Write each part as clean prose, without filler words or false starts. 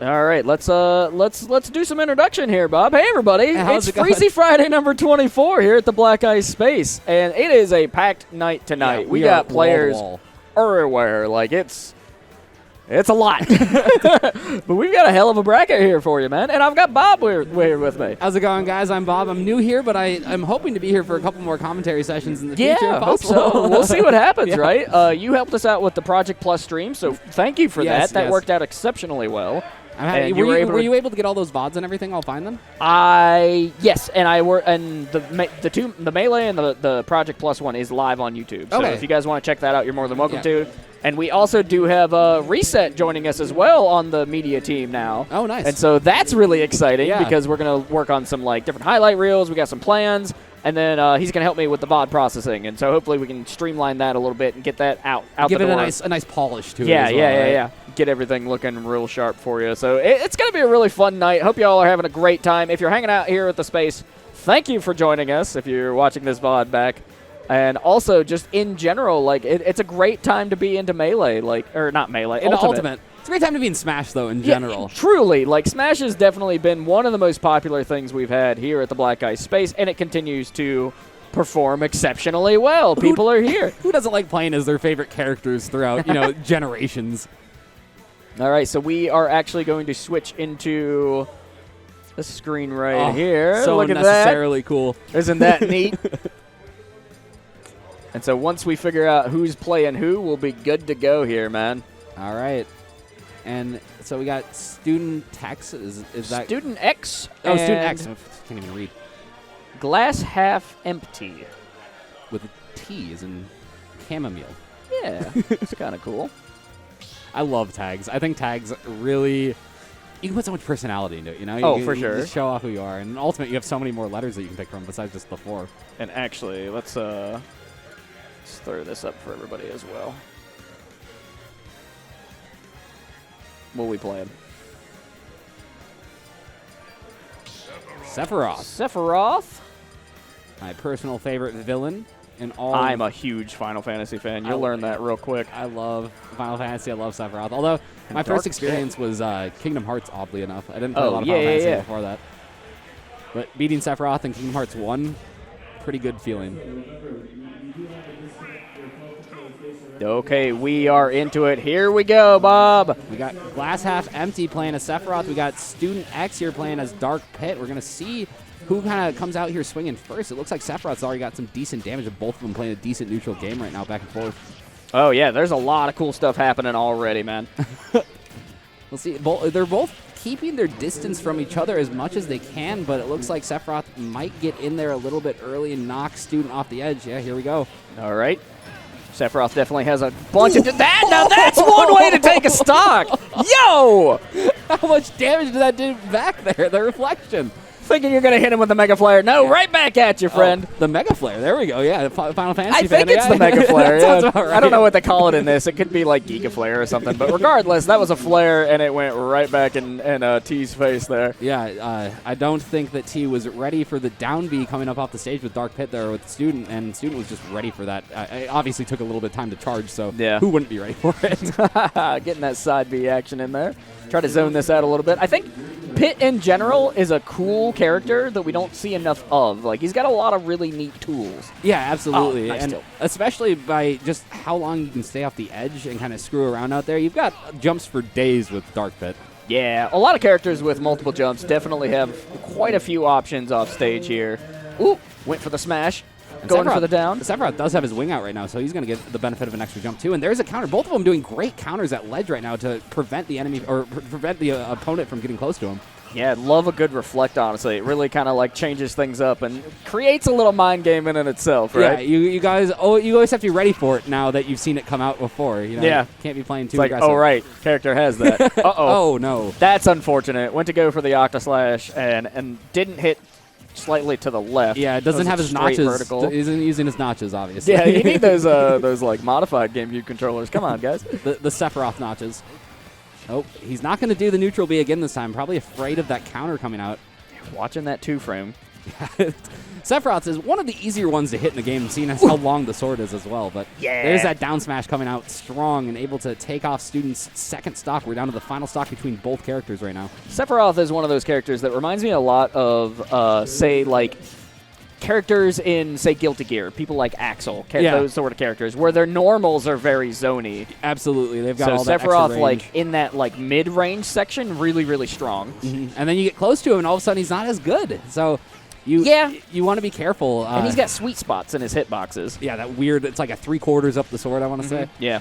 All right, let's do some introduction here, Bob. Hey, everybody. How's It's it going? Freezie Friday number 24 here at the Black Ice Space, and it is a packed night tonight. Yeah, we are got players wall everywhere. Like, it's a lot. But we've got a hell of a bracket here for you, man. And I've got Bob here with me. How's it going, guys? I'm Bob. I'm new here, but I'm hoping to be here for a couple more commentary sessions in the future. Yeah, if I hope possible. so. We'll see what happens, Yeah. right? You helped us out with the Project Plus stream, so thank you for Yes, that. That yes. worked out exceptionally well. And Were you able to get all those VODs and everything? I'll find them. Yes, and the Melee and the Project Plus one is live on YouTube. So Okay. if you guys want to check that out, you're more than welcome Yeah. to. And we also do have Reset joining us as well on the media team now. Oh, nice. And so that's really exciting Yeah. because we're going to work on some like different highlight reels. We got some plans, and then he's going to help me with the VOD processing. And so hopefully we can streamline that a little bit and get that out Give the it door. a nice polish to it. Yeah, as well, yeah, right? yeah. Get everything looking real sharp for you. So it's going to be a really fun night. Hope you all are having a great time. If you're hanging out here at the space, thank you for joining us if you're watching this VOD back. And also, just in general, like it's a great time to be into Melee, or not Melee, In Ultimate. Ultimate. It's a great time to be in Smash, though, in general. Yeah, truly, like Smash has definitely been one of the most popular things we've had here at the Black Ice Space, and it continues to perform exceptionally well. People are here. Who doesn't like playing as their favorite characters throughout, generations? All right, so we are actually going to switch into the screen right here. So Look at unnecessarily cool. that. Isn't that neat? And so once we figure out who's playing who, we'll be good to go here, man. All right. And so we got studentX. Is that studentX? Oh, and studentX. I can't even read. Glass half empty. With a T as in chamomile. Yeah, it's kind of cool. I love tags. I think tags really, you can put so much personality into it, you know? Oh, you for can sure. just show off who you are. And in Ultimate, you have so many more letters that you can pick from besides just the 4. And actually, let's throw this up for everybody as well. What are we playing? Sephiroth. Sephiroth. My personal favorite villain in all. I'm a huge Final Fantasy fan. You'll learn that real quick. I love Final Fantasy. I love Sephiroth. Although my Dark first experience was Kingdom Hearts, oddly enough. I didn't play Oh, a lot of yeah, Final Fantasy yeah. before that. But beating Sephiroth in Kingdom Hearts 1, pretty good feeling. Okay, we are into it. Here we go, Bob. We got Glass Half Empty playing as Sephiroth. We got studentX here playing as Dark Pit. We're going to see who kind of comes out here swinging first. It looks like Sephiroth's already got some decent damage, of both of them playing a decent neutral game right now, back and forth. Oh, yeah, there's a lot of cool stuff happening already, man. We'll see. They're both keeping their distance from each other as much as they can, but it looks like Sephiroth might get in there a little bit early and knock Student off the edge. Yeah, here we go. All right. Sephiroth definitely has a bunch of that. Now that's one way to take a stock. Yo! How much damage did that do back there? The reflection. Thinking you're going to hit him with the Mega Flare. No, right back at you, friend. Oh, the Mega Flare. There we go. Yeah, Final Fantasy I think it's the Mega Flare. That sounds Yeah. about right. I don't know what they call it in this. It could be like Giga Flare or something. But regardless, that was a flare, and it went right back in T's face there. Yeah, I don't think that T was ready for the down B coming up off the stage with Dark Pit there with Student, and Student was just ready for that. It obviously took a little bit of time to charge, so yeah. Who wouldn't be ready for it? Getting that side B action in there. Try to zone this out a little bit. I think Pit in general is a cool character that we don't see enough of. Like, he's got a lot of really neat tools. Yeah, absolutely. Oh, nice and tilt. especially by just how long you can stay off the edge and kind of screw around out there. You've got jumps for days with Dark Pit. Yeah, a lot of characters with multiple jumps definitely have quite a few options off stage here. Ooh, went for the smash. And Going Sephiroth, for the down. Sephiroth does have his wing out right now, so he's going to get the benefit of an extra jump too. And there's a counter. Both of them doing great counters at ledge right now to prevent the enemy or prevent the opponent from getting close to him. Yeah, love a good reflect, honestly. It really kind of like changes things up and creates a little mind game in itself, right? Yeah, you guys, you always have to be ready for it now that you've seen it come out before. You know, Yeah. You can't be playing too It's like, aggressive. oh, right, character has that. Uh-oh. Oh, no. That's unfortunate. Went to go for the Octa Slash and didn't hit slightly to the left. Yeah, it doesn't That have was his a straight notches. vertical. He isn't using his notches, obviously. Yeah, you need those like modified GameCube controllers. Come on, guys. the Sephiroth notches. Oh, he's not going to do the neutral B again this time. Probably afraid of that counter coming out. Watching that 2-frame. Sephiroth is one of the easier ones to hit in the game, seeing as how long the sword is as well. But there's that down smash coming out strong and able to take off Student's second stock. We're down to the final stock between both characters right now. Sephiroth is one of those characters that reminds me a lot of, say, like, characters in, say, Guilty Gear. People like Axel, those sort of characters, where their normals are very zoney. Absolutely. They've got all that Sephiroth, extra range. like, in that, like, mid-range section, really, really strong. And then you get close to him, and all of a sudden he's not as good. So you want to be careful. And he's got sweet spots in his hitboxes. Yeah, that weird, it's like a 3/4 up the sword, I want to say. Yeah.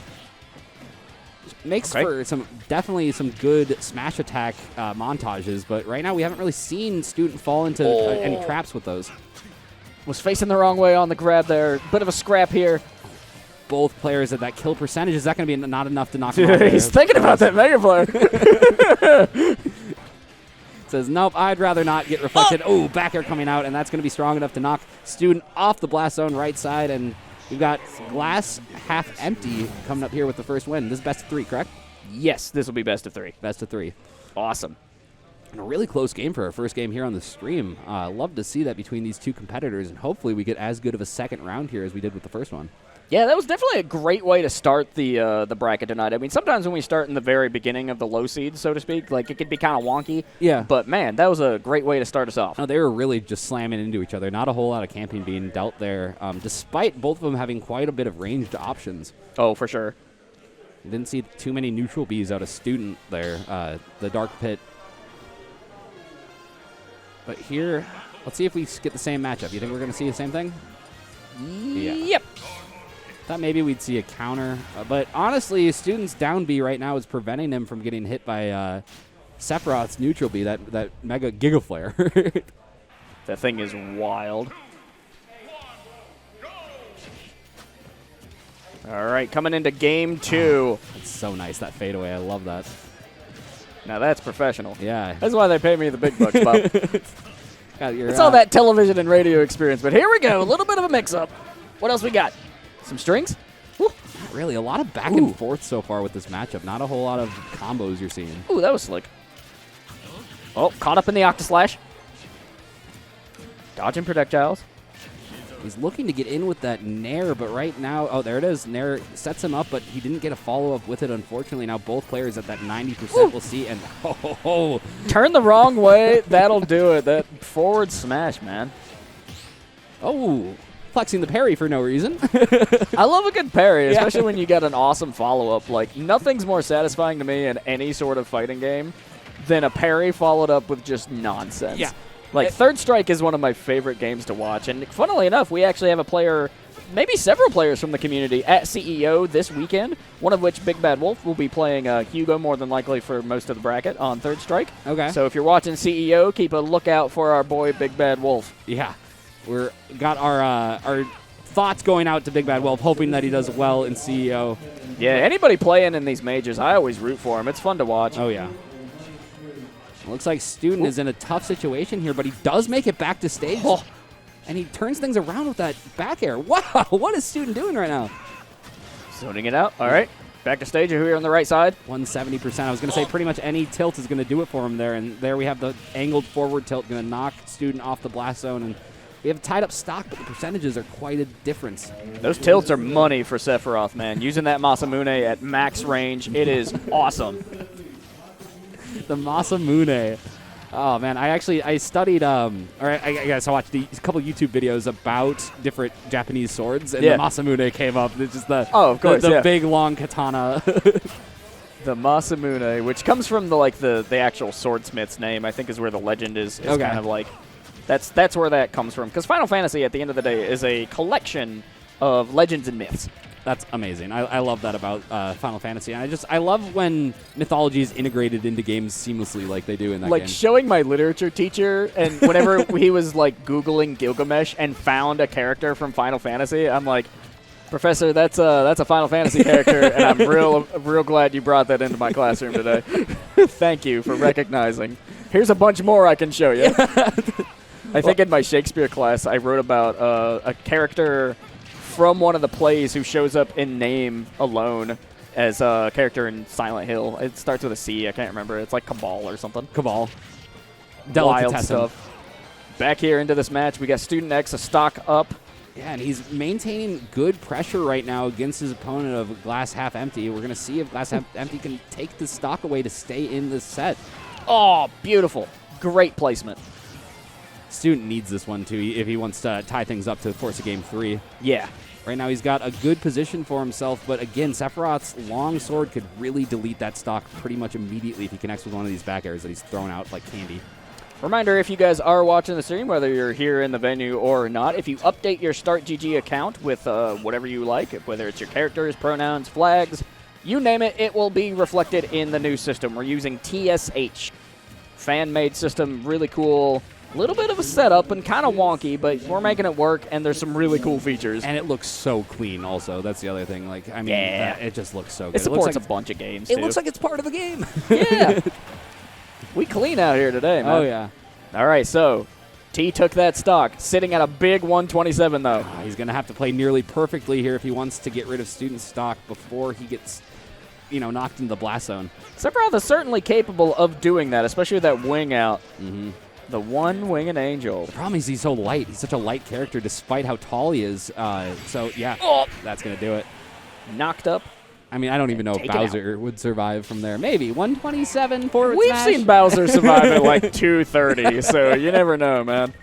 Makes for definitely some good smash attack montages, but right now we haven't really seen Student fall into any traps with those. Was facing the wrong way on the grab there. Bit of a scrap here. Both players at that kill percentage. Is that going to be not enough to knock him out? He's thinking about that Mega Player. Says, nope, I'd rather not get reflected. Oh, back air coming out, and that's going to be strong enough to knock Student off the blast zone right side, and we've got glass half empty coming up here with the first win. This is best of 3, correct? Yes, this will be best of 3. Best of 3. Awesome. And a really close game for our first game here on the stream. Love to see that between these two competitors, and hopefully we get as good of a second round here as we did with the first one. Yeah, that was definitely a great way to start the bracket tonight. I mean, sometimes when we start in the very beginning of the low seeds, so to speak, like it could be kind of wonky. Yeah. But, man, that was a great way to start us off. No, they were really just slamming into each other. Not a whole lot of camping being dealt there, despite both of them having quite a bit of ranged options. Oh, for sure. Didn't see too many neutral Bs out of Student there. The Dark Pit. But here, let's see if we get the same matchup. You think we're going to see the same thing? Yeah. Yep. Thought maybe we'd see a counter. But honestly, Student's down B right now is preventing him from getting hit by Sephiroth's neutral B, that Mega Giga Flare. That thing is wild. All right, coming into game 2. It's so nice, that fadeaway. I love that. Now that's professional. Yeah. That's why they pay me the big bucks, Bob. It's It's all that television and radio experience. But here we go, a little bit of a mix-up. What else we got? Some strings? Not really. A lot of back and forth so far with this matchup. Not a whole lot of combos you're seeing. Ooh, that was slick. Oh, caught up in the Octoslash. Dodging projectiles. He's looking to get in with that Nair, but right now, oh, there it is. Nair sets him up, but he didn't get a follow-up with it, unfortunately. Now both players at that 90% we'll see, and Turn the wrong way, that'll do it. That forward smash, man. Oh, flexing the parry for no reason. I love a good parry, especially when you get an awesome follow-up. Like, nothing's more satisfying to me in any sort of fighting game than a parry followed up with just nonsense. Yeah. Like, Third Strike is one of my favorite games to watch, and funnily enough, we actually have a player, maybe several players from the community at CEO this weekend, one of which Big Bad Wolf will be playing Hugo more than likely for most of the bracket on Third Strike. Okay. So if you're watching CEO, keep a lookout for our boy Big Bad Wolf. Yeah. We're got our thoughts going out to Big Bad Wolf, hoping that he does well in CEO. Yeah, anybody playing in these majors, I always root for him. It's fun to watch. Oh, yeah. It looks like Student is in a tough situation here, but he does make it back to stage. Oh. And he turns things around with that back air. Wow, what is Student doing right now? Zoning it out. All right. Back to stage here on the right side. 170%. I was going to say pretty much any tilt is going to do it for him there. And there we have the angled forward tilt going to knock Student off the blast zone. And we have tied up stock, but the percentages are quite a difference. Those tilts are money for Sephiroth, man. Using that Masamune at max range, it is awesome. The Masamune. Oh, man. I studied, I watched a couple YouTube videos about different Japanese swords, and the Masamune came up. It's just the big, long katana. The Masamune, which comes from the actual swordsmith's name, I think is where the legend is kind of like. That's where that comes from. Because Final Fantasy, at the end of the day, is a collection of legends and myths. That's amazing. I love that about Final Fantasy. And I love when mythology is integrated into games seamlessly like they do in that game. Like showing my literature teacher, and whenever he was like Googling Gilgamesh and found a character from Final Fantasy, I'm like, Professor, that's a Final Fantasy character, and I'm real glad you brought that into my classroom today. Thank you for recognizing. Here's a bunch more I can show you. I think in my Shakespeare class, I wrote about a character from one of the plays who shows up in name alone as a character in Silent Hill. It starts with a C. I can't remember. It's like Cabal or something. Cabal. Wild stuff. back here into this match. We got studentX a stock up. Yeah, and he's maintaining good pressure right now against his opponent of Glass Half Empty. We're going to see if Glass Half Empty can take the stock away to stay in the set. Oh, beautiful. Great placement. Student needs this one, too, if he wants to tie things up to force a game 3. Yeah. Right now, he's got a good position for himself, but again, Sephiroth's long sword could really delete that stock pretty much immediately if he connects with one of these back airs that he's throwing out like candy. Reminder, if you guys are watching the stream, whether you're here in the venue or not, if you update your StartGG account with whatever you like, whether it's your characters, pronouns, flags, you name it, it will be reflected in the new system. We're using TSH. Fan-made system, really cool. A little bit of a setup and kind of wonky, but we're making it work, and there's some really cool features. And it looks so clean also. That's the other thing. Like, I mean, it just looks so good. It supports looks like a bunch of games, It too. looks like it's part of the game. Yeah. We clean out here today, man. Oh, yeah. All right, so T took that stock, sitting at a big 127, though. He's going to have to play nearly perfectly here if he wants to get rid of student stock before he gets, knocked into the blast zone. Sephiroth is certainly capable of doing that, especially with that wing out. Mm-hmm. The one-winged angel. The problem is he's so light. He's such a light character despite how tall he is. So, yeah, that's going to do it. Knocked up. I mean, I don't even know if Take it Bowser would survive from there. Maybe 127 forward We've smash. seen Bowser survive at like 230, so you never know, man.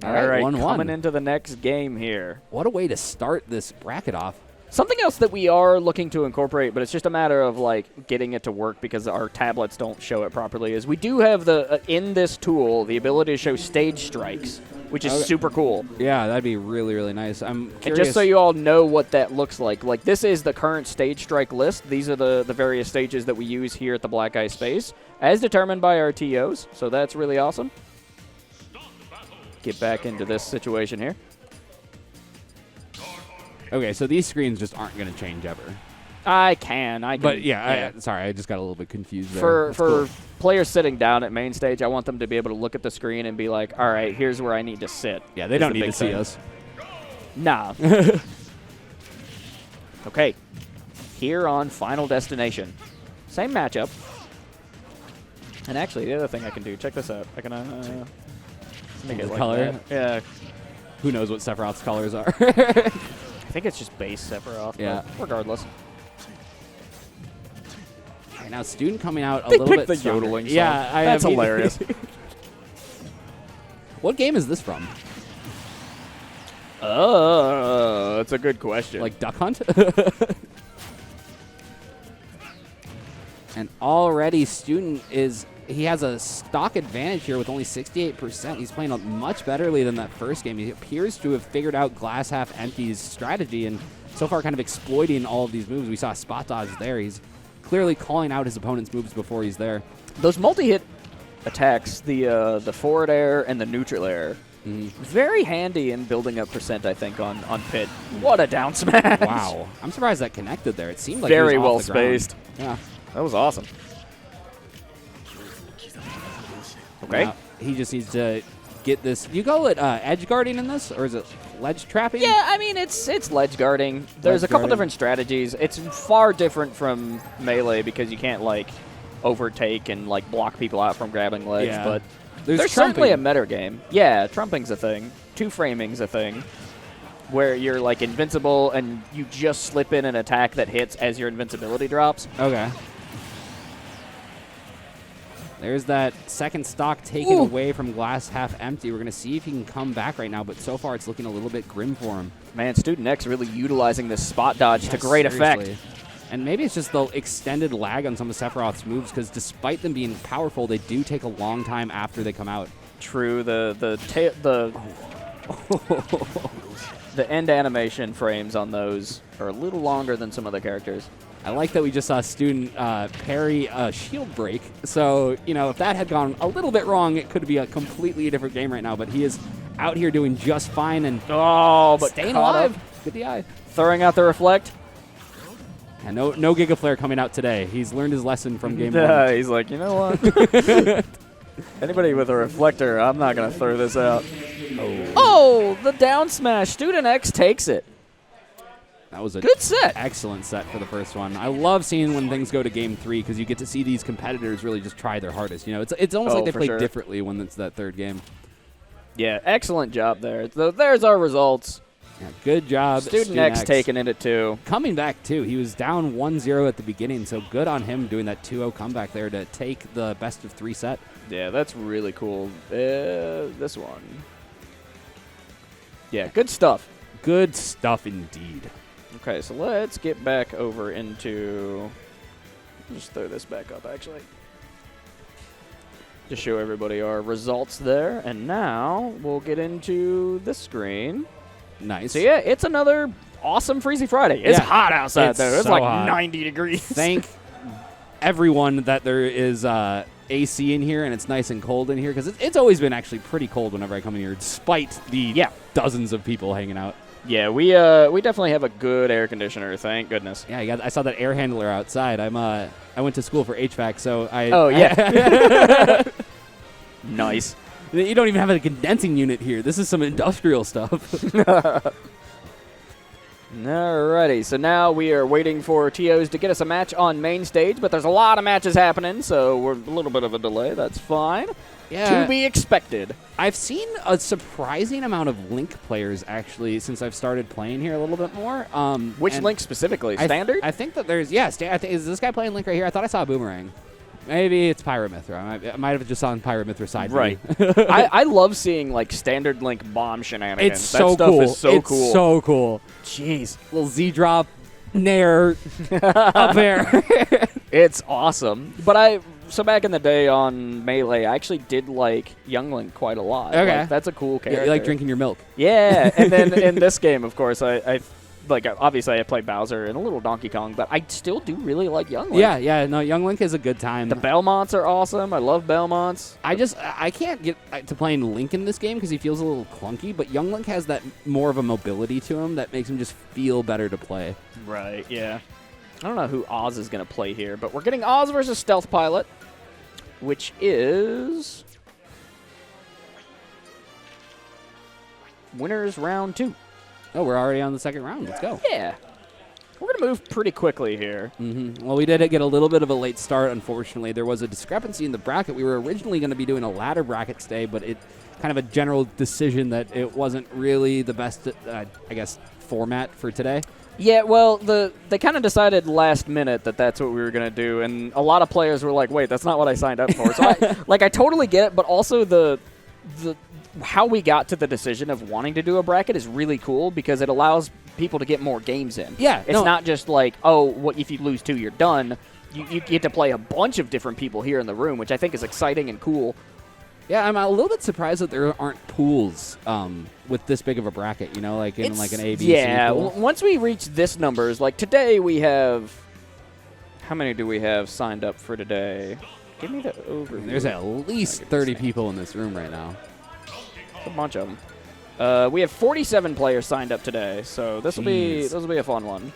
All right, 1-1. coming into the next game here. What a way to start this bracket off. Something else that we are looking to incorporate, but it's just a matter of like getting it to work because our tablets don't show it properly, is we do have in this tool the ability to show stage strikes, which is super cool. Yeah, that'd be really, really nice. I'm curious. And just so you all know what that looks like this is the current stage strike list. These are the various stages that we use here at the Black Ice Space, as determined by our TOs, so that's really awesome. Get back into this situation here. Okay, so these screens just aren't going to change ever. I can. But yeah, sorry, I just got a little bit confused there. For players sitting down at main stage, I want them to be able to look at the screen and be like, all right, here's where I need to sit. Yeah, they don't need to see us. Nah. Okay. Here on Final Destination. Same matchup. And actually, the other thing I can do, check this out. I can make it like color? that. Yeah. Who knows what Sephiroth's colors are? I think it's just base Sephiroth. Yeah. But regardless. Right now, student coming out a They little picked bit the stronger. yodeling song. Yeah, That's I mean, hilarious. What game is this from? That's a good question. Like Duck Hunt? And already student he has a stock advantage here with only 68%. He's playing much betterly than that first game. He appears to have figured out Glass Half Empty's strategy and so far kind of exploiting all of these moves. We saw a spot dodge there. He's clearly calling out his opponent's moves before he's there. Those multi-hit attacks, the forward air and the neutral air, very handy in building up percent, I think, on Pit. What a down smash. Wow. I'm surprised that connected there. It seemed like very he was well off the ground. spaced. Yeah. That was awesome. Okay. Now, he just needs to get this. You call it edge guarding in this, or is it ledge trapping? Yeah, I mean, it's ledge guarding. There's a couple different strategies. It's far different from Melee because you can't, like, overtake and, like, block people out from grabbing ledge. Yeah. But There's certainly a trumping. meta game. Yeah, trumping's a thing. Two-framing's a thing. Where you're, like, invincible and you just slip in an attack that hits as your invincibility drops. Okay. There's that second stock taken away from Glass Half Empty. We're going to see if he can come back right now, but so far it's looking a little bit grim for him. Man, studentX really utilizing this spot dodge to great effect. And maybe it's just the extended lag on some of Sephiroth's moves, because despite them being powerful, they do take a long time after they come out. True. The end animation frames on those are a little longer than some other characters. I like that we just saw student parry a shield break. So, if that had gone a little bit wrong, it could be a completely different game right now. But he is out here doing just fine and staying alive. Good DI. Throwing out the reflect. And no Giga Flare coming out today. He's learned his lesson from game one. He's like, you know what? Anybody with a reflector, I'm not going to throw this out. Oh, the down smash. studentX takes it. That was a good set. Excellent set for the first one. I love seeing when things go to game 3 because you get to see these competitors really just try their hardest. You know, it's almost like they play differently when it's that third game. Yeah, excellent job there. So there's our results. Yeah, good job, studentX taking it at 2. Coming back, too. He was down 1-0 at the beginning, so good on him doing that 2-0 comeback there to take the best of 3 set. Yeah, that's really cool. This one. Yeah, good stuff. Good stuff indeed. Okay, so let's get back over into... Just throw this back up, actually. To show everybody our results there. And now we'll get into the screen. Nice. So, yeah, it's another awesome Freezie Friday. It's hot outside, though. It's so like hot. 90 degrees. Thank everyone that there is AC in here and it's nice and cold in here because it's always been actually pretty cold whenever I come in here, despite the dozens of people hanging out. Yeah, we definitely have a good air conditioner. Thank goodness. Yeah, I saw that air handler outside. I went to school for HVAC, so I. Oh yeah. Nice. You don't even have a condensing unit here. This is some industrial stuff. Alrighty, so now we are waiting for TOs to get us a match on main stage, but there's a lot of matches happening, so we're a little bit of a delay. That's fine. Yeah. To be expected. I've seen a surprising amount of Link players, actually, since I've started playing here a little bit more. Which Link specifically? Standard? I think that there's, is this guy playing Link right here? I thought I saw a Boomerang. Maybe it's Pyramithra. I might have just on Pyramithra side. Right. I love seeing like standard Link bomb shenanigans. It's so that cool. Stuff is so cool. It's so cool. Jeez. Little Z drop, nair, up there. It's awesome. But so back in the day on Melee, I actually did like Young Link quite a lot. Okay. Like, that's a cool character. You like drinking your milk. Yeah. And then in this game, of course, I like obviously I play Bowser and a little Donkey Kong, but I still do really like Young Link. Yeah, no, Young Link is a good time. The Belmonts are awesome. I love Belmonts. I can't get to playing Link in this game because he feels a little clunky, but Young Link has that more of a mobility to him that makes him just feel better to play. Right, yeah. I don't know who Oz is going to play here, but we're getting Oz versus Stealth Pilot, which is winners round 2. Oh, we're already on the second round. Let's go. Yeah. We're going to move pretty quickly here. Well, we did get a little bit of a late start, unfortunately. There was a discrepancy in the bracket. We were originally going to be doing a ladder bracket today, but it kind of a general decision that it wasn't really the best, I guess, format for today. Yeah, well, they kind of decided last minute that that's what we were going to do, and a lot of players were like, wait, that's not what I signed up for. So, I totally get it, but also the how we got to the decision of wanting to do a bracket is really cool because it allows people to get more games in. Yeah. It's not just like, oh, if you lose 2, you're done. You get to play a bunch of different people here in the room, which I think is exciting and cool. Yeah, I'm a little bit surprised that there aren't pools with this big of a bracket, you know, like in like an A, B, C pool. Once we reach this numbers, like today we have, how many do we have signed up for today? Give me the overview. There's at least 30 people in this room right now. A bunch of them. We have 47 players signed up today, so this will be a fun one.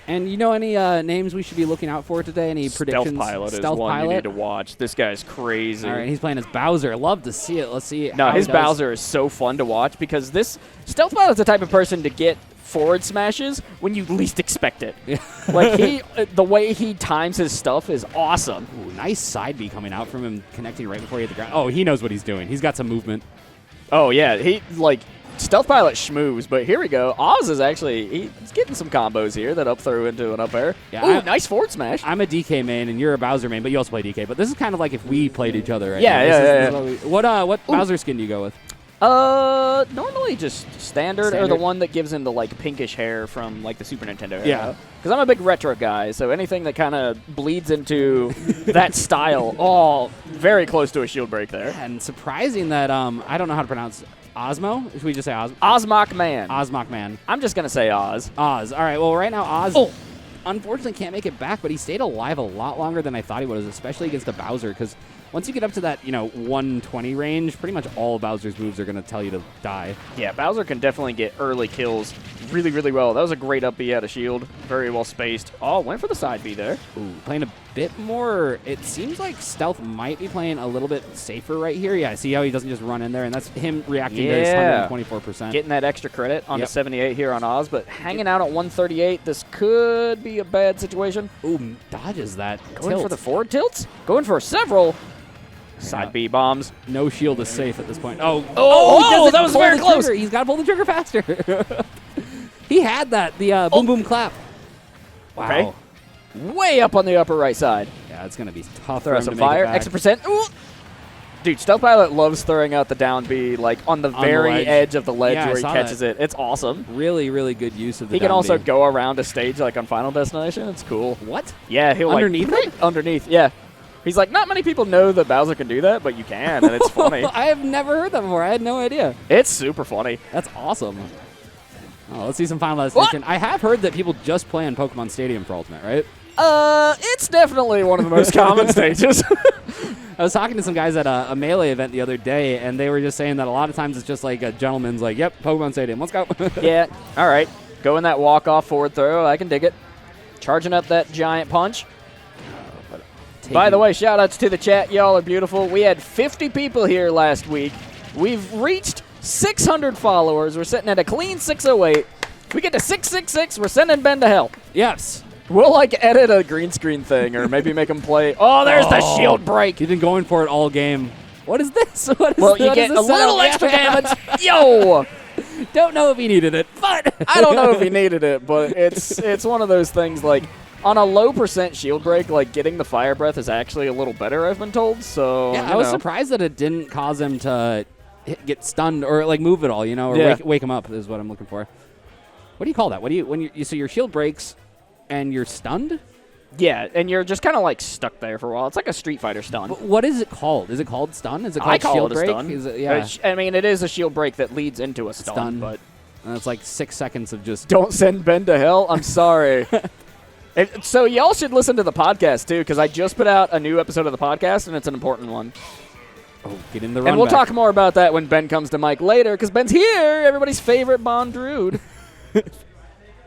And you know any names we should be looking out for today? Any predictions? Stealth Pilot is one you need to watch. This guy's crazy. All right, he's playing as Bowser. Love to see it. Let's see. No, his Bowser is so fun to watch because this Stealth Pilot's the type of person to get forward smashes when you least expect it. Like the way he times his stuff is awesome. Ooh, nice side B coming out from him, connecting right before he hit the ground. Oh, he knows what he's doing. He's got some movement. Oh yeah, Stealth Pilot schmoes, but here we go. Oz is actually he's getting some combos here. That up throw into an up air. Yeah, ooh, nice forward smash. I'm a DK main and you're a Bowser main, but you also play DK. But this is kind of like if we played each other. Right Yeah, now. What Bowser skin do you go with? Normally just standard or the one that gives him the like pinkish hair from like the Super Nintendo era. Yeah. Because I'm a big retro guy, so anything that kind of bleeds into that style, very close to a shield break there. And surprising that I don't know how to pronounce Osmo. Should we just say OzMockman. OzMockman. I'm just gonna say Oz. Oz. All right. Well, right now Oz. Oh. unfortunately can't make it back, but he stayed alive a lot longer than I thought he would, especially against the Bowser, because once you get up to that, 120 range, pretty much all of Bowser's moves are going to tell you to die. Yeah, Bowser can definitely get early kills really, really well. That was a great up B out of shield. Very well spaced. Oh, went for the side B there. Ooh, playing a bit more. It seems like Stealth might be playing a little bit safer right here. Yeah, see how he doesn't just run in there, and that's him reacting to his 124%. Getting that extra credit on the 78 here on Oz, but hanging out at 138, this could be a bad situation. Ooh, dodges that Going tilt. for the forward tilts? Going for several. Side B bombs. No shield is safe at this point. Oh, that was very close. He's got to pull the trigger faster. He had that, the boom boom clap. Wow. Okay. Way up on the upper right side. Yeah, it's going to be tough. Throw some fire. Extra percent. Ooh. Dude, Stealth Pilot loves throwing out the down B like on the very edge of the ledge where he catches it. It's awesome. Really, really good use of the He can also go around a stage like on Final Destination. It's cool. What? Yeah, he'll underneath like, it? Underneath, yeah. He's like, not many people know that Bowser can do that, but you can, and it's funny. I have never heard that before. I had no idea. It's super funny. That's awesome. Oh, let's see some Final Destination. I have heard that people just play on Pokemon Stadium for Ultimate, right? It's definitely one of the most common stages. I was talking to some guys at a Melee event the other day, and they were just saying that a lot of times it's just like a gentleman's like, yep, Pokemon Stadium, let's go. Yeah, all right. Go in that walk-off forward throw. I can dig it. Charging up that giant punch. By the way, shout-outs to the chat. Y'all are beautiful. We had 50 people here last week. We've reached 600 followers. We're sitting at a clean 608. If we get to 666, we're sending Ben to hell. Yes. We'll, edit a green screen thing or maybe make him play. Oh, there's the shield break. He's been going for it all game. What is this? Well, you get a little extra damage. Yo! Don't know if he needed it, but... I don't know if he needed it, but it's one of those things on a low percent shield break, getting the fire breath is actually a little better, I've been told. So yeah, I was surprised that it didn't cause him to get stunned or move at all, or wake him up is what I'm looking for. What do you call that? What do you so your shield breaks and you're stunned? Yeah, and you're just kind of stuck there for a while. It's like a Street Fighter stun. What is it called? Is it called stun? Is it called shield break? Stun. Is it, yeah. I mean, it is a shield break that leads into a stun. But it's like 6 seconds of just... Don't send Ben to hell? I'm sorry. So y'all should listen to the podcast, too, because I just put out a new episode of the podcast, and it's an important one. Oh, get in the run And we'll back. talk more about that when Ben comes to Mike later, because Ben's here, everybody's favorite Bond Druid.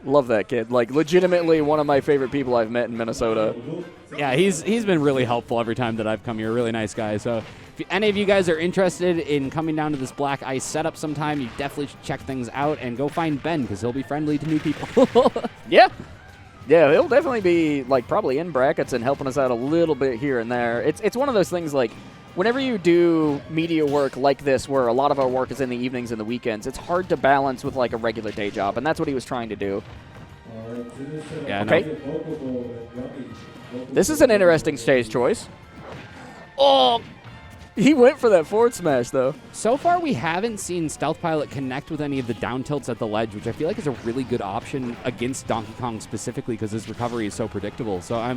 Love that kid. Legitimately one of my favorite people I've met in Minnesota. Yeah, he's been really helpful every time that I've come here. Really nice guy. So if any of you guys are interested in coming down to this Black Ice setup sometime, you definitely should check things out and go find Ben, because he'll be friendly to new people. Yeah. Yeah, he'll definitely be, probably in brackets and helping us out a little bit here and there. It's one of those things, whenever you do media work like this, where a lot of our work is in the evenings and the weekends, it's hard to balance with, a regular day job, and that's what he was trying to do. Yeah, okay. This is an interesting stage choice. Oh! He went for that forward smash, though. So far, we haven't seen Stealth Pilot connect with any of the down tilts at the ledge, which I feel like is a really good option against Donkey Kong specifically, because his recovery is so predictable. So I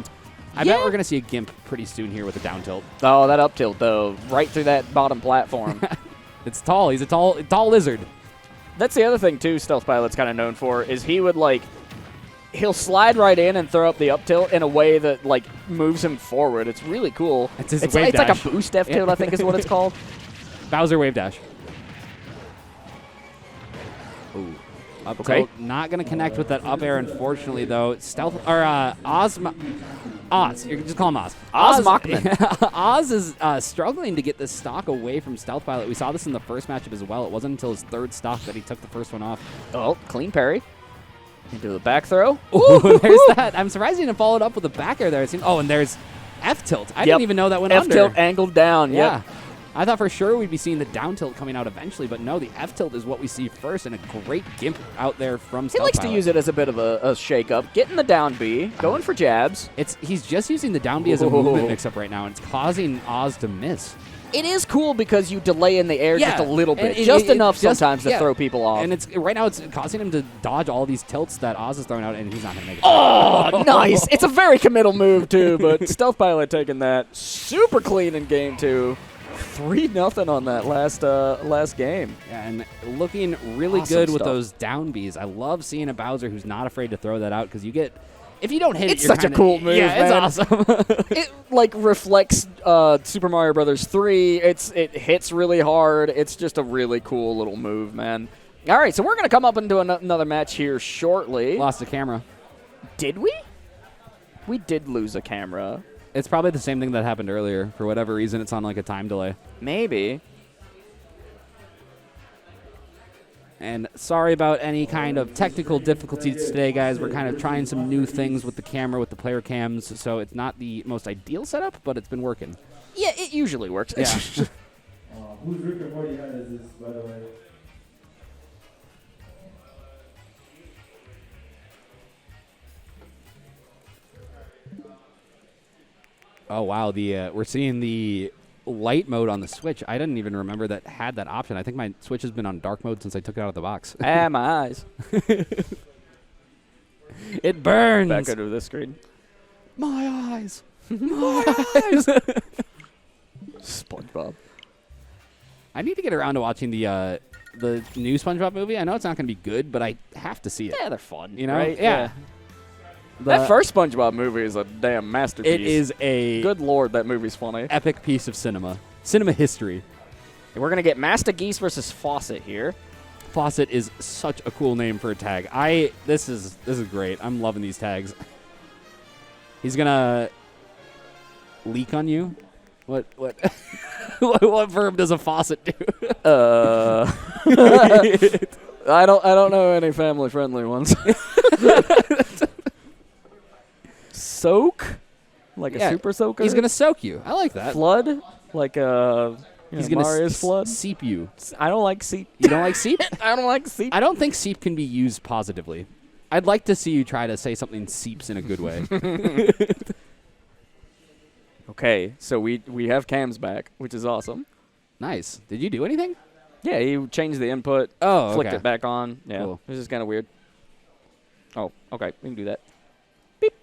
bet we're going to see a Gimp pretty soon here with a down tilt. Oh, that up tilt, though. Right through that bottom platform. It's tall. He's a tall lizard. That's the other thing, too, Stealth Pilot's kind of known for, is he would, he'll slide right in and throw up the up tilt in a way that, moves him forward. It's really cool. It's his it's wave like dash. a boost F tilt, I think is what it's called. Bowser wave dash. Ooh. Up tilt. Not going to connect with that up air, unfortunately, though. Oz. You can just call him Oz. OzMockman. Oz is struggling to get this stock away from Stealth Pilot. We saw this in the first matchup as well. It wasn't until his third stock that he took the first one off. Oh, clean parry. Into the back throw. Ooh, there's that. I'm surprised he didn't follow it up with a back air there. And there's F tilt. I didn't even know that went under. F tilt angled down. Yeah. Yep. I thought for sure we'd be seeing the down tilt coming out eventually, but no, the F tilt is what we see first, and a great Gimp out there from Stealth He likes Pilot. to use it as a bit of a shake-up. Getting the down B, going for jabs. He's just using the down B as a movement mix-up right now, and it's causing Oz to miss. It is cool because you delay in the air just a little bit, and just enough sometimes to throw people off. And right now it's causing him to dodge all these tilts that Oz is throwing out, and he's not going to make it. Oh, nice! It's a very committal move too, but Stealth Pilot taking that super clean in game 2. 3-0 on that last game. Yeah, and looking really Awesome good with stuff. those down Bs. I love seeing a Bowser who's not afraid to throw that out, because you get If you don't hit it's it, you're such a cool move, Yeah, man. it's awesome. It like reflects Super Mario Brothers 3. It hits really hard. It's just a really cool little move, man. All right, so we're going to come up into another match here shortly. Lost the camera. Did we? We did lose a camera. It's probably the same thing that happened earlier. For whatever reason, it's on like a time delay. Maybe. And sorry about any kind of technical difficulties today, guys. We're kind of trying some new things with the camera, with the player cams, so it's not the most ideal setup, but it's been working. Yeah, it usually works. Yeah. Whose record party hat is this, by the way? Oh, wow. We're seeing the light mode on the Switch. I didn't even remember that had that option. I think my Switch has been on dark mode since I took it out of the box. Ah, my eyes. It burns. Back under this screen. My eyes. My eyes. SpongeBob. I need to get around to watching the new SpongeBob movie. I know it's not going to be good, but I have to see it. Yeah, they're fun. You know? Right? Yeah. That first SpongeBob movie is a damn masterpiece. It is a Good lord, that movie's funny. epic piece of cinema. Cinema history. And we're going to get Masta Geese versus Faucet here. Faucet is such a cool name for a tag. This is great. I'm loving these tags. He's gonna leak on you. What what verb does a faucet do? I don't know any family friendly ones. Soak? Like a super soaker? He's gonna soak you. I like that. Flood? Like He's gonna Mario's flood? seep you. I don't like seep. You don't like seep? I don't like seep. I don't think seep can be used positively. I'd like to see you try to say something seeps in a good way. Okay, so we have cams back, which is awesome. Nice. Did you do anything? Yeah, he changed the input, Oh, flicked okay. it back on. Yeah, Cool. this is kind of weird. Oh, okay, we can do that. Beep.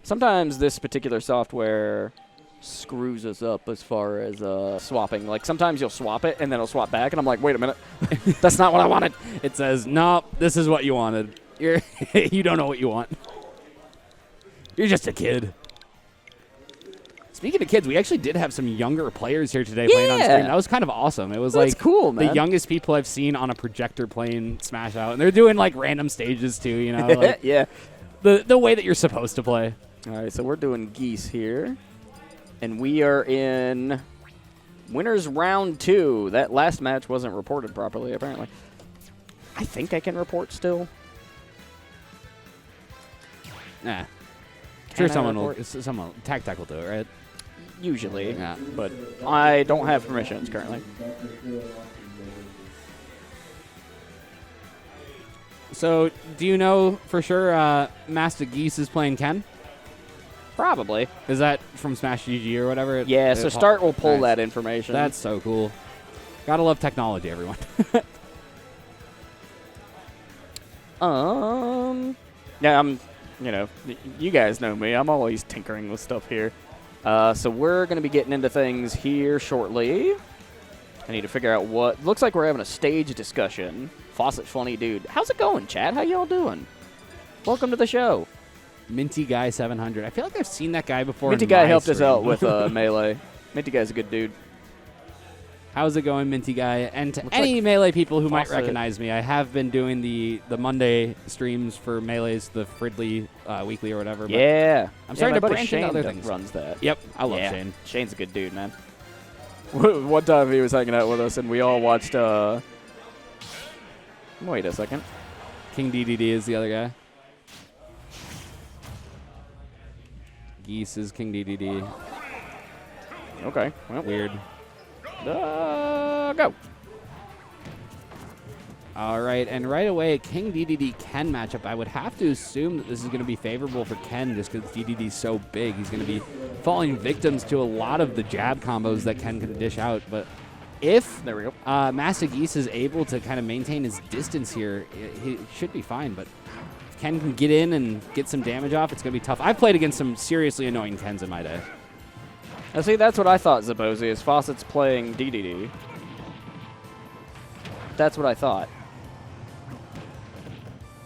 Sometimes this particular software screws us up as far as swapping. Like sometimes you'll swap it and then it'll swap back, and I'm like, wait a minute, that's not what I wanted. It says, "No, this is what you wanted. You don't know what you want. You're just a kid." Speaking of kids, we actually did have some younger players here today playing on stream. That was kind of awesome. It was That's cool, man. The youngest people I've seen on a projector playing Smash Out, and they're doing like random stages too. You know, like yeah. the way that you're supposed to play. All right, so we're doing Geese here, and we are in winners round 2. That last match wasn't reported properly, apparently. I think I can report still. Nah. Can Sure, I someone report? Tactec will do it, right? Usually, Yeah. but I don't have permissions currently. So, do you know for sure Masta Geese is playing Ken? Probably. Is that from Smash GG or whatever? Yeah, so Start will pull Nice. that information. That's so cool. Gotta love technology, everyone. Yeah, you guys know me. I'm always tinkering with stuff here. So we're going to be getting into things here shortly. I need to figure out what... Looks like we're having a stage discussion. Faucet funny dude. How's it going, chat? How y'all doing? Welcome to the show. Minty Guy 700. I feel like I've seen that guy before. Minty in Guy my helped us stream. out with Melee. Minty Guy's a good dude. How's it going, Minty Guy? And to Looks any like Melee people who might Faucet. recognize me, I have been doing the Monday streams for Melee's, the Fridley weekly or whatever. but Yeah. I'm starting my to buddy branch Shane into other does- things. runs that. Yep, I love Yeah. Shane. Shane's a good dude, man. One time he was hanging out with us, and we all watched... Wait a second. King DDD is the other guy. Geese is King DDD. Okay. Well, Weird. go. All right, and right away, King DDD Ken matchup. I would have to assume that this is going to be favorable for Ken just because DDD's so big. He's going to be falling victims to a lot of the jab combos that Ken can dish out. But if There we go. Masta Geese is able to kind of maintain his distance here, he should be fine. But if Ken can get in and get some damage off, it's going to be tough. I've played against some seriously annoying Kens in my day. Now, see, that's what I thought, Zabozi, is Faucet's playing DDD. That's what I thought.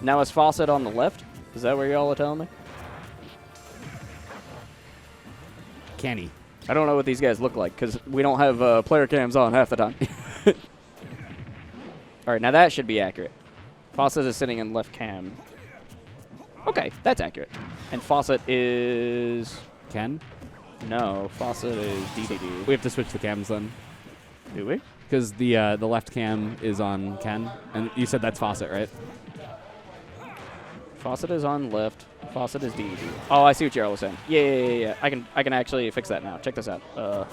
Now is Faucet on the left? Is that what y'all are telling me? Kenny. I don't know what these guys look like because we don't have player cams on half the time. All right, now that should be accurate. Faucet is sitting in left cam. Okay, that's accurate. And Faucet is... Ken? No, Faucet is DDD. We have to switch the cams then. Do we? Because the left cam is on Ken. And you said that's Faucet, right? Faucet is on left. Faucet is DDD. Oh, I see what you're saying. Yeah. I can actually fix that now. Check this out. And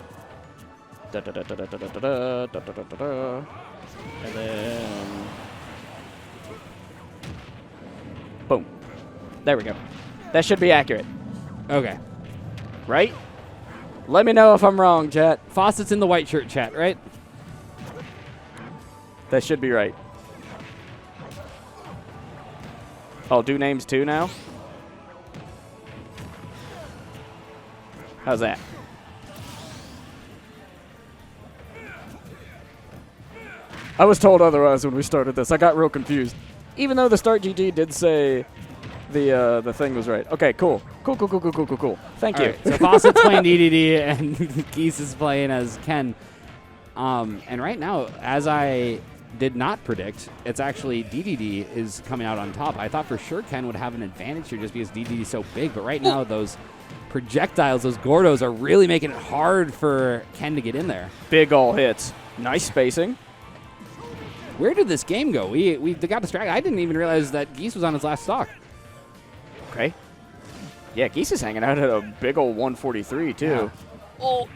then... Boom. There we go. That should be accurate. Okay. Right? Let me know if I'm wrong, chat. Faucet's in the white shirt chat, right? That should be right. Oh, do names too now? How's that? I was told otherwise when we started this. I got real confused. Even though the start GG did say the thing was right. Okay, cool. Cool. Thank you. Right, so Faucet's playing DDD and Geese is playing as Ken. And right now, as I did not predict, it's actually DDD is coming out on top. I thought for sure Ken would have an advantage here just because DDD is so big, but right now those projectiles, those Gordos, are really making it hard for Ken to get in there. Big ol' hits. Nice spacing. Where did this game go? We got distracted. I didn't even realize that Geese was on his last stock. Okay. Yeah, Geese is hanging out at a big ol' 143 too. Yeah. Oh.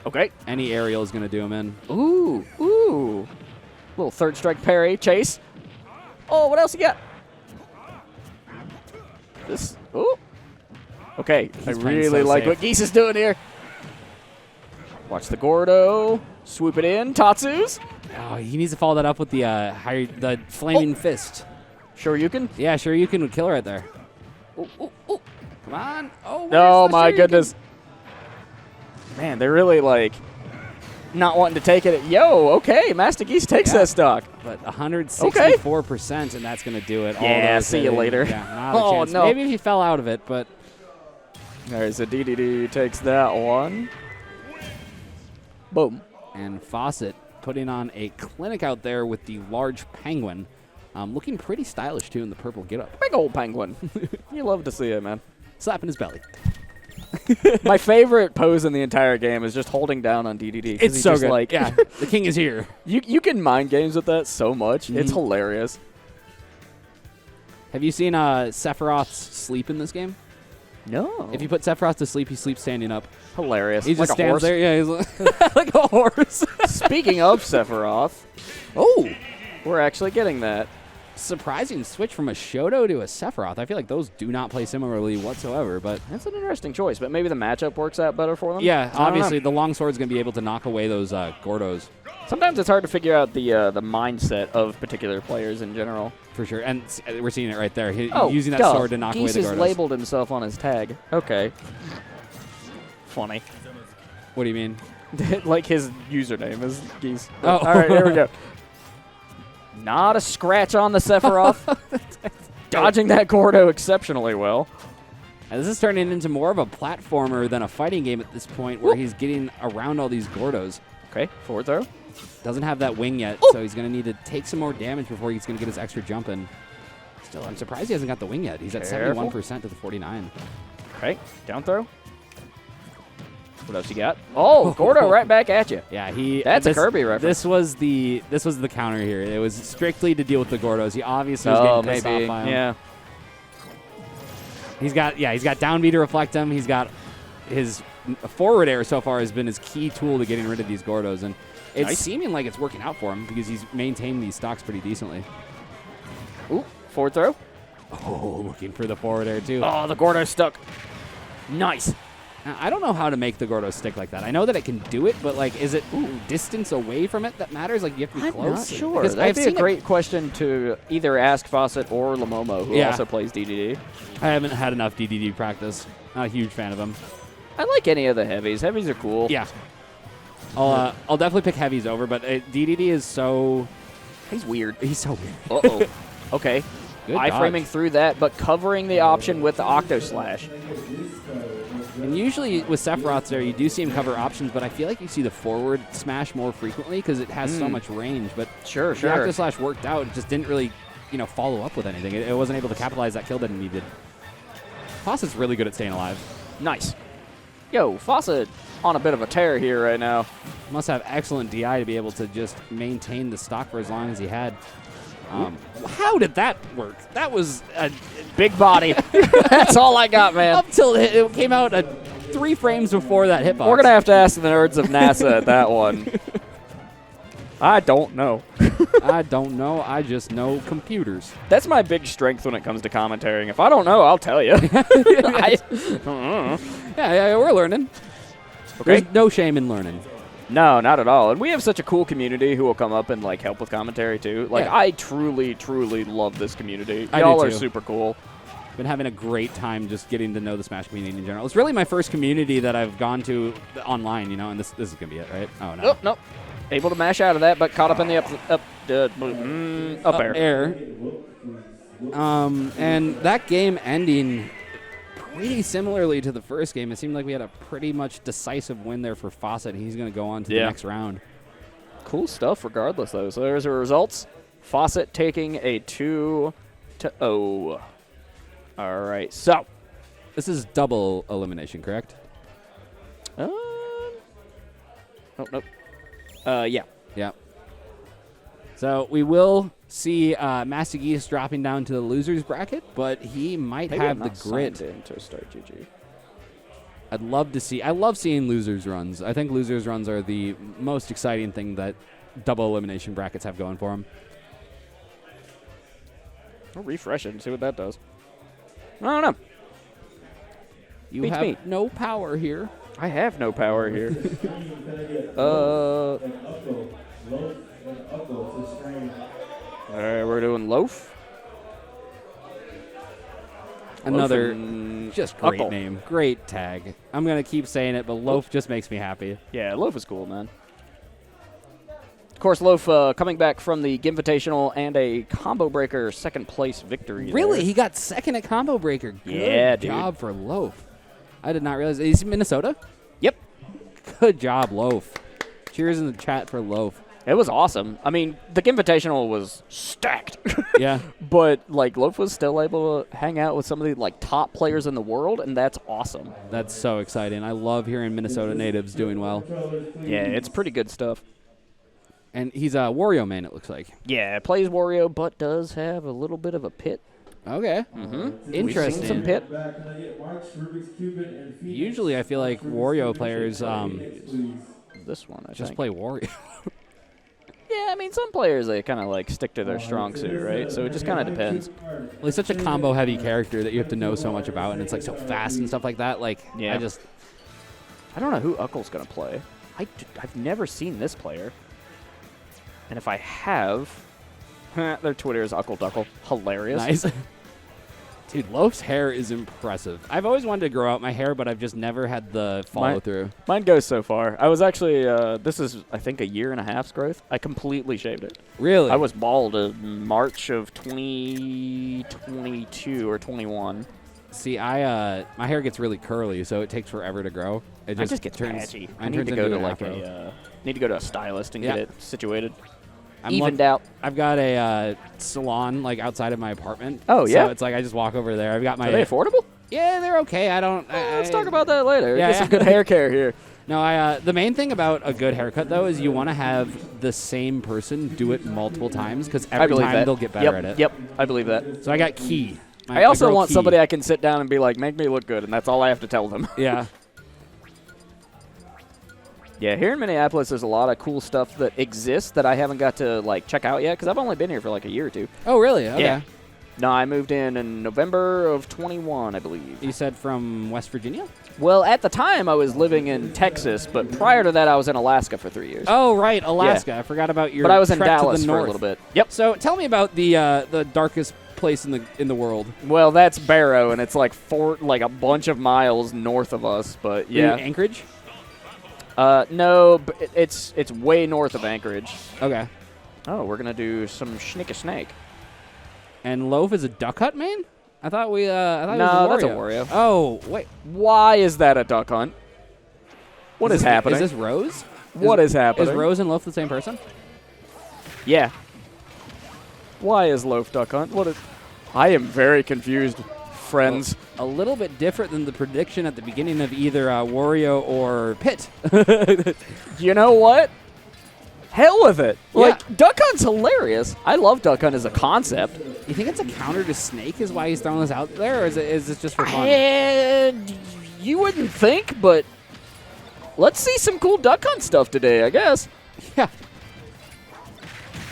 Okay. Any aerial is going to do him in. Ooh. Little third strike parry, chase. Oh, what else you got? This. Ooh. Okay, I really like what Geese is doing here. Watch the Gordo. Swoop it in. Tatsu's. Oh, he needs to follow that up with the flaming fist. Sure you can. Yeah, sure you can kill right there. Ooh. Come on. Oh, my goodness. Man, they're really like not wanting to take it. Yo, okay. Master Geese takes that stock. But 164%, and that's going to do it. Yeah, see you later. Yeah, not a chance. No. Maybe if he fell out of it, but... All right, so DDD takes that one. Boom. And Faucet putting on a clinic out there with the large penguin. Looking pretty stylish, too, in the purple getup. Big old penguin. You love to see it, man. Slapping his belly. My favorite pose in the entire game is just holding down on DDD. It's so just good. Like, yeah, the king is here. You can mind games with that so much. It's hilarious. Have you seen Sephiroth sleep in this game? No. If you put Sephiroth to sleep, he sleeps standing up. Hilarious. He just like stands there. Yeah, he's like a horse. Speaking of Sephiroth, we're actually getting that. Surprising switch from a Shoto to a Sephiroth. I feel like those do not play similarly whatsoever, but that's an interesting choice. But maybe the matchup works out better for them. Yeah, obviously the longsword's going to be able to knock away those Gordos. Sometimes it's hard to figure out the mindset of particular players in general. For sure, and we're seeing it right there. Using that sword to knock away the Gordos. Geese has labeled himself on his tag. Okay. Funny. What do you mean? Like his username is Geese. Oh. All right, here we go. Not a scratch on the Sephiroth. Dodging that Gordo exceptionally well. And this is turning into more of a platformer than a fighting game at this point where he's getting around all these Gordos. Okay, forward throw. Doesn't have that wing yet, so he's going to need to take some more damage before he's going to get his extra jump in. Still, I'm surprised he hasn't got the wing yet. He's at 71% to the 49. Okay, down throw. What else you got? Oh, Gordo right back at you. Yeah, that's a Kirby reference. This was the counter here. It was strictly to deal with the Gordos. He obviously was getting pissed off by him. Yeah. He's got down B to reflect him. He's got his forward air so far has been his key tool to getting rid of these Gordos, and it's seeming like it's working out for him because he's maintained these stocks pretty decently. Ooh, forward throw. Oh, looking for the forward air too. Oh, the Gordo's stuck. Nice. Now, I don't know how to make the Gordo stick like that. I know that it can do it, but like, is it distance away from it that matters? Like, you have to be close. I'm not sure. Because That'd be a great question to either ask Faucet or Lamomo, who also plays DDD. I haven't had enough DDD practice. Not a huge fan of him. I like any of the heavies. Heavies are cool. Yeah. I'll definitely pick heavies over, but DDD is so... He's weird. He's so weird. Uh-oh. Okay. Good iframing dodge. through that, but covering the option with the Octo Slash. And usually with Sephiroth's there, you do see him cover options, but I feel like you see the forward smash more frequently because it has so much range. But Sure, the Octo Slash worked out. It just didn't really, follow up with anything. It wasn't able to capitalize that kill that it needed. Faucet's really good at staying alive. Nice. Yo, Faucet on a bit of a tear here right now. Must have excellent DI to be able to just maintain the stock for as long as he had. How did that work? That was a Big body. That's all I got, man. up till it came out 3 frames before that hitbox. We're going to have to ask the nerds of NASA at that one. I don't know. I don't know. I just know computers. That's my big strength when it comes to commentating. If I don't know, I'll tell you. Yeah, we're learning. Okay. There's no shame in learning. No, not at all. And we have such a cool community who will come up and like help with commentary too. Like Yeah. I truly, truly love this community. I do Y'all are too. super cool. Been having a great time just getting to know the Smash community in general. It's really my first community that I've gone to online, and this is gonna be it, right? Oh no. Oh, nope. Able to mash out of that, but caught up in the up air. And that game ending pretty similarly to the first game. It seemed like we had a pretty much decisive win there for Faucet. He's going to go on to the next round. Cool stuff regardless, though. So there's the results. Faucet taking a 2-0. All right, so. This is double elimination, correct? Oh, nope. Yeah. Yeah. So we will see Masta Geese dropping down to the losers bracket, but he might Maybe have I'm the not grit. signed in to start GG. I'd love to see. I love seeing losers runs. I think losers runs are the most exciting thing that double elimination brackets have going for them. I'll refresh it and see what that does. I don't know. You Beats have me. no power here. I have no power here. All right, we're doing loaf. Another Loaf and just great Uckle. name. Great tag. I'm going to keep saying it, but Loaf just makes me happy. Yeah, Loaf is cool, man. Of course, Loaf coming back from the Invitational and a combo breaker second place victory. Really? there. He got second at Combo Breaker. Good Yeah, dude. job for Loaf. I did not realize. He's in Minnesota? Yep. Good job, Loaf. Cheers in the chat for Loaf. It was awesome. I mean, the Invitational was stacked. Yeah. But, like, Loaf was still able to hang out with some of the, like, top players in the world, and that's awesome. That's so exciting. I love hearing Minnesota natives doing well. Yeah, it's pretty good stuff. And he's a Wario man, it looks like. Yeah, plays Wario, but does have a little bit of a pit. Okay. Mm-hmm. Interesting. We've seen some pit. Usually I feel like Wario players This one, I just think. play Wario. Yeah, I mean, some players, they kind of, like, stick to their strong suit, right? So it just kind of depends. Well, he's such a combo-heavy character that you have to know so much about, and it's, like, so fast and stuff like that. Like, Yeah. I don't know who Uckle's going to play. I've never seen this player. And if I have, their Twitter is Uckle Duckle. Hilarious. Nice. Dude, Loaf's hair is impressive. I've always wanted to grow out my hair, but I've just never had the follow-through. Mine goes so far. I was actually, this is, I think, 1.5 years growth. I completely shaved it. Really? I was bald in March of 2022 or 21. See, my hair gets really curly, so it takes forever to grow. It I just get turns. patchy. I mine need turns to go into to an like afro. need to go to a stylist and Yeah. get it situated. I'm Evened out. I've got a salon like outside of my apartment. Oh, yeah? So it's like I just walk over there. I've got my. Are they affordable? Yeah, they're okay. I don't. Let's talk about that later. Yeah, Get some good hair care here. No, the main thing about a good haircut though is you want to have the same person do it multiple times because I every believe time that. they'll get better at it. Yep, I believe that. So I got Key. I also girl want Key. somebody I can sit down and be like, make me look good, and that's all I have to tell them. Yeah. Yeah, here in Minneapolis, there's a lot of cool stuff that exists that I haven't got to like check out yet because I've only been here for like a year or two. Oh, really? Okay. Yeah. No, I moved in November of 21, I believe. You said from West Virginia? Well, at the time, I was living in Texas, but prior to that, I was in Alaska for 3 years. Oh, right, Alaska. I forgot about your. But I was in trek to Dallas the for a north. little bit. Yep. So tell me about the darkest place in the world. Well, that's Barrow, and it's like a bunch of miles north of us. But yeah, Anchorage. No, but it's way north of Anchorage. Okay. Oh, we're gonna do some snake. And Loaf is a Duck Hunt main? I thought we. I thought No, it was that's a a Wario. Wario. Oh, wait. Why is that a Duck Hunt? What is happening? Is this Rose? What is happening? Is Rose and Loaf the same person? Yeah. Why is Loaf Duck Hunt? What is? I am very confused, friends. Well, a little bit different than the prediction at the beginning of either Wario or Pit. You know what? Hell with it. Yeah. Like, Duck Hunt's hilarious. I love Duck Hunt as a concept. You think it's a counter to Snake is why he's throwing this out there, or is this just for fun? And you wouldn't think, but let's see some cool Duck Hunt stuff today, I guess. Yeah.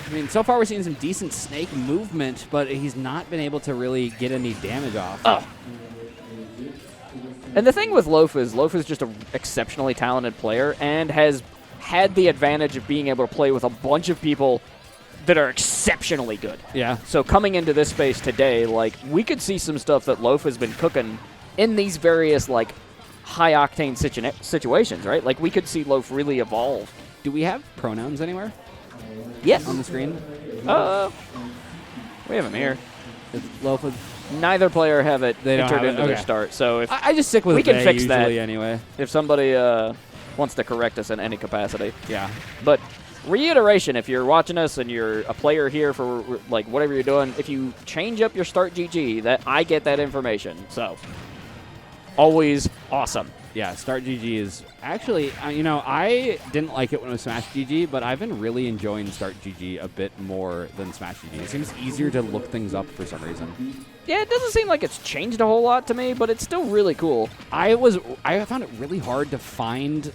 I mean, so far we're seeing some decent Snake movement, but he's not been able to really get any damage off. Oh. And the thing with Loaf is just an exceptionally talented player and has had the advantage of being able to play with a bunch of people that are exceptionally good. Yeah. So coming into this space today, like, we could see some stuff that Loaf has been cooking in these various, like, high-octane situations, right? Like, we could see Loaf really evolve. Do we have pronouns anywhere Yes. on the screen? We have them here. Is Loaf is, Neither player have it They don't entered have it? into their Okay. start. So if I just stick with We can they fix that. usually anyway. if somebody wants to correct us in any capacity. Yeah. But reiteration, if you're watching us and you're a player here for like whatever you're doing, if you change up your start GG, that I get that information. So always awesome. Yeah, Start GG is actually, I didn't like it when it was Smash GG, but I've been really enjoying Start GG a bit more than Smash GG. It seems easier to look things up for some reason. Yeah, it doesn't seem like it's changed a whole lot to me, but it's still really cool. I found it really hard to find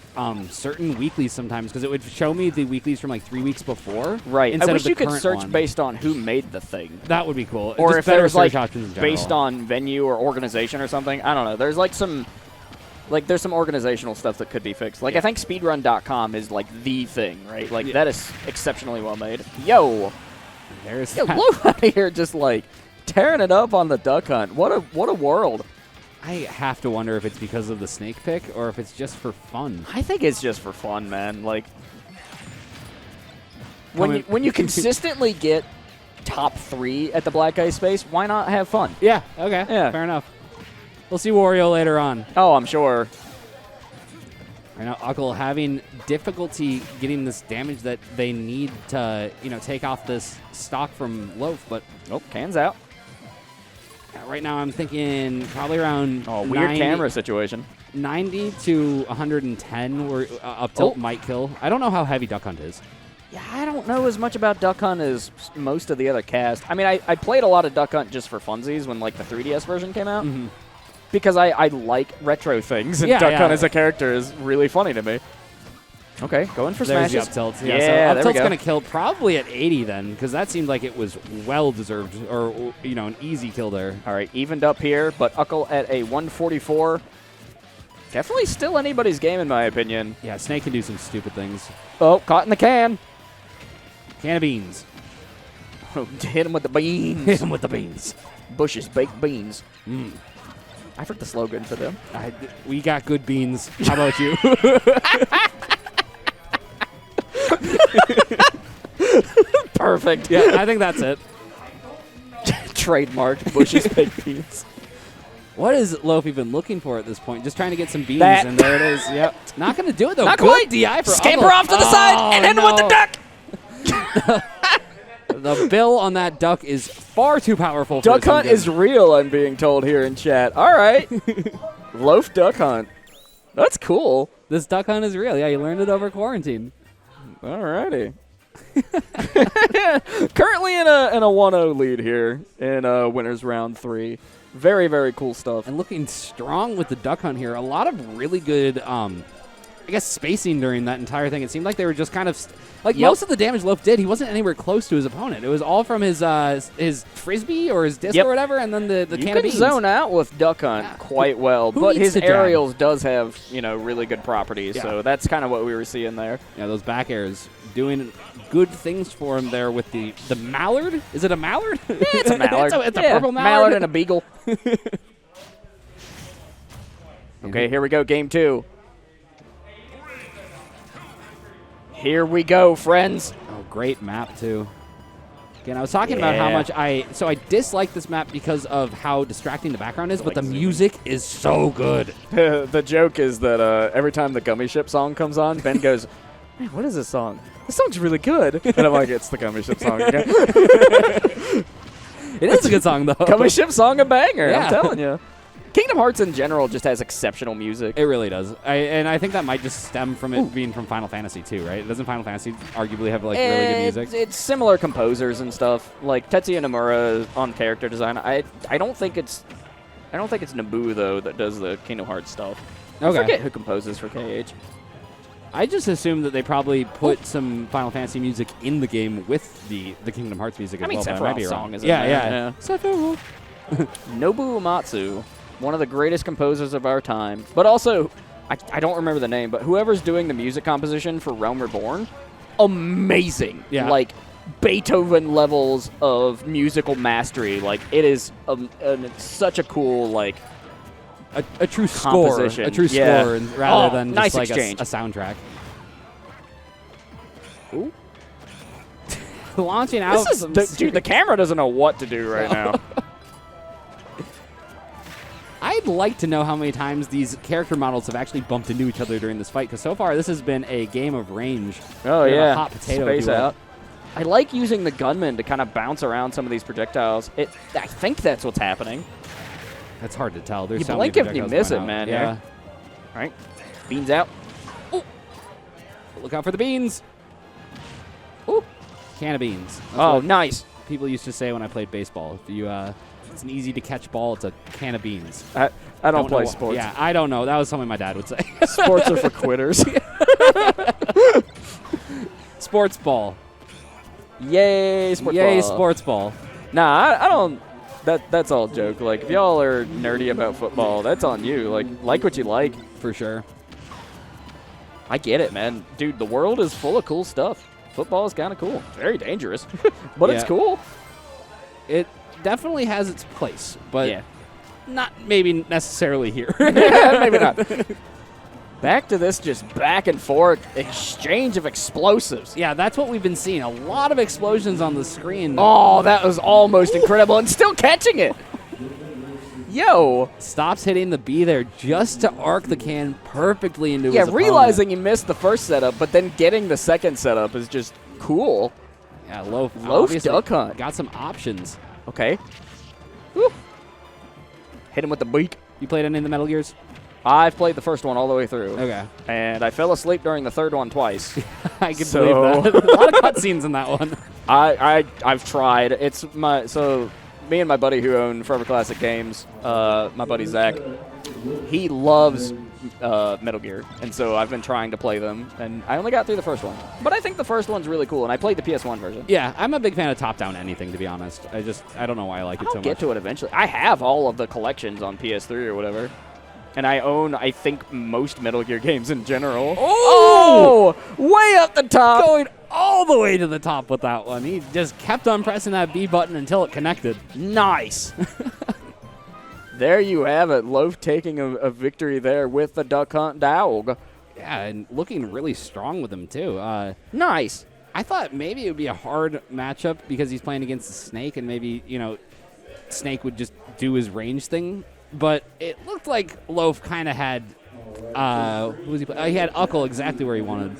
certain weeklies sometimes because it would show me the weeklies from like 3 weeks before. Right. Instead I wish of the you could current search one. based on who made the thing. That would be cool. Or Just if better there's search like options in general. based on venue or organization or something. I don't know. There's like some there's some organizational stuff that could be fixed. Like I think speedrun.com is like the thing, right? Like that is exceptionally well made. Yo, There's yo, that. Loaf out here just like tearing it up on the Duck Hunt. What a world. I have to wonder if it's because of the snake pick or if it's just for fun. I think it's just for fun, man. Like when you consistently get top 3 at the Black Ice Space, why not have fun? Yeah, okay. Yeah. Fair enough. We'll see Wario later on. Oh, I'm sure. Right now, Uckle having difficulty getting this damage that they need to, take off this stock from Loaf, but Oh, can's out. right now I'm thinking probably around Oh, weird camera situation. 90 to 110 where up tilt might kill. I don't know how heavy Duck Hunt is. Yeah, I don't know as much about Duck Hunt as most of the other cast. I mean, I played a lot of Duck Hunt just for funsies when like the 3DS version came out. Mm-hmm. Because I like retro things, and Yeah, Duck yeah. Hunt as a character is really funny to me. Okay, going for There's smashes. the up tilt. Yeah, so there up we tilt's go. going to kill probably at 80 then, because that seemed like it was well deserved, or an easy kill there. All right, evened up here, but Uckle at a 144. Definitely still anybody's game, in my opinion. Yeah, Snake can do some stupid things. Oh, caught in the can. Can of beans. Hit him with the beans. Hit him with the beans. Bush's baked beans. Mm. I forgot the slogan for them. We got good beans. How about you? Perfect. Yeah, I think that's it. Trademarked Bush's baked beans. What is Loaf even looking for at this point? Just trying to get some beans, That. and there it is. Yep. Not going to do it, though. Not Good quite. DI for Scamper Uckle. off to the side and in with the duck. The bill on that duck is far too powerful for Duck its own Hunt good. is real, I'm being told here in chat. All right. Loaf Duck Hunt. That's cool. This Duck Hunt is real. Yeah, you learned it over quarantine. All righty. Currently in a 1-0 lead here in winners round 3. Very, very cool stuff. And looking strong with the Duck Hunt here. A lot of really good, spacing during that entire thing. It seemed like they were just kind of most of the damage Loaf did, he wasn't anywhere close to his opponent. It was all from his frisbee or his disc or whatever, and then the you can of can beans. zone out with Duck Hunt quite well, Who but needs his to jab? aerials does have really good properties. Yeah. So that's kind of what we were seeing there. Yeah, those back airs doing good things for him there with the mallard. Is it a mallard? Yeah, it's a mallard. it's a purple mallard. and a beagle. Okay, here we go, game 2. Here we go, friends. Oh, great map, too. Okay, and I was talking about how much I dislike this map because of how distracting the background is, but the music is so good. The joke is that every time the Gummy Ship song comes on, Ben goes, "Man, what is this song? This song's really good." And I'm like, "It's the Gummy Ship song again." It is a good song, though. Gummy Ship song, a banger. Yeah. I'm telling you. Kingdom Hearts in general just has exceptional music. It really does. And I think that might just stem from it being from Final Fantasy too, right? Doesn't Final Fantasy arguably have like really good music? It's similar composers and stuff. Like Tetsuya Nomura on character design. I don't think it's Naboo though that does the Kingdom Hearts stuff. I forget who composes for KH. I just assume that they probably put some Final Fantasy music in the game with the Kingdom Hearts music as well. Sephiroth's but I might be wrong. song is in there. Yeah. Sephiroth. Nobuo Uematsu, one of the greatest composers of our time. But also, I don't remember the name, but whoever's doing the music composition for Realm Reborn, amazing. Yeah. Like, Beethoven levels of musical mastery. Like, it is such a cool, like, a true score. composition. A true Yeah. score rather than nice just like exchange. a soundtrack. Ooh. Launching out. Dude, the camera doesn't know what to do right now. I'd like to know how many times these character models have actually bumped into each other during this fight, because so far this has been a game of range. Oh, They're yeah. a hot potato Space duel. out. I like using the gunman to kind of bounce around some of these projectiles. I think that's what's happening. That's hard to tell. There's You so blink many if you projectiles miss going it, out. man. Yeah. All right. Beans out. Ooh. Look out for the beans. Ooh. Can of beans. That's Oh, what nice. people used to say when I played baseball. If you, it's an easy to catch ball. It's a can of beans. I don't play know sports. Yeah, I don't know. That was something my dad would say. Sports are for quitters. Sports ball. Yay, sports Yay, ball. sports ball. Nah, I don't. That's all joke. Like, if y'all are nerdy about football, that's on you. Like what you like. For sure. I get it, man. Dude, the world is full of cool stuff. Football is kind of cool. Very dangerous, but it's Yeah. cool. It definitely has its place, but Yeah. not maybe necessarily here. Maybe not. Back to this just back and forth exchange of explosives. Yeah, that's what we've been seeing. A lot of explosions on the screen. Oh, that was almost incredible, and still catching it. Yo. Stops hitting the B there just to arc the can perfectly into Yeah, his opponent. realizing he missed the first setup, but then getting the second setup is just cool. Yeah, Loaf Loaf duck hunt. got some options. Okay. Woo. Hit him with the beak. You played any of the Metal Gears? I've played the first one all the way through. Okay. And I fell asleep during the third one twice. I can So- believe that. A lot of cutscenes in that one. I've tried. It's me and my buddy who own Forever Classic Games, my buddy Zach, he loves Metal Gear, and so I've been trying to play them, and I only got through the first one. But I think the first one's really cool, and I played the PS1 version. Yeah, I'm a big fan of top-down anything, to be honest. I don't know why I like it so I'll much. get to it eventually. I have all of the collections on PS3 or whatever. And I own, I think, most Metal Gear games in general. Oh! Way up the top! Going all the way to the top with that one. He just kept on pressing that B button until it connected. Nice! There you have it. Loaf taking a victory there with the Duck Hunt Dog. Yeah, and looking really strong with him, too. Nice. I thought maybe it would be a hard matchup because he's playing against the Snake, and maybe, Snake would just do his range thing. But it looked like Loaf kind of had, who was he playing? He had Uckle exactly where he wanted.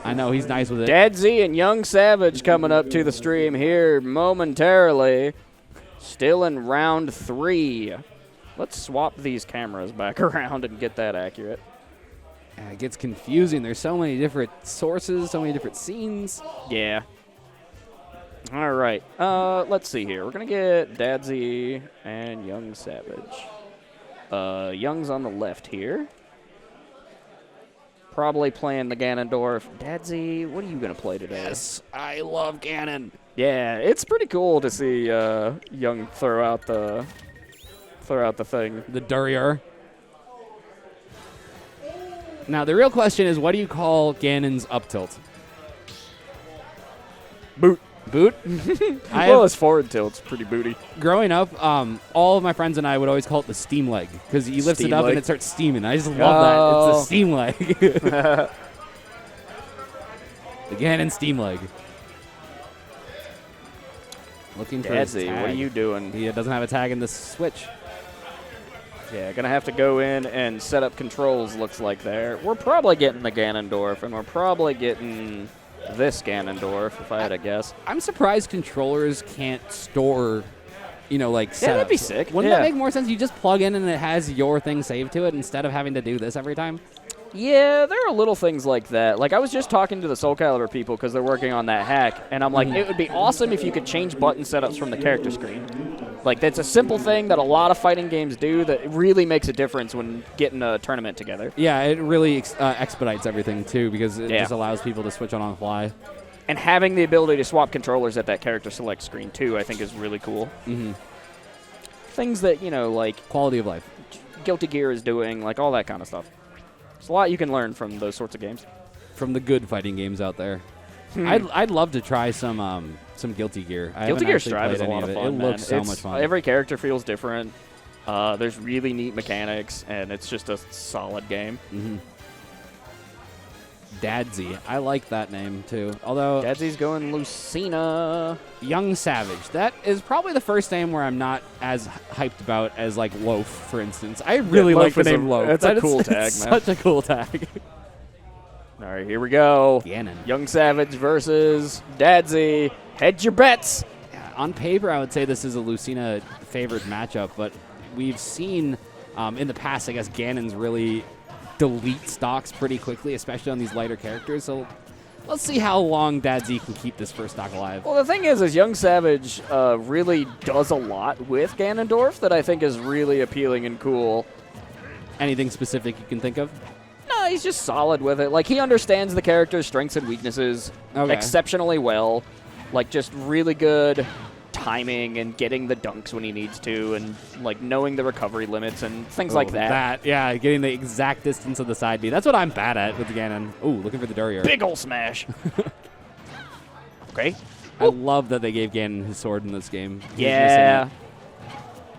I know, he's nice with it. Dadzie and Yungsavage coming up to the stream here momentarily. Still in round 3. Let's swap these cameras back around and get that accurate. Yeah, it gets confusing. There's so many different sources, so many different scenes. Yeah. All right. Let's see here. We're going to get Dadzie and Yungsavage. Young's on the left here. Probably playing the Ganondorf. Dadzie, what are you going to play today? Yes, I love Ganon. Yeah, it's pretty cool to see Young throw out the thing. The Durrier. Now, the real question is, what do you call Ganon's up tilt? Boot. Boot? Well, his forward tilt's pretty booty. Growing up, all of my friends and I would always call it the steam leg because he lifts Steam it up leg. and it starts steaming. I just love that. It's a steam leg. The Ganon steam leg. Looking for his Dadzie, tag. what are you doing? He doesn't have a tag in the switch. Yeah, gonna have to go in and set up controls, looks like there. We're probably getting the Ganondorf, and we're probably getting this Ganondorf, if I had to guess. I'm surprised controllers can't store, like setups. Yeah, that'd be sick. Wouldn't Yeah. that make more sense? You just plug in and it has your thing saved to it instead of having to do this every time? Yeah, there are little things like that. Like, I was just talking to the Soul Calibur people because they're working on that hack, and I'm like, it would be awesome if you could change button setups from the character screen. Like, that's a simple thing that a lot of fighting games do that really makes a difference when getting a tournament together. Yeah, it really expedites everything, too, because it just allows people to switch on the fly. And having the ability to swap controllers at that character select screen, too, I think is really cool. Mm-hmm. Things that, like Quality of life. Guilty Gear is doing, like all that kind of stuff. There's a lot you can learn from those sorts of games. From the good fighting games out there. I'd love to try some Guilty Gear. Guilty Gear Strive is a lot of fun, It man. looks so much fun. Every character feels different. There's really neat mechanics, and it's just a solid game. Mm-hmm. Dadzie. I like that name, too. Although Dadzie's going Lucina. Yungsavage. That is probably the first name where I'm not as hyped about as, like, Loaf, for instance. I really like the name Loaf. It's a cool tag, man. Such a cool tag. All right, here we go. Ganon. Yungsavage versus Dadzie. Hedge your bets. Yeah, on paper, I would say this is a Lucina favored matchup, but we've seen in the past, I guess, Ganon's really delete stocks pretty quickly, especially on these lighter characters. So let's see how long Dadzie can keep this first stock alive. Well, the thing is Yungsavage really does a lot with Ganondorf that I think is really appealing and cool. Anything specific you can think of? No, he's just solid with it. Like, he understands the character's strengths and weaknesses exceptionally well. Like, just really good timing and getting the dunks when he needs to, and like knowing the recovery limits and things like that. Yeah, getting the exact distance of the side B. That's what I'm bad at with Ganon. Ooh, looking for the Durier. Big ol' smash. Okay. I love that they gave Ganon his sword in this game. Yeah.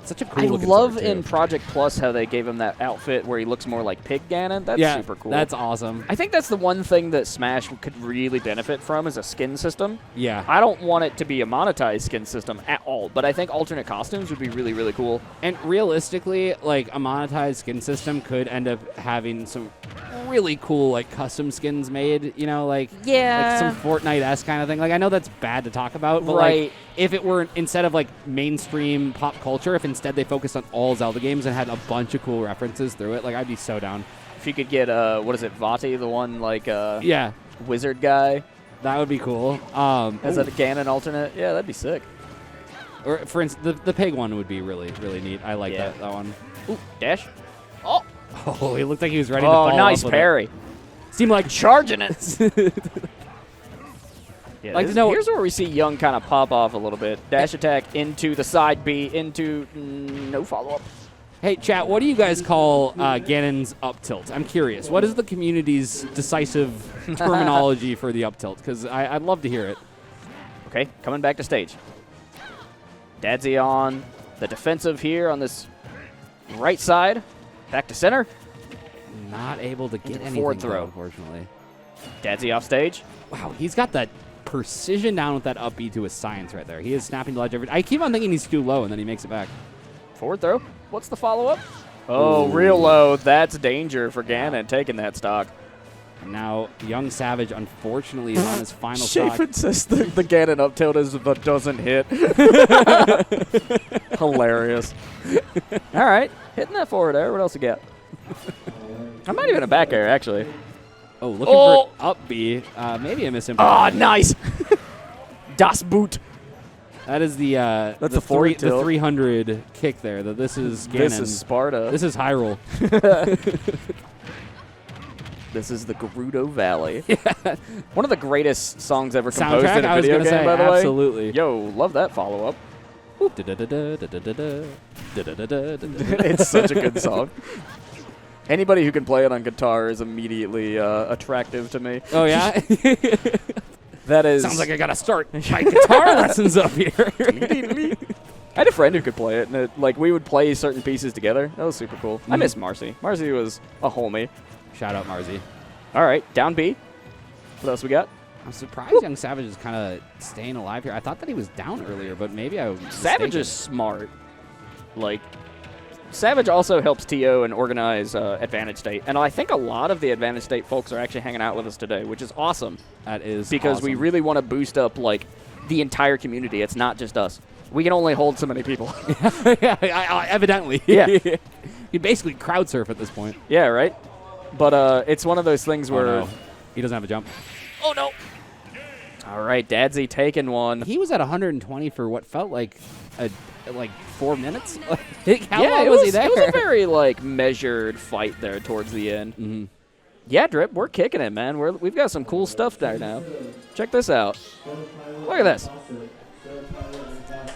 Such a cool I looking love sword, in Project Plus how they gave him that outfit where he looks more like Pig Ganon. That's super cool. That's awesome. I think that's the one thing that Smash could really benefit from is a skin system. Yeah. I don't want it to be a monetized skin system at all, but I think alternate costumes would be really, really cool. And realistically, like, a monetized skin system could end up having some really cool, like, custom skins made, like some Fortnite-esque kind of thing. Like, I know that's bad to talk about, but like, if it were instead of like mainstream pop culture, if instead they focused on all Zelda games and had a bunch of cool references through it, like, I'd be so down. If you could get what is it, Vati, the one like wizard guy, that would be cool. As a Ganon alternate, yeah, that'd be sick. Or for instance, the pig one would be really, really neat. I like that one. Ooh, dash. Oh, he looked like he was ready to fall nice off parry. It. Seemed like charging it. Yeah, like, no, here's where we see Young kind of pop off a little bit. Dash attack into the side B, into no follow-up. Hey, chat, what do you guys call Ganon's up tilt? I'm curious. What is the community's decisive terminology for the up tilt? Because I'd love to hear it. Okay, coming back to stage. Dadzie on the defensive here on this right side. Back to center. Not able to get anything forward throw, unfortunately. Dadzie off stage. Wow, he's got that precision down with that up B to his science right there. He is snapping the ledge every. I keep on thinking he's too low, and then he makes it back. Forward throw. What's the follow-up? Oh, real low. That's danger for Ganon taking that stock. And now Yungsavage, unfortunately, is on his final stock. Chafin says the Ganon up tilt is but doesn't hit. Hilarious. All right, hitting that forward air. What else you got? I'm not even a back air, actually. Oh, looking for up B. Maybe a misimpression. Oh, nice. Das Boot. That is the That's the, the 300 kick there. This is Ganon. This is Sparta. This is Hyrule. This is the Gerudo Valley. Yeah. One of the greatest songs ever composed Soundtrack, in a video game, by the way. Absolutely. Yo, love that follow-up. It's such a good song. Anybody who can play it on guitar is immediately attractive to me. Oh, yeah? That is... Sounds like I got to start my guitar lessons up here. I had a friend who could play it, and we would play certain pieces together. That was super cool. I miss Marcy. Marcy was a homie. Shout out, Marzi. All right, down B. What else we got? I'm surprised Yungsavage is kind of staying alive here. I thought that he was down earlier, but maybe I was Savage mistaken. is smart. Like, Savage also helps TO and organize Advantage State. And I think a lot of the Advantage State folks are actually hanging out with us today, which is awesome. That is because we awesome. really want to boost up, like, the entire community. It's not just us. We can only hold so many people. Yeah, evidently. Yeah. You basically crowd surf at this point. Yeah, right? But it's one of those things where... Oh, no. He doesn't have a jump. Oh, no. All right, Dadzie taking one. He was at 120 for what felt like 4 minutes. How yeah, long was he there? It was a very, like, measured fight there towards the end. Mm-hmm. Yeah, Drip, we're kicking it, man. We've got some cool stuff there now. Check this out. Look at this.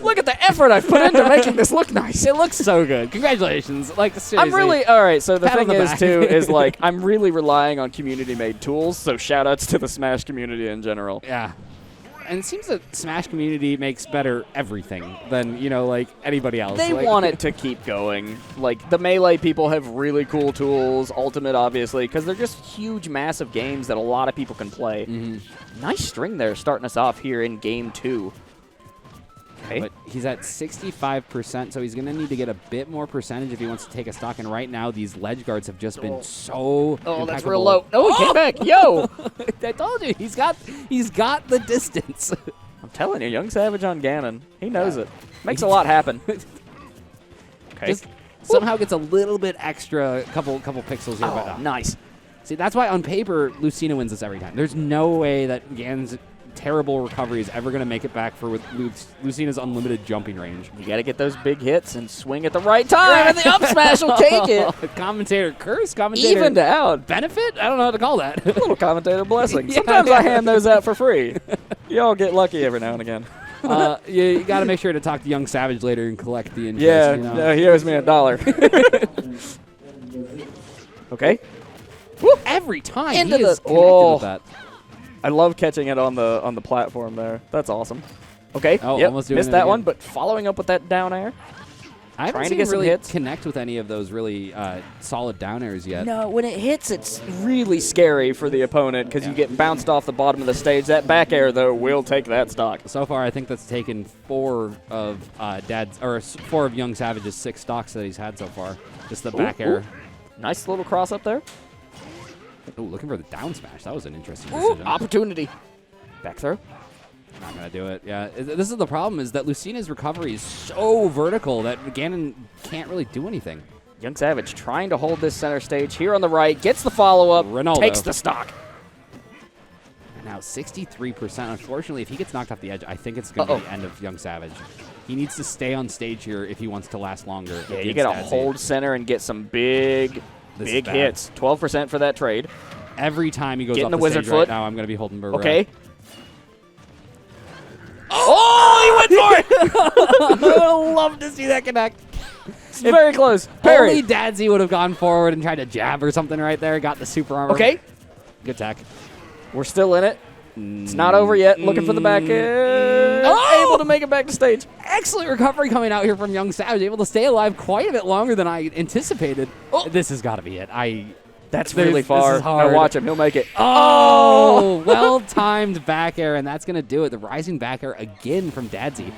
Look at the effort I've put into making this look nice. It looks so good. Congratulations. Like, seriously. I'm really, all right, so the Pat on thing the is, back. too, is, like, I'm really relying on community-made tools, so shout-outs to the Smash community in general. Yeah. And it seems that Smash community makes better everything than, like, anybody else. They want it to keep going. Like, the Melee people have really cool tools, Ultimate, obviously, because they're just huge, massive games that a lot of people can play. Mm-hmm. Nice string there starting us off here in Game 2. Okay. But he's at 65%, so he's going to need to get a bit more percentage if he wants to take a stock. And right now, these ledge guards have just been so Oh, that's impeccable. real low. Oh, he came back. Yo! I told you, he's got the distance. I'm telling you, Yungsavage on Ganon. He knows it. Makes a lot happen. Okay. Just somehow gets a little bit extra, couple pixels here. Oh, but, nice. See, that's why on paper, Lucina wins this every time. There's no way that Ganon's terrible recovery is ever going to make it back for with Lucina's unlimited jumping range. You got to get those big hits and swing at the right time, and the up smash will take it. Commentator curse, commentator Evened out. benefit. I don't know how to call that. Little commentator blessing. Yeah. Sometimes I hand those out for free. Y'all get lucky every now and again. You got to make sure to talk to Yungsavage later and collect the interest. Yeah, you know? no, he owes me $1. Okay. Woo, every time Into he is the- connected oh. with that. I love catching it on the platform there. That's awesome. Okay, Oh, yep, almost doing missed it that again. one, but following up with that down air. I haven't Trying to seen get him some really hits. connect with any of those really solid down airs yet. No, when it hits, it's really scary for the opponent because you Yeah. get bounced off the bottom of the stage. That back air, though, will take that stock. So far, I think that's taken 4 of Yungsavage's 6 stocks that he's had so far. Just the back air. Ooh. Nice little cross up there. Ooh, looking for the down smash. That was an interesting Ooh, decision. opportunity. Back throw. Not going to do it. Yeah, this is the problem, is that Lucina's recovery is so vertical that Ganon can't really do anything. Yungsavage trying to hold this center stage here on the right. Gets the follow-up. Ronaldo. Takes the stock. And now 63%. Unfortunately, if he gets knocked off the edge, I think it's going to be the end of Yungsavage. He needs to stay on stage here if he wants to last longer. Yeah, you against got to Dadzie. hold center and get some big This is bad. hits. 12% for that trade. Every time he goes Getting off the the wizard stage right foot. now, I'm going to be holding Burrow. Okay. Oh, he went for it! I would love to see that connect. It's very close. Parry. Only Dadzie would have gone forward and tried to jab or something right there. Got the super armor. Okay. Good tech. We're still in it. It's not over yet. Looking for the back end. Oh! Able to make it back to stage. Excellent recovery coming out here from Yungsavage. Able to stay alive quite a bit longer than I anticipated. Oh. This has got to be it. That's This- really this far. is hard. Now watch him. He'll make it. Oh, well-timed back air, and that's going to do it. The rising back air again from Dadzie.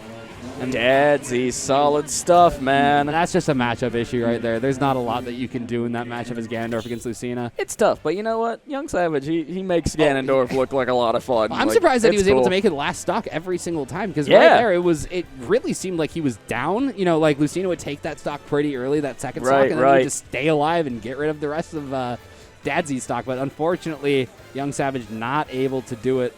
And Dadzie, solid stuff, man. that's just a matchup issue right there. There's not a lot that you can do in that matchup as Ganondorf against Lucina. It's tough, but you know what? Yungsavage, he makes Ganondorf look like a lot of fun. I'm Like, surprised that he it's was able cool. to make it last stock every single time, because Yeah. right there it really seemed like he was down. Like Lucina would take that stock pretty early, that second stock, Right, and then right. he'd just stay alive and get rid of the rest of Dadzie's stock. But unfortunately, Yungsavage not able to do it.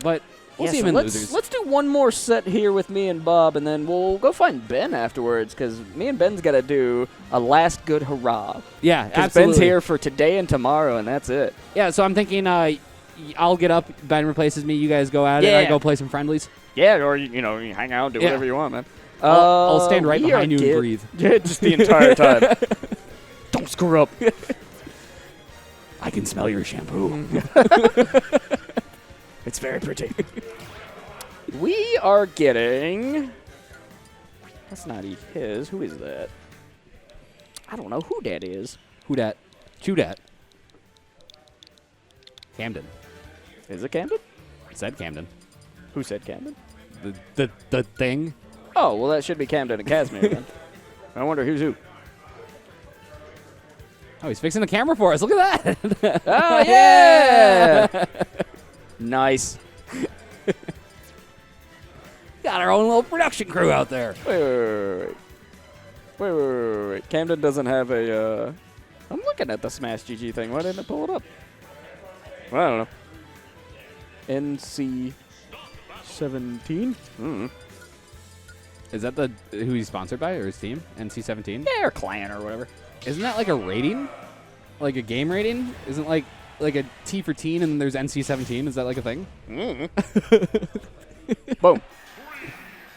But we'll see him in losers. Let's do one more set here with me and Bob, and then we'll go find Ben afterwards, because me and Ben's got to do a last good hurrah. Yeah, Because absolutely. Ben's here for today and tomorrow, and that's it. Yeah, so I'm thinking I'll get up, Ben replaces me, you guys go at it, Yeah. I go play some friendlies. Yeah, or you hang out, do Yeah. whatever you want, man. I'll stand right we behind are you and breathe. Yeah, just the entire time. Don't screw up. I can smell your shampoo. It's very pretty. We are getting... That's not his. Who is that? I don't know who that is. Who dat? Chew dat. Camden. Is it Camden? said Camden. Who said Camden? The thing. Oh, well, that should be Camden and Kasmir then. I wonder who's who. Oh, he's fixing the camera for us. Look at that. Oh, yeah! Nice. Got our own little production crew out there. Wait. Camden doesn't have a, I'm looking at the Smash GG thing. Why didn't it pull it up? Well, I don't know. NC-17? Is that who he's sponsored by or his team? NC-17? Yeah, or clan or whatever. Isn't that like a rating? Like a game rating? Isn't like a T for teen and then there's NC-17? Is that like a thing? Boom.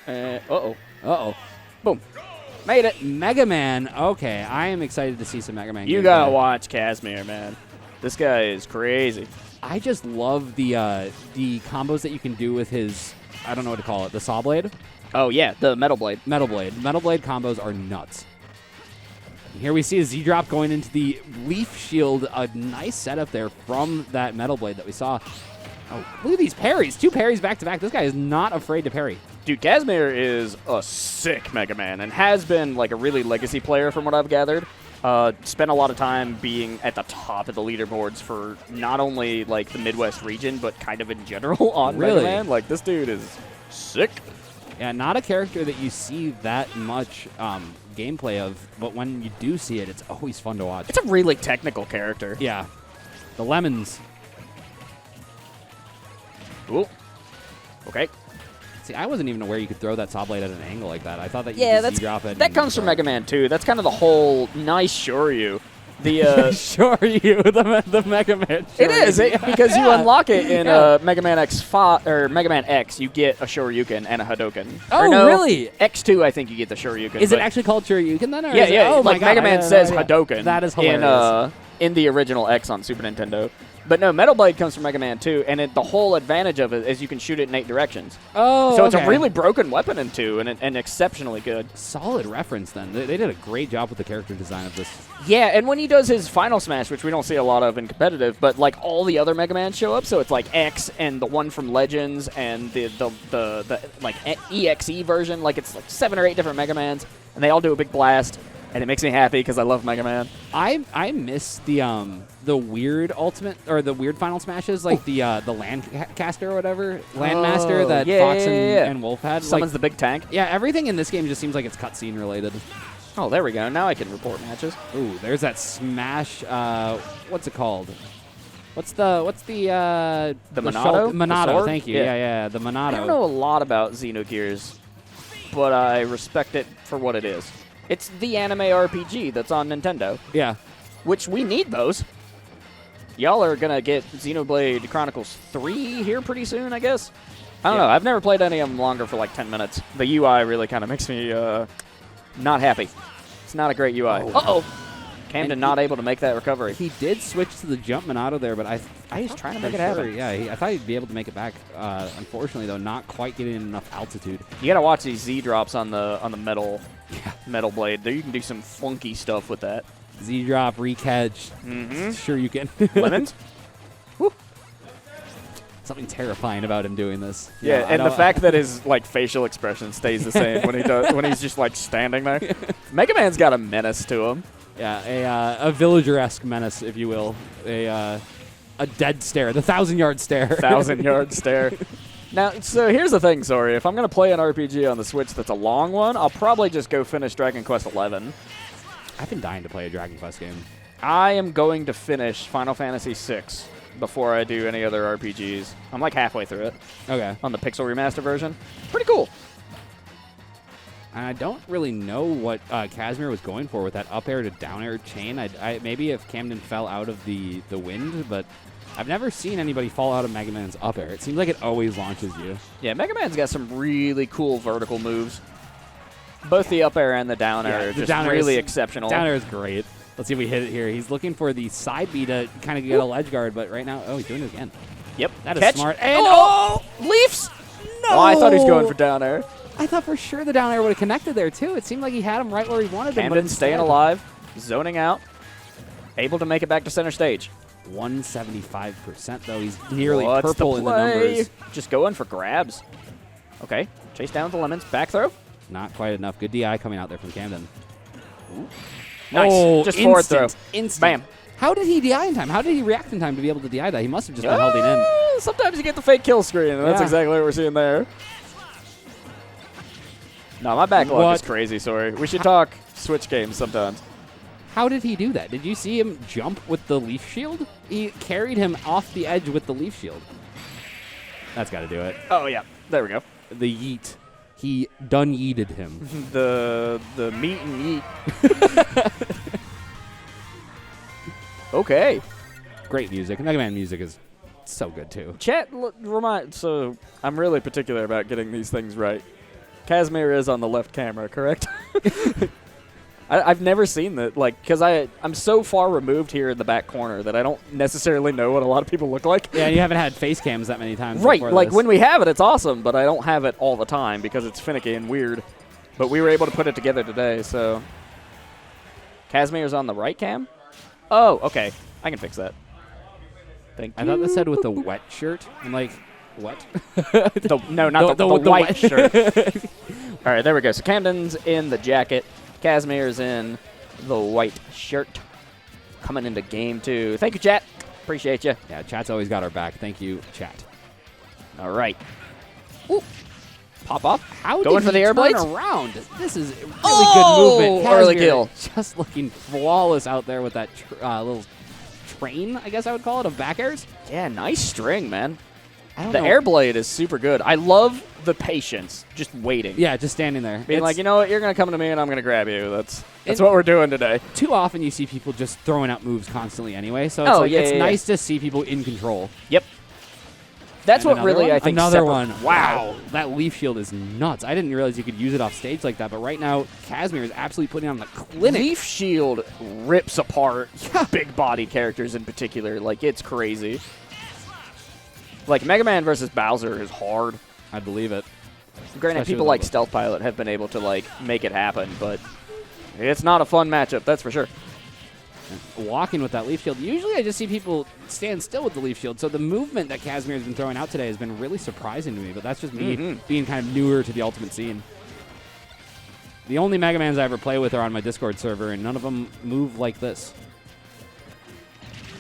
Uh-oh. Uh-oh. Boom. Made it. Mega Man. Okay, I am excited to see some Mega Man. You gotta watch Kasmir, man. This guy is crazy. I just love the combos that you can do with his, I don't know what to call it, the saw blade? Oh, yeah, the Metal Blade. Metal Blade combos are nuts. Here we see a Z-drop going into the Leaf Shield. A nice setup there from that Metal Blade that we saw. Oh, look at these parries. 2 parries back-to-back. This guy is not afraid to parry. Dude, Kasmir is a sick Mega Man and has been like a really legacy player from what I've gathered. Spent a lot of time being at the top of the leaderboards for not only like the Midwest region, but kind of in general on Mega Man. Like, this dude is sick. Yeah, not a character that you see that much gameplay of, but when you do see it, it's always fun to watch. It's a really technical character. Yeah. The lemons. Ooh. Okay. See, I wasn't even aware you could throw that saw blade at an angle like that. I thought that you could Z-drop it. That comes from Mega Man 2. That's kind of the whole nice Shoryu. The the Mega Man. Shoryu. It is because you unlock it in Mega Man X5 or Mega Man X. You get a Shoryuken and a Hadoken. Oh, or no, really? X2, I think you get the Shoryuken. Is it actually called Shoryuken then? Or Yeah. Oh, like my God, Mega Man says Hadoken. That is hilarious. In the original X on Super Nintendo. But no, Metal Blade comes from Mega Man 2, and the whole advantage of it is you can shoot it in 8 directions. Oh, so it's a really broken weapon in 2, and exceptionally good. Solid reference then. They did a great job with the character design of this. Yeah, and when he does his final smash, which we don't see a lot of in competitive, but like all the other Mega Man show up, so it's like X and the one from Legends and the like EXE version, like it's like 7 or 8 different Mega Mans, and they all do a big blast. And it makes me happy because I love Mega Man. I miss the weird ultimate or the weird final smashes, like the Landcaster or whatever, Landmaster that Fox and Wolf had. Summons the big tank. Yeah, everything in this game just seems like it's cutscene related. Oh, there we go. Now I can report matches. Ooh, there's that smash. What's it called? What's the Monado? Monado, thank you. Yeah, the Monado. I don't know a lot about Xenogears, but I respect it for what it is. It's the anime RPG that's on Nintendo. Yeah. Which we need those. Y'all are going to get Xenoblade Chronicles 3 here pretty soon, I guess. I don't know. I've never played any of them longer for like 10 minutes. The UI really kind of makes me not happy. It's not a great UI. Uh-oh. Camden not able to make that recovery. He did switch to the jump Monado there, but he's trying to make it happen. Yeah, I thought he'd be able to make it back. Unfortunately, though, not quite getting enough altitude. You got to watch these Z drops on the metal blade. There you can do some funky stuff with that. Z drop, recatch. Sure you can. Lemons. Woo. Something terrifying about him doing this. Yeah, and the fact that his like facial expression stays the same when he's just like standing there. Mega Man's got a menace to him. Yeah, a villager-esque menace, if you will. A dead stare, the 1,000-yard stare. 1,000-yard stare. Now, so here's the thing, sorry. If I'm going to play an RPG on the Switch that's a long one, I'll probably just go finish Dragon Quest XI. I've been dying to play a Dragon Quest game. I am going to finish Final Fantasy VI before I do any other RPGs. I'm like halfway through it. Okay. On the Pixel Remaster version. Pretty cool. I don't really know what Kasmir was going for with that up air to down air chain. Maybe if Camden fell out of the wind, but I've never seen anybody fall out of Mega Man's up air. It seems like it always launches you. Yeah, Mega Man's got some really cool vertical moves. Both the up air and the down air are just really exceptional. Down air is great. Let's see if we hit it here. He's looking for the side B to kind of get a ledge guard, but right now, he's doing it again. Yep. That is smart. And Leafs! No! Oh, I thought he was going for down air. I thought for sure the down air would have connected there, too. It seemed like he had him right where he wanted him. Camden staying alive, zoning out, able to make it back to center stage. 175% though. He's nearly What's purple in the numbers. Just going for grabs. Okay, chase down with the lemons. Back throw. Not quite enough. Good DI coming out there from Camden. Nice. Oh, just forward throw. Instant. Bam. How did he DI in time? How did he react in time to be able to DI that? He must have just been holding in. Sometimes you get the fake kill screen, and that's Yeah. exactly what we're seeing there. No, my backlog is crazy, sorry. We should talk Switch games sometimes. How did he do that? Did you see him jump with the leaf shield? He carried him off the edge with the leaf shield. That's got to do it. Oh, yeah. There we go. The yeet. He done yeeted him. The meet and yeet. Okay. Great music. Mega Man music is so good, too. Chat, so I'm really particular about getting these things right. Kasmir is on the left camera, correct? I've never seen that, like, because I'm so far removed here in the back corner that I don't necessarily know what a lot of people look like. Yeah, and you haven't had face cams that many times. Right, before like this. when we have it, it's awesome, but I don't have it all the time because it's finicky and weird. But we were able to put it together today, so. Kasmir's on the right cam? Oh, okay. I can fix that. Thank you. I thought that said with the wet shirt. I'm like, what? No, not the with white wet shirt. All right, there we go. So Camden's in the jacket. Kasmir's in the white shirt. Coming into game 2. Thank you, chat. Appreciate you. Yeah, chat's always got our back. Thank you, chat. All right. Ooh. Pop up. How Going did for the he air turn blades? around? This is really good movement. Early Kasmir kill. Just looking flawless out there with that little train, I guess I would call it, of back airs. Yeah, nice string, man. I don't The know. air blade is super good. I love the patience, just waiting. Yeah, just standing there. Being It's like, you know what, you're going to come to me and I'm going to grab you. That's what we're doing today. too often you see people just throwing out moves constantly anyway, so it's it's nice to see people in control. Yep. That's And what really, one? I think, Another one. Wow. That leaf shield is nuts. I didn't realize you could use it off stage like that, but right now, Kasmir is absolutely putting on the clinic. Leaf Shield rips apart big body characters in particular. Like, it's crazy. Like, Mega Man versus Bowser is hard. I believe it. Granted, Especially people with like all the- Stealth Pilot have been able to, like, make it happen, but it's not a fun matchup, that's for sure. Walking with that leaf shield. Usually I just see people stand still with the leaf shield, so the movement that Kasmir has been throwing out today has been really surprising to me, but that's just me being kind of newer to the Ultimate scene. The only Mega Mans I ever play with are on my Discord server, and none of them move like this.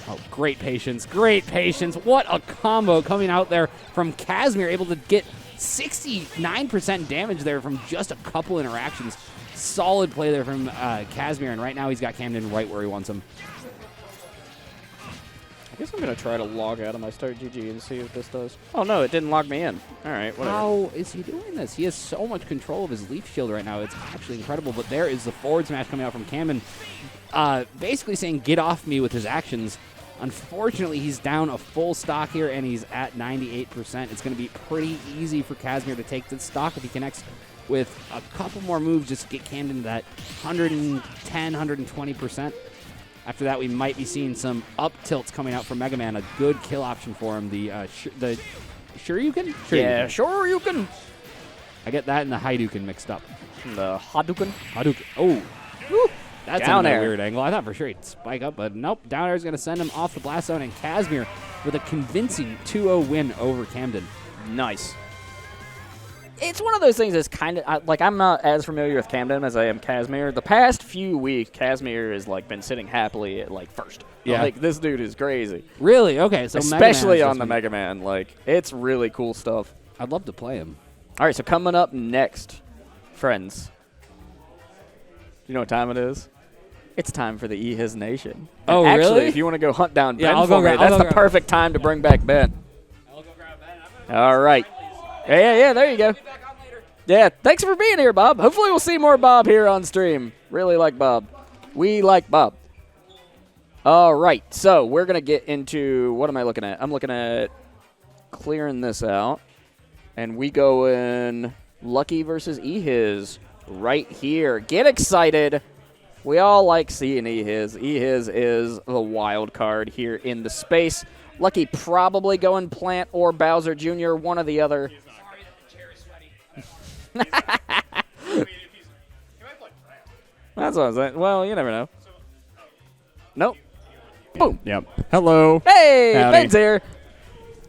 Oh, great patience. Great patience. What a combo coming out there from Kasmir, able to get 69% damage there from just a couple interactions. Solid play there from Kasmir, and right now he's got Camden right where he wants him. I guess I'm going to try to log out of my Start GG and see what this does. Oh, no, it didn't log me in. All right, whatever. How is he doing this? He has so much control of his leaf shield right now. It's actually incredible, but there is the forward smash coming out from Camden, basically saying, get off me with his actions. Unfortunately, he's down a full stock here, and he's at 98%. It's going to be pretty easy for Kasmir to take this stock if he connects with a couple more moves, just to get Camden to that 110, 120%. After that, we might be seeing some up tilts coming out from Mega Man. A good kill option for him. The Shoryuken? Yeah, sure you can. I get that and the Hadouken mixed up. The Hadouken. Hadouken. Oh. Woo. That's Down a air. weird angle. I thought for sure he'd spike up, but nope. Down air is going to send him off the blast zone, and Kasmir with a convincing 2-0 win over Camden. Nice. It's one of those things that's kind of, like, I'm not as familiar with Camden as I am Kasmir. The past few weeks, Kasmir has, like, been sitting happily at, like, first. Yeah. Like, this dude is crazy. Really? Okay, so Especially Mega Man on the Mega Man. Like, it's really cool stuff. I'd love to play him. All right, so coming up next, friends. You know what time it is? It's time for the Ehis Nation. And Oh, actually, really? if you want to go hunt down Ben I'll for go me, grab- I'll that's go the grab- perfect time to bring back Ben. I'll go grab Ben. All right. Yeah, there you go. Yeah, thanks for being here, Bob. Hopefully we'll see more Bob here on stream. Really like Bob. We like Bob. All right, so we're going to get into, what am I looking at? I'm looking at clearing this out. And we go in Lucky versus Ehis right here. Get excited. We all like seeing Ehis. Ehis is the wild card here in the space. Lucky probably going Plant or Bowser Jr., one or the other. That's what I'm saying. Well, you never know. Nope. Boom. Yep. Hello. Hey, Howdy. Ben's here.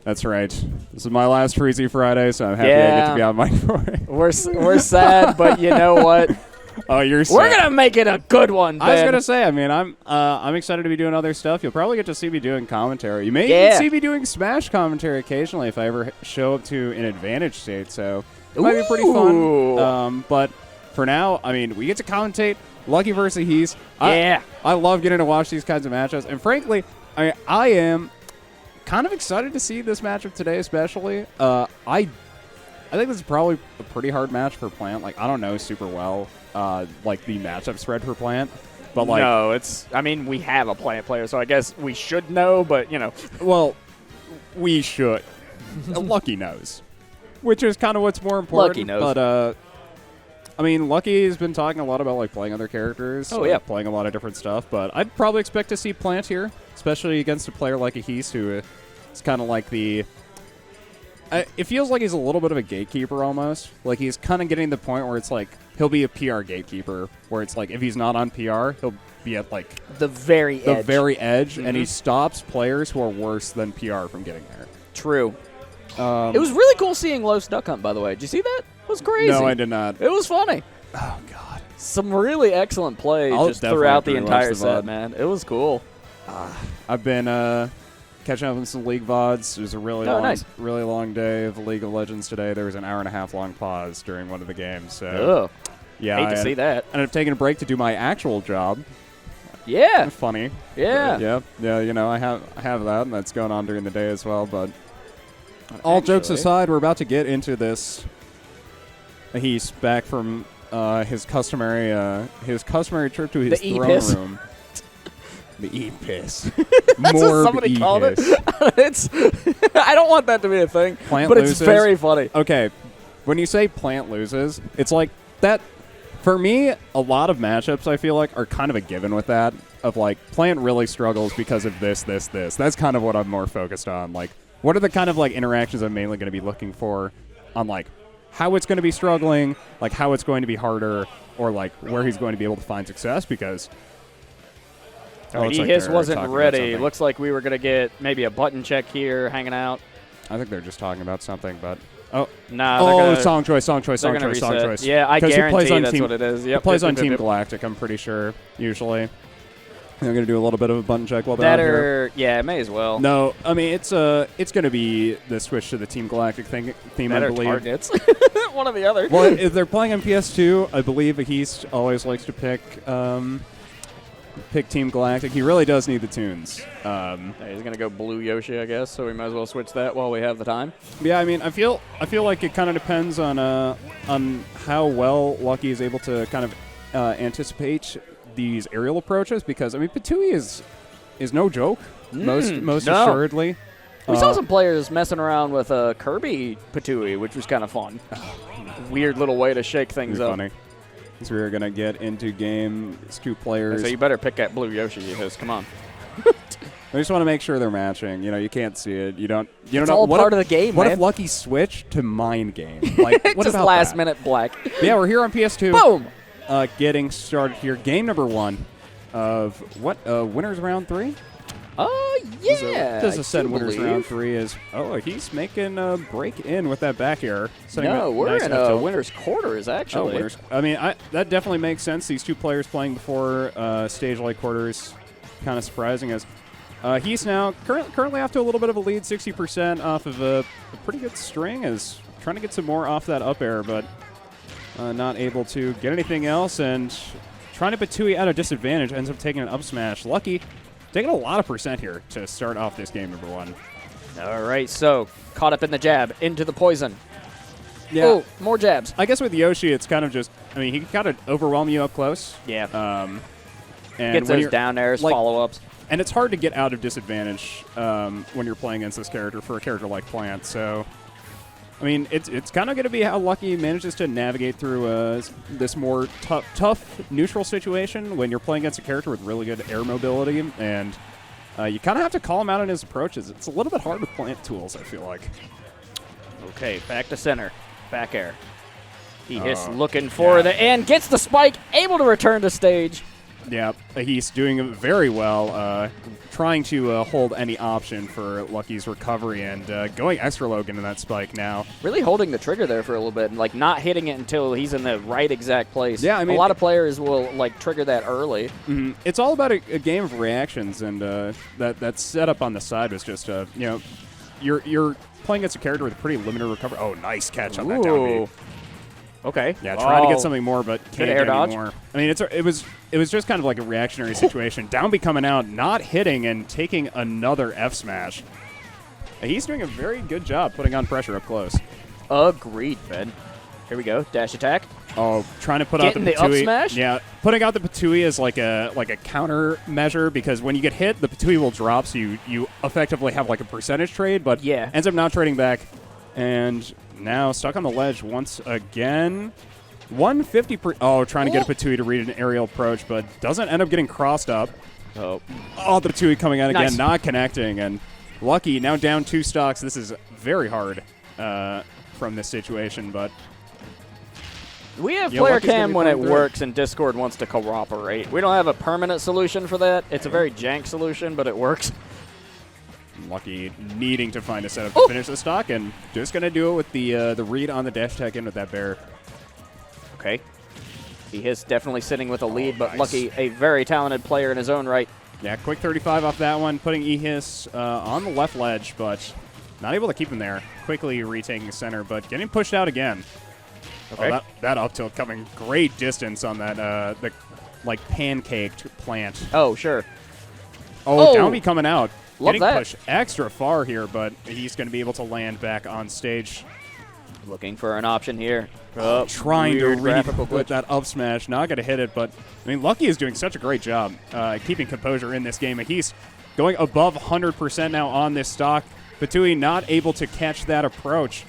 That's right. This is my last Freezie Friday, so I'm happy I get to be on mic for it. We're sad, but you know what? Oh, you're sad. We're gonna make it a good one, Ben. I was gonna say, I mean, I'm excited to be doing other stuff. You'll probably get to see me doing commentary. You may even see me doing Smash commentary occasionally if I ever show up to an advantage state. So it might be pretty fun. But for now, I mean, we get to commentate Lucky versus Ehis. I love getting to watch these kinds of matchups, and frankly, I am kind of excited to see this matchup today, especially. I think this is probably a pretty hard match for Plant. Like, I don't know super well, like, the matchup spread for Plant. But, like... No, it's... I mean, we have a Plant player, so I guess we should know, but, you know... Well, we should. Lucky knows. Which is kind of what's more important. Lucky knows. But, I mean, Lucky's been talking a lot about, like, playing other characters. Oh, yeah. Playing a lot of different stuff. But I'd probably expect to see Plant here, especially against a player like Ehis, who is kind of like the... it feels like he's a little bit of a gatekeeper almost. Like, he's kind of getting to the point where it's like, he'll be a PR gatekeeper, where it's like, if he's not on PR, he'll be at, like... The very edge. And he stops players who are worse than PR from getting there. True. It was really cool seeing Loaf's Duck Hunt, by the way. Did you see that? It was crazy. No, I did not. It was funny. Oh, God. Some really excellent play just throughout the entire set, man. It was cool. I've been catching up on some League VODs. It was a really long day of League of Legends today. There was an hour-and-a-half long pause during one of the games. So, yeah, hate to see that. And I've taken a break to do my actual job. Yeah. Funny. Yeah. Yeah, you know, I have that, and that's going on during the day as well. But all jokes aside, we're about to get into this. He's back from his customary trip to his throne room. The E-piss. That's what somebody called it. I don't want that to be a thing, but it's very funny. Okay, when you say Plant loses, it's like that. For me, a lot of matchups, I feel like, are kind of a given with that. Of like, Plant really struggles because of this. That's kind of what I'm more focused on. Like, what are the kind of like interactions I'm mainly going to be looking for on like how it's going to be struggling, like how it's going to be harder, or like where he's going to be able to find success because... Ehis wasn't ready. Looks like we were going to get maybe a button check here, hanging out. I think they're just talking about something, but... song choice. Yeah, I guarantee that's what it is. Yep, he plays on Team Galactic, I'm pretty sure, usually. I'm going to do a little bit of a button check while they're out here. Yeah, may as well. No, I mean, it's going to be the switch to the Team Galactic theme, I believe. Targets. One or the other. Well, if they're playing on PS2, I believe Ehis always likes to pick Team Galactic. He really does need the tunes. He's going to go blue Yoshi, I guess, so we might as well switch that while we have the time. Yeah, I mean, I feel like it kind of depends on how well Lucky is able to kind of anticipate these aerial approaches, because I mean, Patui is no joke, most assuredly. We saw some players messing around with Kirby Patui, which was kind of fun. Weird little way to shake things up. Funny. So we're gonna get into game. It's two players. So you better pick that blue Yoshi, Ehis. Come on. I just want to make sure they're matching. You know, you can't see it. You don't know. It's all part of the game. What if Lucky switch to Mind Game? Like, what just about last minute black? Yeah, we're here on PS2. Boom. Getting started here. Game number 1 of what? Winners round 3. Yeah. Does a set winners round 3 is? Oh, he's making a break in with that back air. No, we're in a winners quarters actually. Oh, winners. I mean, that definitely makes sense. These two players playing before stage like quarters, kind of surprising as. He's now currently off to a little bit of a lead, 60% off of a pretty good string, is trying to get some more off that up air, but not able to get anything else, and trying to Patui at a disadvantage, ends up taking an up smash. Lucky taking a lot of percent here to start off this game number 1. All right, so caught up in the jab, into the poison. Yeah. Oh, more jabs. I guess with Yoshi, it's kind of just, I mean, he can kind of overwhelm you up close. Yeah. And gets those down airs, like, follow-ups. And it's hard to get out of disadvantage when you're playing against this character for a character like Plant. So, I mean, it's kind of going to be how Lucky manages to navigate through this more tough neutral situation when you're playing against a character with really good air mobility. And you kind of have to call him out on his approaches. It's a little bit hard with Plant tools, I feel like. Okay, back to center. Back air. Ehis looking for the... And gets the spike, able to return to stage. Yeah, he's doing very well, trying to hold any option for Lucky's recovery and going extra low into that spike now. Really holding the trigger there for a little bit and like not hitting it until he's in the right exact place. Yeah, I mean, a lot of players will like trigger that early. Mm-hmm. It's all about a game of reactions, and that setup on the side was just you know, you're playing against a character with a pretty limited recovery. Oh, nice catch on that down B. Okay. Yeah, trying to get something more, but can't air get dodge. any more. I mean, it was just kind of like a reactionary situation. Down B coming out, not hitting, and taking another F smash. And he's doing a very good job putting on pressure up close. Agreed, Ben. Here we go. Dash attack. Oh, trying to put out the Getting the up Patui. smash? Yeah, putting out the Patui is like a counter measure because when you get hit, the Patui will drop, so you effectively have like a percentage trade, but Yeah. ends up not trading back. And now stuck on the ledge once again. 150 per. Oh, trying to get a Patui to read an aerial approach, but doesn't end up getting crossed up. Oh. Oh, the Patui coming out again, Nice. not connecting. And Lucky now down 2 stocks. This is very hard from this situation, but. We have Yeah, player Lucky's gonna cam be when it playing through. works and Discord wants to cooperate. We don't have a permanent solution for that. It's a very jank solution, but it works. Lucky needing to find a setup to finish the stock, and just going to do it with the read on the dash attack in with that bear. Okay. He is definitely sitting with a lead, but nice. Lucky, a very talented player in his own right. Yeah, quick 35 off that one, putting Ehis on the left ledge, but not able to keep him there. Quickly retaking the center, but getting pushed out again. Okay. Oh, that up tilt coming great distance on that the like pancaked plant. Oh, sure. Oh, Oh! down B coming out. Love Getting that. pushed extra far here, but he's going to be able to land back on stage. Looking for an option here. Trying to weird read graphical with glitch. that up smash. Not going to hit it, but I mean, Lucky is doing such a great job keeping composure in this game. And he's going above 100% now on this stock. Patui not able to catch that approach.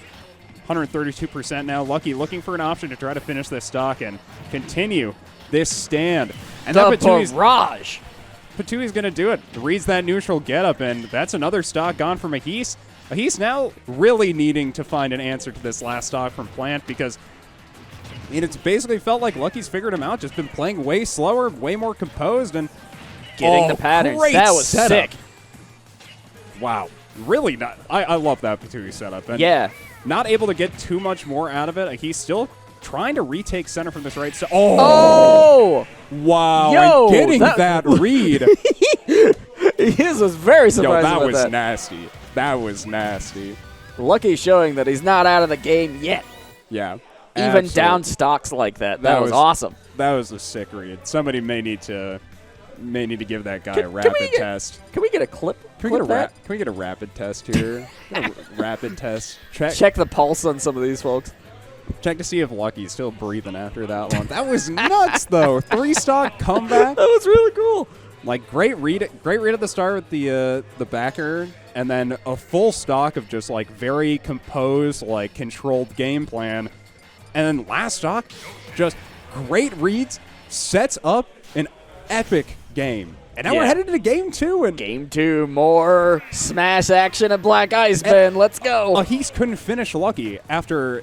132% now. Lucky looking for an option to try to finish this stock and continue this stand. And The that barrage. Patui's going to do it. Reads that neutral getup, and that's another stock gone from Ehis. Ehis now really needing to find an answer to this last stock from Plant because I mean, it's basically felt like Lucky's figured him out, just been playing way slower, way more composed, and Getting the patterns. great That was setup. sick. Wow. Really not. I love that Patui setup. And Yeah. not able to get too much more out of it. He's still trying to retake center from this right side. Oh! Wow. Yo, and getting that- that read. His was very Yo, surprising that with was that. nasty. That was nasty. Lucky showing that he's not out of the game yet. Yeah. Even absolutely. down stocks like that. That was was- awesome. That was a sick read. Somebody may need to give that guy a Can we rapid get- test. Can we get a clip? Can we, clip get a that? can we get a rapid test here? Get a rapid test. Check the pulse on some of these folks. Check to see if Lucky's still breathing after that one. That was nuts, though. 3-stock comeback. That was really cool. Like great read at the start with the backer, and then a full stock of just like very composed, like controlled game plan, and then last stock, just great reads, sets up an epic game, and now we're Yeah. headed to game 2, and Game 2, more smash action and Black Ice Ben. Let's go. Ehis couldn't finish Lucky after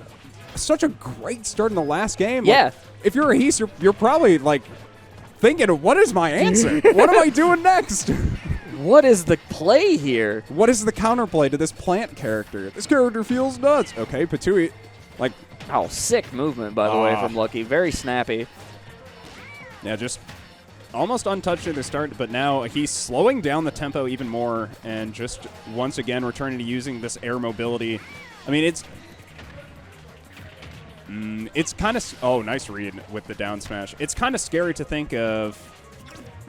such a great start in the last game. Yeah. Like, if you're Ehis, you're probably like thinking, what is my answer? What am I doing next? What is the play here? What is the counterplay to this Plant character? This character feels nuts. Okay, Patui, like, Oh, sick movement, by the way, Ah. from Lucky. Very snappy. yeah, just almost untouched at the start, but now he's slowing down the tempo even more and just once again returning to using this air mobility. I mean, it's kind of, oh, nice read with the down smash. It's kind of scary to think of,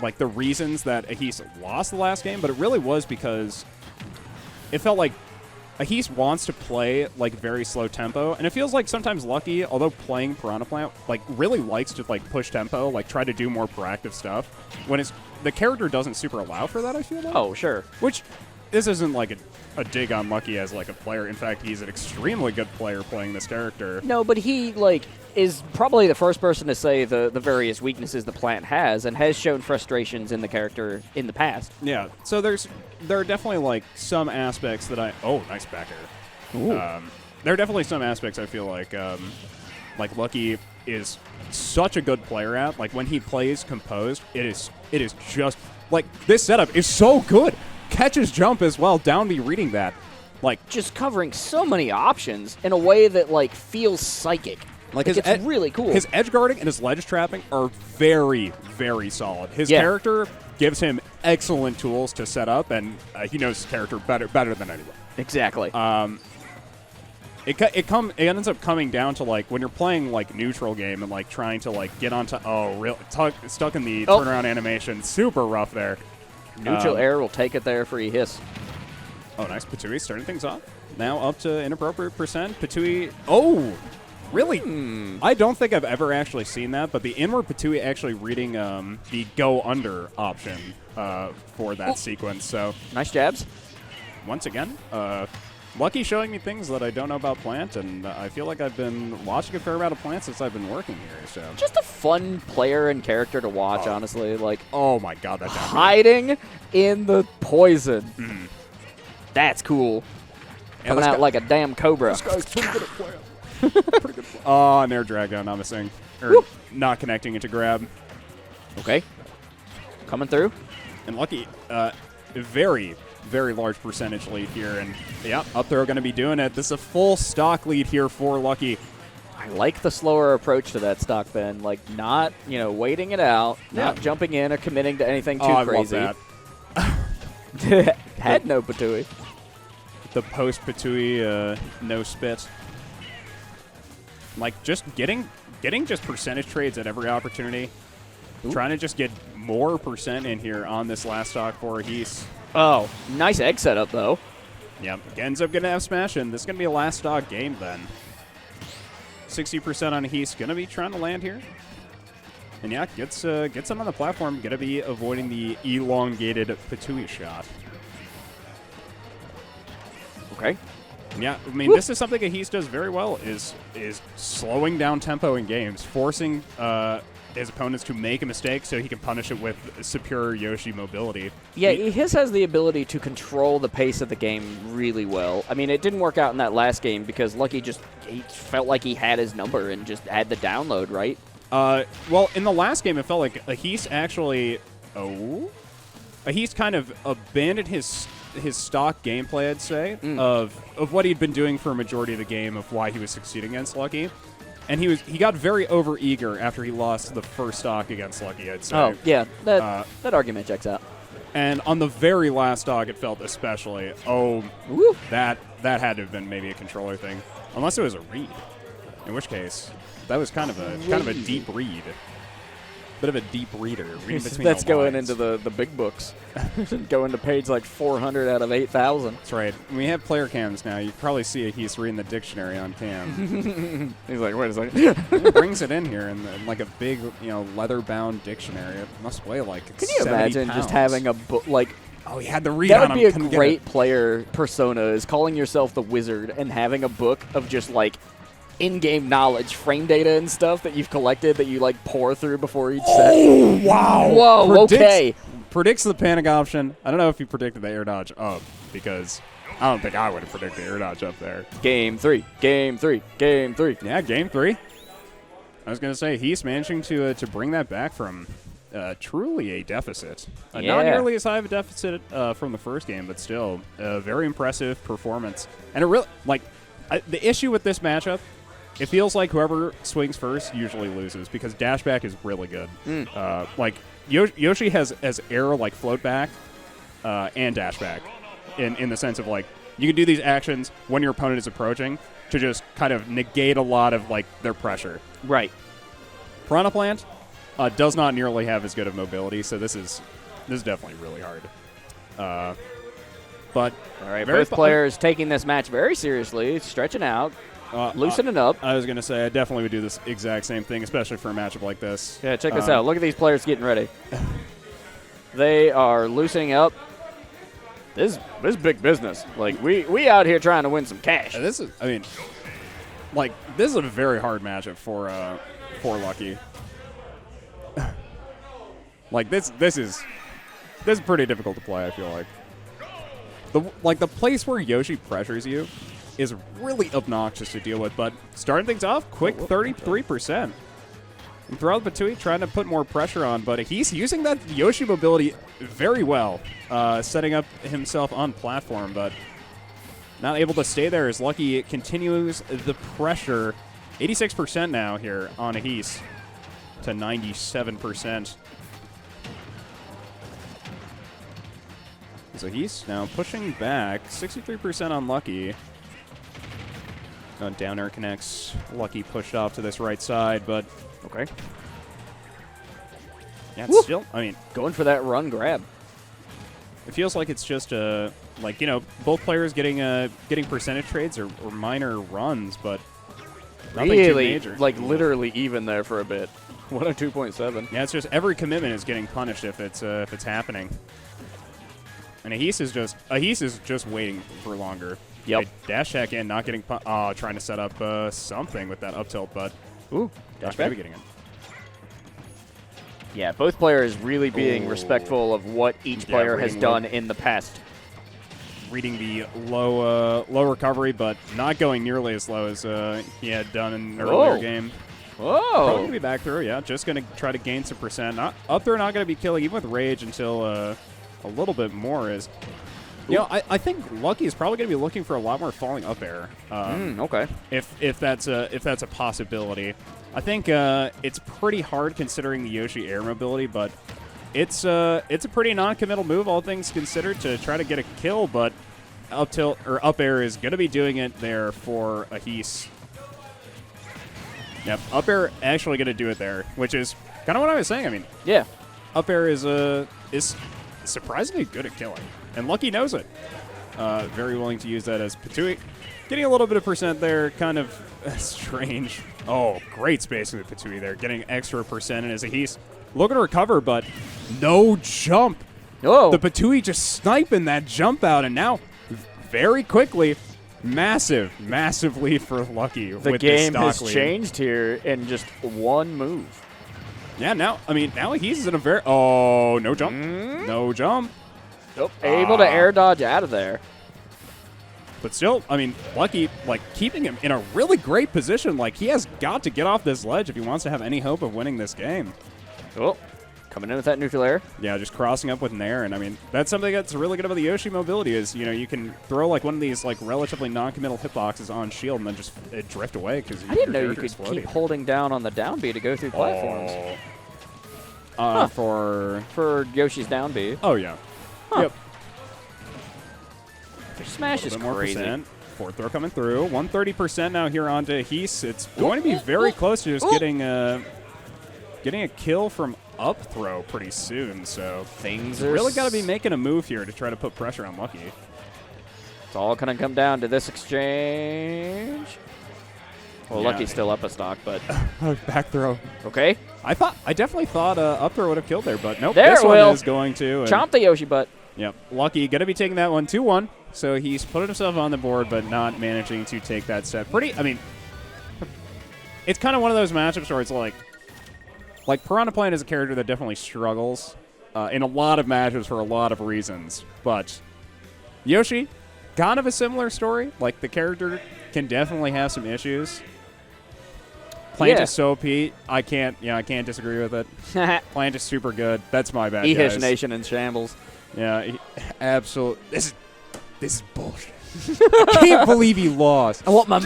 like, the reasons that Ehis lost the last game, but it really was because it felt like Ehis wants to play, like, very slow tempo, and it feels like sometimes Lucky, although playing Piranha Plant, like, really likes to, like, push tempo, like, try to do more proactive stuff, when the character doesn't super allow for that, I feel like. Oh, sure. Which, this isn't, like, a dig on Lucky as, like, a player. In fact, he's an extremely good player playing this character. No, but he, like, is probably the first person to say the various weaknesses the Plant has and has shown frustrations in the character in the past. Yeah, so there are definitely, like, some aspects that oh, nice back air. There are definitely some aspects I feel like Lucky is such a good player at. Like, when he plays composed, it is just, like, this setup is so good. Catches jump as well, down be reading that. Like, just covering so many options in a way that, like, feels psychic. Like, it's really cool. His edge guarding and his ledge trapping are very, very solid. His character gives him excellent tools to set up, and he knows his character better than anyone. Exactly. It ends up coming down to, like, when you're playing, like, neutral game and, like, trying to, like, get onto stuck in the turnaround animation. Super rough there. Neutral air will take it there for Ehis. Oh, nice. Patui starting things off. Now up to inappropriate percent. Patui. Oh, really? I don't think I've ever actually seen that, but the inward Patui actually reading the go under option for that sequence. So nice jabs. Once again, Lucky showing me things that I don't know about Plant, and I feel like I've been watching a fair amount of Plant since I've been working here. So just a fun player and character to watch, honestly. Like, oh my god, that hiding in the poison. That's cool. Coming out like a damn cobra. This guy's pretty good at Plant. Pretty good. Oh, and air drag down, not missing. Or not connecting into grab. Okay. Coming through. And Lucky, very, very large percentage lead here. And, yeah, up throw going to be doing it. This is a full stock lead here for Lucky. I like the slower approach to that stock bend. Like, not, waiting it out, not jumping in or committing to anything too crazy. I love that. Had no Patui. The post Patui no spit. Like, just getting just percentage trades at every opportunity. Ooh. Trying to just get more percent in here on this last stock for Geese. Oh, nice egg setup, though. Yep, ends up going to have smash, and this is going to be a last stock game then. 60% on Ehis, going to be trying to land here. And yeah, gets him on the platform, going to be avoiding the elongated Patui shot. Okay. Yeah, I mean, this is something Ehis does very well, is slowing down tempo in games, forcing his opponents to make a mistake so he can punish it with superior Yoshi mobility. Yeah, Ehis has the ability to control the pace of the game really well. I mean, it didn't work out in that last game because Lucky he felt like he had his number and just had the download, right? Well, in the last game, it felt like Ehis actually... Ehis kind of abandoned his stock gameplay, I'd say, of what he'd been doing for a majority of the game, of why he was succeeding against Lucky. And he got very overeager after he lost the first stock against Lucky, I'd say. Oh, yeah. That argument checks out. And on the very last stock, it felt especially, that had to have been maybe a controller thing. Unless it was a read. In which case, that was kind of a deep read. Bit of a deep reader. That's going into the big books. Go into page like 400 out of 8,000. That's right. We have player cams now. You probably see He's reading the dictionary on cam. He's like, wait a second. He brings it in here in like a big, leather-bound dictionary. It must weigh like 70 Can you imagine pounds. just having a book like? Oh, he had the read that on would be him. a great player persona, is calling yourself the wizard and having a book of just like in-game knowledge, frame data and stuff that you've collected that you like pour through before each set. Oh, wow. Whoa, okay. Predicts the panic option. I don't know if he predicted the air dodge up, because I don't think I would have predicted air dodge up there. Game 3. Game 3. Game 3. Yeah, game 3. I was going to say, he's managing to bring that back from truly a deficit. Not nearly as high of a deficit from the first game, but still a very impressive performance. And it really, the issue with this matchup, it feels like whoever swings first usually loses because dashback is really good. Yoshi has air like float back and dashback in the sense of like you can do these actions when your opponent is approaching to just kind of negate a lot of like their pressure. Right. Piranha Plant does not nearly have as good of mobility, so this is definitely really hard. But all right, both players taking this match very seriously, stretching out. Loosening up. I was going to say, I definitely would do this exact same thing, especially for a matchup like this. Yeah, check this out. Look at these players getting ready. They are loosening up. This is big business. Like, we out here trying to win some cash. This is a very hard matchup for Lucky. This is pretty difficult to play, I feel like. The place where Yoshi pressures you is really obnoxious to deal with, but starting things off, quick 33%. And throughout Batui, trying to put more pressure on, but he's using that Yoshi mobility very well, setting up himself on platform, but not able to stay there as Lucky continues the pressure. 86% now here on Ehis to 97%. So he's now pushing back, 63% on Lucky. Down air connects. Lucky pushed off to this right side, but Okay. yeah, it's still, I mean, Going for that run grab. it feels like it's just like, you know, both players getting percentage trades or minor runs, but nothing too Really, major. like literally even there for a bit. 102.7. Yeah, it's just every commitment is getting punished if it's happening. And Ehis is just waiting for longer. Yep. Okay, dash hack in, not getting trying to set up something with that up tilt, but Ooh, dash back. maybe getting it. Yeah, both players really being respectful of what each Yeah, player has reading done in the past. Reading the low recovery, but not going nearly as low as he had done in an earlier game. Probably Whoa. gonna be back through, yeah. Just gonna try to gain some percent. Not up there, not gonna be killing even with rage until a little bit more is. You know, I think Lucky is probably gonna be looking for a lot more falling up air. Okay. If that's a possibility. I think it's pretty hard considering the Yoshi air mobility, but it's a pretty non-committal move, all things considered, to try to get a kill. But up tilt or up air is going to be doing it there for Ehis. Yep, up air actually going to do it there, which is kind of what I was saying. I mean, Yeah. up air is surprisingly good at killing, and Lucky knows it. Very willing to use that as Patui. Getting a little bit of percent there, kind of strange. Oh, great spacing with Patui there, getting extra percent, and as Ehis looking to recover, but no jump. Oh. The Patui just sniping that jump out, and now very quickly, massive lead for Lucky. The with game this has stock lead. changed here in just one move. Yeah, now Ehis is in a very no jump, no jump. Nope. Able to air dodge out of there. But still, I mean, Lucky, like, keeping him in a really great position. Like, he has got to get off this ledge if he wants to have any hope of winning this game. Oh, coming in with that neutral air. Yeah, just crossing up with Nair. And, I mean, that's something that's really good about the Yoshi mobility is, you know, you can throw, like, one of these, like, relatively non-committal hitboxes on shield and then just drift away because I didn't know you could keep holding down on the down B to go through platforms. For Yoshi's down B. Oh, yeah. Huh. Yep. Their smash is More crazy. percent. Fourth throw coming through. 130% now here on Ehis. It's going to be very close to just getting a kill from up throw pretty soon. So Things are really got to be making a move here to try to put pressure on Lucky. It's all going to come down to this exchange. Well, Yeah. Lucky's still up a stock, but Back throw. okay. I definitely thought up throw would have killed there, but nope. There this it one will. is going to. Chomp the Yoshi butt. Yep. Lucky going to be taking that one 2-1. So he's put himself on the board, but not managing to take that set. I mean, it's kind of one of those matchups where it's like Piranha Plant is a character that definitely struggles in a lot of matchups for a lot of reasons. But Yoshi, kind of a similar story. Like, the character can definitely have some issues. Plant Yeah. is so OP. I can't disagree with it. Plant is super good. That's my bad, Ehis guys. Nation in shambles. Yeah, absolutely. This is bullshit. I can't believe he lost. I want my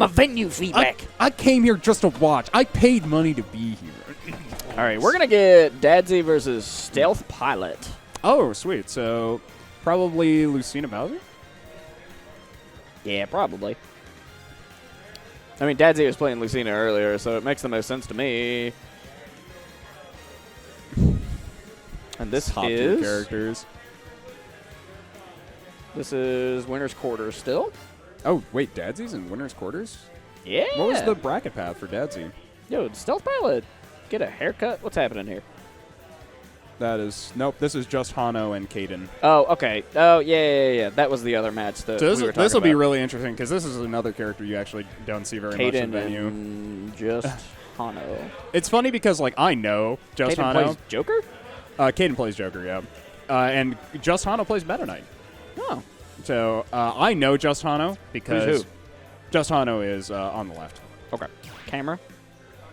venue feedback. I came here just to watch. I paid money to be here. All right, we're going to get Dadzie versus Stealth Pilot. Oh, sweet. So, probably Lucina Bowser? Yeah, probably. I mean, Dadzie was playing Lucina earlier, so it makes the most sense to me. And this Top tier is characters. This is winner's quarters still. Oh, wait, Dadzie's in winner's quarters? Yeah. What was the bracket path for Dadzie? Yo, Stealth Pilot, get a haircut. What's happening here? That is nope. This is JustHANO and Kden. Oh, okay. Oh, yeah. That was the other match that So we were talking this will be about. really interesting because this is another character you actually don't see very much in the Kden venue. and JustHANO. It's funny because like I know Kden JustHANO. plays Joker. Kden plays Joker, yeah, and JustHANO plays Meta Knight. Oh, So I know JustHANO because Who's who? JustHANO is on the left. okay. Camera.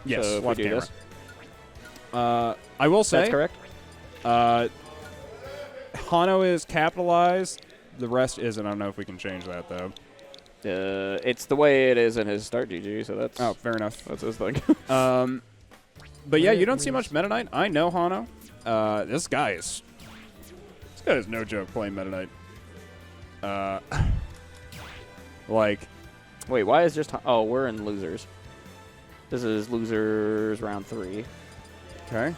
Yes, So if we left do camera. this. I will say That's correct. JustHANO is capitalized. The rest isn't. I don't know if we can change that, though. It's the way it is in his start GG, so that's... Oh, fair enough. That's his thing. But yeah, you don't see much Meta Knight. I know JustHANO. This guy is no joke playing Meta Knight. Like... Wait, why is just... Oh, we're in losers. This is losers round 3. Okay.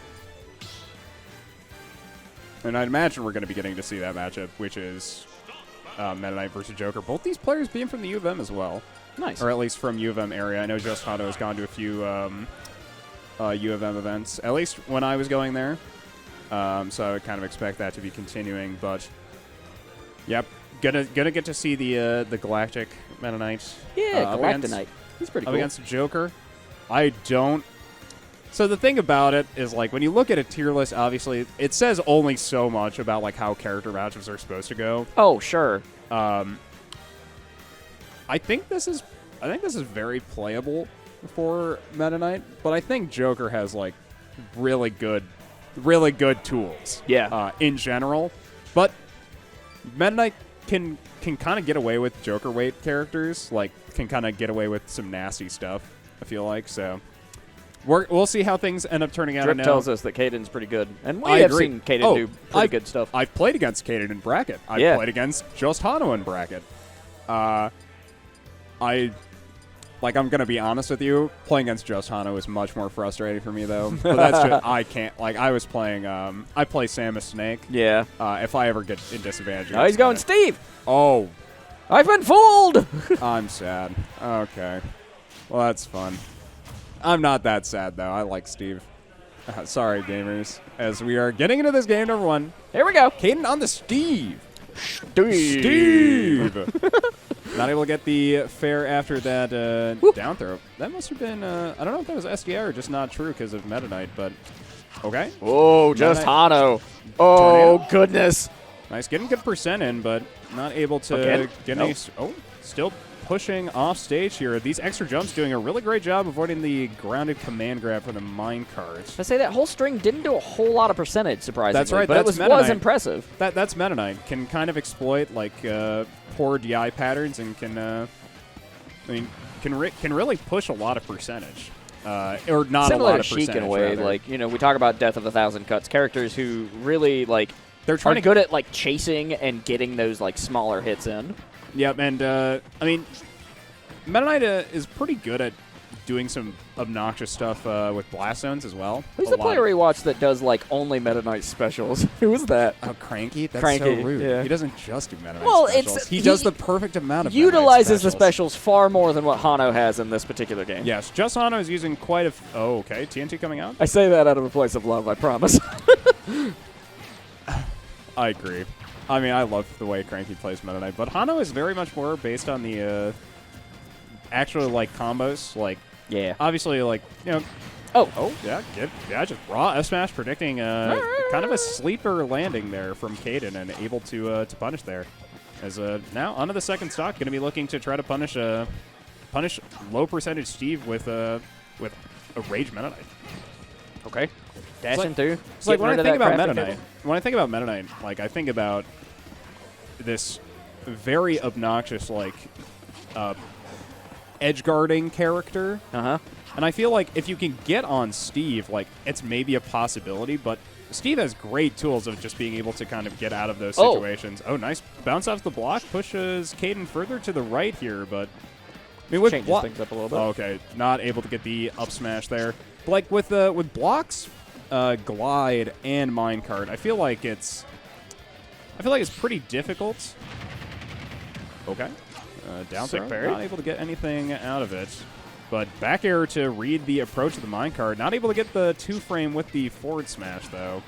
And I'd imagine we're going to be getting to see that matchup, which is Meta Knight versus Joker. Both these players being from the U of M as well. Nice. Or at least from U of M area. I know JustHANO has gone to a few U of M events, at least when I was going there. So I would kind of expect that to be continuing. But, yep, gonna get to see the Galactic Meta Knight. Yeah, Galactonite. He's pretty cool. Up against Joker. I don't... So the thing about it is, like, when you look at a tier list, obviously, it says only so much about, like, how character matchups are supposed to go. Oh, sure. I think this is very playable for Meta Knight, but I think Joker has, like, really good tools. Yeah. In general. But Meta Knight can kind of get away with Joker weight characters, like, can kind of get away with some nasty stuff, I feel like, so... We'll see how things end up turning out. Drip tells us that Kden's pretty good. And we I have agree. seen Kden do pretty good stuff. I've played against Kden in bracket. I've played against JustHANO in bracket. I'm going to be honest with you, playing against JustHANO is much more frustrating for me, though. But that's just, I can't. Like, I was playing, I play Samus Snake. Yeah. If I ever get in disadvantage. Oh, he's going Steve. Oh. I've been fooled. I'm sad. Okay. Well, that's fun. I'm not that sad, though. I like Steve. Sorry, gamers. As we are getting into this game, number 1. Here we go. Kden on the Steve. Steve. Not able to get the fair after that down throw. That must have been, I don't know if that was SDI or just not true because of Meta Knight, but okay. Oh, JustHANO. Oh, Tornado. Goodness. Nice. Getting good percent in, but not able to get any. Oh, still pushing off stage here. These extra jumps doing a really great job avoiding the grounded command grab for the minecart. I say that whole string didn't do a whole lot of percentage, surprisingly. That's right. But That's it was impressive. That's Meta Knight. Can kind of exploit like poor DI patterns and can can really push a lot of percentage. Or not Similar a lot to of Sheik percentage. in a way, rather. like, you know, we talk about Death of 1,000 Cuts, characters who really like they're trying are good at like chasing and getting those like smaller hits in. Yep, and I mean, Meta Knight is pretty good at doing some obnoxious stuff with blast zones as well. Who's the player we watched that does like only Meta Knight specials? Who was that? Oh, Cranky? That's Cranky, so rude. yeah. He doesn't just do Meta Knight specials. He does the perfect amount of Meta Knight utilizes the specials. specials far more than what JustHANO has in this particular game. Yes, JustHANO is using quite a... oh, okay. TNT coming out? I say that out of a place of love, I promise. I agree. I mean, I love the way Cranky plays Meta Knight, but JustHANO is very much more based on the actual, like, combos. Like, yeah. obviously, like, you know... Oh, yeah, good. Yeah, just raw F-Smash predicting kind of a sleeper landing there from Kden and able to punish there. As now, onto the second stock, going to be looking to try to punish low percentage Steve with a Rage Meta Knight. Okay. Dashing through. It's like when I think about Meta Knight, like I think about this very obnoxious like edge guarding character. Uh-huh. And I feel like if you can get on Steve, like it's maybe a possibility, but Steve has great tools of just being able to kind of get out of those situations. Oh, nice bounce off the block, pushes Kden further to the right here, but I mean with changes things up a little bit. Oh, okay, not able to get the up smash there. But like with blocks, glide and minecart, I feel like it's pretty difficult. Okay, down throw, not able to get anything out of it. But back air to read the approach of the minecart. Not able to get the 2-frame with the forward smash, though.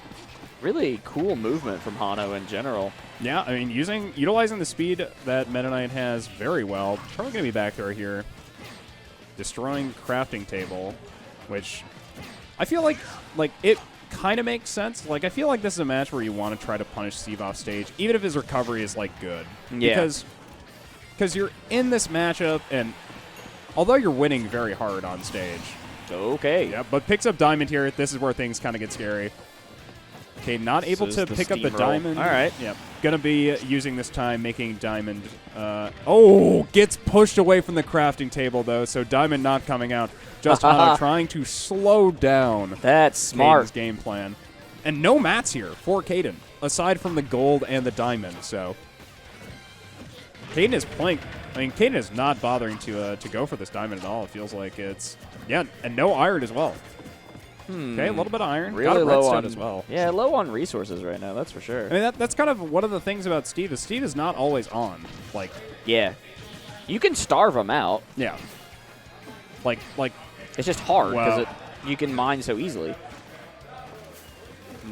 Really cool movement from JustHANO in general. Yeah, I mean, utilizing the speed that Meta Knight has very well. Probably going to be back throw here. Destroying crafting table, which I feel like it kind of makes sense. Like, I feel like this is a match where you want to try to punish Steve off stage, even if his recovery is, like, good. Yeah. Because you're in this matchup, and although you're winning very hard on stage, Okay. Yeah, but picks up diamond here. This is where things kind of get scary. Okay, not able to pick up the diamond. All right. Yep. Gonna be using this time, making diamond. Oh, gets pushed away from the crafting table, though, so diamond not coming out. JustHANO trying to slow down That's smart. Kden's game plan. And no mats here for Kden, aside from the gold and the diamond, so Kden is playing. I mean, Kden is not bothering to go for this diamond at all. It feels like it's, yeah, and no iron as well. Okay, a little bit of iron. Really Got a low redstone on as well. Yeah, low on resources right now. That's for sure. I mean, that's kind of one of the things about Steve is not always on. Like, yeah, you can starve them out. yeah, like It's just hard because Well- you can mine so easily.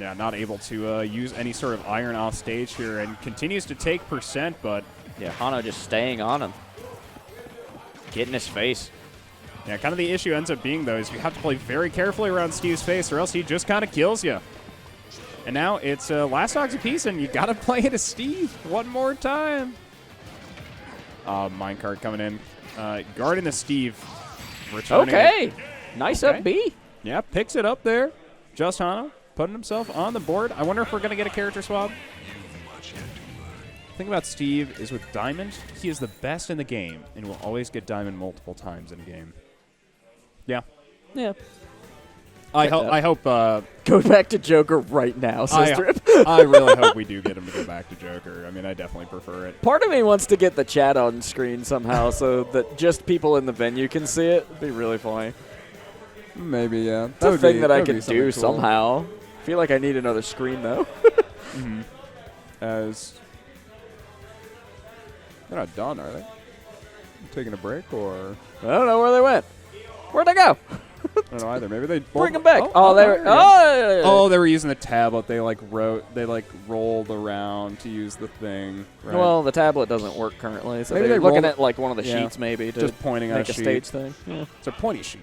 yeah, not able to use any sort of iron off stage here, and continues to take percent, but Yeah, Hano just staying on him. Get in his face. yeah, kind of the issue ends up being, though, is you have to play very carefully around Steve's face, or else he just kind of kills you. And now it's last dogs apiece, and you got to play it as Steve one more time. Minecart coming in, guarding the Steve. Returning Okay, nice Okay. up B. Yeah, picks it up there. JustHANO putting himself on the board. I wonder if we're going to get a character swap. The thing about Steve is with Diamond, he is the best in the game and will always get Diamond multiple times in a game. Yeah. Yeah. I hope Go back to Joker right now, sister. I really hope we do get him to go back to Joker. I mean, I definitely prefer it. Part of me wants to get the chat on screen somehow so that just people in the venue can see it. It'd be really funny. Maybe, yeah. It's a thing that I could do somehow. I feel like I need another screen, though. As they're not done, are they? Taking a break, or I don't know where they went. Where'd they go? I don't know either. Maybe they Bring them back. Oh, they were. Oh, they were using the tablet. They rolled around to use the thing. Right? Well, the tablet doesn't work currently, so Maybe they're they looking rolled- at like one of the yeah. sheets maybe to just pointing at make a sheet. stage thing. Yeah. It's a pointy sheet.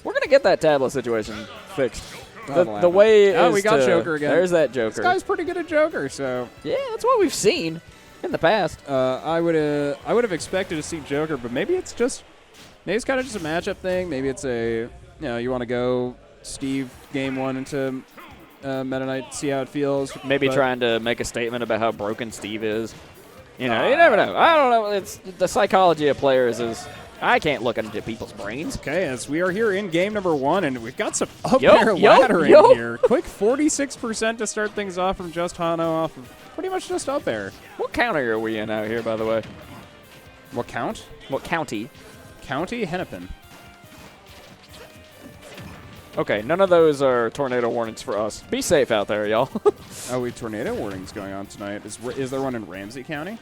We're gonna get that tablet situation fixed. That'll The happen. way Oh, is we got to- Joker again. There's that This Joker. guy's pretty good at Joker, so Yeah, that's what we've seen in the past. I would have expected to see Joker, but maybe it's kind of just a matchup thing. Maybe it's you want to go Steve game one into Meta Knight, see how it feels. Maybe but- trying to make a statement about how broken Steve is. You know, you never know. I don't know. It's the psychology of players is I can't look into people's brains. Okay, as we are here in game number one, and we've got some up Yup, air yup, laddering yup. here. Quick 46% to start things off from JustHANO off of pretty much just up air. What county are we in out here, by the way? What count? What county? County Hennepin. Okay, none of those are tornado warnings for us. Be safe out there, y'all. Oh, tornado warnings going on tonight. Is there one in Ramsey County?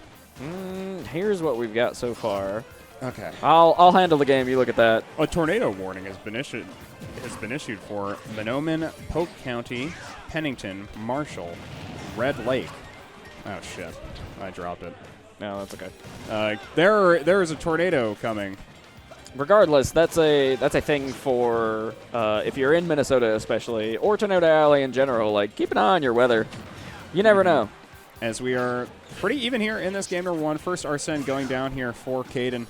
Here's what we've got so far. Okay. I'll handle the game. You look at that. A tornado warning has been issued for Mahnomen, Polk County, Pennington, Marshall, Red Lake. Oh shit! I dropped it. No, that's okay. There is a tornado coming. Regardless, that's a thing for if you're in Minnesota, especially, or Tornado Alley in general. Like, keep an eye on your weather. You never know. As we are pretty even here in this game number one. First Arsene going down here for Kden.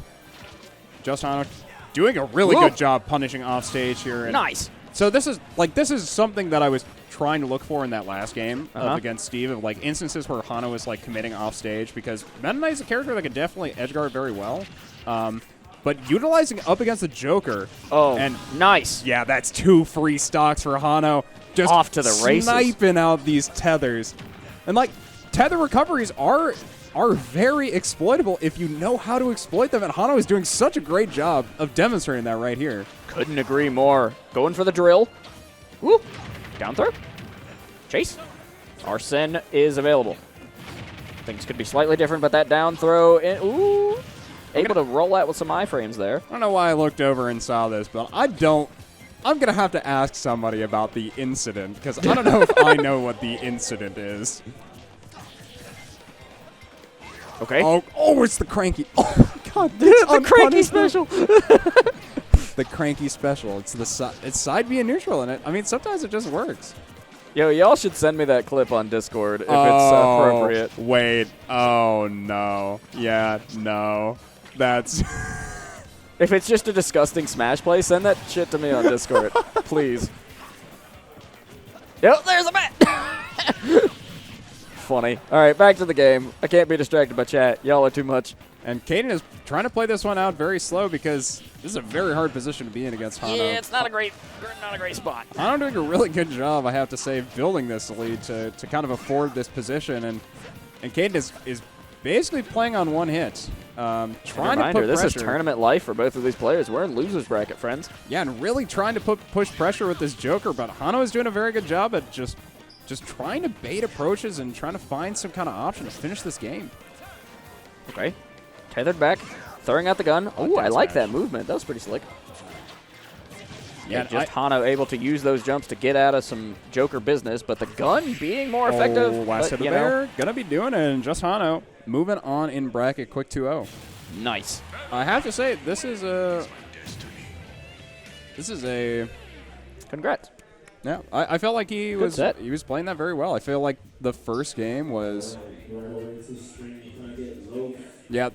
JustHANO doing a really good job punishing off stage here. And Nice. so this is something that I was trying to look for in that last game against Steve, of like instances where Hano was like committing off stage, because Maynnaise is a character that can definitely edgeguard very well. But utilizing up against the Joker. Oh, and nice. yeah, that's 2 free stocks for Hano. Just Off to the races. sniping out these tethers. And like tether recoveries are very exploitable if you know how to exploit them, and Hano is doing such a great job of demonstrating that right here. Couldn't agree more. Going for the drill. Woo. Down throw. Chase. Arsene is available. Things could be slightly different, but that down throw. Ooh. Able to roll out with some iframes there. I don't know why I looked over and saw this, but I'm going to have to ask somebody about the incident, because I don't know if I know what the incident is. Okay. Oh, it's the cranky. Oh, my God. the cranky special. The cranky special. It's it's side B and neutral in it. I mean, sometimes it just works. Yo, y'all should send me that clip on Discord if it's appropriate. Wait. Oh, no. Yeah, no. That's... If it's just a disgusting Smash play, send that shit to me on Discord, please. Yep, there's a bat. Funny. All right, back to the game. I can't be distracted by chat. Y'all are too much. And Kden is trying to play this one out very slow because this is a very hard position to be in against HANO. Yeah, it's not a great spot. HANO doing a really good job, I have to say, building this lead to kind of afford this position. And Kden is basically playing on one hit. Trying to put pressure. This is tournament life for both of these players. We're in loser's bracket, friends. Yeah, and really trying to push pressure with this Joker, but HANO is doing a very good job at just trying to bait approaches and trying to find some kind of option to finish this game. Okay. Tethered back, throwing out the gun. Oh, I like that movement. That was pretty slick. Yeah, just HANO able to use those jumps to get out of some Joker business, but the gun being more effective. Last hit of the bear, gonna be doing it, and JustHANO moving on in bracket quick 2-0. Nice. I have to say, this is a congrats. Yeah, I felt like he was playing that very well. I feel like the first game was. Yeah,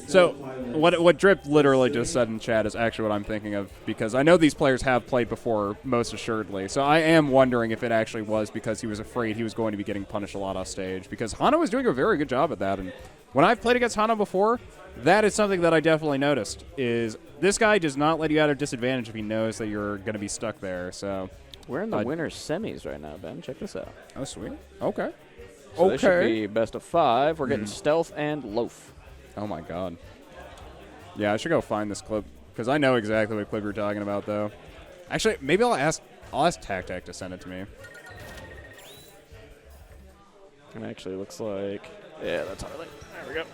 so what Drip literally just said in chat is actually what I'm thinking of, because I know these players have played before, most assuredly. So I am wondering if it actually was because he was afraid he was going to be getting punished a lot off stage, because HANO was doing a very good job at that. And when I've played against HANO before, that is something that I definitely noticed, is this guy does not let you out of disadvantage if he knows that you're going to be stuck there. So we're in the winners semis right now, Ben. Check this out. Oh, sweet. Okay. So this should be best of 5. We're getting Stealth and Loaf. Oh, my God. Yeah, I should go find this clip, because I know exactly what clip you're talking about, though. Actually, maybe I'll ask Tac to send it to me. It actually looks like, yeah, that's Harley. There we go.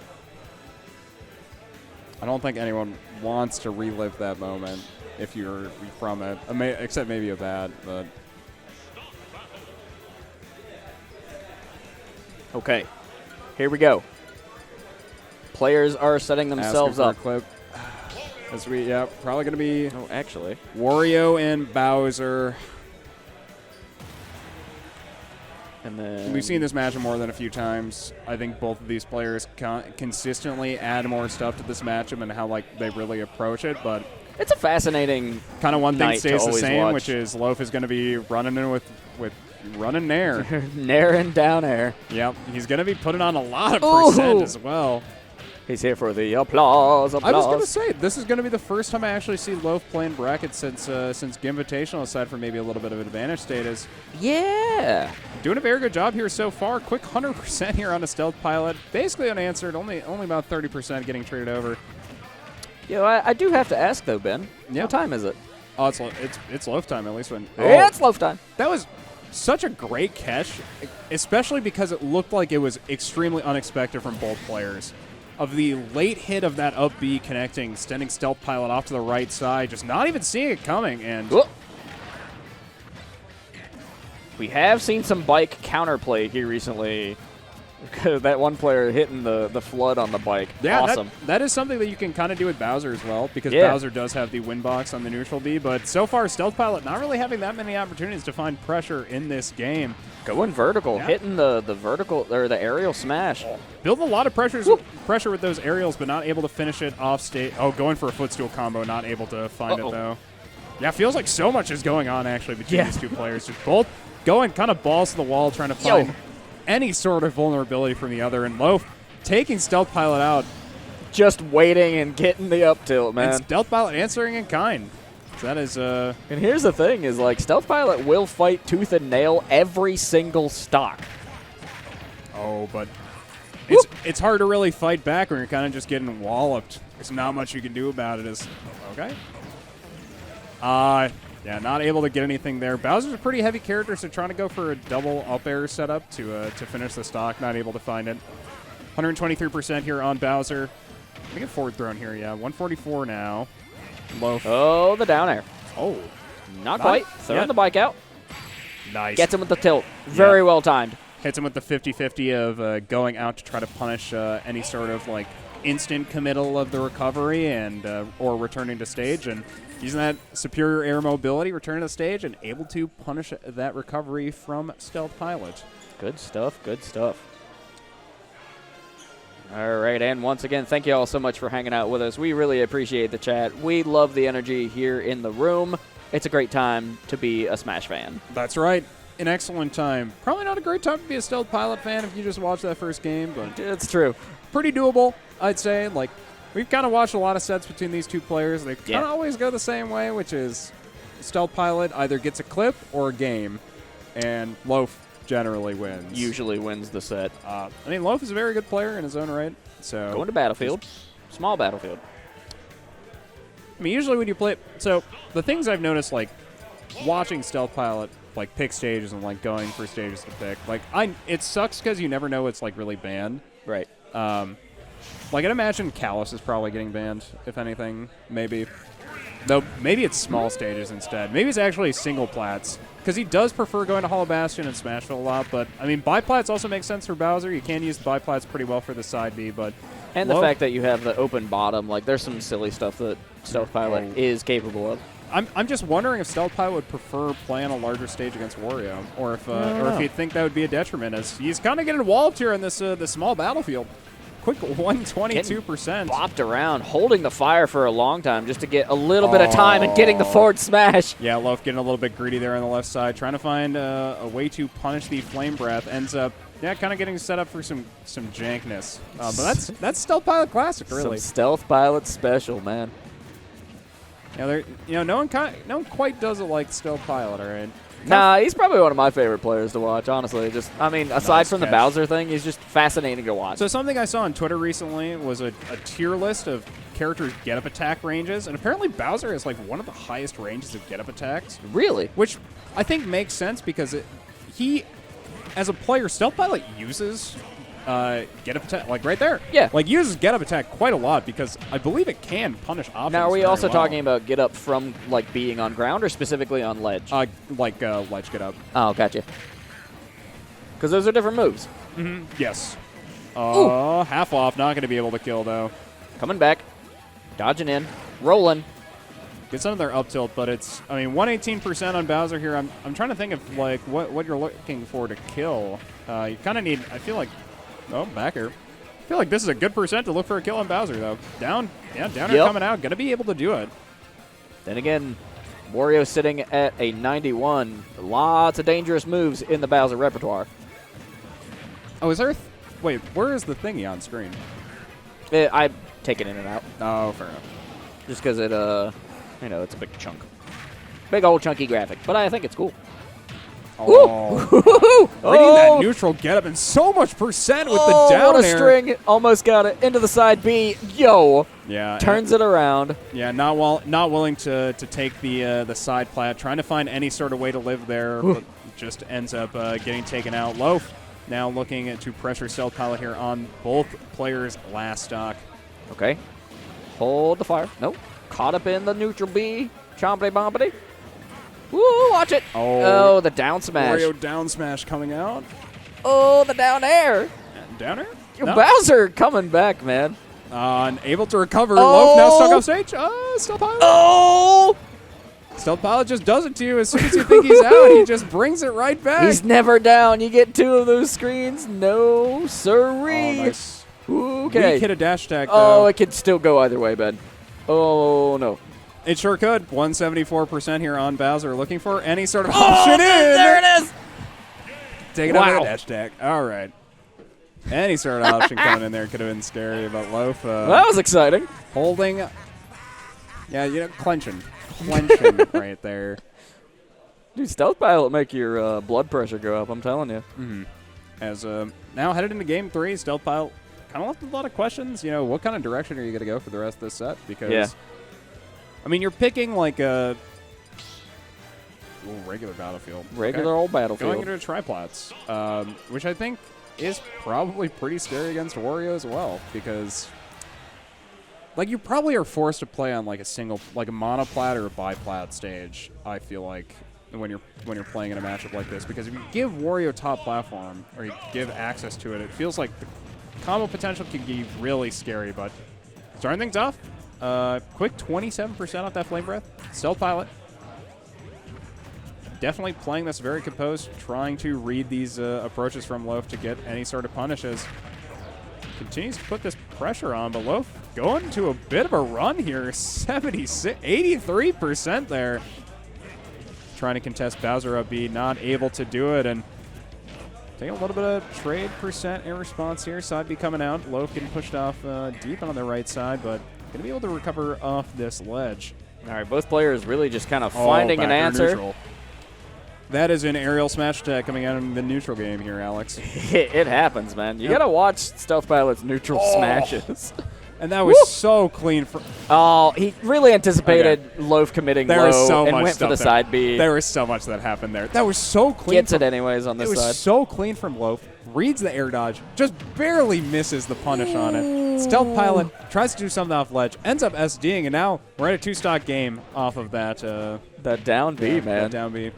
I don't think anyone wants to relive that moment if you're from it, except maybe a bat, but... Okay, here we go. Players are setting themselves up. Clip. Yeah, probably going to be... Oh, actually. Wario and Bowser. And then we've seen this matchup more than a few times. I think both of these players consistently add more stuff to this matchup and how they really approach it, but... It's a fascinating kind of one thing stays the same, watch. Which is Loaf is going to be running in with running nair. Nair and down air. Yep. He's going to be putting on a lot of percent as well. He's here for the applause. I was going to say, this is going to be the first time I actually see Loaf playing brackets since Gimvitational, aside from maybe a little bit of advantage status. Yeah. Doing a very good job here so far. Quick 100% here on a stealth pilot. Basically unanswered. Only about 30% getting traded over. Yo, I do have to ask, though, Ben. Yeah. What time is it? Oh, it's Loaf time, at least when... Yeah, it's Loaf time. That was such a great catch, especially because it looked like it was extremely unexpected from both players. Of the late hit of that up B connecting, sending Stealth Pilot off to the right side, just not even seeing it coming. And we have seen some bike counterplay here recently. That one player hitting the flood on the bike. Yeah, awesome. That is something that you can kind of do with Bowser as well, because Bowser does have the win box on the neutral B. But so far, Stealth Pilot not really having that many opportunities to find pressure in this game. Going vertical, hitting the vertical or the aerial smash. Built a lot of pressure with those aerials, but not able to finish it off stage. Oh, going for a footstool combo, not able to find it though. Yeah, feels like so much is going on actually between these two players. Just both going kind of balls to the wall, trying to find any sort of vulnerability from the other. And Loaf taking Stealth Pilot out. Just waiting and getting the up tilt, man. And Stealth Pilot answering in kind. So that is and here's the thing is Stealth Pilot will fight tooth and nail every single stock. Oh, but it's hard to really fight back when you're kind of just getting walloped. There's not much you can do about it. Okay. Yeah, not able to get anything there. Bowser's a pretty heavy character, so trying to go for a double up air setup to finish the stock. Not able to find it. 123% here on Bowser. I think a forward thrown here, yeah. 144 now. Loaf. Oh, the down air. Oh. Not quite. Throwing the bike out. Nice. Gets him with the tilt. Very well timed. Hits him with the 50-50 of going out to try to punish any sort of instant committal of the recovery and or returning to stage, and using that superior air mobility, returning to the stage, and able to punish that recovery from Stealth Pilot. Good stuff. Good stuff. All right, and once again, thank you all so much for hanging out with us. We really appreciate the chat. We love the energy here in the room. It's a great time to be a Smash fan. That's right. An excellent time. Probably not a great time to be a Stealth Pilot fan if you just watched that first game, but It's true. pretty doable, I'd say. Like, we've kind of watched a lot of sets between these two players. They kind of always go the same way, which is Stealth Pilot either gets a clip or a game, and Loaf generally wins. Usually wins the set. I mean, Loaf is a very good player in his own right. So Going to Battlefield. Small Battlefield. I mean, usually when you play, so the things I've noticed, like watching Stealth Pilot, like pick stages and like going for stages to pick, like it sucks because you never know what's like really banned. Right. Like I'd imagine Callus is probably getting banned, if anything, maybe. Though maybe it's small stages instead. Maybe it's actually single plats. Because he does prefer going to Hollow Bastion and Smashville a lot, but I mean, biplats also make sense for Bowser. You can use the biplats pretty well for the side B, but And the fact that you have the open bottom, like there's some silly stuff that Stealth Pilot is capable of. I'm just wondering if Stealth Pilot would prefer playing a larger stage against Wario, or if he'd think that would be a detriment, as he's kind of getting walloped here in this the small battlefield. Quick 122%. Bopped around, holding the fire for a long time just to get a little bit of time and getting the forward smash. Yeah, Loaf getting a little bit greedy there on the left side, trying to find a way to punish the Flame Breath. Ends up, kind of getting set up for some jankness. But that's Stealth Pilot classic, really. Some Stealth Pilot special, man. Yeah, no one quite does it like Stealth Pilot, all right? Nah, he's probably one of my favorite players to watch, honestly. Just, I mean, aside from the Bowser thing, he's just fascinating to watch. So something I saw on Twitter recently was a tier list of characters' get-up attack ranges, and apparently Bowser has like one of the highest ranges of get-up attacks. Really? Which I think makes sense because he, as a player, Stealth Pilot uses get-up attack, like right there. Yeah. Like uses get-up attack quite a lot because I believe it can punish options. Now, are we very also well. talking about get up from, like, being on ground or specifically on ledge? Like ledge get-up. Oh, gotcha. Because those are different moves. Mm-hmm. Yes. Half off, not going to be able to kill, though. Coming back. Dodging in. Rolling. Gets another up tilt, but it's, I mean, 118% on Bowser here. I'm trying to think of, like, what you're looking for to kill. You kind of need, I feel like, back here. I feel like this is a good percent to look for a kill on Bowser, though. Down here coming out. Going to be able to do it. Then again, Wario sitting at a 91. Lots of dangerous moves in the Bowser repertoire. Oh, is there... Wait, where is the thingy on screen? I take it in and out. Oh, fair enough. Just because it, it's a big chunk. Big old chunky graphic. But I think it's cool. Oh. Reading that neutral getup and so much percent with the down what a air. string. Almost got it into the side B. Yo. Yeah. Turns it around. Yeah, not willing to take the side plat, trying to find any sort of way to live there, but just ends up getting taken out. Loaf now looking to pressure Stealth Pilot here on both players' last stock. Okay. Hold the fire. Nope. Caught up in the neutral B. Chompity bompity. Woo, watch it. Oh, the down smash. Wario down smash coming out. Oh, the down air. Down air? No. Bowser coming back, man. Unable to recover. Loaf now stuck off stage. Stealth Pilot. Oh! Stealth Pilot just does it to you. As soon as you think he's out, he just brings it right back. He's never down. You get two of those screens. No, sirree. Oh, nice. Okay. Weak hit a dash attack, though. Oh, it could still go either way, Ben. Oh, no. It sure could. 174% here on Bowser. Looking for any sort of option in. There it is. Taking out that dash attack. All right. Any sort of option coming in there could have been scary, but Loaf. That was exciting. Holding. Yeah, clenching. Right there. Dude, Stealth Pilot make your blood pressure go up, I'm telling you. Mm-hmm. As now headed into Game 3, Stealth Pilot kind of left a lot of questions. What kind of direction are you going to go for the rest of this set? Because, I mean, you're picking like a regular battlefield. Regular old battlefield. Going into triplats, which I think is probably pretty scary against Wario as well, because like you probably are forced to play on like a monoplat or a biplat stage, I feel like, when you're playing in a matchup like this, because if you give Wario top platform or you give access to it, it feels like the combo potential can be really scary. But starting things off, quick 27% off that Flame Breath. Stealth Pilot definitely playing this very composed, trying to read these approaches from Loaf to get any sort of punishes. continues to put this pressure on, but Loaf going to a bit of a run here. 83% there. Trying to contest Bowser up B, not able to do it, and taking a little bit of trade percent in response here. Side B coming out. Loaf getting pushed off deep on the right side, but going to be able to recover off this ledge. All right, both players really just kind of finding an answer. Neutral. That is an aerial smash attack coming out in the neutral game here, Alex. It happens, man. You got to watch Stealth Pilot's neutral smashes. And that was so clean. Oh, he really anticipated Loaf committing low and went for the side B. There was so much that happened there. That was so clean. Gets it anyways on this side. It was so clean from Loaf. Reads the air dodge. Just barely misses the punish on it. Stealth Pilot tries to do something off ledge. Ends up SDing, and now we're at a 2-stock game off of that. That down B, man. That down B.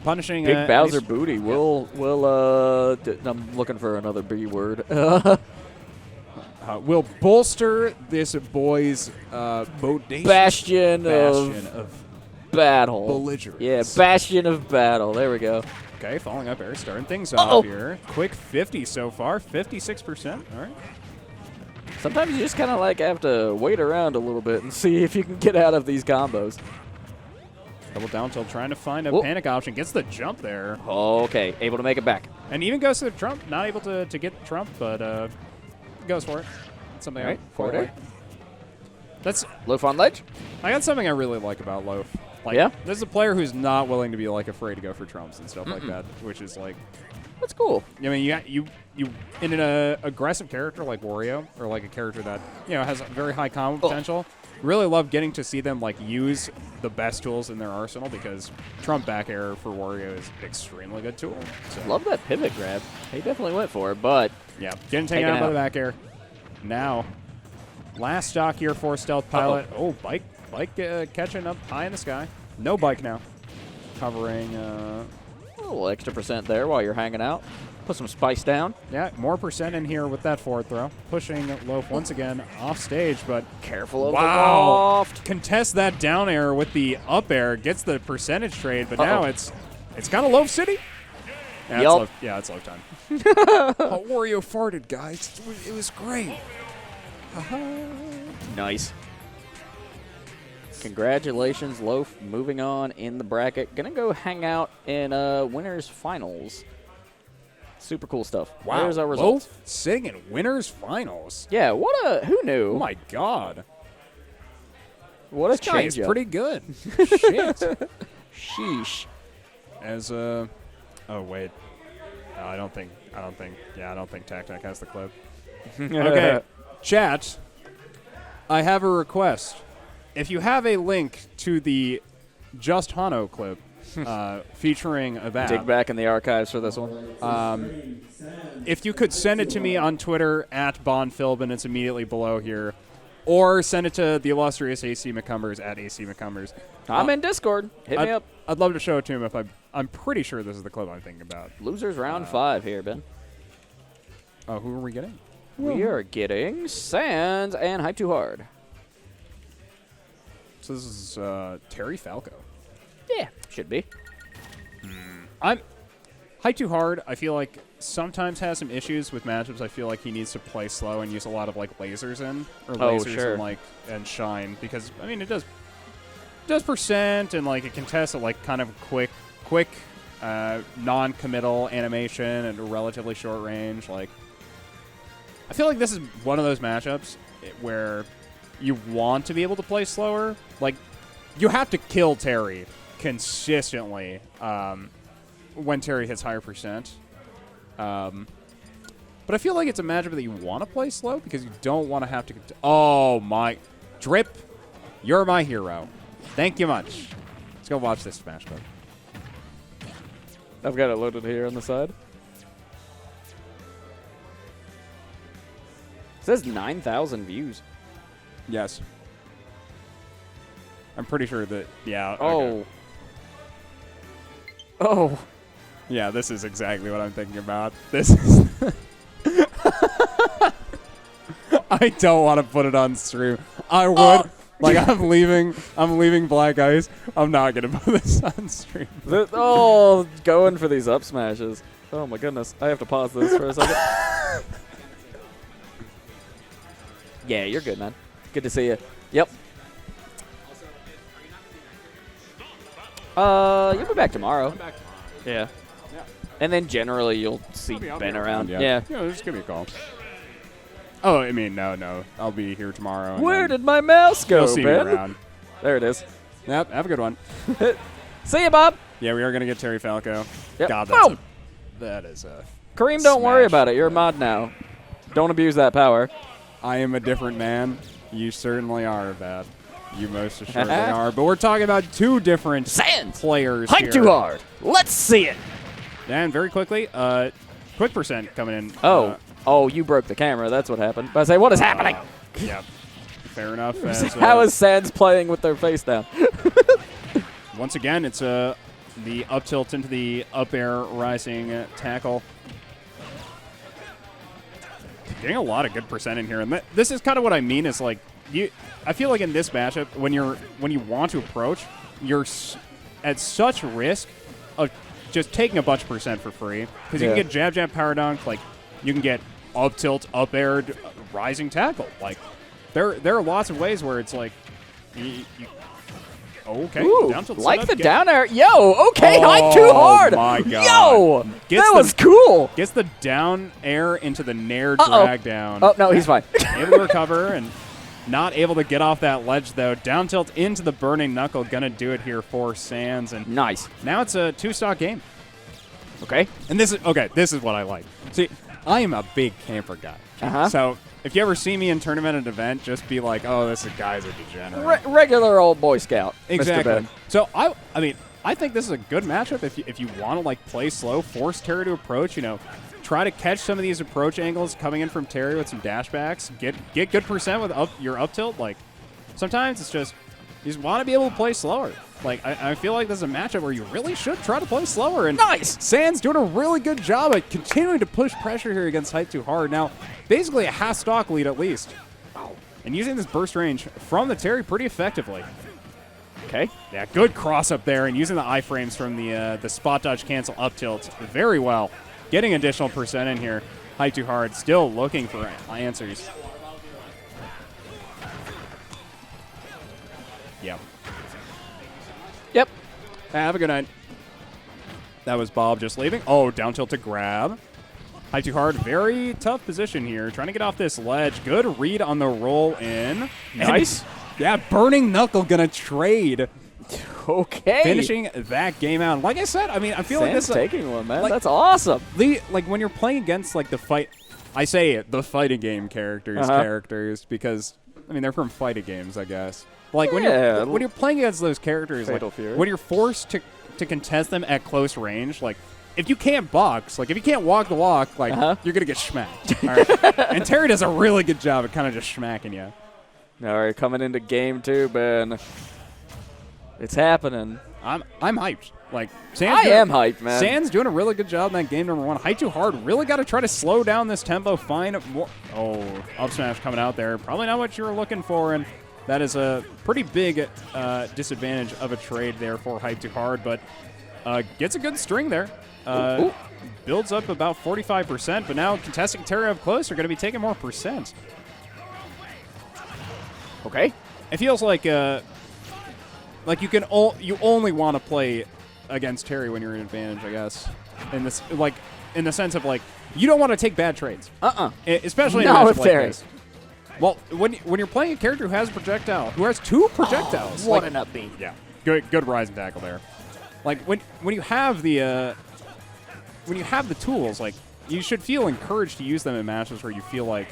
Punishing Big Bowser booty. Yeah. I'm looking for another B word. Will bolster this boy's bodacious bastion of battle. Belligerence. Yeah, bastion of battle. There we go. Okay, following up air, starting things off here. Quick 50 so far, 56%. All right. Sometimes you just kind of like have to wait around a little bit and see if you can get out of these combos. Double down tilt, trying to find a panic option. Gets the jump there. Okay, able to make it back. And even goes to the trump. Not able to get the trump, but goes for it. Something right, forward air. That's Loaf on ledge. I got something I really like about Loaf. Like, yeah? This is a player who's not willing to be like afraid to go for trumps and stuff like that, which is like that's cool. I mean, you in an aggressive character like Wario, or like a character that has very high combo potential. Really love getting to see them like use the best tools in their arsenal, because trump back air for Wario is an extremely good tool. So. Love that pivot grab. He definitely went for it, but yeah, getting taken out by the back air. Now, last stock here for Stealth Pilot. Oh, bike catching up high in the sky. No bike now. Covering a little extra percent there while you're hanging out. Put some spice down. Yeah, more percent in here with that forward throw. Pushing Loaf once again off stage, but careful of the loft. Contest that down air with the up air. Gets the percentage trade, but now it's kind of Loaf City. Yeah, it's Loaf time. Wario farted, guys. It was great. Nice. Congratulations, Loaf. Moving on in the bracket. Gonna go hang out in winners finals. Super cool stuff. Wow. There's our results. Loaf singing winners finals. Yeah, who knew? Oh my god. What a change. This guy is pretty good. Shit. Sheesh. As oh wait. No, I don't think Tac has the clip. Okay. Chat. I have a request. If you have a link to the JustHANO clip featuring that, dig back in the archives for this one. If you could send it to me on Twitter at BonFilbin, it's immediately below here, or send it to the illustrious AC McCumbers at AC McCumbers. I'm in Discord. Hit me up. I'd love to show it to him if I'm pretty sure this is the clip I'm thinking about. Losers round 5 here, Ben. Oh, who are we getting? We are getting Sands and Hype Too Hard. So this is Terry Falco. Yeah, should be. Hype Too Hard, I feel like sometimes has some issues with matchups. I feel like he needs to play slow and use a lot of like lasers and shine, because I mean it does percent and like it contests at like kind of quick non-committal animation at a relatively short range. Like I feel like this is one of those matchups where you want to be able to play slower. Like you have to kill Terry consistently when Terry hits higher percent. But I feel like it's a matchup that you want to play slow because you don't want to have to. Oh my, Drip, you're my hero. Thank you much. Let's go watch this Smash clip. I've got it loaded here on the side. It says 9,000 views. Yes. I'm pretty sure that, yeah. Oh. Okay. Oh. Yeah, this is exactly what I'm thinking about. This is... I don't want to put it on stream. I would. Oh. Like, I'm leaving Black Ice. I'm not going to put this on stream. Going for these up smashes. Oh, my goodness. I have to pause this for a second. Yeah, you're good, man. Good to see you. Yep. You'll be back tomorrow. Yeah. And then generally you'll see Ben around. Yeah. Just give me a call. Oh, I mean, no. I'll be here tomorrow. Where did my mouse go, you'll see Ben? me around. There it is. Yep, have a good one. See you, Bob. Yeah, we are going to get Terry Falco. Yep. God, Boom. that is a Kareem, don't worry smash. about it. You're a mod now. Don't abuse that power. I am a different man. You certainly are, Bad. You most assuredly are. But we're talking about two different Sands. players Hike here. too hard. Let's see it. And very quickly, quick percent coming in. Oh, you broke the camera. That's what happened. But I say, what is happening? Yeah, fair enough. How is Sands playing with their face down? Once again, it's the up tilt into the up air rising tackle. Getting a lot of good percent in here, and this is kind of what I mean. Is like I feel like in this matchup, when you want to approach, you're at such risk of just taking a bunch of percent for free because you can get jab power dunk, like you can get up tilt, up aired, rising tackle. Like there are lots of ways where it's like okay, Ooh, down tilt like setup, the down air. Yo, okay, hike too hard. My God. Yo, that was cool. Gets the down air into the nair drag down. Oh, no, he's fine. Able to recover and not able to get off that ledge, though. Down tilt into the burning knuckle. Going to do it here for Sands. And Nice. now it's a two-stock game. Okay. And this is what I like. See, I am a big camper guy. So if you ever see me in tournament and event, just be like, oh, this guy's a degenerate. Regular old Boy Scout. Exactly. Mr. Ben. So I mean, I think this is a good matchup if you want to like play slow, force Terry to approach. Try to catch some of these approach angles coming in from Terry with some dashbacks. Get good percent with your up tilt. Like sometimes it's just you just want to be able to play slower. Like I feel like this is a matchup where you really should try to play slower. And Nice. Sands doing a really good job at continuing to push pressure here against Hype Too Hard. Now basically a half stock lead at least. And using this burst range from the Terry pretty effectively. Okay. Yeah, good cross up there and using the iframes from the spot dodge cancel up tilt very well. Getting additional percent in here. Hype Too Hard still looking for answers. Yep. Yep. Have a good night. That was Bob just leaving. Oh, down tilt to grab. Hype Too Hard, very tough position here. Trying to get off this ledge. Good read on the roll in. Nice. Yeah, burning knuckle gonna trade. Okay. Finishing that game out. Like I said, I mean, I feel like Sands this taking one, man. like- That's awesome. like when you're playing against like the fight, I say it, the fighting game characters because I mean they're from fighting games, I guess. Like when you're playing against those characters, Fatal like, Fury. when you're forced to contest them at close range, like if you can't box, like if you can't walk the walk, like you're gonna get smacked. All right? And Terry does a really good job at kind of just smacking you. All right, coming into game 2, Ben. It's happening. I'm hyped. Like Sands I am hyped, man. Sands doing a really good job in that game number 1. Hype Too Hard really got to try to slow down this tempo. Find more. Oh, up smash coming out there. Probably not what you were looking for, and that is a pretty big disadvantage of a trade there for Hype Too Hard. But gets a good string there. Builds up about 45%, but now contesting Terry up close are going to be taking more percent. Okay. It feels like you only want to play against Terry when you're in advantage, I guess. In this, like, in the sense of like, you don't want to take bad trades. Especially in a matchup like this. Well, when you're playing a character who has a projectile, who has 2 projectiles, What like, an upbeat. yeah, good rise and tackle there. Like when you have the tools, like you should feel encouraged to use them in matches where you feel like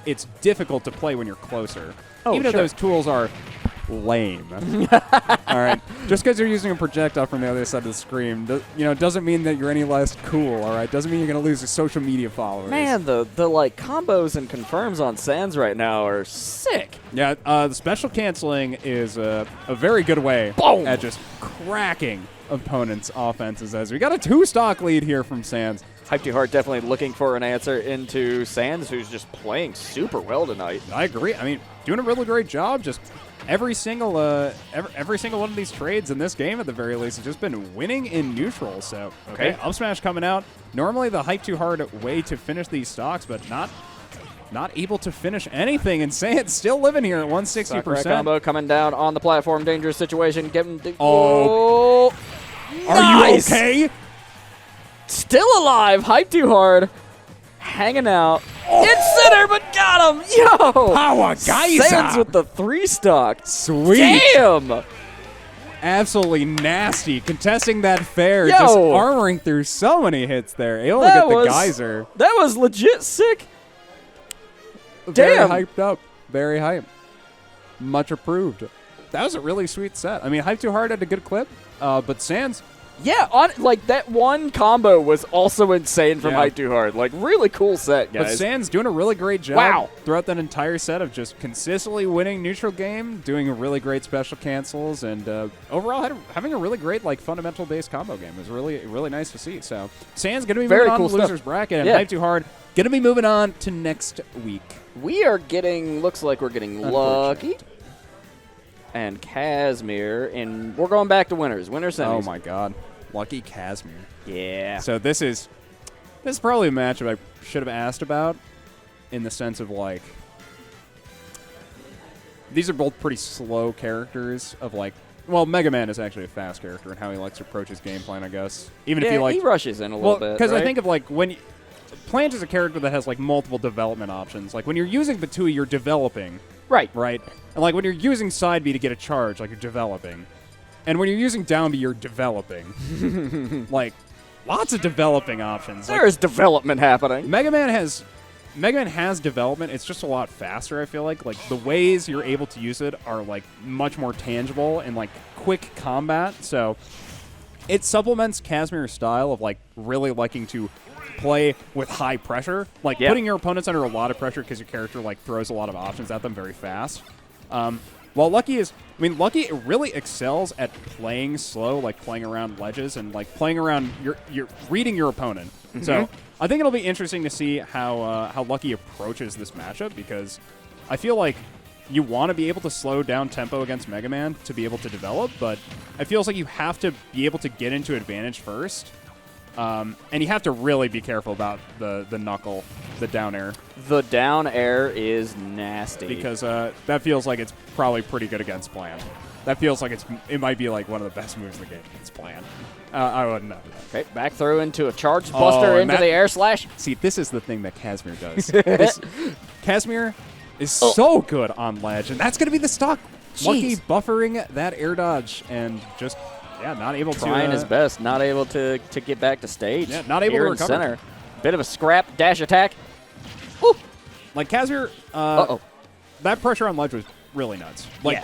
it's difficult to play when you're closer. Even if those tools are lame. All right. Just because you're using a projectile from the other side of the screen, doesn't mean that you're any less cool. All right. Doesn't mean you're gonna lose your social media followers. Man, the like combos and confirms on Sands right now are sick. Yeah. The special canceling is a very good way at just cracking opponents' offenses. As we got a 2-stock lead here from Sands. Hype Too Hard definitely looking for an answer into Sands, who's just playing super well tonight. I agree. I mean, doing a really great job. Just every single one of these trades in this game, at the very least, has just been winning in neutral. So okay, up smash coming out. Normally the Hype Too Hard way to finish these stocks, but not not able to finish anything, and Sans still living here at 160%. Combo coming down on the platform. Dangerous situation. Getting Are nice. you okay? Still alive. Hype too hard. Hanging out. In center, but got him. Yo. Power Geese. Sans with the 3-stock. Sweet. Damn. Absolutely nasty. Contesting that fair. Yo. Just armoring through so many hits there. Able to get the geyser. That was legit sick. Very Damn. hyped up. Very hyped. Much approved. That was a really sweet set. I mean, Hype Too Hard had a good clip, but Sans. Yeah, like that one combo was also insane from Yeah. Hype Too Hard. Like, really cool set, guys. But Sans doing a really great job Wow. throughout that entire set of just consistently winning neutral game, doing a really great special cancels, and overall having a really great like fundamental-based combo game. It was really nice to see. So Sans going to be Very moving on cool to the stuff. losers bracket, and Yeah. Hype Too Hard going to be moving on to next week. We are getting, looks like we're getting Lucky and Kasmir, and we're going back to winners. Winner semis. Oh my God, Lucky Kasmir. Yeah. So this is probably a matchup I should have asked about, in the sense of like, these are both pretty slow characters of like, well, Mega Man is actually a fast character in how he likes to approach his game plan, I guess. Even if Yeah, he like, he rushes in a little bit, because I right? think of like when Plant is a character that has like multiple development options. Like when you're using Batui, you're developing, Right. right? And like when you're using side B to get a charge, like you're developing. And when you're using down B, you're developing. Like, lots of developing options. There is development happening. Mega Man has development. It's just a lot faster, I feel like. Like, the ways you're able to use it are, like, much more tangible and, like, quick combat. So, it supplements Kasmir's style of, like, really liking to play with high pressure. Like, putting your opponents under a lot of pressure because your character, like, throws a lot of options at them very fast. While Lucky really excels at playing slow, like playing around ledges and like playing around your reading your opponent. Mm-hmm. So I think it'll be interesting to see how Lucky approaches this matchup, because I feel like you want to be able to slow down tempo against Mega Man to be able to develop, but it feels like you have to be able to get into advantage first. And you have to really be careful about the knuckle, the down air. The down air is nasty. Because that feels like it's probably pretty good against Plan. That feels like it might be like one of the best moves in the game against Plan. I wouldn't know. Okay, back throw into a charge buster into the air slash. See, this is the thing that Kasmir does. Kasmir is so good on ledge, and that's going to be the stock. Jeez. Lucky buffering that air dodge and just... Yeah, not able to... Trying his best, not able to get back to stage. Yeah, not able here to in recover. Center. Bit of a scrap, dash attack. Ooh. Like, Kasmir, that pressure on ledge was really nuts. Like,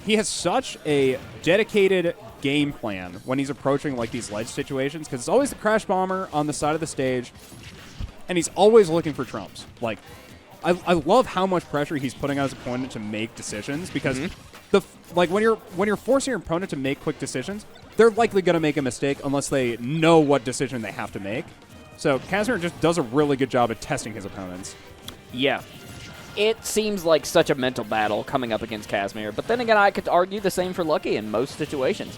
he has such a dedicated game plan when he's approaching, like, these ledge situations, because it's always the Crash Bomber on the side of the stage, and he's always looking for trumps. Like, I love how much pressure he's putting on his opponent to make decisions, because... Like when you're forcing your opponent to make quick decisions, they're likely going to make a mistake unless they know what decision they have to make. So Kasmir just does a really good job at testing his opponents. Yeah. It seems like such a mental battle coming up against Kasmir, but then again, I could argue the same for Lucky in most situations.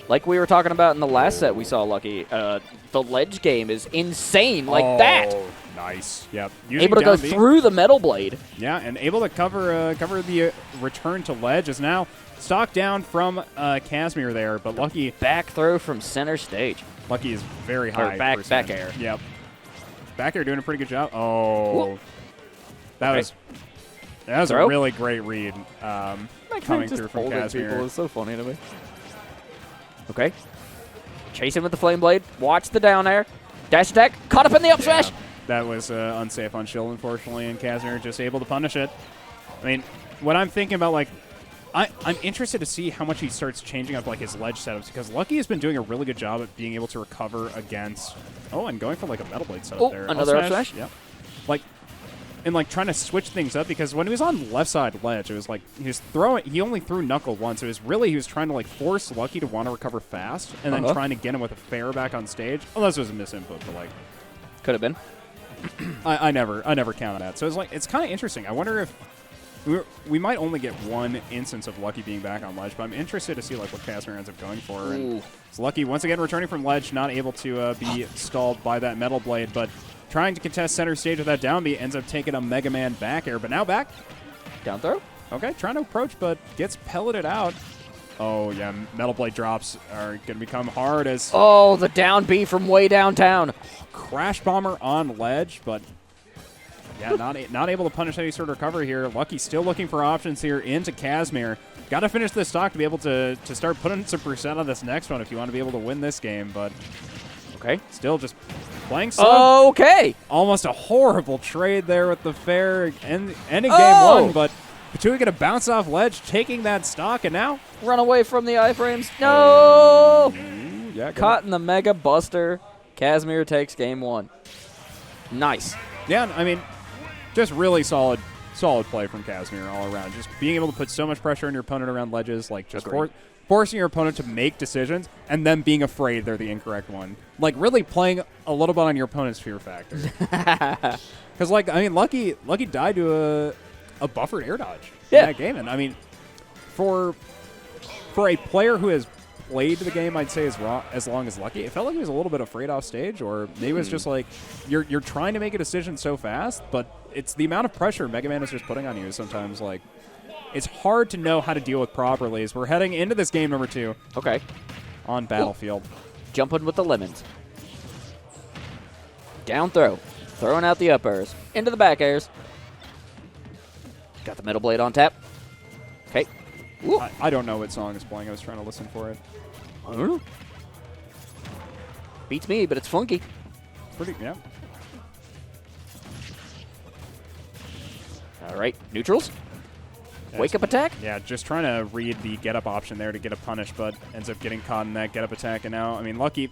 Like we were talking about in the last set we saw Lucky, the ledge game is insane like that. Nice. Yep. Able to go through the metal blade. Yeah, and able to cover the return to ledge is now stock down from Kasmir there, but Lucky... Back throw from center stage. Lucky is very high. Or back air. Yep. Back air doing a pretty good job. Oh. That was a really great read coming through from Kasmir. It's so funny to me. Okay. Chasing with the flame blade. Watch the down air. Dash attack. Caught up in the up smash. Yeah, that was unsafe on shield, unfortunately, and Kasmir just able to punish it. I mean, what I'm thinking about, like, I'm interested to see how much he starts changing up like his ledge setups, because Lucky has been doing a really good job at being able to recover against. Oh, and going for like a metal blade setup there. Another up smash. Yep. Like, and like trying to switch things up, because when he was on left side ledge, it was like he was throwing. He only threw knuckle once. It was really he was trying to like force Lucky to want to recover fast, and then trying to get him with a fair back on stage. Unless it was a misinput, but like could have been. I never counted that. So it's like it's kind of interesting. I wonder if we might only get one instance of Lucky being back on ledge, but I'm interested to see like what Kasmir ends up going for. And it's Lucky once again returning from ledge, not able to be stalled by that metal blade, but trying to contest center stage with that down B, ends up taking a Mega Man back air, but now back. Down throw. Okay, trying to approach, but gets pelleted out. Oh, yeah, Metal Blade drops are going to become hard as... Oh, the down B from way downtown. Crash Bomber on ledge, but... Yeah, not able to punish any sort of recovery here. Lucky still looking for options here into Kasmir. Got to finish this stock to be able to start putting some percent on this next one if you want to be able to win this game, but... Okay. Still just playing slug. Okay. Almost a horrible trade there with the fair ending game one, but Patui going to bounce off ledge, taking that stock, and now... Run away from the iframes. No! Yeah, Caught in the Mega Buster. Kasmir takes game one. Nice. Yeah, I mean, just really solid play from Kasmir all around. Just being able to put so much pressure on your opponent around ledges, like just forcing your opponent to make decisions and then being afraid they're the incorrect one. Like really playing a little bit on your opponent's fear factor. Because, like, I mean, Lucky died to a buffered air dodge in that game. And, I mean, for a player who has played the game, I'd say, as long as Lucky, it felt like he was a little bit afraid off stage, or maybe it was just like you're trying to make a decision so fast, but it's the amount of pressure Mega Man is just putting on you sometimes. Like, it's hard to know how to deal with properly as we're heading into this game number 2. Okay. On Battlefield. Jumping with the lemons. Down throw. Throwing out the up airs. Into the back airs. Got the Metal Blade on tap. Okay. I don't know what song is playing. I was trying to listen for it. I don't know. Beats me, but it's funky. Pretty, yeah. All right. Neutrals. Wake up attack? Yeah, just trying to read the get-up option there to get a punish, but ends up getting caught in that get-up attack. And now, I mean, Lucky,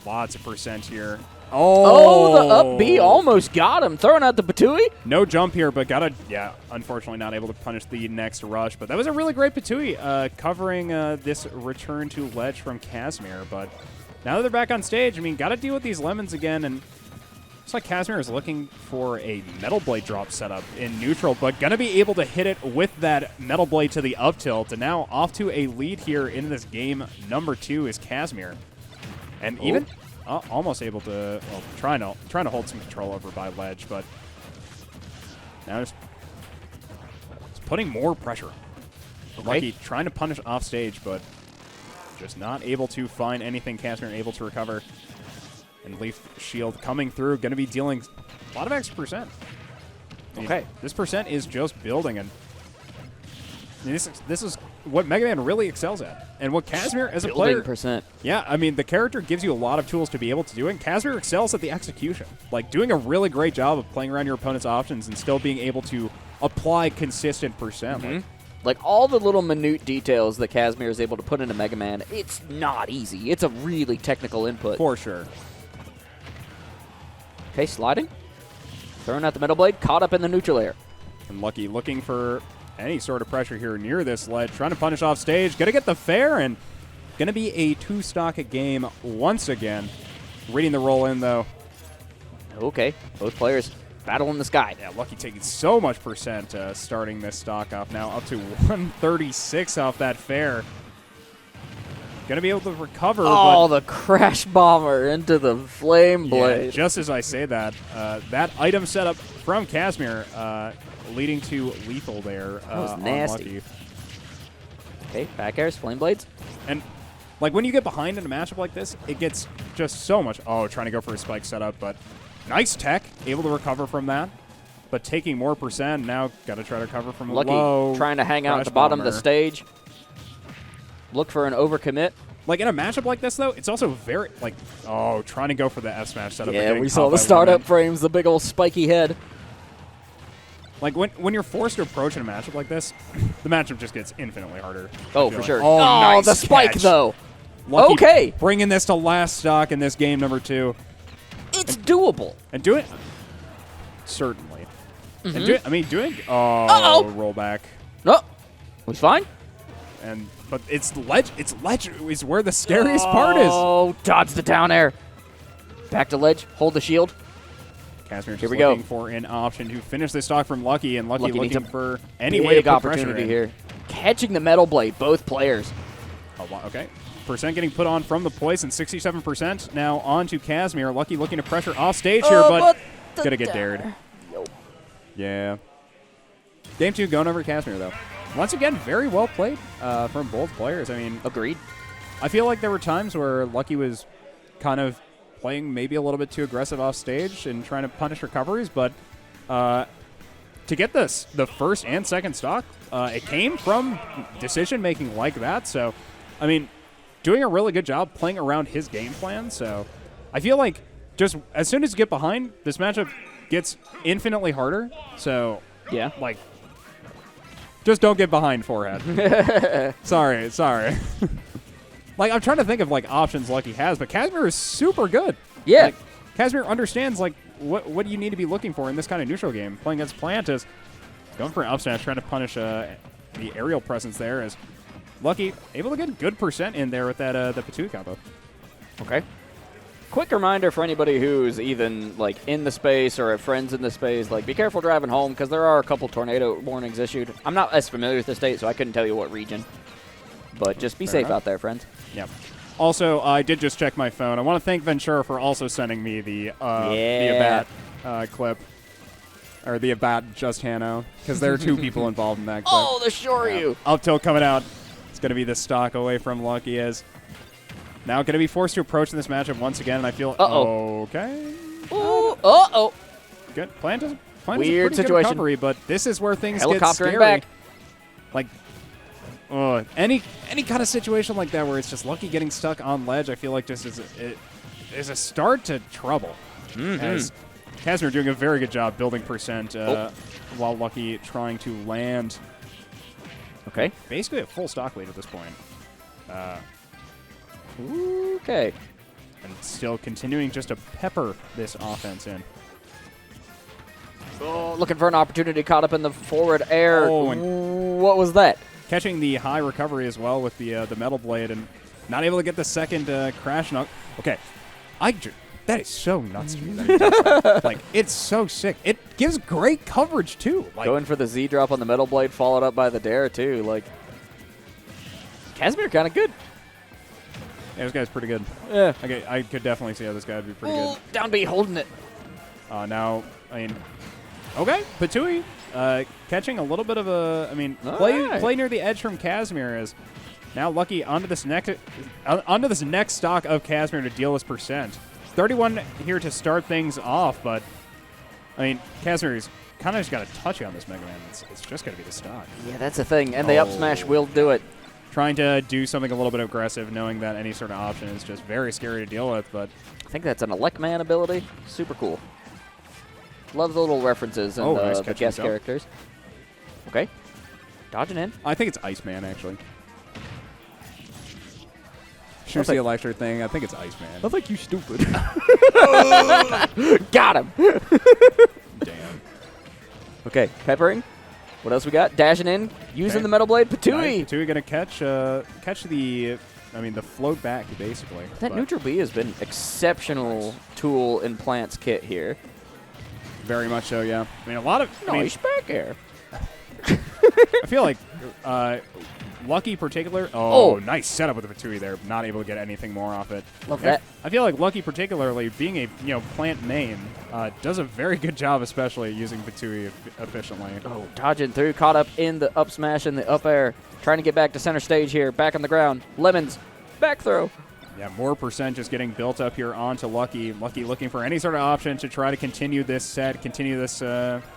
lots of percent here. Oh, the up B almost got him. Throwing out the Patui. No jump here, but unfortunately not able to punish the next rush. But that was a really great Patui covering this return to ledge from Kasmir. But now that they're back on stage, I mean, got to deal with these lemons again. And looks like Kasmir is looking for a Metal Blade drop setup in neutral, but going to be able to hit it with that Metal Blade to the up tilt. And now off to a lead here in this game number 2 is Kasmir. And even... almost able to, well, trying to hold some control over by ledge, but now just putting more pressure. Lucky trying to punish off stage, but just not able to find anything. Kasmir able to recover, and Leaf Shield coming through, going to be dealing a lot of extra percent. Okay, this percent is just building, and this is what Mega Man really excels at, and what Kasmir as a player. Percent. Yeah, I mean, the character gives you a lot of tools to be able to do it, and Kasmir excels at the execution. Like, doing a really great job of playing around your opponent's options and still being able to apply consistent percent. Like, all the little minute details that Kasmir is able to put into Mega Man, it's not easy. It's a really technical input. For sure. Okay, sliding. Throwing out the Metal Blade, caught up in the neutral air. And Lucky looking for any sort of pressure here near this ledge, trying to punish off stage, gonna get the fair, and gonna be a 2-stock game once again. Reading the roll in, though. Okay, both players battle in the sky. Yeah, Lucky taking so much percent starting this stock off now, up to 136 off that fair. Gonna be able to recover. Oh, the Crash Bomber into the Flame Blade. Yeah, just as I say that, that item setup from Kasmir leading to lethal there. That was nasty. Okay, back airs, Flame Blades. And like when you get behind in a matchup like this, it gets just so much. Oh, trying to go for a spike setup, but nice tech, able to recover from that. But taking more percent, now got to try to recover from Lucky low. Trying to hang out at the bottom of the stage. Look for an overcommit. Like in a matchup like this, though, it's also very, like, trying to go for the F smash setup. Yeah, we saw the startup frames, the big old spiky head. Like, when you're forced to approach in a matchup like this, the matchup just gets infinitely harder. Oh, for sure. Oh, nice the spike, catch. though. Lucky okay. Bringing this to last stock in this game number 2. It's doable. And do it. Certainly. And do it. I mean, doing. Oh, rollback. No. Was fine. But it's ledge. It's ledge is where the scariest part is. Oh, dodge the down air. Back to ledge. Hold the shield. Kasmir just looking for an option to finish this stock from Lucky, and Lucky looking for any way to put opportunity pressure in. Here. Catching the Metal Blade, both players. Oh, okay. Percent getting put on from the Poison, 67% now on to Kasmir. Lucky looking to pressure off stage here, but going to get dared. Yeah. Game 2 going over Kasmir, though. Once again, very well played from both players. I mean, agreed. I feel like there were times where Lucky was kind of playing maybe a little bit too aggressive off stage and trying to punish recoveries, but to get the first and second stock, it came from decision-making like that. So, I mean, doing a really good job playing around his game plan. So I feel like just as soon as you get behind, this matchup gets infinitely harder. So, yeah, like, just don't get behind forehead. sorry. Like, I'm trying to think of, like, options Lucky has, but Kasmir is super good. Yeah. Like, Kasmir understands, like, what do you need to be looking for in this kind of neutral game. Playing against Plant is going for an up smash, trying to punish the aerial presence there. As Lucky able to get a good percent in there with that the Patui combo. Okay. Quick reminder for anybody who's even, like, in the space or have friends in the space, like, be careful driving home because there are a couple tornado warnings issued. I'm not as familiar with the state, so I couldn't tell you what region. But just be safe out there, friends. Yep. Also, I did just check my phone. I want to thank Ventura for also sending me the Abat clip. Or the Abat JustHANO. Because there are two people involved in that clip. Oh, the Shoryu! Up tilt coming out. It's going to be the stock away from Lucky as now going to be forced to approach in this matchup once again. And I feel... Okay. Ooh, uh-oh. Good. Plant is Weird a pretty situation. Good recovery, but this is where things get scary. Back. Like... any kind of situation like that where it's just Lucky getting stuck on ledge, I feel like just is a start to trouble. As Kasmir doing a very good job building percent while Lucky trying to land. Okay. Basically a full stock lead at this point. Okay. And still continuing just to pepper this offense in. Oh, looking for an opportunity, caught up in the forward air. Oh, what was that? Catching the high recovery as well with the Metal Blade and not able to get the second crash knock. Okay, that is so nuts to me. That he does that. Like, it's so sick. It gives great coverage too. Like, going for the Z drop on the Metal Blade, followed up by the dare too. Like, Kasmir kind of good. Yeah, this guy's pretty good. Yeah. Okay, I could definitely see how this guy would be pretty good. Down B holding it. Now, I mean, okay, Patui. Catching a little bit of a, I mean, play near the edge from Kasmir is now Lucky onto this next stock of Kasmir to deal this percent. 31 here to start things off, but I mean, Kasmir's kind of just got to touch you on this Mega Man. It's just going to be the stock. Yeah, that's the thing, and the up smash will do it. Trying to do something a little bit aggressive, knowing that any sort of option is just very scary to deal with, but I think that's an Elecman ability. Super cool. Love the little references and nice the guest characters. Okay. Dodging in. I think it's Iceman, actually. Shoots the electric thing. I think it's Iceman. I think you stupid. Got him. Damn. Okay, peppering. What else we got? Dashing in, using the Metal Blade. Patui. Nice. Patui going to catch the, the float back, basically. That neutral B has been exceptional tool in Plant's kit here. Very much so, yeah. I mean, a lot of... Nice back air. I feel like Lucky particular... Oh, nice setup with the Patui there. Not able to get anything more off it. Love that. I feel like Lucky particularly, being a Plant main, does a very good job, especially using Patui efficiently. Oh, dodging through, caught up in the up smash and the up air. Trying to get back to center stage here, back on the ground. Lemons, back throw. Yeah, more percent just getting built up here onto Lucky. Lucky looking for any sort of option to try to continue this set, continue this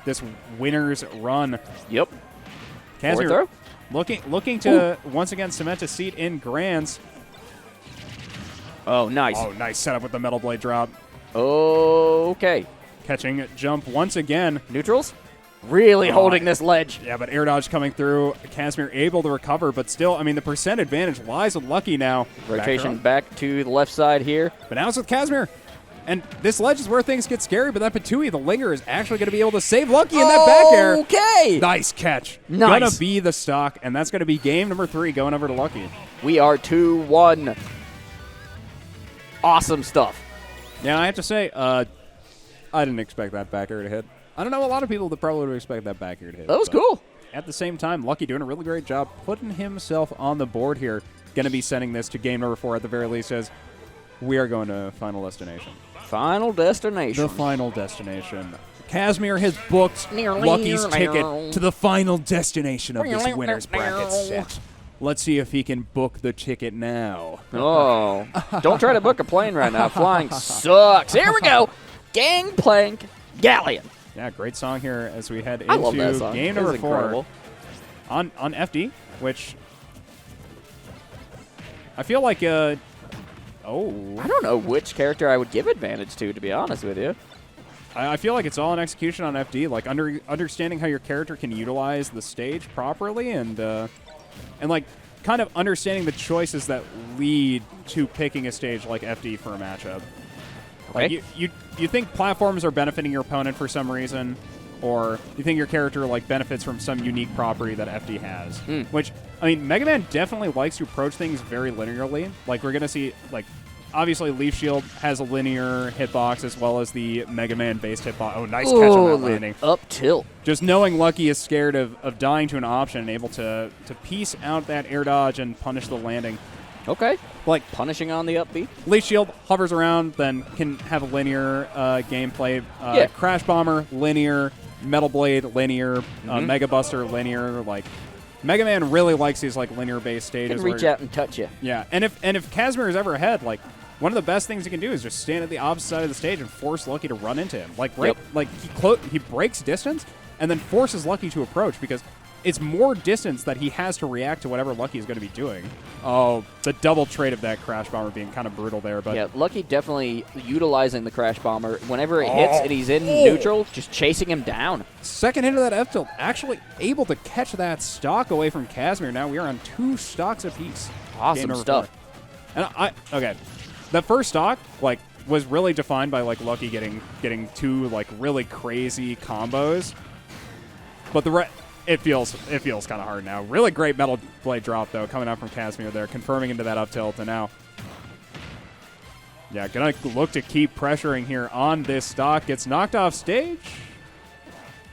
this winner's run. Yep. Kasmir looking to once again cement a seat in Grands. Oh, nice. Oh, nice setup with the Metal Blade drop. Okay. Catching jump once again. Neutrals? Really holding this ledge. Yeah, but air dodge coming through. Kasmir able to recover, but still, the percent advantage lies with Lucky now. Rotation back to the left side here. But now it's with Kasmir. And this ledge is where things get scary, but that Patui, the linger, is actually going to be able to save Lucky in that back air. Okay. Nice catch. Nice. Gonna be the stock, and that's going to be game number 3 going over to Lucky. We are 2-1. Awesome stuff. Yeah, I have to say, I didn't expect that back air to hit. I don't know a lot of people that probably would expect that back air to hit. That was cool. At the same time, Lucky doing a really great job putting himself on the board here. going to be sending this to game number 4 at the very least, as we are going to Final Destination. Final Destination. The Final Destination. Kasmir has booked Nearly Lucky's there. ticket to the final destination of this winner's bracket set. Let's see if he can book the ticket now. Oh, don't try to book a plane right now. Flying sucks. Here we go. Gangplank Galleon. Yeah, great song here as we head I love that into song. game It was number 4 incredible. on FD, which I feel like I don't know which character I would give advantage to be honest with you. I feel like it's all in execution on FD, like understanding how your character can utilize the stage properly and like kind of understanding the choices that lead to picking a stage like FD for a matchup. Okay. Like you think platforms are benefiting your opponent for some reason, or you think your character like benefits from some unique property that FD has. Which, I mean, Mega Man definitely likes to approach things very linearly. Like we're gonna see, like obviously Leaf Shield has a linear hitbox as well as the Mega Man based hitbox. Oh, nice catch on that landing. Up tilt. Just knowing Lucky is scared of dying to an option and able to piece out that air dodge and punish the landing. Okay. Like Punishing on the up B. Leaf Shield hovers around, then can have a linear gameplay. Yeah. Crash Bomber, linear. Metal Blade, linear. Mega Buster, linear. Like Mega Man really likes these like linear-based stages. Can reach out and touch you. Yeah, and if Kasmir is ever ahead, like one of the best things he can do is just stand at the opposite side of the stage and force Lucky to run into him. Like like he breaks distance and then forces Lucky to approach because it's more distance that he has to react to whatever Lucky is going to be doing. Oh, the double trade of that Crash Bomber being kind of brutal there. But yeah, Lucky definitely utilizing the Crash Bomber. Whenever it hits and he's in neutral, just chasing him down. Second hit of that F tilt, actually able to catch that stock away from Kasmir. Now we are on 2 stocks apiece. Awesome stuff. 4. And okay, that first stock like was really defined by like Lucky getting 2 like really crazy combos, but it feels kind of hard now. Really great Metal Blade drop though coming out from Kasmir there, confirming into that up tilt, and now. Yeah, gonna look to keep pressuring here on this stock. Gets knocked off stage.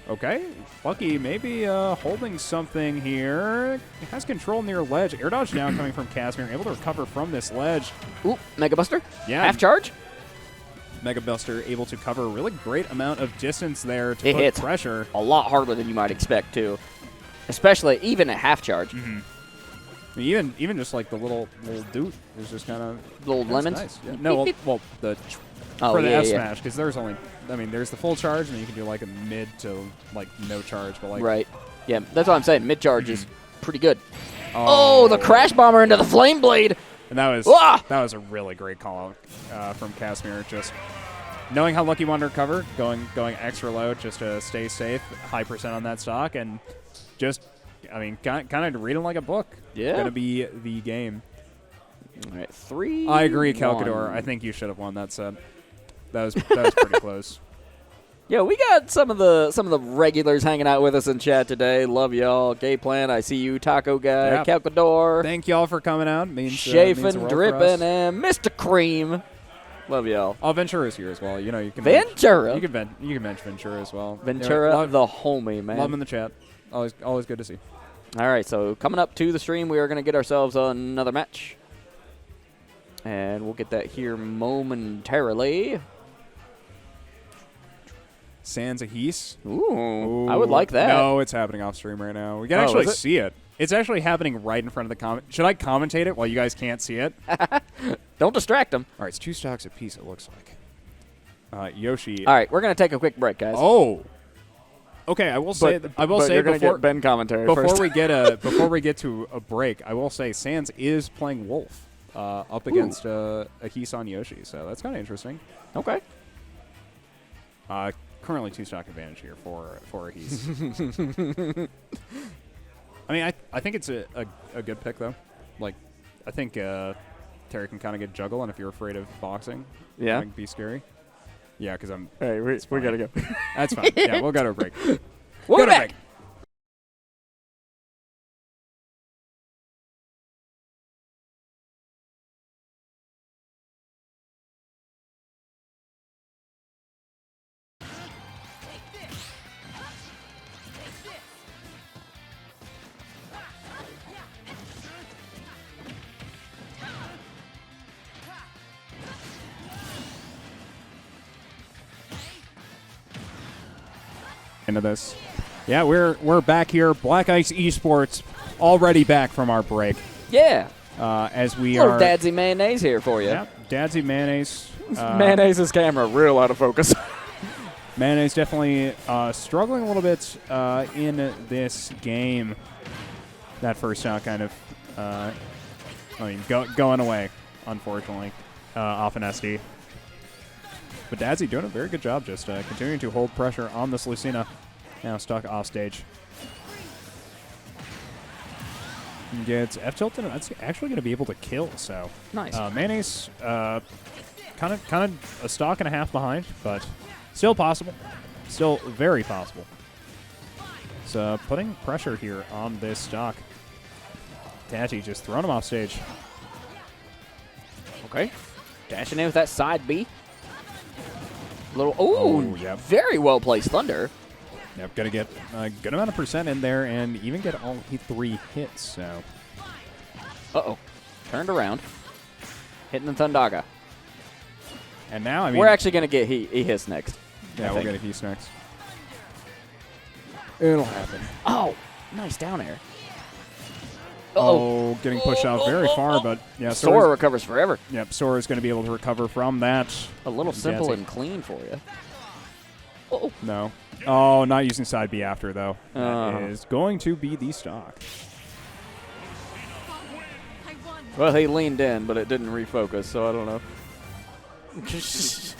Okay, Lucky maybe holding something here. He has control near ledge. Air dodge down coming from Kasmir, able to recover from this ledge. Ooh, Mega Buster. Yeah. Half charge. Mega Buster able to cover a really great amount of distance there to It put hits pressure. a lot harder than you might expect too, especially even at half charge. I mean, even just like the little doot is just kind of Little lemons. Nice. Yeah. No, well the Oh, for the yeah, F yeah. smash because there's only, I mean, there's the full charge and then you can do like a mid to like no charge, but like Right. Yeah, that's what I'm saying. Mid charge is pretty good. Oh, the Crash Bomber into the Flame Blade. And that was Ah! that was a really great call out from Kasmir. Just knowing how Lucky wanted to recover, going extra low just to stay safe, high percent on that stock, and just, I mean, kind of reading like a book. Yeah. Gonna be the game. All right, 3. I agree, Calcador. 1. I think you should have won that set. That was pretty close. Yeah, we got some of the regulars hanging out with us in chat today. Love y'all. Gay Plan, I see you. Taco Guy, Yeah. Calcador, Thank y'all for coming out. Means the Chafin, world for Drippin', us. and Mr. Cream. Love y'all. Oh, Ventura's here as well. You know, you can Ventura. You can mention Ventura as well. Ventura, Anyway, the homie, man. love him in the chat. Always good to see. All right, so coming up to the stream, we are going to get ourselves another match. And we'll get that here momentarily. Sans Ehis. Ooh, I would like that. No, it's happening off stream right now. We can Oh, actually is it? see it. It's actually happening right in front of the comment. Should I commentate it while you guys can't see it? Don't distract them. All right, it's 2 stocks apiece, it looks like. Yoshi. All right, we're going to take a quick break, guys. Oh. Okay, I will say but before you're gonna get Ben commentary before first. we get to a break, I will say Sans is playing Wolf up against Ehis on Yoshi, so that's kind of interesting. Okay. Currently 2 stock advantage here for Ehis. I mean, I think it's a good pick though. Like, I think Terry can kind of get juggle, and if you're afraid of boxing, Yeah. it can be scary. Yeah, because I'm. Hey, we got to go. That's fine. Yeah, we'll go to a break. We'll Go be to a back. break. into this. Yeah, we're back here. Black Ice Esports already back from our break. Yeah. As we Little are. Dadzie Maynnaise here for you. Yep, Dadzie Maynnaise. Maynaise's camera real out of focus. Maynnaise definitely struggling a little bit in this game. That first shot kind of, going away, unfortunately, off an SD. But Dadzie doing a very good job just continuing to hold pressure on this Lucina. Now stuck off stage. Gets F-tilt, and that's actually going to be able to kill. So nice. Maynnaise kind of a stock and a half behind, but still possible. Still very possible. So putting pressure here on this stock. Dadzie just throwing him off stage. Okay. Dashing in with that side B. Little, yep. Very well placed thunder. Yep, gonna get a good amount of percent in there and even get all 3 hits. So. Uh-oh. Turned around. Hitting the Thundaga. And now, I mean, we're actually going to get Ehis next. Yeah, we're going to Geese next. It'll happen. Oh, nice down air. Oh, getting pushed out very far, but yeah, Sora recovers forever. Yep, Sora's going to be able to recover from that. A little simple and clean for you. Oh. No. Oh, not using side B after, though. That is going to be the stock. Well, he leaned in, but it didn't refocus, so I don't know. It's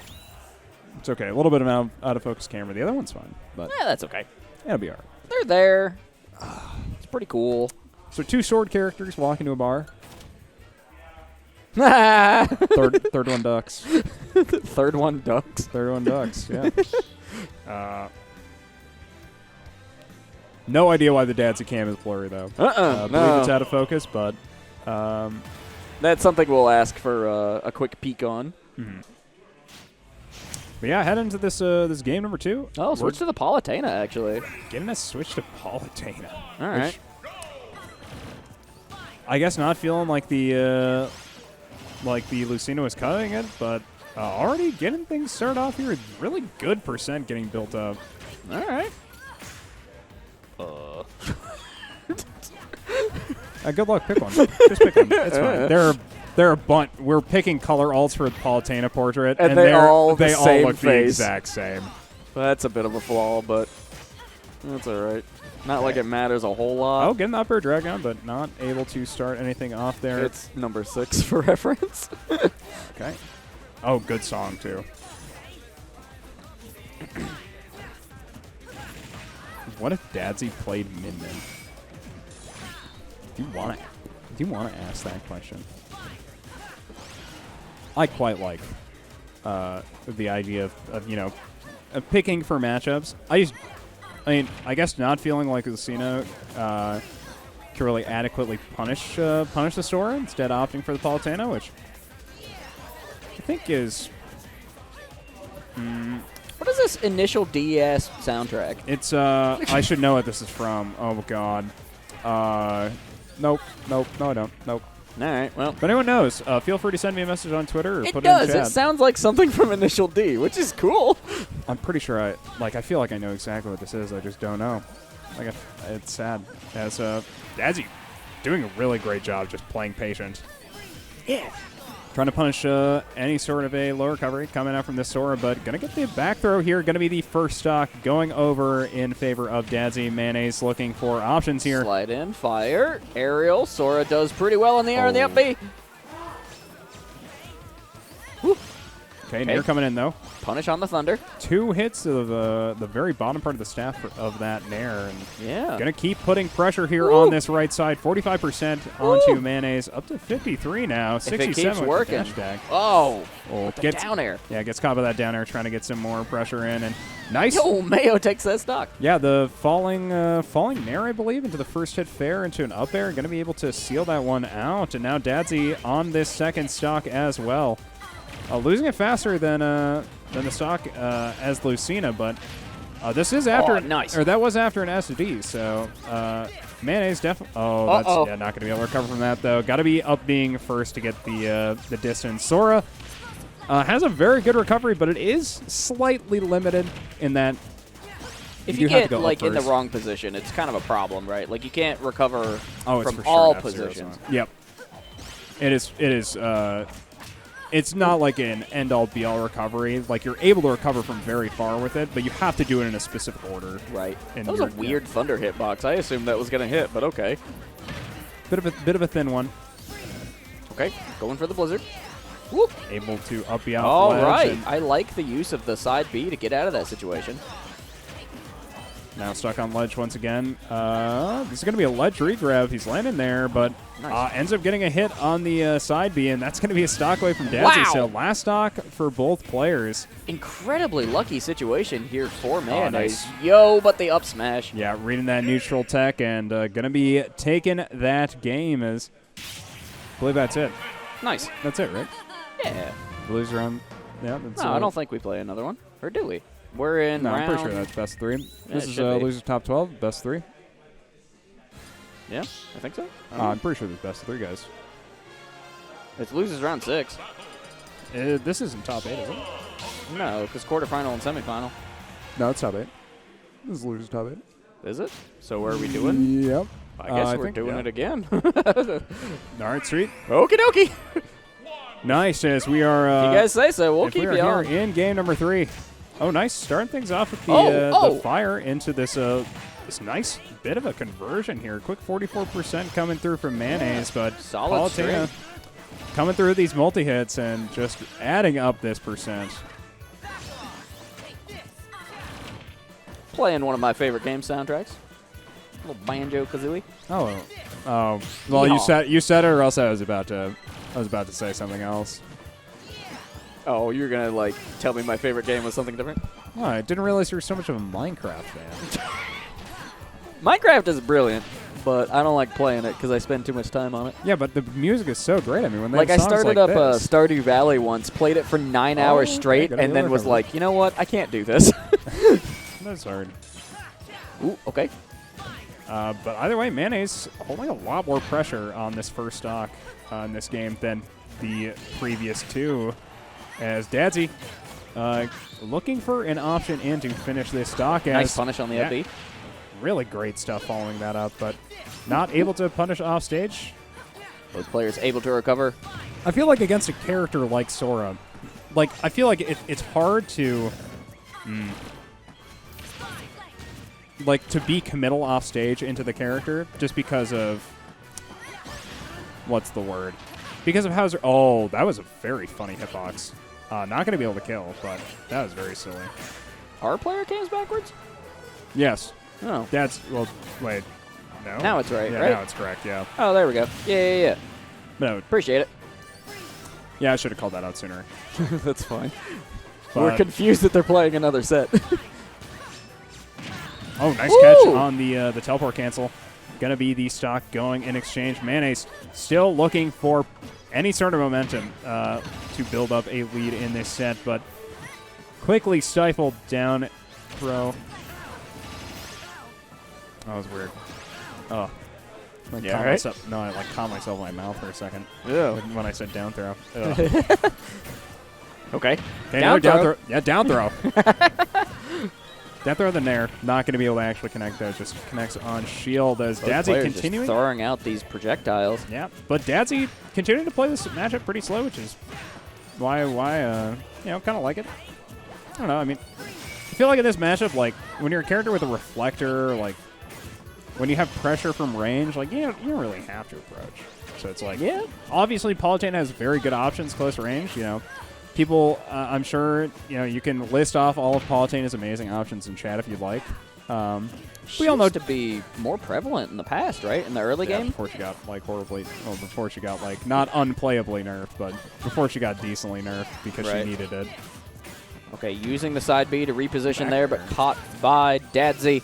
okay. A little bit of out of focus camera. The other one's fine, but yeah, that's okay. It'll be all right. They're there. It's pretty cool. So 2 sword characters walk into a bar. third one ducks. Third one ducks. Third one ducks. Yeah. No idea why the Dadzie cam is blurry though. I believe it's out of focus, but that's something we'll ask for a quick peek on. Mm-hmm. But yeah, head into this this game number 2. Oh, switch to the Palutena actually. Getting a switch to Palutena. All right. I guess not feeling like the Lucina was cutting it, but already getting things started off here with really good percent getting built up. All right. Good luck. Pick one. Just pick one. It's fine. They're a bunt. We're picking color alts for the Palutena portrait, and they all look face. the exact same. Well, that's a bit of a flaw, but that's all right. Not like it matters a whole lot. Oh, getting the upper dragon, but not able to start anything off there. It's number 6 for reference. Okay. Oh, good song too. What if Dadzie played Min-Min? Do you want to ask that question? I quite like the idea of picking for matchups. I guess not feeling like Lucina can really adequately punish the Sora, instead opting for the Palutena, which I think is. What is this initial DS soundtrack? It's I should know what this is from. Oh god. Nope. No, I don't. Nope. All right, well. If anyone knows, feel free to send me a message on Twitter or it put does. it in chat. It sounds like something from Initial D, which is cool. I'm pretty sure I feel like I know exactly what this is. I just don't know. It's sad. As Dadzie doing a really great job just playing patient. Yeah. Trying to punish any sort of a low recovery coming out from this Sora, but going to get the back throw here. Going to be the first stock going over in favor of Dadzie. Maynnaise looking for options here. Slide in, fire, aerial. Sora does pretty well in the air in the up B. Okay, Nair coming in though. Punish on the Thunder. 2 hits of the very bottom part of the staff of that Nair. And yeah. Going to keep putting pressure here on this right side. 45% onto Maynnaise. Up to 53 now. 67 if it keeps with working. the dash tag. Oh, gets down air. Yeah, gets caught by that down air, trying to get some more pressure in. And nice. Yo, Mayo takes that stock. Yeah, the falling Nair, I believe, into the first hit fair, into an up air. Going to be able to seal that one out. And now Dadzie on this second stock as well. Losing it faster than the stock as Lucina, but this is after nice. Or that was after an SD. So Maynnaise definitely. Oh, that's not going to be able to recover from that though. Got to be up being first to get the distance. Sora has a very good recovery, but it is slightly limited in that If do you have to get go up like in the first. wrong position, it's kind of a problem, right? Like you can't recover it's from for sure all an F-Zero positions. zone. Yep. It is. It's not like an end-all be-all recovery. Like you're able to recover from very far with it, but you have to do it in a specific order. Right. And That was a you're- weird thunder hitbox. I assumed that was going to hit, but okay. Bit of a thin one. Okay, going for the blizzard. Whoop. Able to up the out. All ledge right. and I like the use of the side B to get out of that situation. now stuck on ledge once again. This is going to be a ledge regrab. He's landing there, but Nice. ends up getting a hit on the side B, and that's going to be a stock away from Dadzie. Wow. So last stock for both players. Incredibly lucky situation here for Maynnaise. nice. Yo, but the up smash. Yeah, reading that neutral tech and going to be taking that game as I believe that's it. Nice. That's it, right? Yeah. Blues round. Yeah, that's No, I don't think we play another one. Or do we? We're in No, round. I'm pretty sure that's best 3. Yeah, This it is should be. losers top 12, best 3. Yeah, I think so. I'm pretty sure there's best 3 guys. It's losers round 6. This isn't top 8, is it? No, because quarterfinal and semifinal. No, it's top 8. This is losers top 8. Is it? So where are we doing? Yep. I guess I we're think, doing yeah. it again. All right, Street. Okie dokie. Nice, as we are. You guys say so. We'll if keep we are you here on. in game number 3. Oh, nice. Starting things off with the, Oh. the fire into this this nice bit of a conversion here. Quick 44% coming through from Maynnaise, but Solid Palutena coming through these multi-hits and just adding up this percent. Playing one of my favorite game soundtracks. A little banjo kazooie. Oh. Well, Yeehaw. you said it, or else I was about to say something else. Oh, you're gonna like tell me my favorite game was something different? Oh, I didn't realize you were so much of a Minecraft fan. Minecraft is brilliant, but I don't like playing it because I spend too much time on it. Yeah, but the music is so great. I mean, when they Like I have songs started like up this. Stardew Valley once, played it for 9 hours okay, straight, gotta and be then other was thing. like, you know what? I can't do this. That's hard. Ooh, okay. But either way, Maynnaise holding a lot more pressure on this first stock in this game than the previous 2. As Dadzie looking for an option in to finish this stock. Nice As punish on the up B. really great stuff following that up, but not able to punish off stage. Both players able to recover. I feel like against a character like Sora, like I feel like it's hard to, like to be committal off stage into the character just because of what's the word? Because of how. Oh, that was a very funny hitbox. Not going to be able to kill, but that was very silly. Our player cams backwards? Yes, Oh. that's well. Wait, no. Now it's right, Yeah, right? now it's correct. Yeah, Oh, there we go. Yeah. no. Appreciate it. Yeah, I should have called that out sooner. That's fine. But- We're confused that they're playing another set. Oh, nice Woo! catch on the teleport cancel. Gonna be the stock going in exchange. Maynnaise still looking for any sort of momentum to build up a lead in this set, but quickly stifled down throw. That was weird. Oh. Yeah, right? No, I like caught myself in my mouth for a second Yeah. when I said down throw. Ugh. Okay. Okay, Down another down throw. throw. Yeah, down throw. Down throw the Nair. Not going to be able to actually connect those. Just connects on shield as Both Dadzie players just continuing. throwing out these projectiles. Yeah, but Dadzie continuing to play this matchup pretty slow, which is why kind of like it. I don't know. I mean, I feel like in this matchup, like when you're a character with a reflector, like when you have pressure from range, like you don't really have to approach. So it's like, Yeah. obviously Palutena has very good options close range. You know, people, I'm sure you can list off all of Palutena's amazing options in chat if you'd like. We all know to be more prevalent in the past, right? In the early game. before she got like horribly, well, before she got like not unplayably nerfed, but before she got decently nerfed because Right. she needed it. Okay, using the side B to reposition Back there, but turn. caught by Dadzie.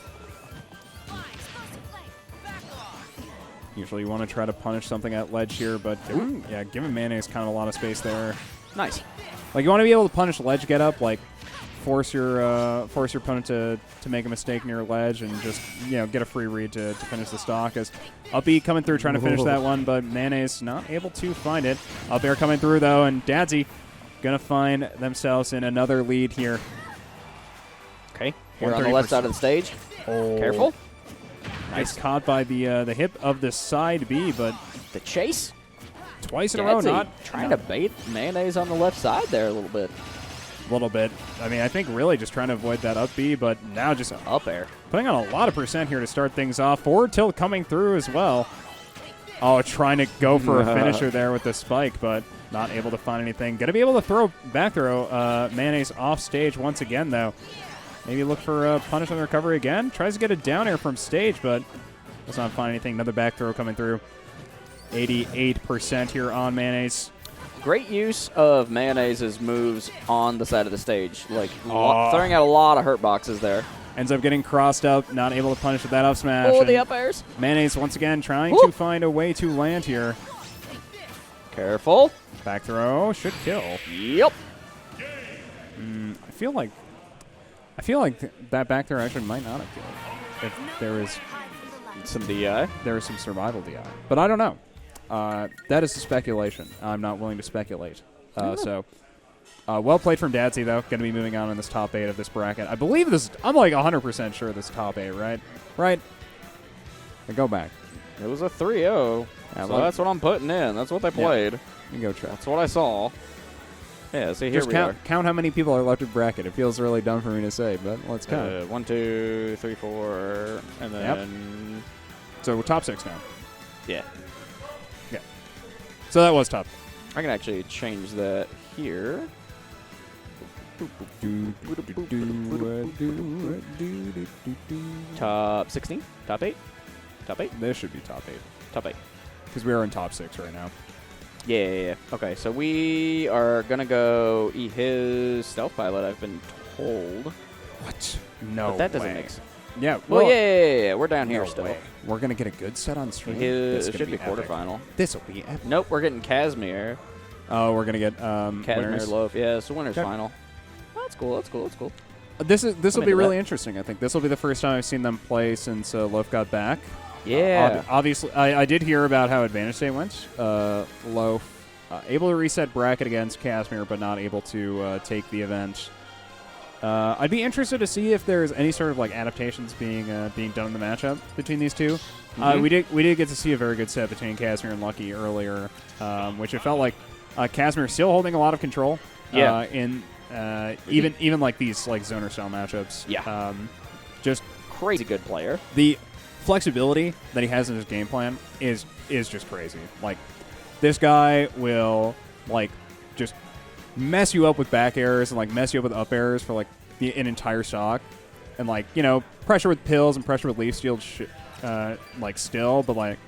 Usually you want to try to punish something at ledge here, but giving Maynnaise kind of a lot of space there. Nice. Like you want to be able to punish ledge get up, like force your opponent to make a mistake near ledge and just get a free read to finish the stock. As up B coming through trying to finish that one, but Maynnaise not able to find it. Up air coming through though, and Dadzie gonna find themselves in another lead here. Okay, here on the left side of the stage. Oh. Careful. Nice caught by the hip of the side B, but The chase. twice in a row, Dadzie not trying to bait Mayonnaise on the left side there a little bit. a little bit. I mean, I think really just trying to avoid that up B, but now just Up air. putting on a lot of percent here to start things off. Forward tilt coming through as well. Oh, trying to go for a finisher there with the spike, but not able to find anything. Going to be able to throw back throw Mayonnaise off stage once again, though. Maybe look for a punish on the recovery again. Tries to get a down air from stage, but does not find anything. Another back throw coming through. 88% here on Mayonnaise. Great use of Mayonnaise's moves on the side of the stage. Like, throwing out a lot of hurt boxes there. Ends up getting crossed up, not able to punish with that up smash. Oh, and the up airs. Mayonnaise once again trying Woo! to find a way to land here. Careful. Back throw should kill. Yep. I feel like that back throw actually might not have killed if there was Some DI. some survival DI. But I don't know. That is a speculation. I'm not willing to speculate. So, well played from Dadzie, though. Going to be moving on in this top 8 of this bracket. I believe this. I'm like 100% sure this is top 8, right? Right. I go back. It was a 3-0. Yeah, so that's what I'm putting in. That's what they played. You go check. That's what I saw. Yeah, see, here Just we are. count how many people are left in bracket. It feels really dumb for me to say, but let's count. 1, 2, 3, 4, and then... So we're top 6 now. Yeah. Yeah. So that was top. I can actually change that here. Top 16? Top 8? Top 8? This should be top 8. Top 8. Because we are in top 6 right now. Yeah. Okay, so we are going to go Ehis Stealth Pilot, I've been told. What? No But that doesn't way. make sense. Yeah. Well, yeah. We're down here No still. way. We're going to get a good set on stream. It should be quarterfinal. This will be epic. Nope, we're getting Kasmir. Oh, we're going to get Kasmir winners. Loaf. Yeah, it's the winners Okay. final. Oh, that's cool. That's cool. That's cool. This will be into really that. interesting, I think. This will be the first time I've seen them play since Loaf got back. Yeah. Obviously, I did hear about how Advantage State went. Loaf able to reset bracket against Kasmir, but not able to take the event. I'd be interested to see if there's any sort of like adaptations being done in the matchup between these two. We did get to see a very good set between Kasmir and Lucky earlier, which it felt like Kasmir still holding a lot of control. Yeah. In even like these like zoner style matchups. Yeah. Just Crazy good player. the flexibility that he has in his game plan is just crazy. Like this guy will like just mess you up with back airs and like mess you up with up airs for like an entire stock, and like pressure with pills and pressure with leaf steal like still, but like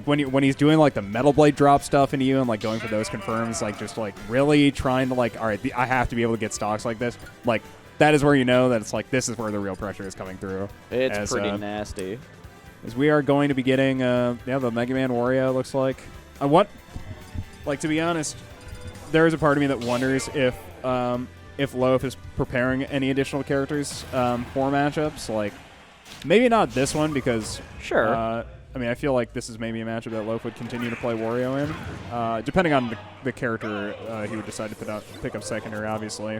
when he's doing like the metal blade drop stuff into you and like going for those confirms, like just like really trying to like, all right, I have to be able to get stocks like this. Like that is where you know that it's like this is where the real pressure is coming through. It's pretty nasty. As we are going to be getting the Mega Man Wario, looks like. To be honest, there is a part of me that wonders if Loaf is preparing any additional characters for matchups. Like, maybe not this one because Sure. I mean, I feel like this is maybe a matchup that Loaf would continue to play Wario in, depending on the character he would decide to pick up secondary, obviously.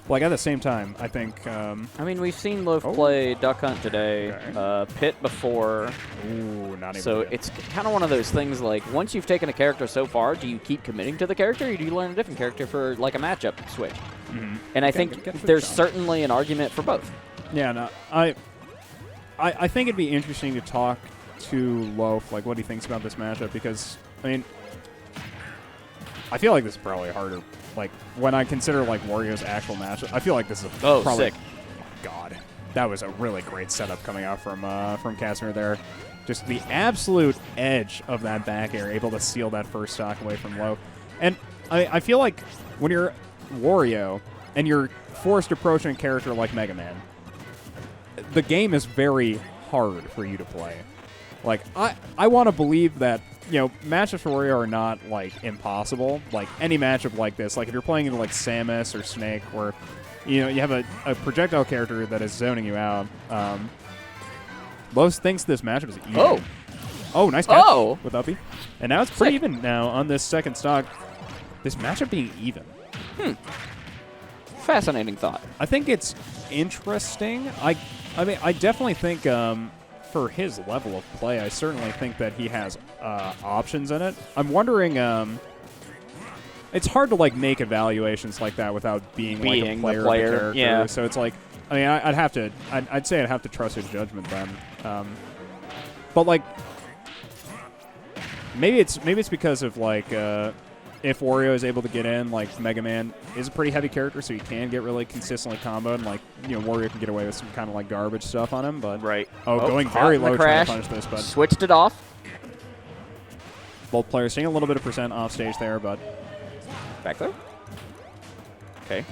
Like, at the same time, I think... I mean, we've seen Loaf play Duck Hunt today, Okay. Pit before. Ooh, not even So good. it's kind of one of those things, like, once you've taken a character so far, do you keep committing to the character, or do you learn a different character for, like, a matchup switch? Mhm. And I Okay, think good there's shot. certainly an argument for both. Yeah, no, I think it'd be interesting to talk to Loaf, like what he thinks about this matchup, because I mean, I feel like this is probably harder. Like when I consider like Wario's actual matchup, I feel like this is probably. Sick. God, that was a really great setup coming out from Kasmir there. Just the absolute edge of that back air, able to seal that first stock away from Loaf. And I feel like when you're Wario and you're forced approaching a character like Mega Man, the game is very hard for you to play. Like, I want to believe that, matchups for Wario are not, like, impossible. Like, any matchup like this, like, if you're playing into, like, Samus or Snake, where, you have a projectile character that is zoning you out, Los thinks this matchup is even. Oh, nice catch with Uppy. And now it's pretty even now on this second stock. This matchup being even. Fascinating thought. I think it's interesting. I mean, I definitely think for his level of play, I certainly think that he has options in it. I'm wondering. It's hard to like make evaluations like that without being like a player, of the character. Yeah. So it's like, I mean, I'd say I'd have to trust his judgment then. But like, maybe it's because of like. If Wario is able to get in, like, Mega Man is a pretty heavy character, so he can get really consistently comboed, and, like, you know, Wario can get away with some kind of, like, garbage stuff on him, but... Right. Going very low crash. trying to punish this, but... Switched it off. Both players taking a little bit of percent off stage there, but... Back there. Okay.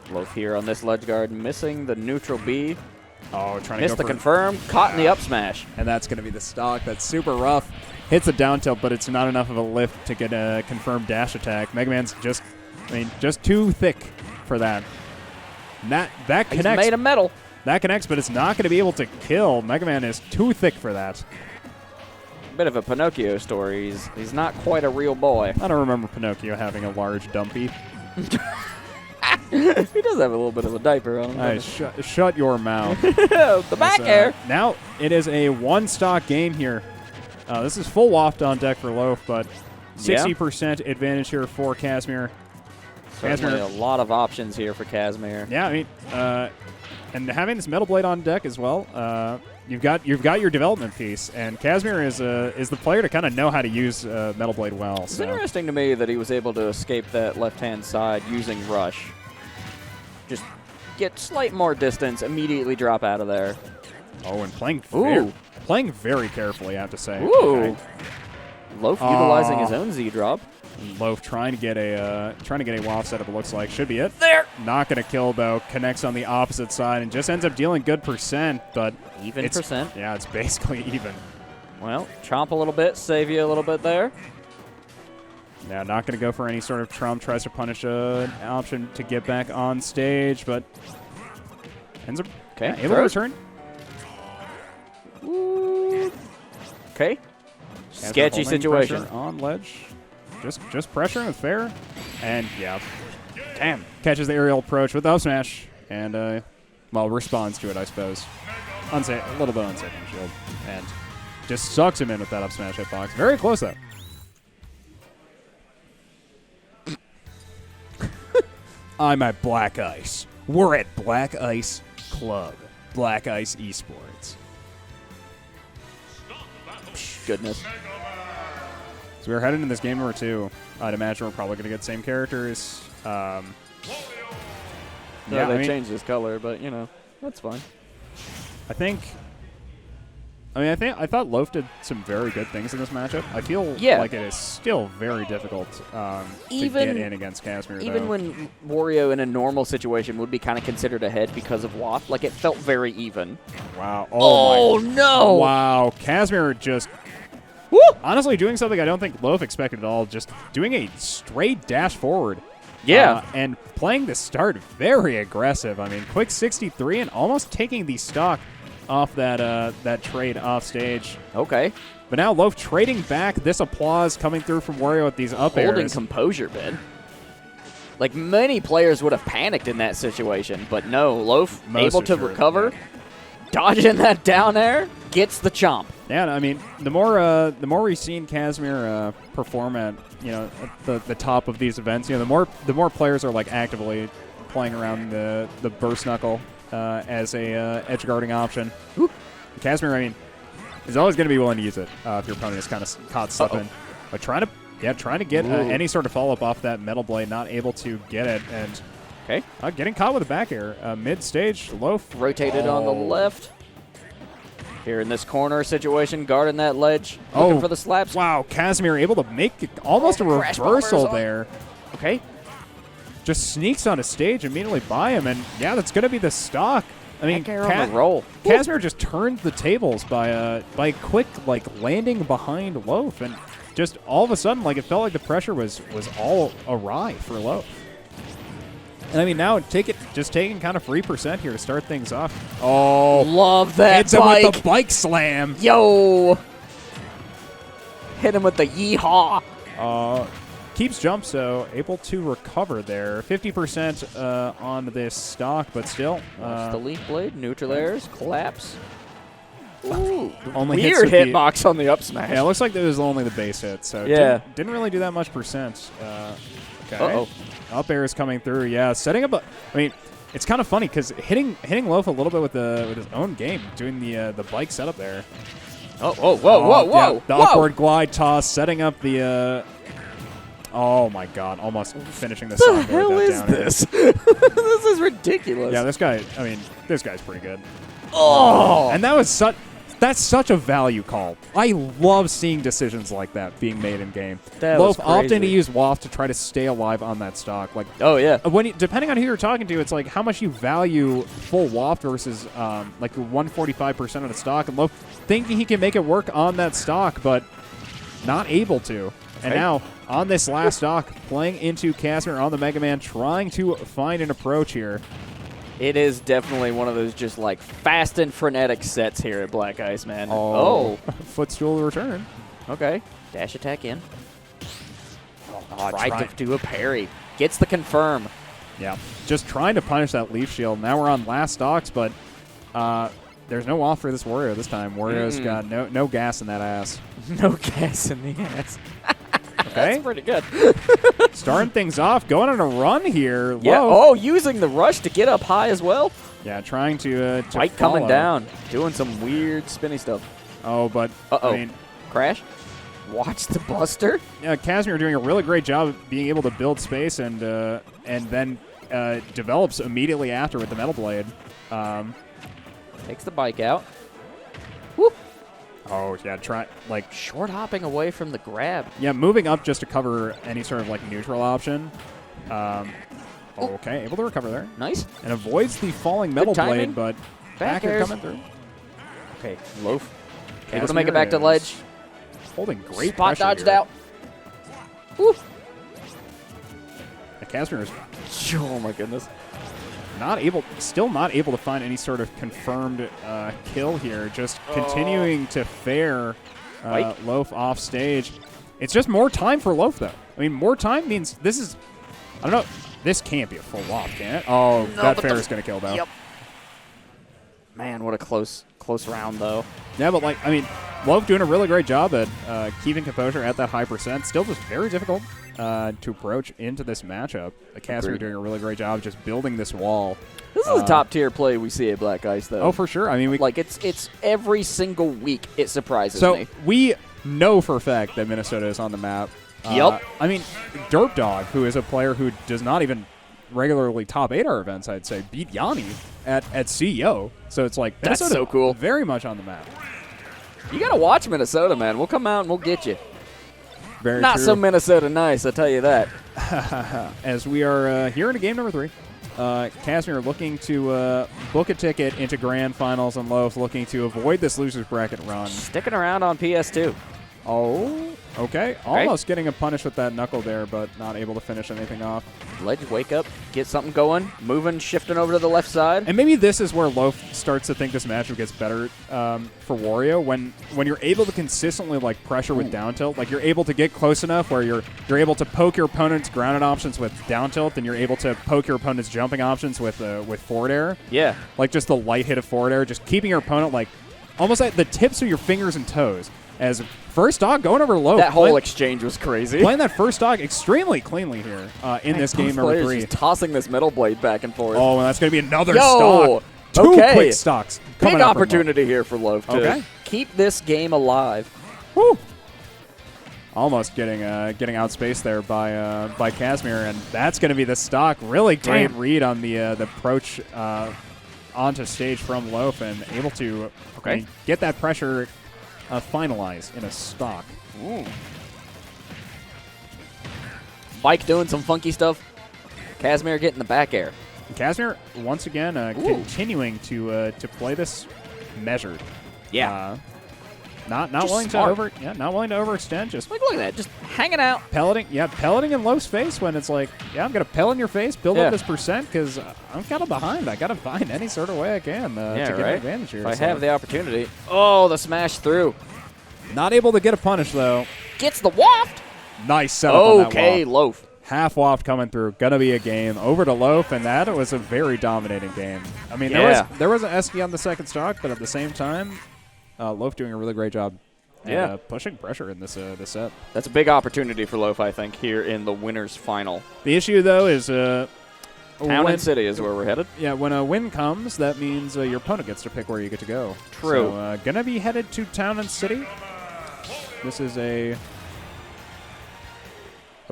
Loaf here on this ledge guard, missing the neutral B. Oh, trying to Missed go the for... confirm, caught in the up smash. And that's going to be the stock. That's super rough. Hits a down tilt, but it's not enough of a lift to get a confirmed dash attack. Mega Man's just too thick for that. And that connects. He's made of metal. That connects, but it's not going to be able to kill. Mega Man is too thick for that. Bit of a Pinocchio story. He's not quite a real boy. I don't remember Pinocchio having a large dumpy. He does have a little bit of a diaper on him. Hey, shut your mouth. The back air. Now it is a one-stock game here. This is full waft on deck for Loaf, but 60% advantage here for Kasmir. Certainly a lot of options here for Kasmir. Yeah, I mean, and having this Metal Blade on deck as well, you've got your development piece, and Kasmir is the player to kind of know how to use Metal Blade well. It's interesting to me that he was able to escape that left-hand side using Rush. Just get slight more distance, immediately drop out of there. Oh, and playing very carefully, I have to say. Ooh. Okay. Loaf utilizing his own Z drop. Loaf trying to get a waft setup. It looks like should be it. There. Not gonna kill though. Connects on the opposite side and just ends up dealing good percent, but Even percent. Yeah, it's basically even. Well, chomp a little bit, save you a little bit there. Yeah, not gonna go for any sort of trump. Tries to punish an option to get back on stage, but ends up able to return. Ooh. Okay. Sketchy situation on ledge. Just pressuring with fair, and yeah, damn, catches the aerial approach with the up smash, and well, responds to it, I suppose. A little bit unsafe on shield, and just sucks him in with that up smash hitbox. Very close though. I'm at Black Ice. We're at Black Ice Club. Black Ice eSports. Goodness. So we're heading into this game number 2. I'd imagine we're probably going to get the same characters. Yeah, they changed his color, but you know that's fine. I thought Loaf did some very good things in this matchup. I feel like it is still very difficult to get in against Kasmir. Even when Wario in a normal situation would be kind of considered ahead because of waft, like it felt very even. Wow. Oh no! Wow. Kasmir just honestly doing something I don't think Loaf expected at all. Just doing a straight dash forward. Yeah. And playing the start very aggressive. I mean, quick 63 and almost taking the stock off that trade off stage. Okay. But now Loaf trading back. This applause coming through from Wario at these up airs. Holding composure, Ben. Like many players would have panicked in that situation, but no, Loaf able to recover, dodging that down air, gets the chomp. Yeah, I mean, the more we've seen Kasmir perform at the top of these events, the more players are like actively playing around the burst knuckle as a edge guarding option. Kasmir, I mean, is always going to be willing to use it if your opponent is kind of caught slipping. But trying to get any sort of follow up off that metal blade, not able to get it, and getting caught with a back air mid stage. Loaf rotated on the left. Here in this corner situation, guarding that ledge, looking for the slaps. Wow, Kasmir able to make almost a reversal there. Okay. Just sneaks on a stage immediately by him, and yeah, that's going to be the stock. I mean, on the roll. Kasmir just turned the tables by quick landing behind Loaf, and just all of a sudden, it felt like the pressure was all awry for Loaf. And I mean, now just taking kind of free percent here to start things off. Oh, love that hits him with the bike slam. Yo, hit him with the yeehaw. keeps jump, so able to recover there. 50% on this stock, but still. Watch the leaf blade, neutral airs, collapse. Ooh, Only hits weird with the- hitbox on the up smash. Yeah, it looks like it was only the base hit, so Yeah. didn't really do that much percent. Okay. Uh-oh. Up air is coming through. Yeah, setting up. I mean, it's kind of funny because hitting Loaf a little bit with his own game, doing the bike setup there. Oh, whoa. Yeah, the upward glide toss, setting up the. Oh my God! Almost finishing the song. What the hell is this? This is ridiculous. Yeah, this guy. I mean, this guy's pretty good. Oh, And that was that's such a value call. I love seeing decisions like that being made in game. That Loaf was opting to crazy. use waft to try to stay alive on that stock. Like oh yeah. depending on who you're talking to, it's like how much you value full waft versus like 145% of the stock. And Loaf thinking he can make it work on that stock, but not able to. And Okay. now on this last stock, playing into Kasmir on the Mega Man, trying to find an approach here. It is definitely one of those just like fast and frenetic sets here at Black Ice, man. Footstool return. Okay. Dash attack in. Oh, Tried to do a parry. Gets the confirm. Yeah, just trying to punish that leaf shield. Now we're on last stocks, but there's no off for this Wario this time. Wario's got no gas in that ass. No gas in the ass. Okay, That's pretty good. starting things off, going on a run here. Yeah. Loaf. Oh, using the rush to get up high as well. Yeah, trying to White coming follow. down. Doing some weird spinny stuff. Oh, but Uh-oh. I mean, Crash. Watch the buster. yeah, Kasmir doing a really great job of being able to build space and then develops immediately after with the metal blade. Takes the bike out. Whoop. Oh yeah, Short hopping away from the grab. yeah, moving up just to cover any sort of like neutral option. Okay, able to recover there. Nice. And avoids the falling metal timing. blade, but Back back air airs. coming through. Okay. Loaf. Able to Kasmir make it back to is ledge. Holding great Spot pressure dodged here. out. Woo. And Kasmir is Oh my goodness. still not able to find any sort of confirmed kill here. Just continuing to fare Mike? Loaf off stage. It's just more time for Loaf, though. I mean, more time means this is. I don't know. This can't be a full wop, can it? Oh, No, that but fair is going to kill, though. Yep. Man, what a close round though. Yeah, but like, I mean, Loaf doing a really great job at keeping composure at that high percent. Still just very difficult to approach into this matchup. Kasmir Agreed. doing a really great job just building this wall. This is a top tier play we see at Black Ice though. Oh, for sure. I mean, we Like it's every single week it surprises so me. we know for a fact that Minnesota is on the map. Yup. I mean, Derp Dog, who is a player who does not even regularly top 8 our events, I'd say, beat Yanni at CEO. So it's like That's Minnesota so cool. very much on the map. You gotta watch Minnesota, man. We'll come out and we'll get you. Very Not true. so Minnesota nice, I'll tell you that. As we are here into game number 3. Kasmir looking to book a ticket into grand finals, and Loaf looking to avoid this loser's bracket run. Sticking around on PS2. Oh, okay. Almost getting a punish with that knuckle there, but not able to finish anything off. Ledge, wake up, get something going, moving, shifting over to the left side. And maybe this is where Loaf starts to think this matchup gets better for Wario when you're able to consistently like pressure with down tilt. Like you're able to get close enough where you're able to poke your opponent's grounded options with down tilt, and you're able to poke your opponent's jumping options with forward air. Yeah. Like just the light hit of forward air, just keeping your opponent like almost at the tips of your fingers and toes. As first dog going over Loaf. That whole exchange was crazy. Playing that first dog extremely cleanly here in this game number 3. Just tossing this metal blade back and forth. Oh, and that's going to be another Yo, stock. Two okay. quick stocks. Big coming up from Loaf. opportunity here for Loaf to Okay. keep this game alive. Woo. Almost getting outspaced there by Kasmir, and that's going to be the stock. Really great Damn. read on the approach onto stage from Loaf, and able to get that pressure finalized in a stock. Ooh. Mike doing some funky stuff. Kasmir getting the back air. Kasmir once again continuing to play this measured. Yeah. Not Just willing smart. not willing to overextend. Just Look at that, just hanging out. pelleting in Loaf's face when it's like, yeah, I'm gonna pellet in your face, build up this percent because I'm kind of behind. I gotta find any sort of way I can to get an advantage here. If I So have the opportunity. Oh, the smash through. not able to get a punish though. Gets the waft. Nice setup on that Okay, waft. loaf. Half waft coming through. Gonna be a game. Over to loaf, and that was a very dominating game. I mean, there was an SD on the second stock, but at the same time, loaf doing a really great job. And, pushing pressure in this set. That's a big opportunity for Loaf, I think, here in the winners final. The issue, though, is Town and City is where we're headed. Yeah, when a win comes, that means your opponent gets to pick where you get to go. True. So, gonna be headed to Town and City. This is a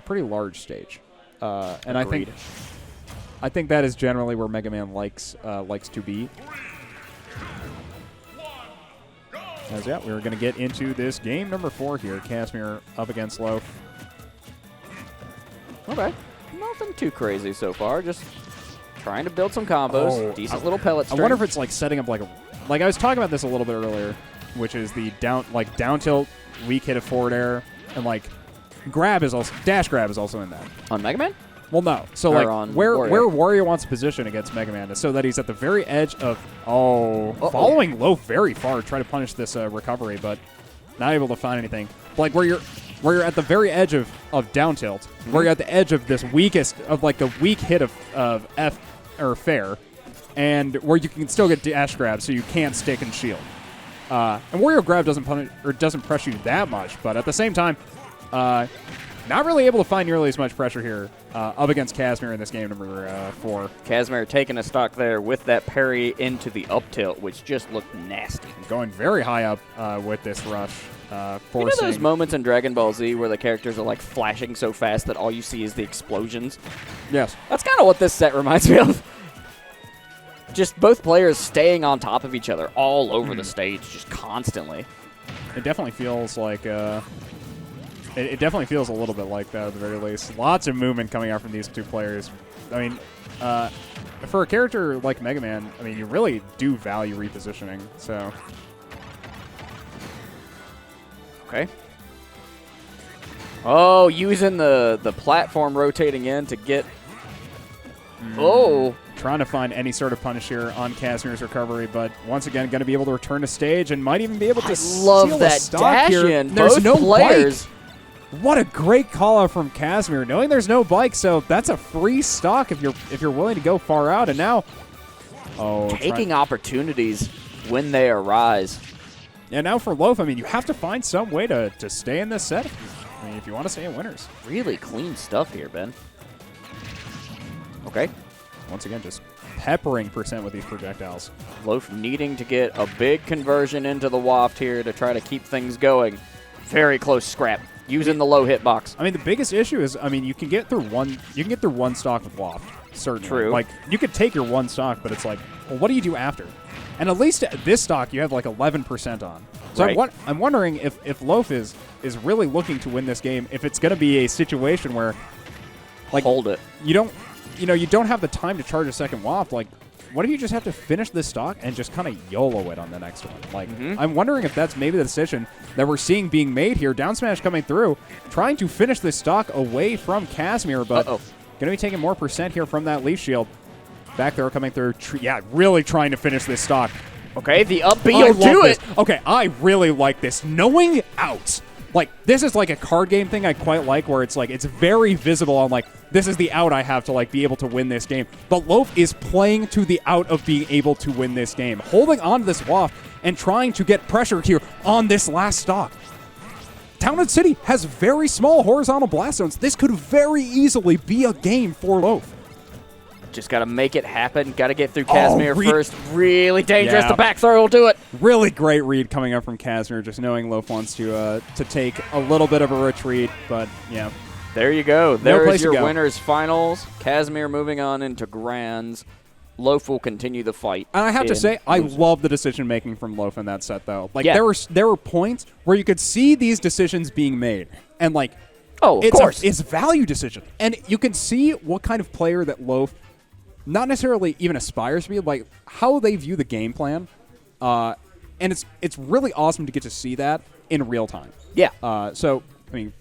pretty large stage, and Agreed. I think that is generally where Mega Man likes to be. As we're going to get into this game number 4 here. Kasmir up against Loaf. Okay. Nothing too crazy so far. Just trying to build some combos. Decent little pellet string. I wonder if it's like setting up like I was talking about this a little bit earlier, which is the down tilt, weak hit of forward air, and like dash grab is also in that. On Mega Man? Well, no. So Or like on where Wario. Wario wants to position against Mega Man is so that he's at the very edge of following Loaf very far, try to punish this recovery, but not able to find anything. Like where you're at the very edge of down tilt, where you're at the edge of this weakest of like the weak hit of F or fair, and where you can still get dash grab, so you can't stick and shield. And Wario grab doesn't press you that much, but at the same time, not really able to find nearly as much pressure here up against Kasmir in this game number 4. Kasmir taking a stock there with that parry into the up tilt, which just looked nasty. Going very high up with this rush. You know those moments in Dragon Ball Z where the characters are like flashing so fast that all you see is the explosions? Yes. That's kind of what this set reminds me of. Just both players staying on top of each other all over the stage, just constantly. It definitely feels like... It definitely feels a little bit like that at the very least. Lots of movement coming out from these two players. I mean, for a character like Mega Man, I mean, you really do value repositioning. So, Okay. Oh, using the platform rotating in to get... Oh. trying to find any sort of punish here on Kasmir's recovery, but once again, going to be able to return to stage and might even be able to love steal that a stock dash here. in. There's Both no players. bike. What a great call out from Kasmir, knowing there's no bike, so that's a free stock if you're willing to go far out. And now, Taking opportunities when they arise. And now for Loaf, I mean, you have to find some way to stay in this set. I mean, if you want to stay in winners. Really clean stuff here, Ben. Okay. Once again, just peppering percent with these projectiles. Loaf needing to get a big conversion into the waft here to try to keep things going. Very close scrap. Using the low hitbox. I mean, the biggest issue is, I mean, you can get through one stock with waft. Certainly. True. Like, you could take your one stock, but it's like, well, what do you do after? And at least this stock you have like 11% on. So Right. I'm wondering if Loaf is really looking to win this game, if it's going to be a situation where, like, Hold it. you don't have the time to charge a second waft. Like, what if you just have to finish this stock and just kind of YOLO it on the next one? Like, I'm wondering if that's maybe the decision that we're seeing being made here. Down smash coming through, trying to finish this stock away from Kasmir, but going to be taking more percent here from that leaf shield. Back throw coming through. Really trying to finish this stock. Okay, the up B will do it. Okay, I really like this. Knowing out. Like, this is like a card game thing I quite like, where it's like, it's very visible on like, this is the out I have to like be able to win this game. But Loaf is playing to the out of being able to win this game. Holding on to this waft and trying to get pressure here on this last stock. Town and City has very small horizontal blast zones. This could very easily be a game for Loaf. Just got to make it happen. Got to get through Kasmir read- first. Really dangerous. Yeah. The back throw will do it. Really great read coming up from Kasmir, just knowing Loaf wants to take a little bit of a retreat, but yeah. There you go. No There place is to your go. winners finals. Kasmir moving on into grands. Loaf will continue the fight. And I have to in say, I losers. love the decision making from Loaf in that set, though. Like, Yeah. there were points where you could see these decisions being made, and like, Oh, of course. it's value decision, and you can see what kind of player that Loaf not necessarily even aspires to be, like how they view the game plan, and it's really awesome to get to see that in real time. Yeah. So I mean,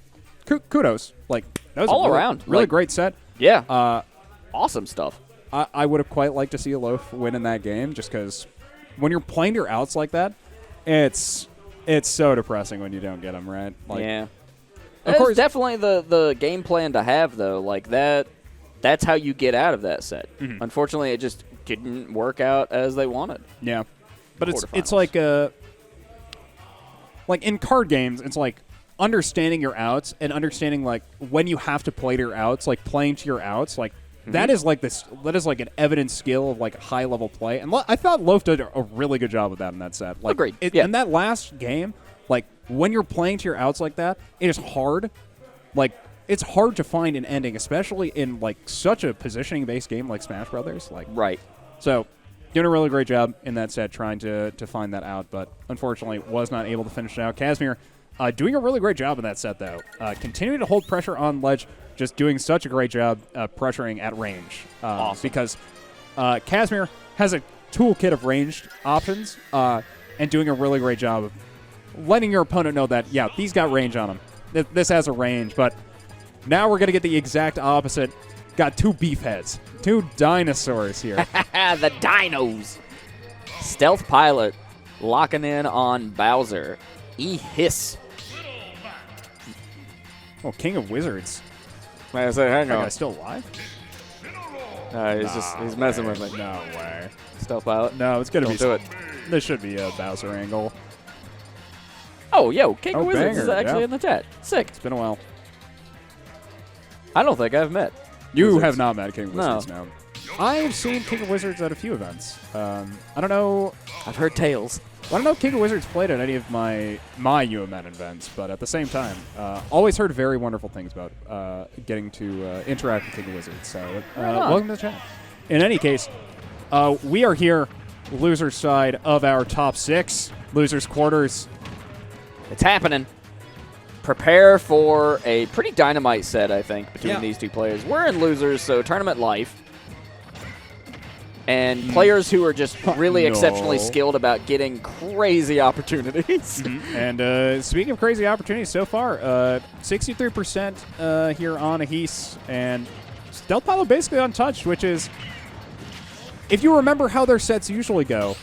kudos, like that was All a really, around. really Like- great set. Yeah. Awesome stuff. I would have quite liked to see a Loaf win in that game, just because when you're playing your outs like that, it's so depressing when you don't get them right. Like, Yeah. Of course, definitely the game plan to have, though. Like, that's how you get out of that set. Unfortunately, it just didn't work out as they wanted. Yeah. But it's like in card games, it's like understanding your outs and understanding like when you have to play to your outs, like playing to your outs, like that is like an evident skill of like high level play. And I thought Loaf did a really good job of that in that set. Like, agreed. In that last game, like when you're playing to your outs like that, it is hard. Like it's hard to find an ending, especially in like such a positioning based game like Smash Brothers. Like So doing a really great job in that set trying to find that out, but unfortunately was not able to finish it out. Kasmir doing a really great job in that set, though. Continuing to hold pressure on ledge, just doing such a great job pressuring at range. Awesome. Because Kasmir has a toolkit of ranged options and doing a really great job of letting your opponent know that, yeah, these got range on them. This has a range, but now we're going to get the exact opposite. Got two beef heads. Two dinosaurs here. The dinos. Stealth Pilot locking in on Bowser. Ehis. Oh, King of Wizards. Hang on. That guy's still alive? He's messing with me. No way. Stealth Pilot. No, it's going to be. Do it. This should be a Bowser angle. Oh, yo, King of Wizards banger, is actually in the chat. Sick. It's been a while. I don't think I've met. You Wizards. have not met King of Wizards, no. I have seen King of Wizards at a few events. I don't know. I've heard tales. I don't know if King of Wizards played at any of my UMN events, but at the same time, always heard very wonderful things about getting to interact with King of Wizards. So welcome to the chat. In any case, we are here, loser's side of our top 6, loser's quarters. It's happening. Prepare for a pretty dynamite set, I think, between these two players. We're in losers, so tournament life. And players who are just really exceptionally skilled about getting crazy opportunities. And speaking of crazy opportunities, so far, 63% here on Ehis, and Stealth Pilot basically untouched, which is, if you remember how their sets usually go,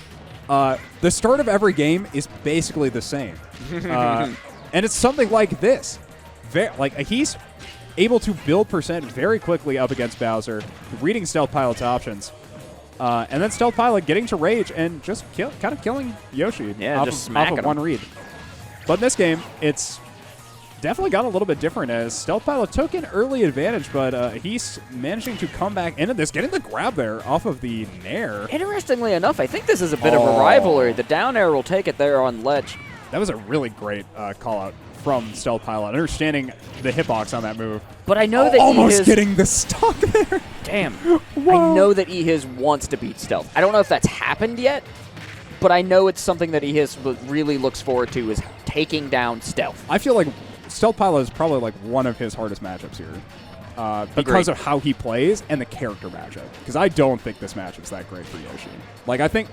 the start of every game is basically the same. And it's something like this. Like Ehis able to build percent very quickly up against Bowser, reading Stealth Pilot's options. And then Stealth Pilot getting to rage and just kind of killing Yoshi off of one read. But in this game, it's definitely got a little bit different as Stealth Pilot took an early advantage, but he's managing to come back into this, getting the grab there off of the Nair. Interestingly enough, I think this is a bit of a rivalry. The down air will take it there on ledge. That was a really great call-out from Stealth Pilot, understanding the hitbox on that move. But I know that almost getting the stock there. Damn. I know that Ehis wants to beat Stealth. I don't know if that's happened yet, but I know it's something that Ehis really looks forward to, is taking down Stealth. I feel like Stealth Pilot is probably like one of his hardest matchups here. Because of how he plays and the character matchup. Because I don't think this matchup's that great for Yoshi. Like I think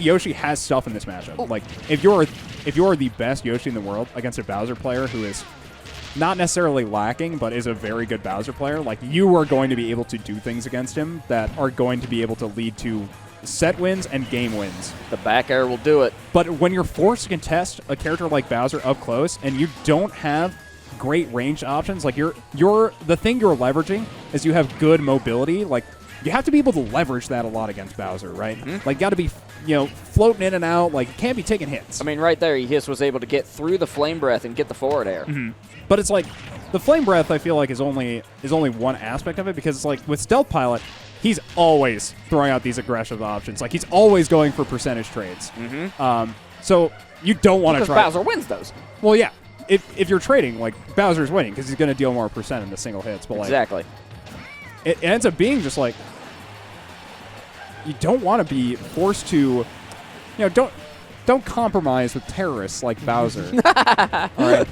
Yoshi has stuff in this matchup. Oh. Like if you're the best Yoshi in the world against a Bowser player who is not necessarily lacking, but is a very good Bowser player, like you are going to be able to do things against him that are going to be able to lead to set wins and game wins. The back air will do it. But when you're forced to contest a character like Bowser up close and you don't have great range options, like the thing you're leveraging is you have good mobility. Like you have to be able to leverage that a lot against Bowser, right? Like got to be floating in and out. Like you can't be taking hits. I mean, right there, Ehis was able to get through the flame breath and get the forward air. But it's like the flame breath, I feel like is only one aspect of it, because it's like with Stealth Pilot, he's always throwing out these aggressive options. Like he's always going for percentage trades. So you don't want to try. Bowser wins those. Well, yeah. If you're trading, like Bowser's winning because he's going to deal more percent in the single hits. But like, exactly. It ends up being just like you don't want to be forced to, don't compromise with terrorists like Bowser. All right.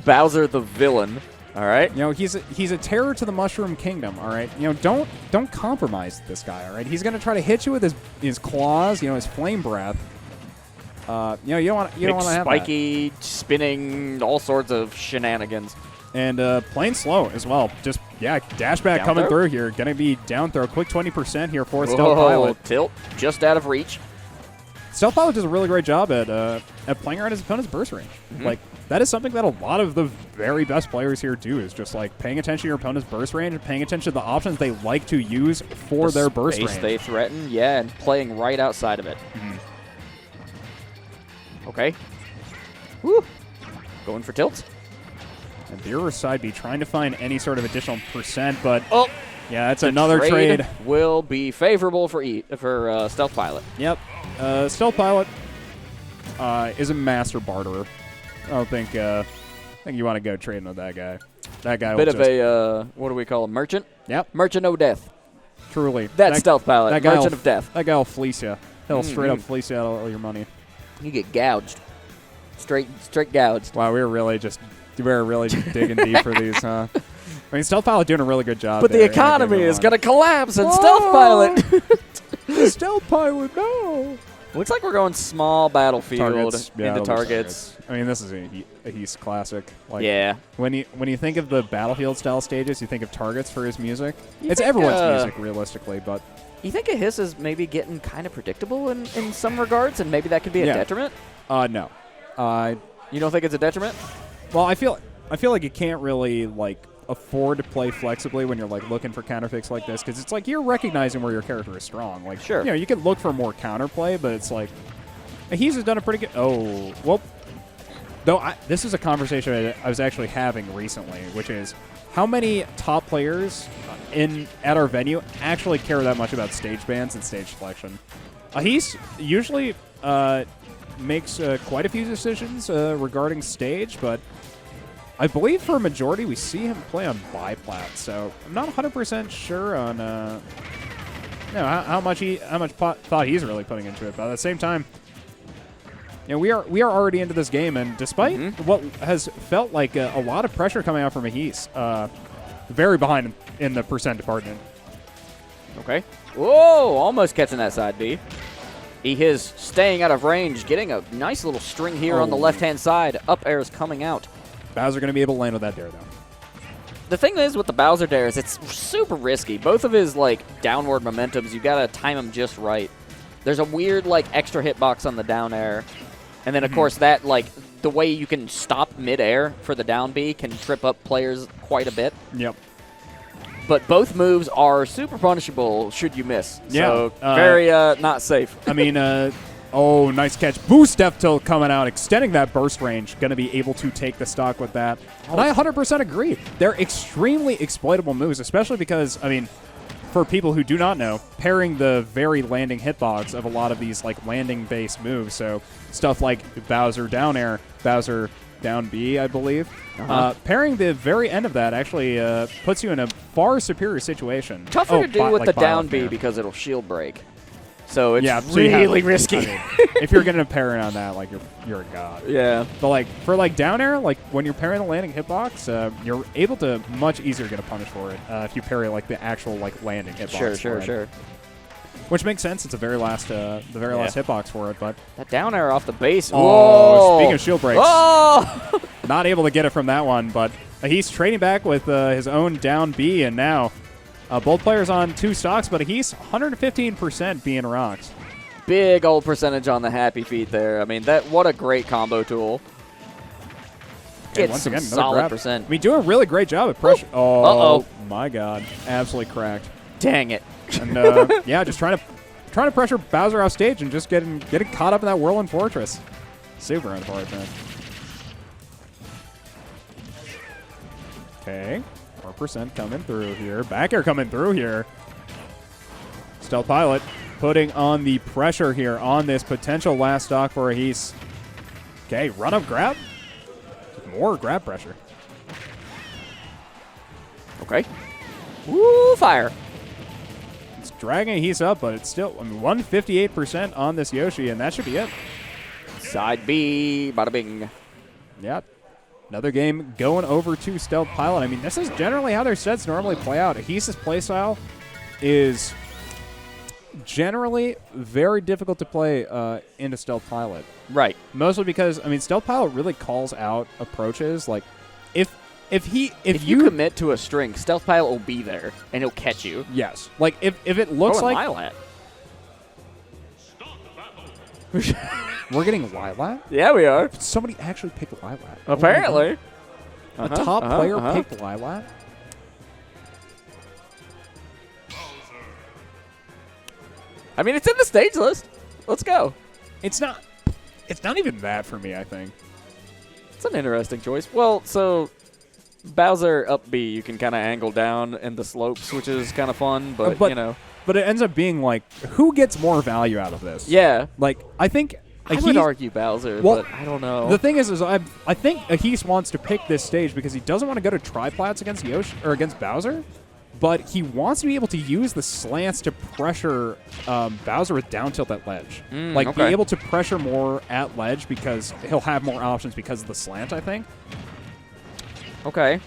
Bowser the villain. All right. He's a terror to the Mushroom Kingdom. All right. Don't compromise this guy. All right. He's going to try to hit you with his claws. His flame breath. You don't want to have spiky, spinning, all sorts of shenanigans. And playing slow as well. Just, dash back Down coming throw? through here. Going to be down throw. Quick 20% here for Stealth Pilot. Tilt, just out of reach. Stealth Pilot does a really great job at playing around his opponent's burst range. Like, that is something that a lot of the very best players here do, is just like paying attention to your opponent's burst range and paying attention to the options they like to use for their burst range. They threaten, yeah, and playing right outside of it. Okay. Woo. Going for tilts. And Bureau side B trying to find any sort of additional percent, but yeah, that's the another trade. Will be favorable for Stealth Pilot. Yep. Stealth Pilot is a master barterer. I don't think you want to go trading with that guy. That guy Bit will of a, what do we call him? Merchant? Yep. Merchant of death. Truly. That's Stealth Pilot. That guy Merchant of death. That guy will fleece you. He'll straight up fleece you out of all your money. You get gouged. Straight gouged. Wow, we were really just digging deep for these, huh? I mean, Stealth Pilot doing a really good job. But the economy is going to collapse in Stealth Pilot. Stealth Pilot, no. Looks like we're going small battlefield into targets. I mean, this is a Ehis classic. Like, yeah. When you think of the battlefield style stages, you think of targets for his music. It's everyone's music, realistically, but you think Ehis is maybe getting kind of predictable in some regards, and maybe that could be a detriment? No. You don't think it's a detriment? Well, I feel like you can't really afford to play flexibly when you're looking for counterpicks like this, because it's like you're recognizing where your character is strong. Like, sure, you can look for more counterplay, but it's like Ehis has done a pretty good. Oh, well, though this is a conversation I was actually having recently, which is how many top players at our venue actually care that much about stage bans and stage selection. Ehis usually makes quite a few decisions regarding stage, but I believe for a majority we see him play on biplat, so I'm not 100% sure on how much thought he's really putting into it. But at the same time, we are already into this game, and despite what has felt like a lot of pressure coming out from Ehis, very behind in the percent department. Okay. Whoa! Almost catching that side B. Ehis staying out of range, getting a nice little string here on the left-hand side. Up air is coming out. Bowser going to be able to land with that dare, though. The thing is with the Bowser dares, it's super risky. Both of his downward momentums, you got to time them just right. There's a weird extra hitbox on the down air. And then, of course, that the way you can stop mid-air for the down B can trip up players quite a bit. Yep. But both moves are super punishable should you miss. Yeah. So very not safe. I mean, oh, nice catch. Boost F tilt coming out, extending that burst range. Going to be able to take the stock with that. And I 100% agree. They're extremely exploitable moves, especially because, I mean, for people who do not know, pairing the very landing hitbox of a lot of these landing-based moves, so stuff like Bowser down air, Bowser down B, I believe. Pairing the very end of that actually puts you in a far superior situation. Tougher to do with the down B because it'll shield break. So it's so really risky. I mean, if you're going to pair it on that, you're a god. Yeah. But for down air, when you're pairing the landing hitbox, you're able to much easier get a punish for it if you parry the actual landing hitbox. Sure. Which makes sense. It's the very last hitbox for it, but that down air off the base. Oh, whoa. Speaking of shield breaks, not able to get it from that one, but he's trading back with his own down B, and now both players on 2 stocks, but he's 115% being rocks. Big old percentage on the happy feet there. I mean, what a great combo tool. Get once again, solid grab. percent. I mean, doing a really great job at pressure. Oh, my God. Absolutely cracked. Dang it. And yeah, just trying to pressure Bowser off stage and just getting caught up in that whirling fortress. Super unfortunate. Okay, 4% coming through here. Back air coming through here. Stealth Pilot putting on the pressure here on this potential last stock for Ehis. Okay, run up grab. More grab pressure. Okay. Woo, fire. It's dragging Ehis up, but it's still 158% on this Yoshi, and that should be it. Side B, bada bing. Yeah. Another game going over to Stealth Pilot. I mean, this is generally how their sets normally play out. Ehis' playstyle is generally very difficult to play into Stealth Pilot. Right. Mostly because, I mean, Stealth Pilot really calls out approaches. Like, if you commit to a string, Stealth Pilot will be there, and he'll catch you. Yes. Like, if it looks like... We're getting Lilat? Yeah, we are. Somebody actually picked Lilat. Apparently. A top player picked Lilat? I mean, it's in the stage list. Let's go. It's not even that for me, I think. It's an interesting choice. Well, so Bowser up B, you can kind of angle down in the slopes, which is kind of fun, but, you know. But it ends up being like, who gets more value out of this? Yeah. Like, I think I would argue Bowser, but I don't know. The thing is I think Ehis wants to pick this stage because he doesn't want to go to triplats against Yoshi or against Bowser, but he wants to be able to use the slants to pressure Bowser with down tilt at ledge. Be able to pressure more at ledge because he'll have more options because of the slant, I think. Okay.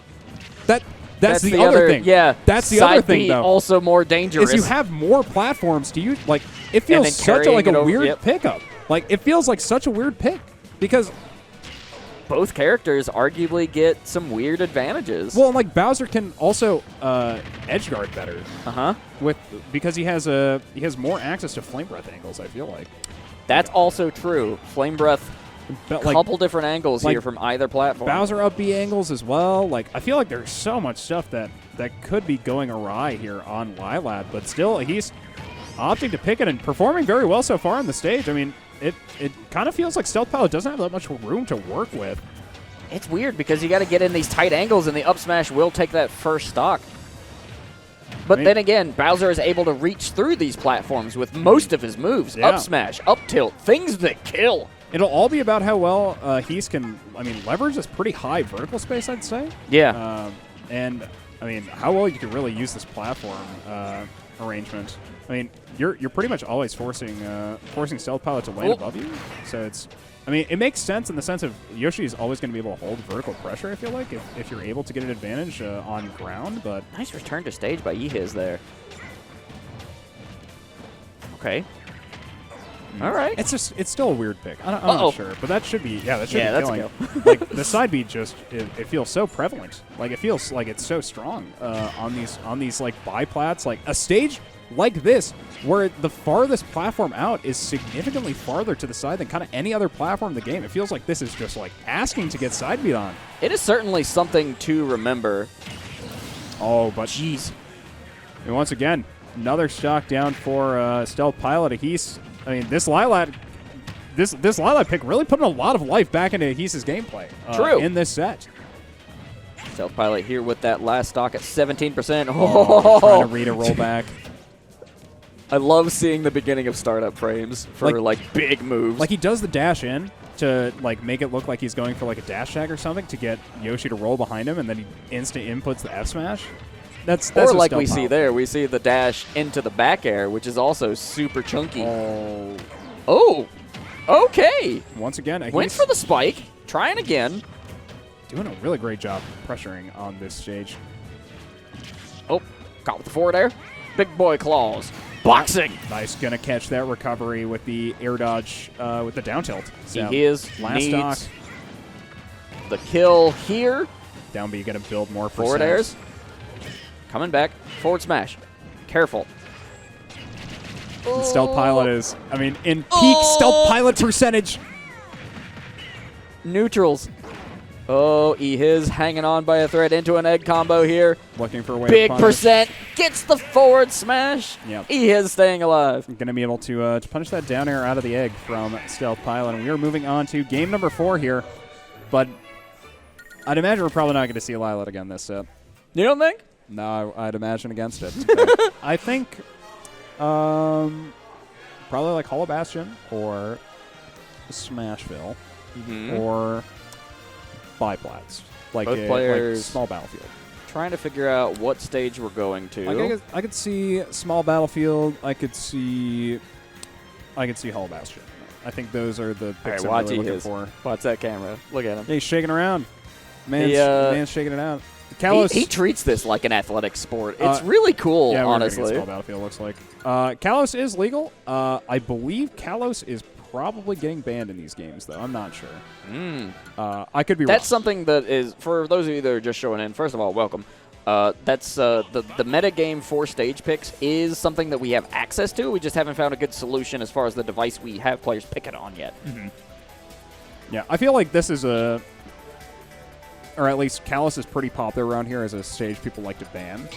That's the other thing. Yeah. That's the other thing, though. Also more dangerous. Is you have more platforms to use. Like, it feels such a weird pickup. Like, it feels like such a weird pick because both characters arguably get some weird advantages. Well, like Bowser can also edge guard better. Because he has more access to flame breath angles. I feel like that's also true. Flame breath. But couple different angles here from either platform. Bowser up B angles as well. Like, I feel like there's so much stuff that could be going awry here on Lilat, but still he's opting to pick it and performing very well so far on the stage. I mean, it kind of feels like Stealth Pilot doesn't have that much room to work with. It's weird because you got to get in these tight angles, and the up smash will take that first stock. But then again, Bowser is able to reach through these platforms with most of his moves. Up smash, up tilt, things that kill. It'll all be about how well He's can, leverage this pretty high vertical space, I'd say. Yeah. And, how well you can really use this platform arrangement. You're pretty much always forcing Stealth Pilot to land above you. So it's, it makes sense in the sense of Yoshi is always going to be able to hold vertical pressure, I feel like, if you're able to get an advantage on ground. But nice return to stage by Ehis there. Okay. All right. It's still a weird pick. I'm not sure, but that should be that's killing. Like the side beat it feels so prevalent. Like it feels like it's so strong on these like biplats. Like a stage like this where the farthest platform out is significantly farther to the side than kind of any other platform in the game. It feels like this is just like asking to get side beat on. It is certainly something to remember. Oh, but jeez. And once again, another stock down for Stealth Pilot. Ehis. This Lilat pick really putting a lot of life back into Ehis' gameplay. True. In this set. Stealth Pilot here with that last stock at 17%. Trying to read a rollback. I love seeing the beginning of startup frames for like big moves. Like he does the dash in to like make it look like he's going for like a dash tag or something to get Yoshi to roll behind him, and then he instant inputs the F smash. That's or like we see there, we see the dash into the back air, which is also super chunky. Oh, okay. Once again, went for the spike, trying again. Doing a really great job pressuring on this stage. Oh, caught with the forward air. Big boy claws. Boxing. Nice, gonna catch that recovery with the air dodge with the down tilt. So he needs stock. The kill here. Down B, gonna build more forward airs. Coming back, forward smash. Careful. And Stealth Pilot is, in peak Stealth Pilot percentage. Neutrals. Oh, Ehis hanging on by a thread into an egg combo here. Looking for a way big to punish. Percent gets the forward smash. Yep. Ehis staying alive. Going to be able to punish that down air out of the egg from Stealth Pilot. And we are moving on to game number 4 here. But I'd imagine we're probably not going to see Lilat again this set. You don't think? No, I'd imagine against it. I think probably like Hollow Bastion or Smashville or biplats. Like both players. Like small battlefield. Trying to figure out what stage we're going to. Like I could see small battlefield. I could see Hollow Bastion. I think those are the picks I'm really looking for. Watch that camera. Look at him. Yeah, he's shaking around. Man's shaking it out. Kalos, he treats this like an athletic sport. It's really cool, honestly. Small battlefield looks like. Kalos is legal. I believe Kalos is probably getting banned in these games, though. I'm not sure. I could be wrong. That's something that is, for those of you that are just showing in, first of all, welcome. That's the meta game for stage picks is something that we have access to. We just haven't found a good solution as far as the device we have players pick it on yet. Yeah, I feel like this is a, or at least Callus is pretty popular around here as a stage people like to ban.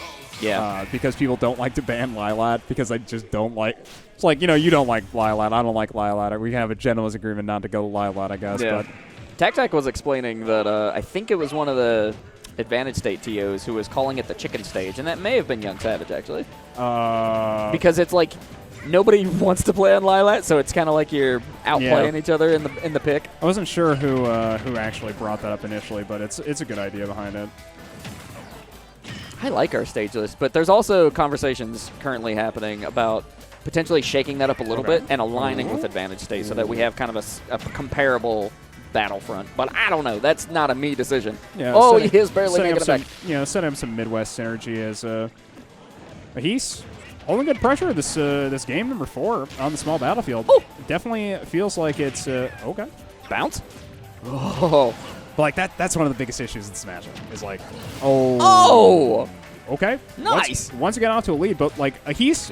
Yeah. Because people don't like to ban Lilat because they just don't like. It's like, you don't like Lilat. I don't like Lilat. We can have a gentleman's agreement not to go Lilat, I guess. Yeah. But TacTac was explaining that I think it was one of the Advantage State TOs who was calling it the chicken stage, and that may have been Yungsavage, actually. Because it's like nobody wants to play on Lilat, so it's kind of like you're outplaying each other in the pick. I wasn't sure who actually brought that up initially, but it's a good idea behind it. I like our stage list, but there's also conversations currently happening about potentially shaking that up a little bit and aligning with Advantage State so that we have kind of a comparable battlefront. But I don't know. That's not a me decision. Yeah, he is barely making it back. Set him some Midwest synergy as he's holding good pressure this game number 4 on the small battlefield. Oh. Definitely feels like it's okay. Bounce. Oh. But like that's one of the biggest issues in this matchup is like, okay, nice. Once you get off to a lead, but like Ehis,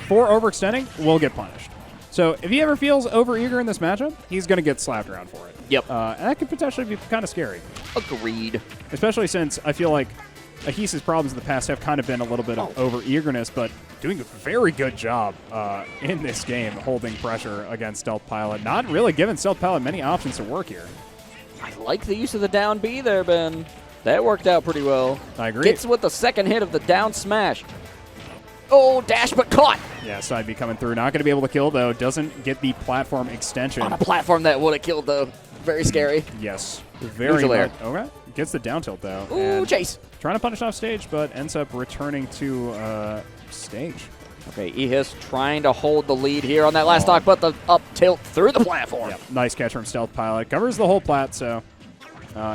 for overextending will get punished. So if he ever feels overeager in this matchup, he's going to get slapped around for it. Yep. And that could potentially be kind of scary. Agreed. Especially since I feel like Ehis' problems in the past have kind of been a little bit of overeagerness, but doing a very good job in this game holding pressure against Stealth Pilot. Not really giving Stealth Pilot many options to work here. I like the use of the down B there, Ben. That worked out pretty well. I agree. Gets with the second hit of the down smash. Oh, dash, but caught. Yeah, side B coming through. Not going to be able to kill, though. Doesn't get the platform extension. On a platform that would have killed, though. Very scary. Yes. Very much. Okay. Gets the down tilt, though. Ooh, chase. Trying to punish off stage, but ends up returning to stage. Okay, Ehis trying to hold the lead here on that last stock, but the up tilt through the platform. Yep. Nice catch from Stealth Pilot. Covers the whole plat, so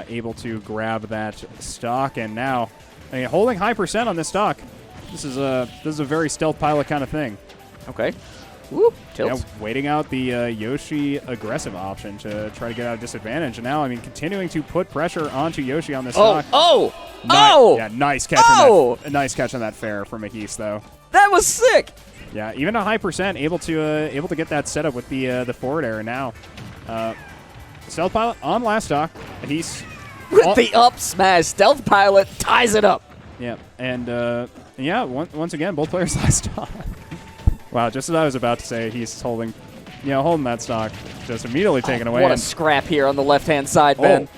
able to grab that stock. And now, holding high percent on this stock. This is a very Stealth Pilot kind of thing. Okay. Whoop. Tilts. Yeah, waiting out the Yoshi aggressive option to try to get out of disadvantage. And now, continuing to put pressure onto Yoshi on this stock. Yeah, nice catch on that. Nice catch on that fair from Ehis, though. That was sick. Yeah, even a high percent able to get that setup with the forward air. Now, Stealth Pilot on last stock. Ehis with the up smash. Stealth Pilot ties it up. Yeah, and once again, both players last stock. Wow, just as I was about to say, he's holding that stock, just immediately taken away. What a scrap here on the left-hand side, Ben.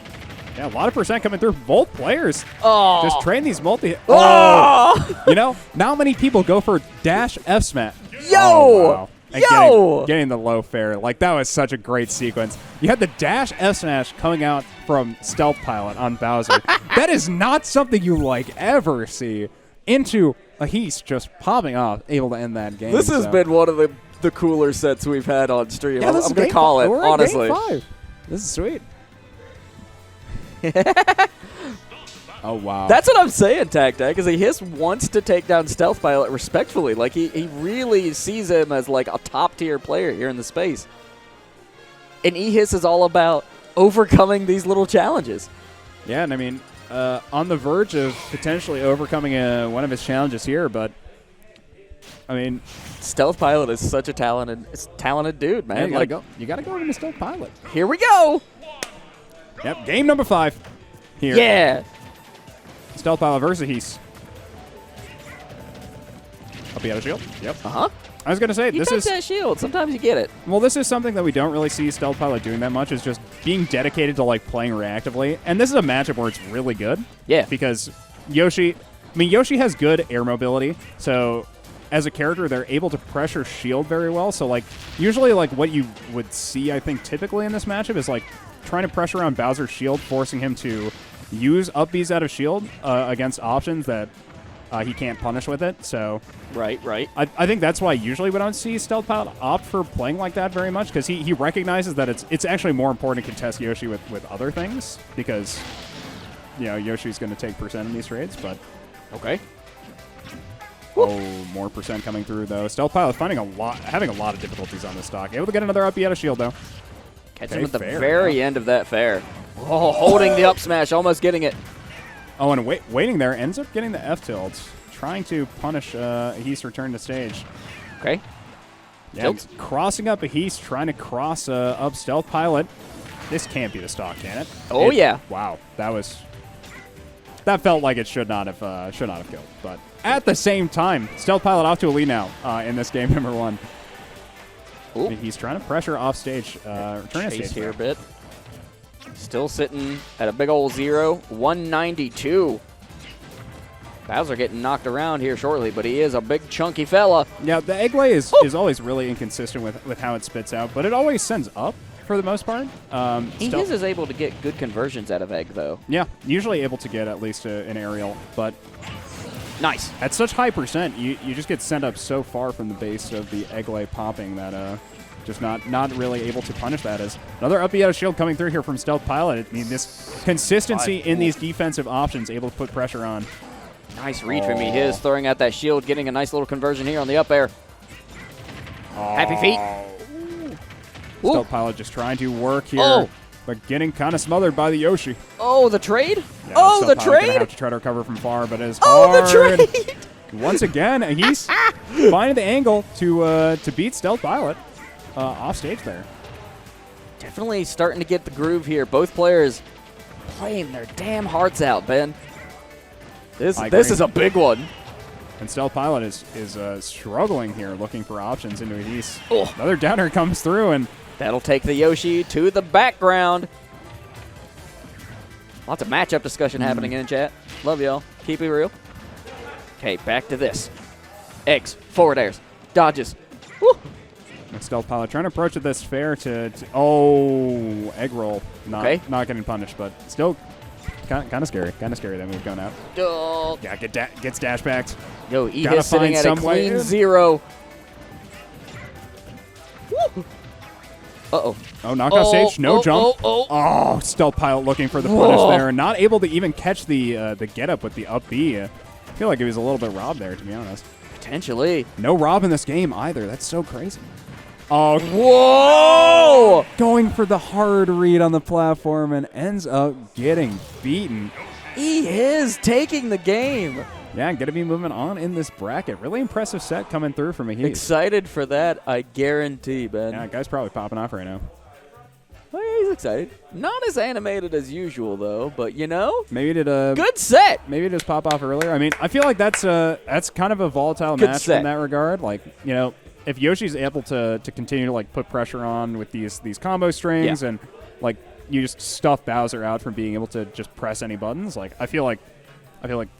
Yeah, a lot of percent coming through both players. Just train these multi. Not many people go for dash F smash. Wow. And getting the low fair. Like, that was such a great sequence. You had the dash F smash coming out from Stealth Pilot on Bowser. That is not something you ever see into Ehis just popping off, able to end that game. This has been one of the cooler sets we've had on stream. Yeah, I'm going to call it, honestly. Game 5. This is sweet. Oh, wow. That's what I'm saying, TacTac, because Ehis wants to take down Stealth Pilot respectfully. Like, he really sees him as, a top-tier player here in the space. And Ehis is all about overcoming these little challenges. Yeah, and on the verge of potentially overcoming one of his challenges here, but, Stealth Pilot is such a talented dude, man. Yeah, you gotta go into Stealth Pilot. Here we go. Yep, game number 5 here. Yeah. Stealth Pilot versus Ehis. Up he had a shield. Yep. Uh-huh. I was going to say, this is that shield. Sometimes you get it. Well, this is something that we don't really see Stealth Pilot doing that much, is just being dedicated to playing reactively. And this is a matchup where it's really good. Yeah. Because Yoshi has good air mobility, so as a character, they're able to pressure shield very well. So usually what you would see, I think, typically in this matchup is trying to pressure around Bowser's shield, forcing him to use up Bs out of shield against options that he can't punish with it. So right. I think that's why usually we don't see Stealth Pilot opt for playing like that very much, because he recognizes that it's actually more important to contest Yoshi with other things, because Yoshi's going to take percent in these trades. But okay. More percent coming through though. Stealth Pilot having a lot of difficulties on this stock. Able to get another up out of shield though. Catch him at the very end of that fair. Oh, holding the up smash, almost getting it. Oh, and waiting there, ends up getting the F-tilt. Trying to punish Ehis return to stage. Okay. Yeah, Tilt. crossing up Ehis, trying to cross up Stealth Pilot. This can't be the stock, can it? Oh, yeah. Wow, that felt like it should not have killed. But at the same time, Stealth Pilot off to a lead now in this game number 1. Ooh. He's trying to pressure off stage, return to Chase stage here a bit. Still sitting at a big old 0, 192. Bowser getting knocked around here shortly, but he is a big chunky fella. Yeah, the egg lay is always really inconsistent with how it spits out, but it always sends up for the most part. Ehis is able to get good conversions out of egg, though. Yeah, usually able to get at least an aerial, but Nice. at such high percent, you just get sent up so far from the base of the egg lay popping that just not really able to punish that. As another up out of shield coming through here from Stealth Pilot. I mean, this consistency in these defensive options, able to put pressure on. Nice read from Ehis, throwing out that shield, getting a nice little conversion here on the up air. Happy feet. Stealth Pilot just trying to work here, Oh. but getting kind of smothered by the Yoshi. Oh, the trade? Yeah, Oh, the Stealth Pilot gonna trade? have to try to recover from far, but it's Oh, hard. the trade! Once again, he's finding the angle to beat Stealth Pilot off stage there. Definitely starting to get the groove here. Both players playing their damn hearts out, Ben. This I agree. is a big one. And Stealth Pilot is struggling here, looking for options into Ehis. Oh. Another downer comes through, and That'll take the Yoshi to the background. Lots of matchup discussion happening in chat. Love y'all. Keep it real. Okay, back to this. Eggs, forward airs, dodges. Woo. and Stealth Pilot trying to approach this fair to egg roll. Not getting punished, but still kind of scary. Kind of scary that move going out. Oh. Yeah, gets dash backed. Yo, Gotta Ehis sitting find at a some way clean in. 0. Woo. Uh-oh. Oh, knockout stage, no jump. Oh. Stealth Pilot looking for the punish there, and not able to even catch the get up with the up B. I feel like he was a little bit robbed there, to be honest. Potentially. No rob in this game either. That's so crazy. Oh, Whoa! going for the hard read on the platform and ends up getting beaten. He is taking the game. Yeah, going to be moving on in this bracket. Really impressive set coming through from Ehis. Excited for that, I guarantee, Ben. Yeah, guy's probably popping off right now. Oh, yeah, he's excited. Not as animated as usual, though, but, you know, Maybe did good set. Maybe just pop off earlier. I mean, I feel like that's kind of a volatile Good match set. in that regard. Like, you know, if Yoshi's able to continue to like put pressure on with these combo strings and like you just stuff Bowser out from being able to just press any buttons, like I feel like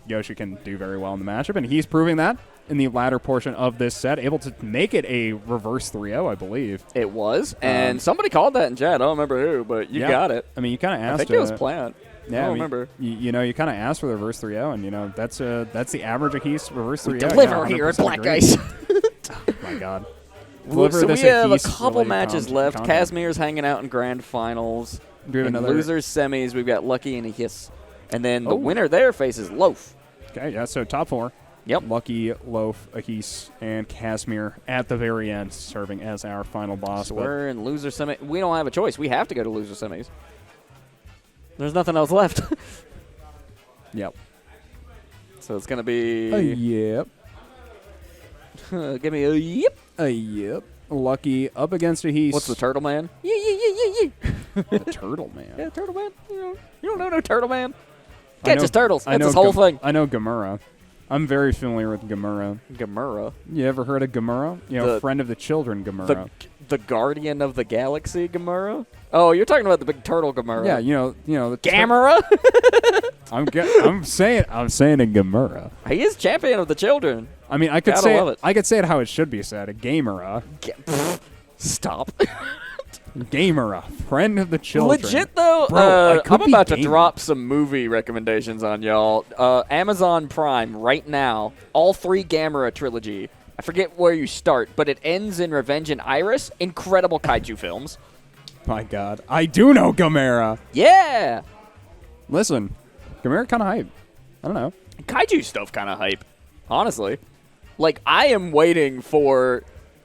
Yoshi can do very well in the matchup, and he's proving that in the latter portion of this set, able to make it a reverse 3-0, I believe. It was, and somebody called that in chat. I don't remember who, but you got it. I mean, you kind of asked. I think it was Plant. Yeah, I don't remember. You know, you kind of asked for the reverse 3-0, and you know that's the average Ehis reverse 3-0. Deliver here at Black Ice. Oh my God. So we have a couple Ehis-related matches left. content. Kasmir's hanging out in grand finals. Do we have In another losers semis, we've got Lucky and Ehis. And then the winner there faces Loaf. Okay, yeah, so top 4. Yep. Lucky, Loaf, Ehis, and Kasmir at the very end, serving as our final boss. So we're in loser semi. We don't have a choice. We have to go to loser semis. There's nothing else left. Yep. So it's going to be... Yep. give me a yep. Yep. Lucky up against Ehis. What's the Turtle Man? Yeah. The Turtle Man? Yeah, Turtle Man. You don't know no Turtle Man? I know- Catches turtles. I That's know his whole thing. I know Gamera. I'm very familiar with Gamera. Gamera. You ever heard of Gamera? You know, The- friend of the children Gamera. The Guardian of the Galaxy Gamera? Oh, you're talking about the big turtle Gamera. Yeah, you know the Gamera? I'm saying a Gamera. He is champion of the children. I mean, I could Gotta say love it. I could say it how it should be said. A Gamera. Stop. Gamera, friend of the children. Legit though, Bro, I could I'm be about to gaming. drop some movie recommendations on y'all. Amazon Prime right now, all 3 Gamera trilogy. I forget where you start, but it ends in Revenge and Iris. Incredible kaiju films. My God, I do know Gamera. Yeah, Listen, Gamera kind of hype. I don't know. kaiju stuff kind of hype. Honestly, like I am waiting for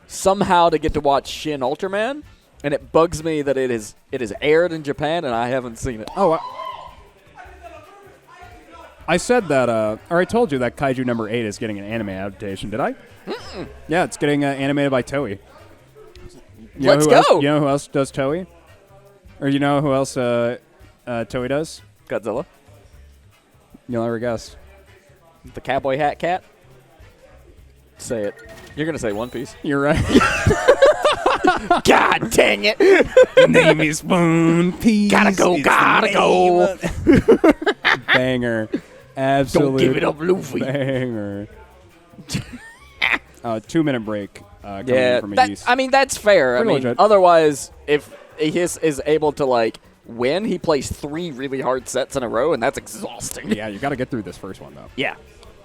somehow to get to watch Shin Ultraman. And it bugs me that it is aired in Japan and I haven't seen it. Oh, I said that, or I told you that Kaiju number 8 is getting an anime adaptation. Did I? Yeah, it's getting animated by Toei. Let's go. You know who else does Toei? Or you know who else Toei does? Godzilla. You'll never guess. The cowboy hat cat. Say it. You're going to say One Piece. You're right. God dang it. The name is One Piece. Gotta go. Banger. Absolute Don't give it up, Luffy. banger. 2-minute break coming in from Ehis. I mean, that's fair. Pretty I mean, legit. otherwise, if Ehis is able to, like, win, he plays 3 really hard sets in a row, and that's exhausting. Yeah, you got to get through this first one, though. Yeah.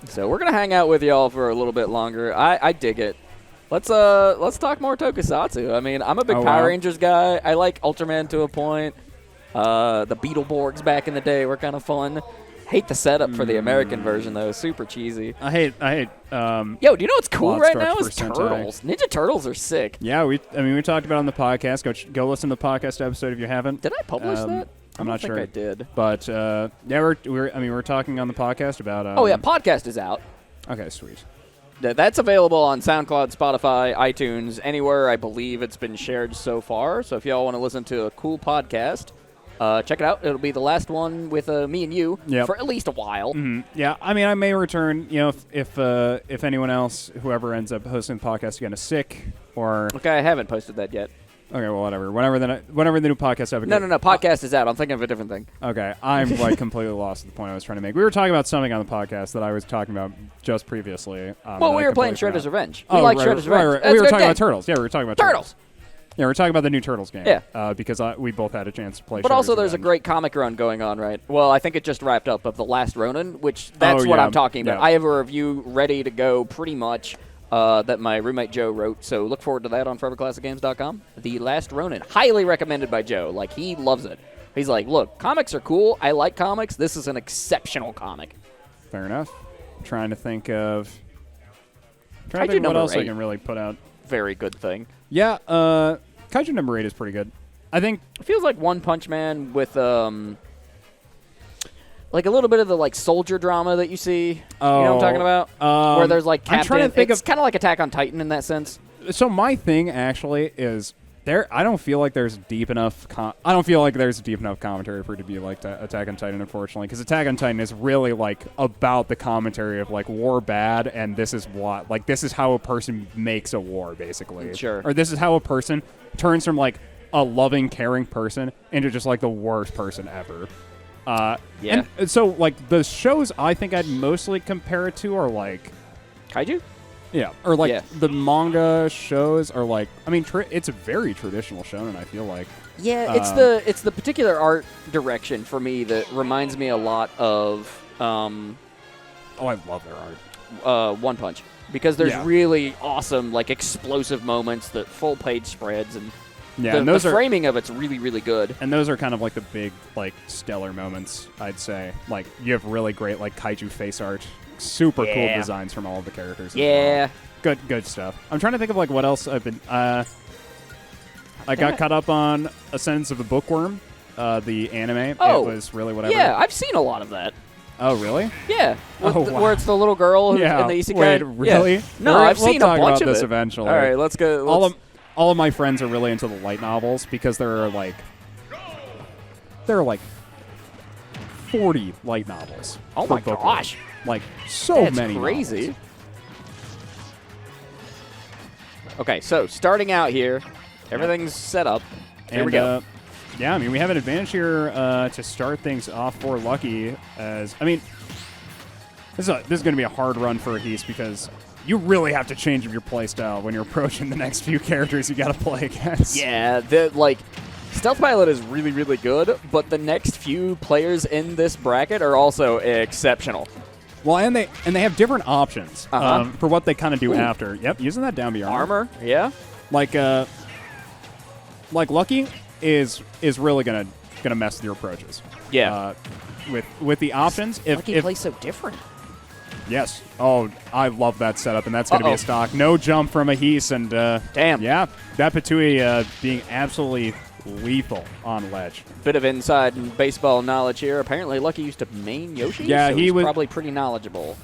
So we're going to hang out with y'all for a little bit longer. I dig it. Let's talk more Tokusatsu. I mean, I'm a big Power Rangers guy. I like Ultraman to a point. The Beetleborgs back in the day were kind of fun. Hate the setup for the American version, though. Super cheesy. I hate. Yo, do you know what's cool Plot right now structure is for Sentai. Turtles. Ninja Turtles are sick. Yeah, we talked about it on the podcast. Go listen to the podcast episode if you haven't. Did I publish that? I'm not sure. I think I did. But yeah, we're talking on the podcast about. Oh yeah, podcast is out. Okay, sweet. That's available on SoundCloud, Spotify, iTunes, anywhere I believe it's been shared so far. So if y'all want to listen to a cool podcast, check it out. It'll be the last one with me and you for at least a while. Mm-hmm. Yeah, I mean, I may return. You know, if anyone else, whoever ends up hosting the podcast again is sick or. Okay, I haven't posted that yet. Okay, well, whatever. Whenever the new podcast episode. No. Podcast is out. I'm thinking of a different thing. Okay, I'm like completely lost at the point I was trying to make. We were talking about something on the podcast that I was talking about just previously. Well, we were playing Shredder's Revenge. We like Shredder's Revenge. Right. We were talking about Turtles. Yeah, we were talking about Turtles. Yeah, we were talking about the new Turtles game. Yeah. Because we both had a chance to play. But Shredder's also, there's a Revenge. great comic run going on, right? Well, I think it just wrapped up of The Last Ronin, which that's what I'm talking about. Yeah. I have a review ready to go pretty much. That my roommate Joe wrote, so look forward to that on foreverclassicgames.com. The Last Ronin, highly recommended by Joe. Like, he loves it. He's like, look, comics are cool. I like comics. This is an exceptional comic. Fair enough. Trying to think what else I can really put out. Very good thing. Yeah, Kaiju number 8 is pretty good. I think it feels like One Punch Man with like a little bit of the like soldier drama that you see. Oh, you know what I'm talking about? Where there's like Captain. I'm trying to think it's kind of like Attack on Titan in that sense. So my thing actually is I don't feel like there's deep enough. I don't feel like there's deep enough commentary for it to be like Attack on Titan, unfortunately, because Attack on Titan is really like about the commentary of like war bad, and this is how a person makes a war, basically. Sure. Or this is how a person turns from like a loving, caring person into just like the worst person ever. Yeah. And so like the shows I think I'd mostly compare it to are like Kaiju. Yeah, or like the manga shows are like, I mean, it's a very traditional shonen, I feel like. Yeah, it's the particular art direction for me that reminds me a lot of. Oh, I love their art. One Punch, because there's really awesome like explosive moments, that full page spreads, and the framing of it's really really good. And those are kind of like the big like stellar moments, I'd say. Like you have really great like kaiju face art. Super cool designs from all of the characters. Yeah. Well. Good stuff. I'm trying to think of like what else I've been. I got caught up on Ascendance of the Bookworm, the anime. Oh, it was really whatever. Yeah, I've seen a lot of that. Oh, really? Yeah. Wow. Where it's the little girl who's in the isekai. Wait, really? Yeah. No, I've seen a bunch about of this it. eventually. All right, let's go. All of my friends are really into the light novels because there are like 40 light novels. Oh my gosh. Like, so That's many crazy. novels. Okay, so starting out here, everything's set up. Here we go. Yeah, I mean, we have an advantage here to start things off for Lucky. As I mean, this is going to be a hard run for Ehis because you really have to change your playstyle when you're approaching the next few characters you got to play against. Yeah, Stealth Pilot is really, really good, but the next few players in this bracket are also exceptional. Well, and they have different options for what they kind of do after. Yep, using that down B armor. Yeah. Like Lucky is really gonna mess with your approaches. Yeah. With the options, Lucky plays so different. Yes. Oh, I love that setup, and that's gonna be a stock. No jump from Ehis, and damn. Yeah, that Patui being absolutely lethal on ledge. Bit of inside baseball knowledge here. Apparently, Lucky used to main Yoshi. Yeah, so he he's was probably pretty knowledgeable.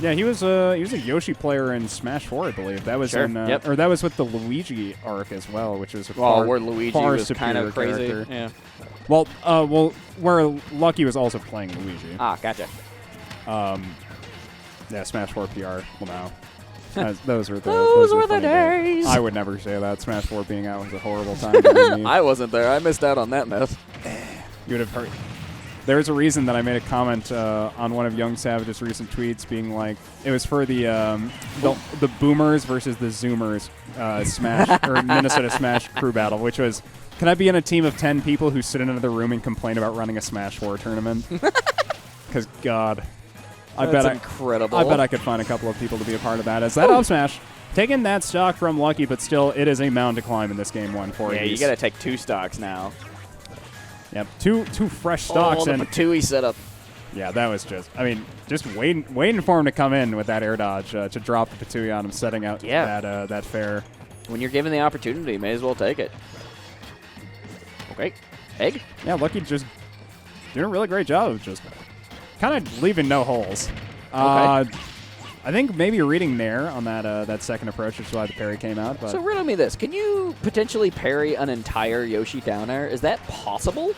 Yeah, he was a Yoshi player in Smash 4, I believe. That was Sure, in yep. or that was with the Luigi arc as well, which was a Where Luigi far was kind of superior crazy. character. Yeah. Well, where Lucky was also playing Luigi. Ah, gotcha. Yeah, Smash 4 PR. Well, no. Those were the days. funny days. I would never say that. Smash 4 being out was a horrible time for me. I wasn't there. I missed out on that mess. You would have heard. There's a reason that I made a comment on one of Yungsavage's recent tweets, being like, it was for the Boomers versus the Zoomers Smash or Minnesota Smash crew battle, which was, can I be in a team of 10 people who sit in another room and complain about running a Smash 4 tournament? Because God, That's incredible. I bet I could find a couple of people to be a part of that. As that up smash, taking that stock from Lucky, but still, it is a mountain to climb in this game one for Yeah, you got to take 2 stocks now. Yep, two fresh stocks. The and Patui setup. Yeah, that was just, I mean, just waiting for him to come in with that air dodge to drop the Patui on him, setting out that fair. When you're given the opportunity, may as well take it. Okay, egg? Yeah, Lucky just doing a really great job of just kind of leaving no holes. Okay. I think maybe reading Nair on that second approach, which is why the parry came out. But So riddle me this. Can you potentially parry an entire Yoshi down air? Is that possible?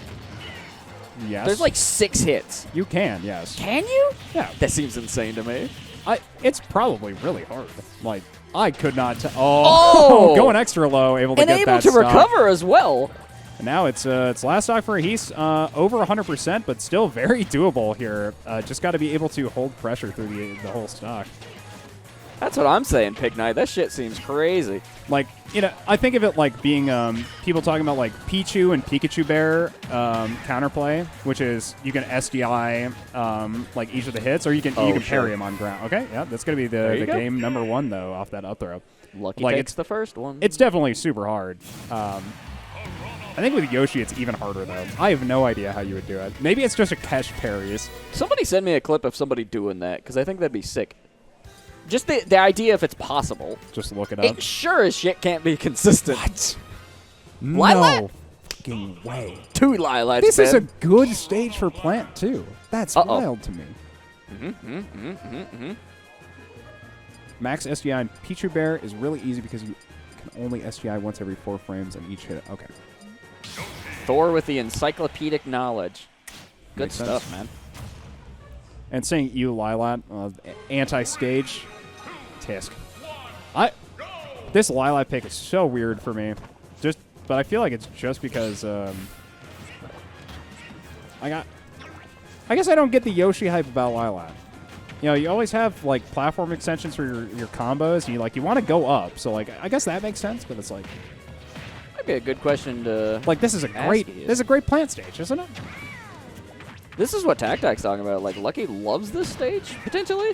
yes. There's like 6 hits. You can, yes. Can you? Yeah. That seems insane to me. It's probably really hard. Like, I could not. Oh! Going extra low, able to And get able that to stock. recover as well. And now it's last stock for Ehis, over 100%, but still very doable here. Just got to be able to hold pressure through the whole stock. That's what I'm saying, Pig Knight. That shit seems crazy. Like, I think of it like being people talking about like Pichu and Pikachu Bear counterplay, which is you can SDI like each of the hits, or you can parry them on ground. Okay, yeah, that's gonna be the game number 1 though off that up throw. Lucky like takes the first one. It's definitely super hard. I think with Yoshi, it's even harder, though. I have no idea how you would do it. Maybe it's just a catch parries. Somebody send me a clip of somebody doing that, because I think that'd be sick. Just the idea if it's possible. Just look it up. It sure as shit can't be consistent. What? Lilac? No fucking way. 2 lilacs, This is a man. good stage for Plant, too. That's wild to me. Max SDI and Pichu Bear is really easy because you can only SDI once every 4 frames on each hit. Okay. Thor with the encyclopedic knowledge. Good Makes stuff, sense. man. And saying you, Lilat, anti-stage, Tisk. This Lilat pick is so weird for me. But I feel like it's just because I guess I don't get the Yoshi hype about Lilat. You always have like platform extensions for your combos, and you want to go up. So like I guess that makes sense, but it's like Might be a good question to like this is a great plant stage, isn't it? This is what Tactic's talking about. Like, Lucky loves this stage, potentially?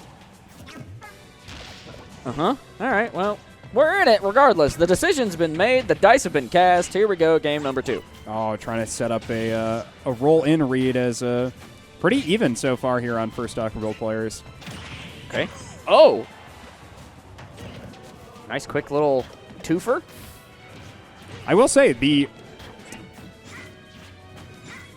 Uh-huh. All right, well, we're in it regardless. The decision's been made. The dice have been cast. Here we go, game number 2. Oh, trying to set up a roll-in read as pretty even so far here on first stock role players. Okay. Oh! Nice quick little twofer. I will say,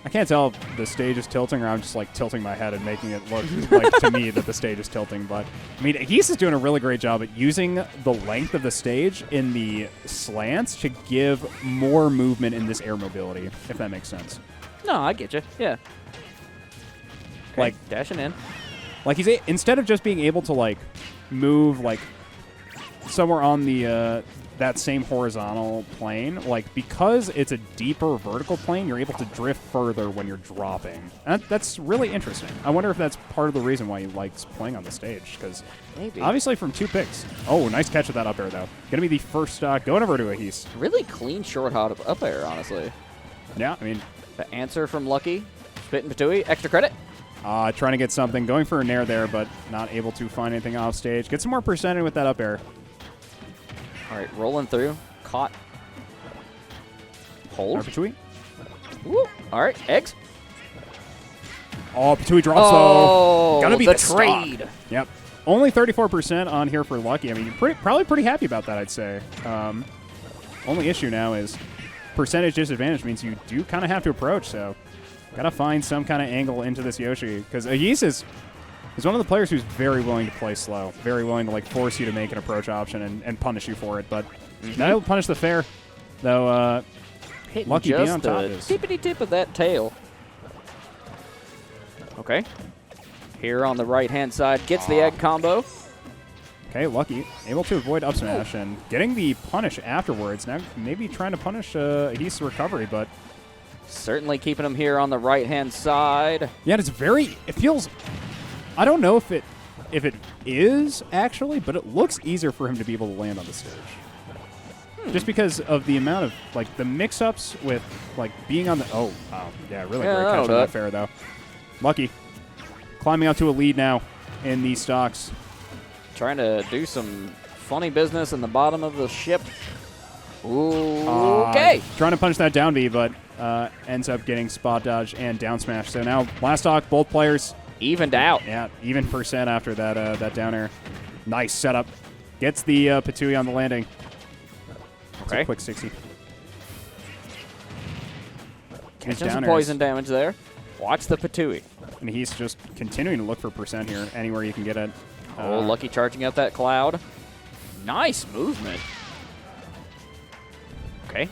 I can't tell if the stage is tilting or I'm just like tilting my head and making it look like to me that the stage is tilting. But I mean, Geese is doing a really great job at using the length of the stage in the slants to give more movement in this air mobility, if that makes sense. No, I get you. Yeah. Okay, Like dashing in. Like instead of just being able to like move like somewhere on the that same horizontal plane, like because it's a deeper vertical plane, you're able to drift further when you're dropping. That's really interesting. I wonder if that's part of the reason why he likes playing on the stage, because obviously from 2 picks. Oh, nice catch with that up air, though. Going to be the first stock going over to Ehis. Really clean short hop up air, honestly. Yeah, I mean. The answer from Lucky. Spitting Patui. Extra credit. Trying to get something. Going for a nair there, but not able to find anything off stage. Get some more percentage with that up air. All right, rolling through. Caught. Hold. Patui. Woo. All right, eggs. Oh, Patui drops though. Gotta be the trade. Stock. Yep. Only 34% on here for Lucky. I mean, you're probably pretty happy about that, I'd say. Only issue now is percentage disadvantage means you do kind of have to approach. So got to find some kind of angle into this Yoshi because Ehis is one of the players who's very willing to play slow, very willing to like force you to make an approach option and punish you for it. But not able to punish the fair, though. Hitting Lucky just being on top the is tippity tip of that tail. Okay. Here on the right-hand side, gets the egg combo. okay. Lucky able to avoid up smash and getting the punish afterwards. Now maybe trying to punish Ehis' recovery, but Certainly keeping him here on the right-hand side. yeah, it's very. It feels. I don't know if it is actually, but it looks easier for him to be able to land on the stage. Just because of the amount of like the mix-ups with like being on the yeah, really Yeah, great that'll catch do on it. that fair though. Lucky climbing out to a lead now in these stocks. Trying to do some funny business in the bottom of the ship. Ooh, okay. Trying to punch that down B, but ends up getting spot dodge and down smash. So now last stock, both players Evened out. yeah, even percent after that that down air. Nice setup. Gets the Patui on the landing. It's a Okay. quick 60. Catching down some airs. poison damage there. Watch the Patui. And he's just continuing to look for percent here, anywhere you can get it. Oh, Lucky charging out that cloud. Nice movement. Okay.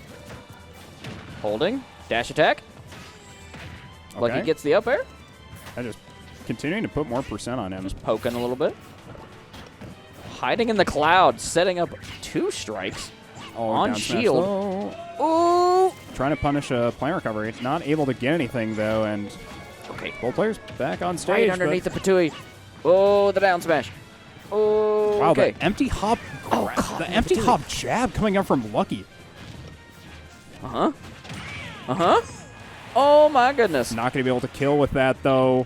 Holding. Dash attack. Lucky Okay. gets the up air. And just continuing to put more percent on him. Poking a little bit. Hiding in the cloud. Setting up 2 strikes. on down smash shield. low. Ooh. Trying to punish a player recovery. Not able to get anything, though, and Okay. both players back on Right stage. underneath the Patui. Oh, the down smash. Oh, Wow, okay. the empty hop, Oh, God, the the empty Patui. hop jab coming up from Lucky. Uh-huh. Uh-huh. Oh, my goodness. Not going to be able to kill with that, though.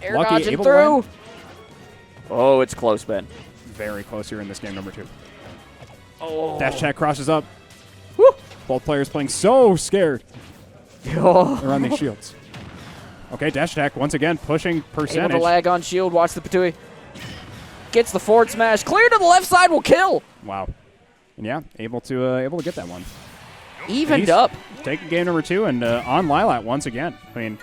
Air Lucky dodging able to through. land. Oh, it's close, Ben. Very close here in this game number 2. Oh. Dash attack crosses up. Woo. Both players playing so scared Oh. around these shields. Okay, dash attack once again pushing Able percentage. to lag on shield. Watch the Patui. Gets the forward smash. Clear to the left side will kill. Wow. And yeah, able to get that one. Evened He's up. taking game number 2 and on Lilat once again. I mean,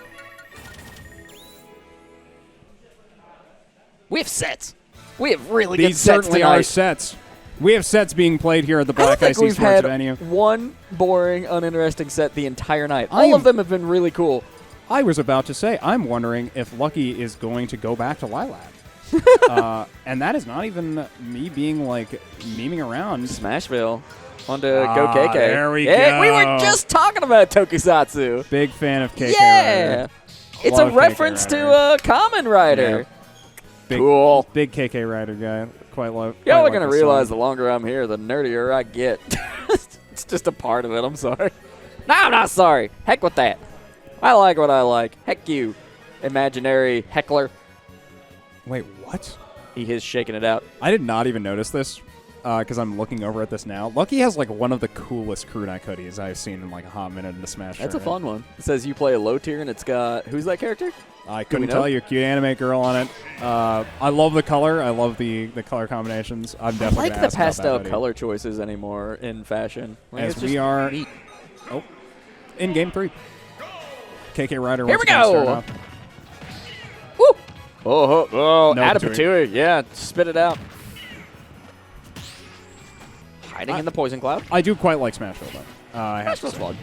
We have sets. We have really good these sets certainly tonight. are sets. We have sets being played here at the I don't Black think Ice we've eSports had venue. one boring, uninteresting set the entire night. I All of am- them have been really cool. I was about to say, I'm wondering if Lucky is going to go back to Lilat. And that is not even me being like memeing around. Smashville. On to Go KK. There we Yeah, we go. were just talking about Tokusatsu. Big fan of KK Yeah. Rider. It's Love a KK reference to Common Rider. Big, Cool. Big KK Rider guy. Quite love. Y'all are going to realize the longer I'm here, the nerdier I get. It's just a part of it. I'm sorry. No, I'm not sorry. Heck with that. I like what I like. Heck you, imaginary heckler. Wait, what? He is shaking it out. I did not even notice this because I'm looking over at this now. Lucky has like one of the coolest Kunai hoodies I've seen in like a hot minute in the Smash. That's a tournament. fun one. It says you play a low tier, and it's got, who's that character? I Do we couldn't know? tell you. Cute anime girl on it. I love the color. I love the color combinations. I'm I definitely like gonna the ask about that pastel hoodie. color choices anymore in fashion. Like, As it's we just are neat. in game 3. KK Rider. Here once we again go. starting off. Woo! Oh, No add a Patui. Patui. Yeah, spit it out. Hiding in the poison cloud. I do quite like Smashville though. I have That's to fun.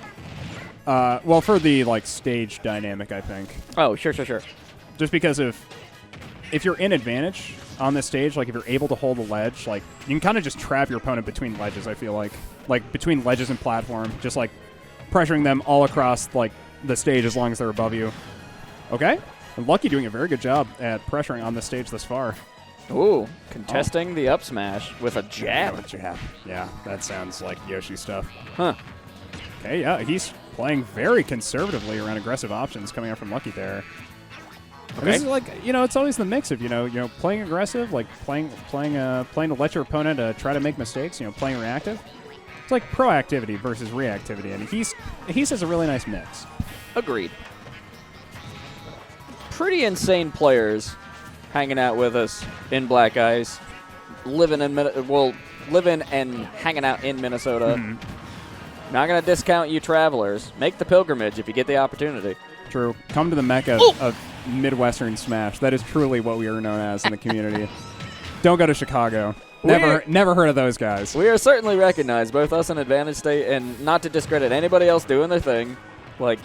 say. Well, for the like stage dynamic, I think. Oh, sure. Just because if you're in advantage on this stage, like if you're able to hold a ledge, like you can kind of just trap your opponent between ledges. I feel like between ledges and platform, just like pressuring them all across like the stage as long as they're above you. Okay, and Lucky doing a very good job at pressuring on the stage thus far. Ooh, contesting the up smash with a jab. Jab. Yeah, that sounds like Yoshi stuff. Huh. Okay, yeah, he's playing very conservatively around aggressive options coming out from Lucky there. And this is like, it's always the mix of, playing aggressive, like playing to let your opponent try to make mistakes, playing reactive. It's like proactivity versus reactivity, and he has a really nice mix. Agreed. Pretty insane players hanging out with us in Black Ice, living and hanging out in Minnesota. Not going to discount you travelers. Make the pilgrimage if you get the opportunity. True. Come to the mecca of Midwestern Smash. That is truly what we are known as in the community. Don't go to Chicago. Never heard of those guys. We are certainly recognized, both us and Advantage State, and not to discredit anybody else doing their thing. Like,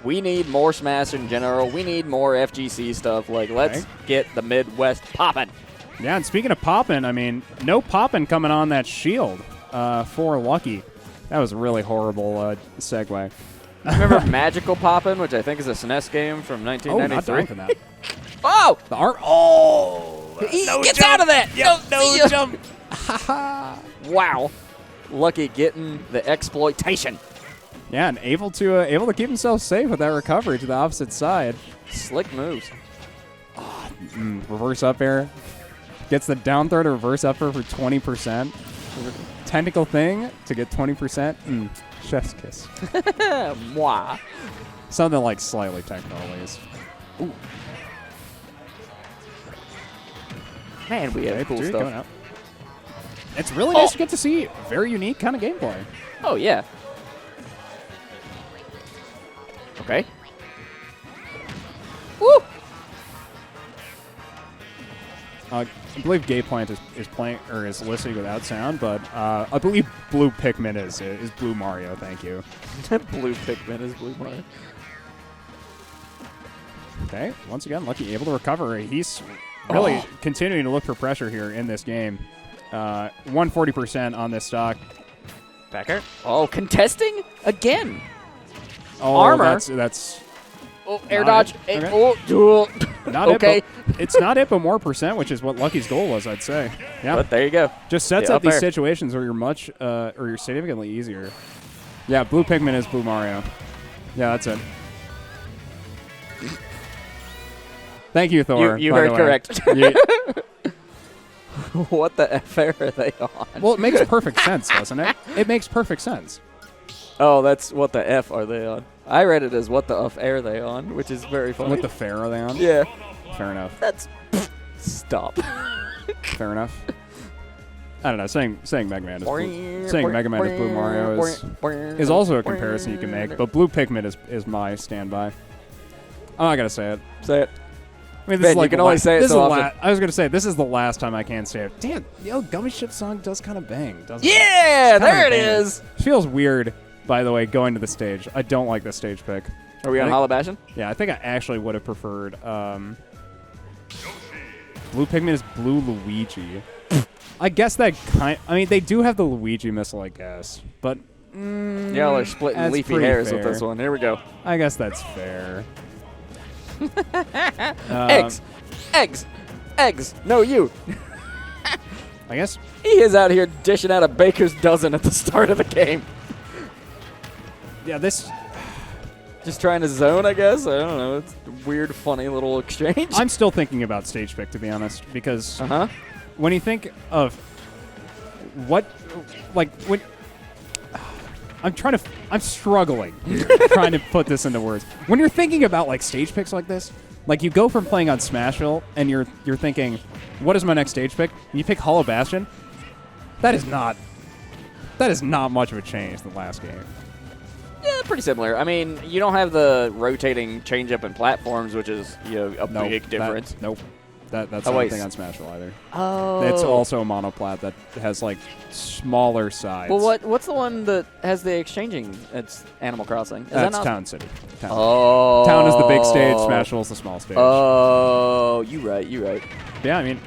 we need more Smash in general. We need more FGC stuff. Like, let's get the Midwest popping. Yeah, and speaking of popping, I mean, no popping coming on that shield for Lucky. That was a really horrible segue. Remember Magical Poppin', which I think is a SNES game from 1993? Oh, not dying from that. Oh! The art. Oh! He no gets jump. out of that! Yep, no jump. Wow. Lucky getting the exploitation. Yeah, and able to keep himself safe with that recovery to the opposite side. Slick moves. Reverse up air. Gets the down throw to reverse up air for 20%. Technical thing to get 20%. Chef's kiss. Mwah. Something like slightly technical at least. Ooh. Man, we have cool stuff. Out. It's really nice to get to see very unique kind of gameplay. Oh, yeah. Okay. Woo! I believe Gay Plant is playing or is listening without sound, but I believe Blue Pikmin is Blue Mario. Thank you. Blue Pikmin is Blue Mario. Okay, once again, Lucky able to recover. He's really continuing to look for pressure here in this game. 140% on this stock. Backer. Oh, contesting again. Oh, Armor. That's oh, air dodge. Okay. Oh, not okay. It, but it's not it, but more percent, which is what Lucky's goal was, I'd say. Yeah. But there you go. Just sets up these situations where you're significantly easier. Yeah, Blue Pikmin is Blue Mario. Yeah, that's it. Thank you, Thor. You heard correct. What the F are they on? Well, it makes perfect sense, doesn't it? It makes perfect sense. Oh, that's what the F are they on? I read it as what the F are they on, which is very funny. What the fair are they on? Yeah. Fair enough. That's stop. Fair enough. I don't know. Saying Mega Man is Blue Mario is also a comparison you can make, but Blue Pikmin is my standby. Oh, I gotta say it. Say it. I mean, this Ben, is like you can only say it so often. I was gonna say this is the last time I can say it. Damn, Gummy Ship song does kind of bang, doesn't it? Yeah, there it is. Feels weird, by the way, going to the stage. I don't like the stage pick. Are we on Holobashin? Yeah, I think I actually would have preferred. Blue Pikmin is Blue Luigi. I guess that I mean, they do have the Luigi missile, I guess, but Y'all are splitting leafy hairs with this one. Here we go. I guess that's fair. Eggs. No, you. I guess He is out here dishing out a baker's dozen at the start of the game. Yeah, this. Just trying to zone, I guess. I don't know. It's a weird, funny little exchange. I'm still thinking about stage pick, to be honest, because when you think of what, like, when. I'm struggling trying to put this into words. When you're thinking about like stage picks like this, like you go from playing on Smashville and you're thinking, what is my next stage pick? And you pick Hollow Bastion. That is not much of a change than the last game. Yeah, pretty similar. I mean, you don't have the rotating change-up in platforms, which is a big difference. That's not a thing on Smashville either. Oh. It's also a monoplat that has like smaller sides. Well, what's the one that has the exchanging? It's Animal Crossing. That's Town City. Town. Oh. Town is the big stage. Smashville is the small stage. Oh, you right. Yeah, I mean,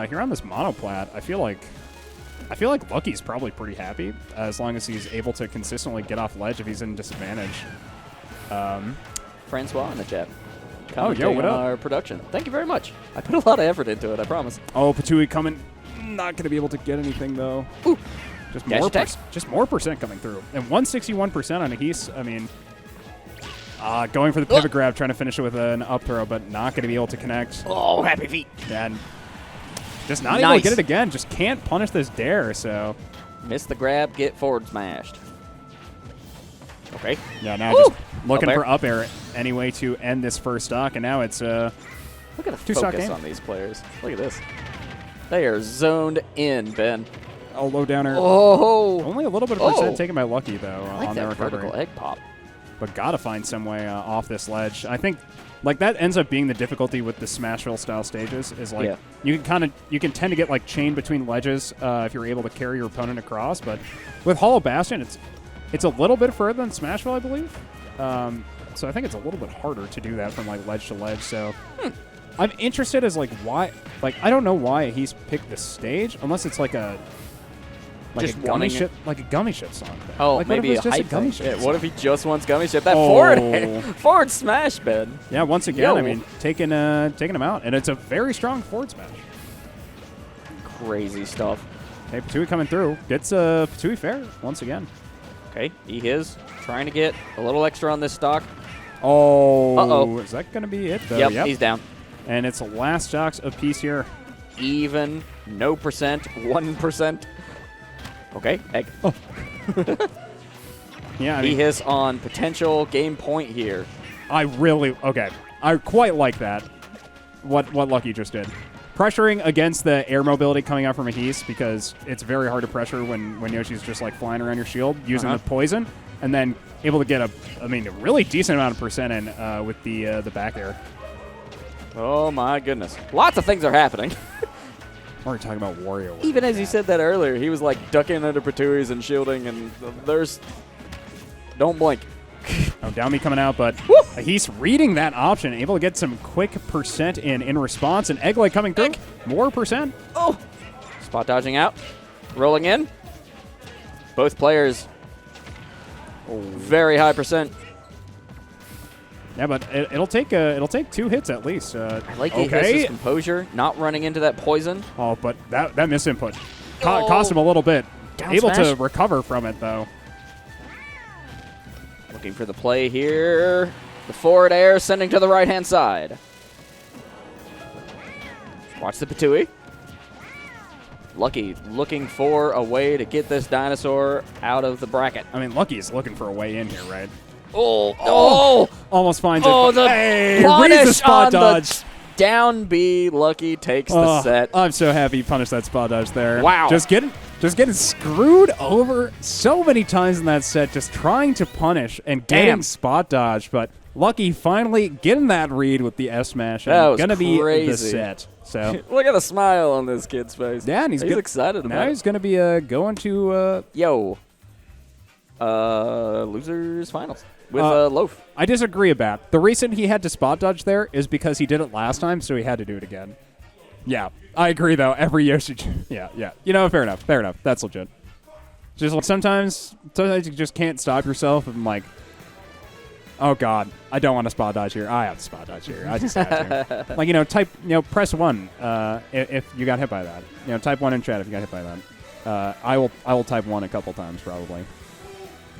here on this monoplat, I feel like Lucky's probably pretty happy as long as he's able to consistently get off ledge if he's in disadvantage. Francois in the chat. Oh, yo, what up? Our production. Thank you very much. I put a lot of effort into it, I promise. Oh, Patui coming. Not going to be able to get anything, though. Ooh. Just more percent coming through. And 161% on Ehis. I mean, going for the pivot grab, trying to finish it with an up throw, but not going to be able to connect. Oh, happy feet. And just not able to get it again. Just can't punish this dare, so. Miss the grab, get forward smashed. Okay. Yeah, now just looking for up air anyway to end this first stock, and now it's look at the focus on these players. Look at this. They are zoned in, Ben. Oh, low downer. Oh. Only a little bit of percent taken by Lucky, though, I like on the that recovery. vertical egg pop. But got to find some way off this ledge. I think like that ends up being the difficulty with the Smashville style stages is like you can tend to get like chained between ledges if you're able to carry your opponent across. But with Hollow Bastion, it's a little bit further than Smashville, I believe. So I think it's a little bit harder to do that from like ledge to ledge. So I'm interested as like why, like I don't know why he's picked this stage unless it's like a gummy ship, like a gummy ship song. Oh, like, maybe a hype gummy thing. ship. Yeah, what if he just wants gummy ship? That forward smash, Ben. Yeah, once again, I mean, taking him out, and it's a very strong forward smash. Crazy stuff. Hey, Patui coming through. Gets Patui fair once again. Okay, Ehis trying to get a little extra on this stock. Oh, is that going to be it, though? Yep, he's down. And it's last jocks apiece here. Even, no percent, 1%. Okay, egg. Oh. Yeah, I mean, Ehis on potential game point here. I quite like that. What Lucky just did. Pressuring against the air mobility coming out from Ehis because it's very hard to pressure when Yoshi's just like flying around your shield using the poison, and then able to get a really decent amount of percent in with the back air. Oh my goodness. Lots of things are happening. We're talking about Wario. Even as you said that earlier, he was like ducking under Patuis and shielding, and there's... Don't blink. Oh, down me coming out, but he's reading that option, able to get some quick percent in response, and Egglite coming through. More percent. Oh! Spot dodging out. Rolling in. Both players very high percent. Yeah, but it'll take 2 hits at least. I like Ehis' composure, not running into that poison. Oh, but that misinput cost him a little bit. Down able smash. to recover from it, though. Looking for the play here. The forward air sending to the right-hand side. Watch the Patui. Lucky looking for a way to get this dinosaur out of the bracket. I mean, Lucky is looking for a way in here, right? Oh! Almost finds it. Oh, the reads the punish spot on dodge. the down B. Lucky takes the set. I'm so happy he punished that spot dodge there. Wow. Just getting screwed over so many times in that set, just trying to punish and getting spot dodge, but Lucky finally getting that read with the S smash and gonna be the set. So look at the smile on this kid's face. yeah, and he's excited about it. Now he's gonna be going to losers finals with Loaf. I disagree about. The reason he had to spot dodge there is because he did it last time, so he had to do it again. Yeah, I agree though. Every Yoshi, yeah. You know, fair enough. That's legit. Just like sometimes you just can't stop yourself and like, oh god, I don't want to spot dodge here. I have to spot dodge here. I just have to. Like press 1 if you got hit by that. Type 1 in chat if you got hit by that. I will type 1 a couple times probably.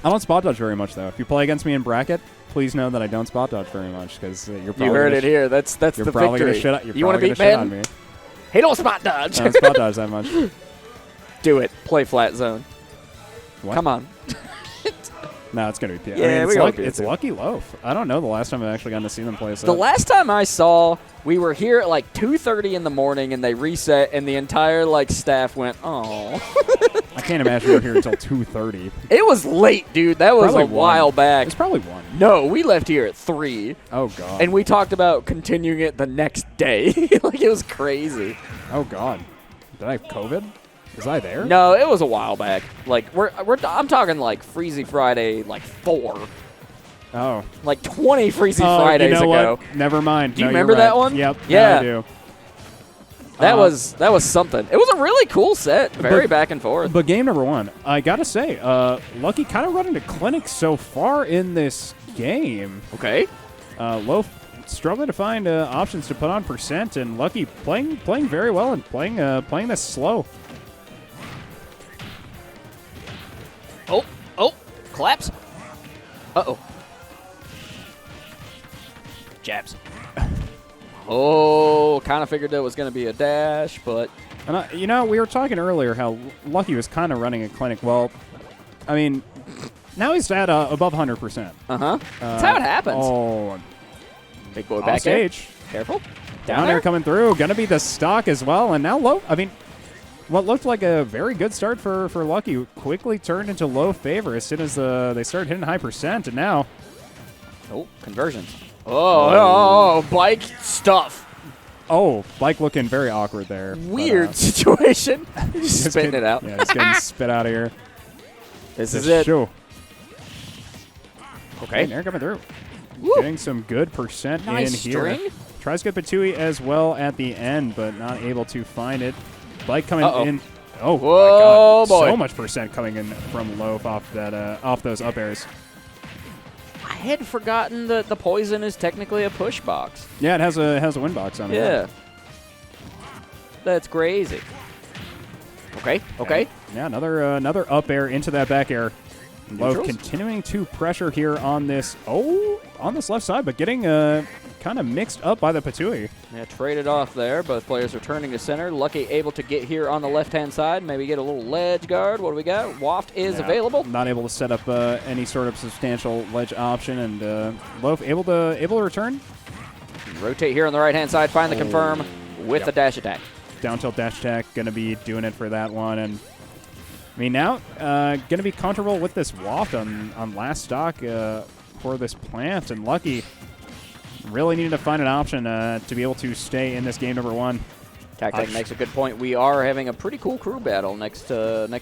I don't spot dodge very much though. If you play against me in bracket, please know that I don't spot dodge very much because you're probably you heard it here. That's the victory. You want to beat Ben? He don't spot dodge. I don't spot dodge that much. Do it. Play flat zone. What? Come on. No, it's going to be Yeah, it's Lucky Loaf. I don't know the last time I've actually gotten to see them play. The last time I saw, we were here at like 2:30 in the morning, and they reset, and the entire like staff went, oh. I can't imagine we're here until 2:30. It was late, dude. That was Probably a while back. It's probably 1. No, we left here at 3. Oh, God. And we talked about continuing it the next day. Like, it was crazy. Oh, God. Did I have COVID? Was I there? No, it was a while back. Like, I'm talking like Freezie Friday, like 4. Oh. Like 20 Freezie Fridays you know ago. What? Never mind. Do you remember that one? Yep. Yeah. I do. That was something. It was a really cool set. Very back and forth. But game number 1, I gotta say, Lucky kind of running to clinic so far in this game. Okay. Loaf struggling to find options to put on percent, and Lucky playing very well and playing this slow. Oh, collapse. Uh-oh. Jabs. Oh, kind of figured that was going to be a dash, but... And we were talking earlier how Lucky was kind of running a clinic. Well, I mean, now he's at above 100%. Uh-huh. That's how it happens. Oh. Big boy back stage. Careful. Down air coming through. Going to be the stock as well. And now Loaf, I mean, what looked like a very good start for Lucky quickly turned into low favor as soon as they started hitting high percent, and now... Oh, conversions. Oh, bike stuff. Oh, bike looking very awkward there. Weird situation. Just spitting it out. Yeah, just getting spit out of here. This is it. Show. Okay. And they're coming through. Woo. Getting some good percent Nice in string. here. Tries to get Patui as well at the end, but not able to find it. Bike coming in. Oh, whoa, my God. boy. So much percent coming in from Loaf off that off those up airs. I had forgotten that the poison is technically a push box. Yeah, it has a win box on it. Yeah. That's crazy. Okay, okay. Yeah, another up air into that back air. Loaf Neutrals? continuing to pressure here on this left side, but getting kind of mixed up by the Patui. Yeah, traded off there. Both players are turning to center. Lucky able to get here on the left-hand side. Maybe get a little ledge guard. What do we got? Waft is available. Not able to set up any sort of substantial ledge option, and Loaf able to return. Rotate here on the right-hand side. Find the confirm with the dash attack. Down tilt dash attack, going to be doing it for that one. And I mean, now going to be comfortable with this waft on last stock for this plant, and Lucky really needed to find an option to be able to stay in this game number one. Kden makes a good point. We are having a pretty cool crew battle next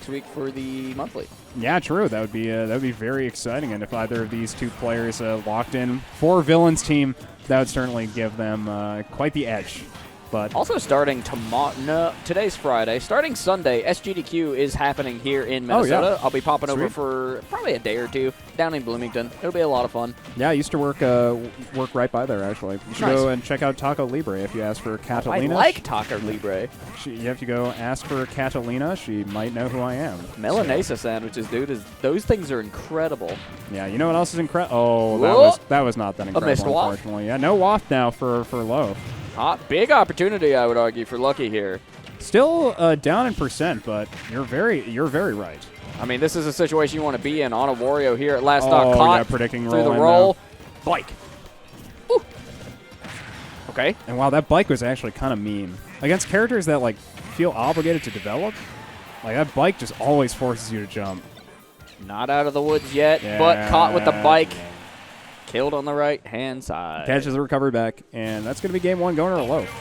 week for the monthly. Yeah, true. That would be very exciting. And if either of these two players locked in for Villain's team, that would certainly give them quite the edge. But also starting tomorrow, no, today's Friday. Starting Sunday, SGDQ is happening here in Minnesota. Yeah. I'll be popping over Sweet. for probably a day or two down in Bloomington. It'll be a lot of fun. yeah, I used to work right by there, actually. You should go and check out Taco Libre if you ask for Catalina. I like Taco Libre. You have to go ask for Catalina. She might know who I am. Maynnaise sandwiches, dude. Those things are incredible. Yeah, you know what else is incredible? Oh, Whoa. that was not that incredible, missed waft? unfortunately. Yeah, no waft now for Loaf. Big opportunity, I would argue, for Lucky here. Still down in percent, but you're very right. I mean, this is a situation you want to be in on a Wario here at last stock. Oh, Caught yeah, predicting through roll the in roll. now. Bike. Ooh. Okay. And wow, that bike was actually kind of mean. Against characters that like feel obligated to develop, like that bike just always forces you to jump. Not out of the woods yet, but caught with the bike. Killed on the right-hand side. Catches the recovery back, and that's going to be game one going to Loaf.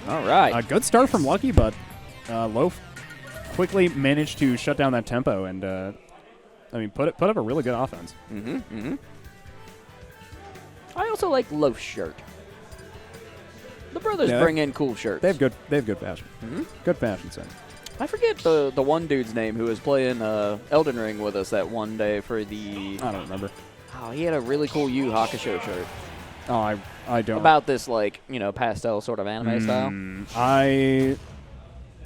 All right. A good start from Lucky, but Loaf quickly managed to shut down that tempo and, I mean, put up a really good offense. I also like Loaf's shirt. The brothers bring in cool shirts. They have good fashion. Good fashion sense. I forget the one dude's name who was playing Elden Ring with us that one day for the... I don't remember. Oh, he had a really cool Yu Hakusho shirt. Oh, I don't. About this, like, pastel sort of anime style.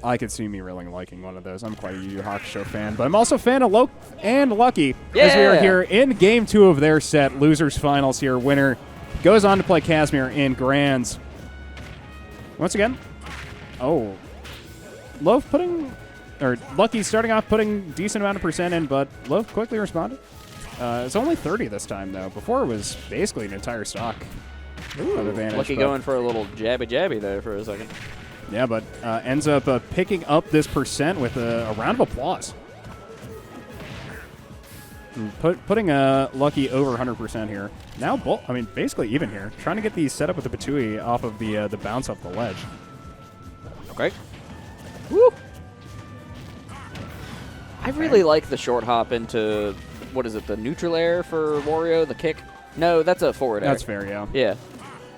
I could see me really liking one of those. I'm quite a Yu Yu Hakusho fan, but I'm also a fan of Loaf and Lucky as we are here in game 2 of their set. Losers finals here. Winner goes on to play Kasmir in Grands. Once again, Lucky starting off putting decent amount of percent in, but Loaf quickly responded. It's only 30 this time, though. Before it was basically an entire stock of advantage. Lucky going for a little jabby there for a second. Yeah, but ends up picking up this percent with a round of applause. Putting Lucky over 100% here. Now, basically even here. Trying to get these set up with the Patui off of the bounce off the ledge. Okay. Woo! I really like the short hop into, what is it, the neutral air for Wario, the kick? No, that's a forward air. That's fair, yeah. Yeah.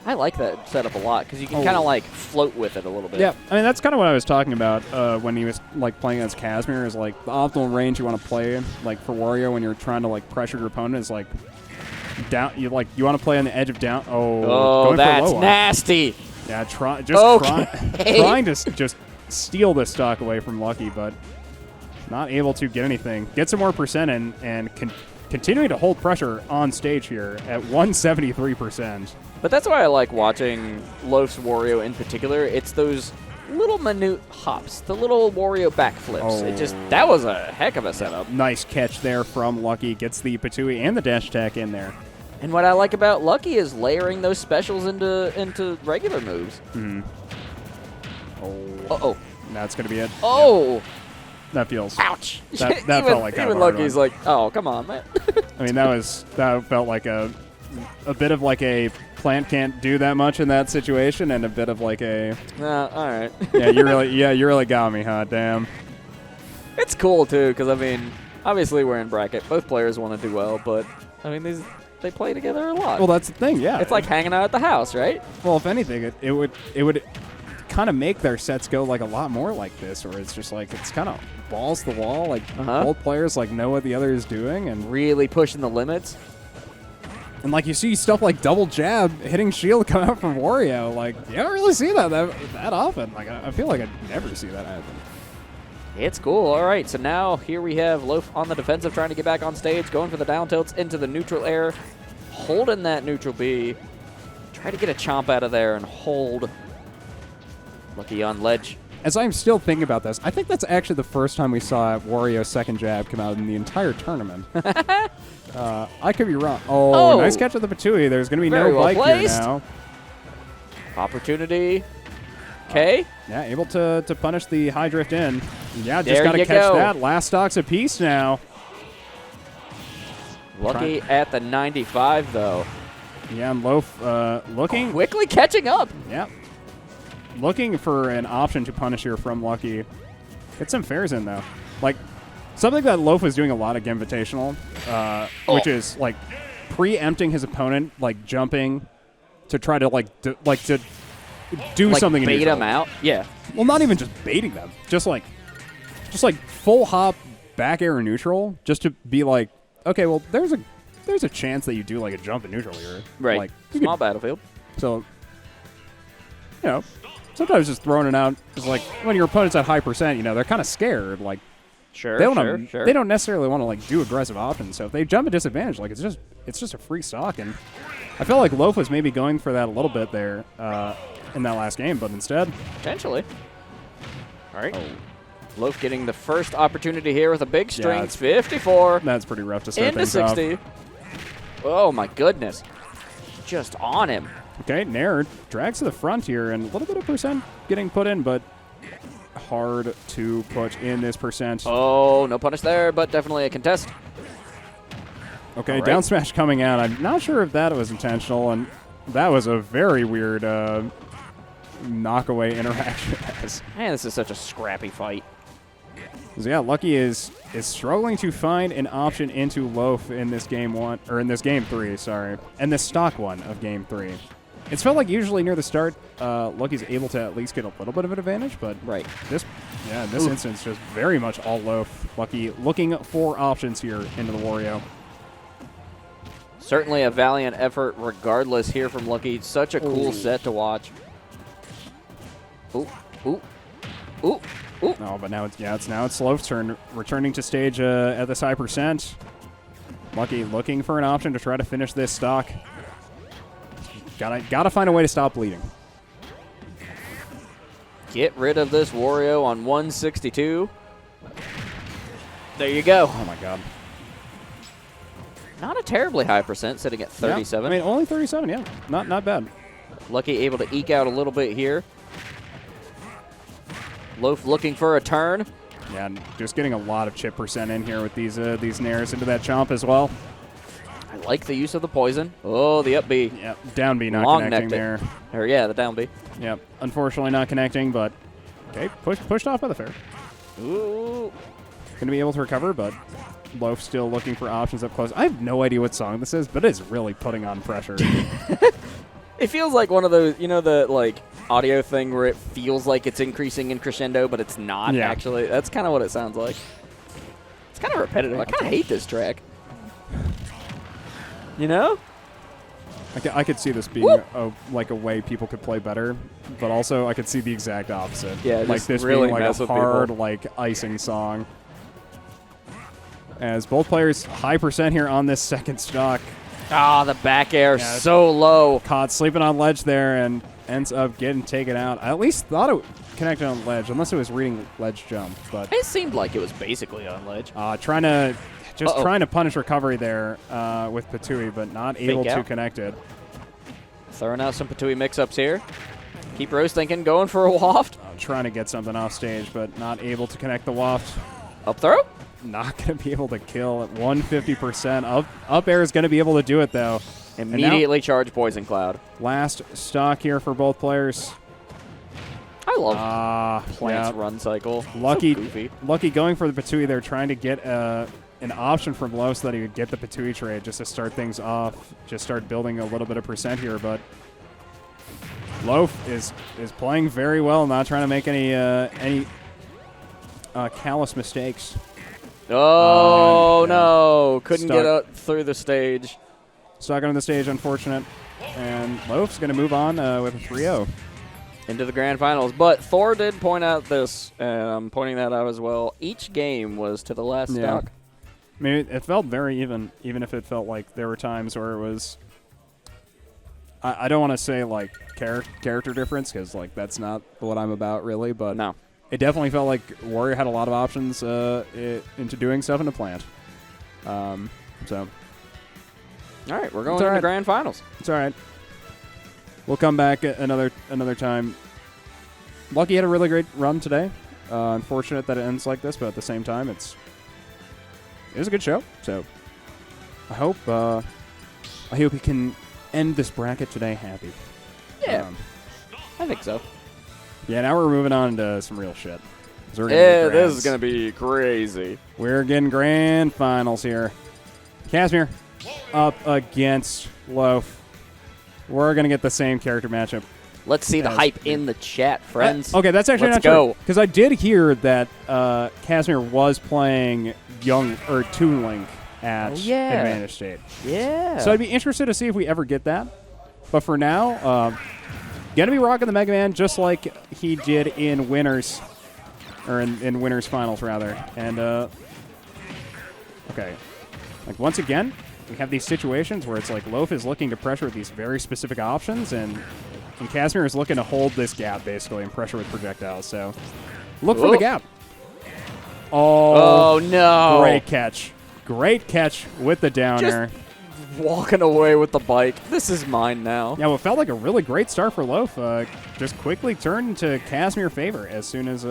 I like that setup a lot because you can kind of like float with it a little bit. Yeah, I mean that's kind of what I was talking about when he was like playing against Kasmir. Is like the optimal range you want to play like for Wario when you're trying to like pressure your opponent is like down. You want to play on the edge of down. Oh, that's nasty. Yeah, trying to just steal this stock away from Lucky, but not able to get anything. Get some more percent and continuing to hold pressure on stage here at 173%. But that's why I like watching Loaf's Wario in particular. It's those little minute hops, the little Wario backflips. That was a heck of a setup. Nice catch there from Lucky. Gets the Patui and the dash attack in there. And what I like about Lucky is layering those specials into regular moves. Mm-hmm. Uh-oh. That's going to be it. Oh! That feels. Ouch! That felt like kind even of a hard Lucky's one. like, oh, come on, man. I mean, that felt like a bit of like a plant can't do that much in that situation, and a bit of like a. All right. Yeah, you really got me, huh? Damn. It's cool too, because I mean, obviously we're in bracket. Both players want to do well, but I mean, they play together a lot. Well, that's the thing. Yeah. It's like hanging out at the house, right? Well, if anything, it would kind of make their sets go like a lot more like this, where it's just like it's kind of balls to the wall, like both players like know what the other is doing and really pushing the limits. And like you see stuff like double jab hitting shield come out from Wario, like you don't really see that often. Like I feel like I never see that happen. It's cool. All right, so now here we have Loaf on the defensive, trying to get back on stage, going for the down tilts into the neutral air, holding that neutral B. Try to get a chomp out of there and hold. Lucky on ledge. As I'm still thinking about this, I think that's actually the first time we saw Wario's second jab come out in the entire tournament. I could be wrong. Oh, nice catch of the Patui. There's going to be Very no well bike placed. here now. Opportunity. Okay. Yeah, able to punish the high drift in. Yeah, just There got to you catch go. that. Last stock's a piece now. Lucky at the 95, though. Yeah, and Loaf looking. Quickly catching up. Yeah. Looking for an option to punish here from Lucky. Get some fairs in, though. Like, something that Loaf was doing a lot at Invitational, which is, like, preempting his opponent, like, jumping to try to, like, do Like something in bait neutral. them out. Yeah. Well, not even just baiting them. Just like full hop back air neutral, just to be like, okay, well, there's a chance that you do like a jump in neutral here. Right. Like, you Small could- battlefield. So, you know, sometimes just throwing it out is like when your opponent's at high percent, you know, they're kind of scared. Like, Sure, they don't sure. they don't necessarily want to like do aggressive options. So if they jump at disadvantage, like it's just a free stock. And I felt like Loaf was maybe going for that a little bit there in that last game, but instead, Potentially. All right. Loaf getting the first opportunity here with a big string. it's- 54 that's pretty rough to start into things off. 60. Oh, my goodness. Just on him. Okay, Nair drags to the front here, and a little bit of percent getting put in, but hard to put in this percent. Oh, no punish there, but definitely a contest. Okay, all right. down smash coming out. I'm not sure if that was intentional, and that was a very weird knockaway interaction. Man, this is such a scrappy fight. So yeah, Lucky is struggling to find an option into Loaf in this game one, or in this game 3, sorry, and the stock one of game 3. It's felt like usually near the start, Lucky's able to at least get a little bit of an advantage, but Right. in this instance, just very much all Loaf. Lucky looking for options here into the Wario. Certainly a valiant effort regardless here from Lucky. Such a cool set to watch. Ooh, ooh, ooh, ooh. Oh, but now it's Loaf's turn, returning to stage at this high percent. Lucky looking for an option to try to finish this stock. Gotta find a way to stop bleeding. Get rid of this Wario on 162. There you go. Oh my god. Not a terribly high percent, sitting at 37. Yeah, I mean, only 37, yeah. Not bad. Lucky able to eke out a little bit here. Loaf looking for a turn. Yeah, and just getting a lot of chip percent in here with these nairs into that chomp as well. I like the use of the poison. Oh, the up B. Yep, down B not Long connecting necked there. Or yeah, the down B. Yep, unfortunately not connecting, but okay, pushed off by the fair. Ooh. Going to be able to recover, but Loaf still looking for options up close. I have no idea what song this is, but it's really putting on pressure. It feels like one of those, you know, the like audio thing where it feels like it's increasing in crescendo, but it's not Yeah. actually. That's kind of what it sounds like. It's kind of repetitive. I kind of hate this track. You know? I could see this being like a way people could play better, but also I could see the exact opposite. Yeah, like just this really being like mess a with hard people. like icing song. As both players high percent here on this second stock. Ah, the back air Yeah, so low. Caught sleeping on ledge there and ends up getting taken out. I at least thought it connected on ledge, unless it was reading ledge jump. But It seemed like it was basically on ledge. trying to punish recovery there with Patui, but not able to out. connect it. Throwing out some Patui mix-ups here. Keep Rose thinking, going for a waft. trying to get something off stage, but not able to connect the waft. Up throw? Not going to be able to kill at 150%. Up air is going to be able to do it, though. Immediately charge Poison Cloud. Last stock here for both players. I love Plant's yeah. run cycle. Lucky, So goofy. Lucky going for the Patui. They're trying to get an option from Low so that he would get the Patui trade just to start things off, just start building a little bit of percent here. But Loaf is playing very well, not trying to make any callous mistakes. Oh, yeah. no. Couldn't Stuck. get up through the stage. Stuck on the stage, unfortunate. And Loaf's going to move on with a 3-0. Into the grand finals. But Thor did point out this, and I'm pointing that out as well. Each game was to the last stock. I mean, it felt very even if it felt like there were times where it was... I don't want to say, like, character difference, because, like, that's not what I'm about, really, but... No. It definitely felt like Warrior had a lot of options into doing stuff in the plant. So... All right, we're going to the grand finals. It's all right. We'll come back another time. Lucky had a really great run today. Unfortunate that it ends like this, but at the same time, it was a good show. So I hope we can end this bracket today happy. Yeah, I think so. Yeah, now we're moving on to some real shit. Yeah, this is going to be crazy. We're getting grand finals here. Kasmir up against Loaf. We're going to get the same character matchup. Let's see the hype in the chat, friends. Okay, that's actually Let's not go. true. Because I did hear that Kasmir was playing Toon Link at Advantage State. Yeah. So I'd be interested to see if we ever get that. But for now, going to be rocking the Mega Man just like he did in Winners. Or in Winners Finals, rather. And, okay. Like, once again, we have these situations where it's like Loaf is looking to pressure with these very specific options, and Kasmir is looking to hold this gap, basically, and pressure with projectiles. So, look for the gap. Oh, no. Great catch. Great catch with the down air. Walking away with the bike. This is mine now. Yeah, what felt like a really great start for Loaf just quickly turned into Kasmir's favor as soon as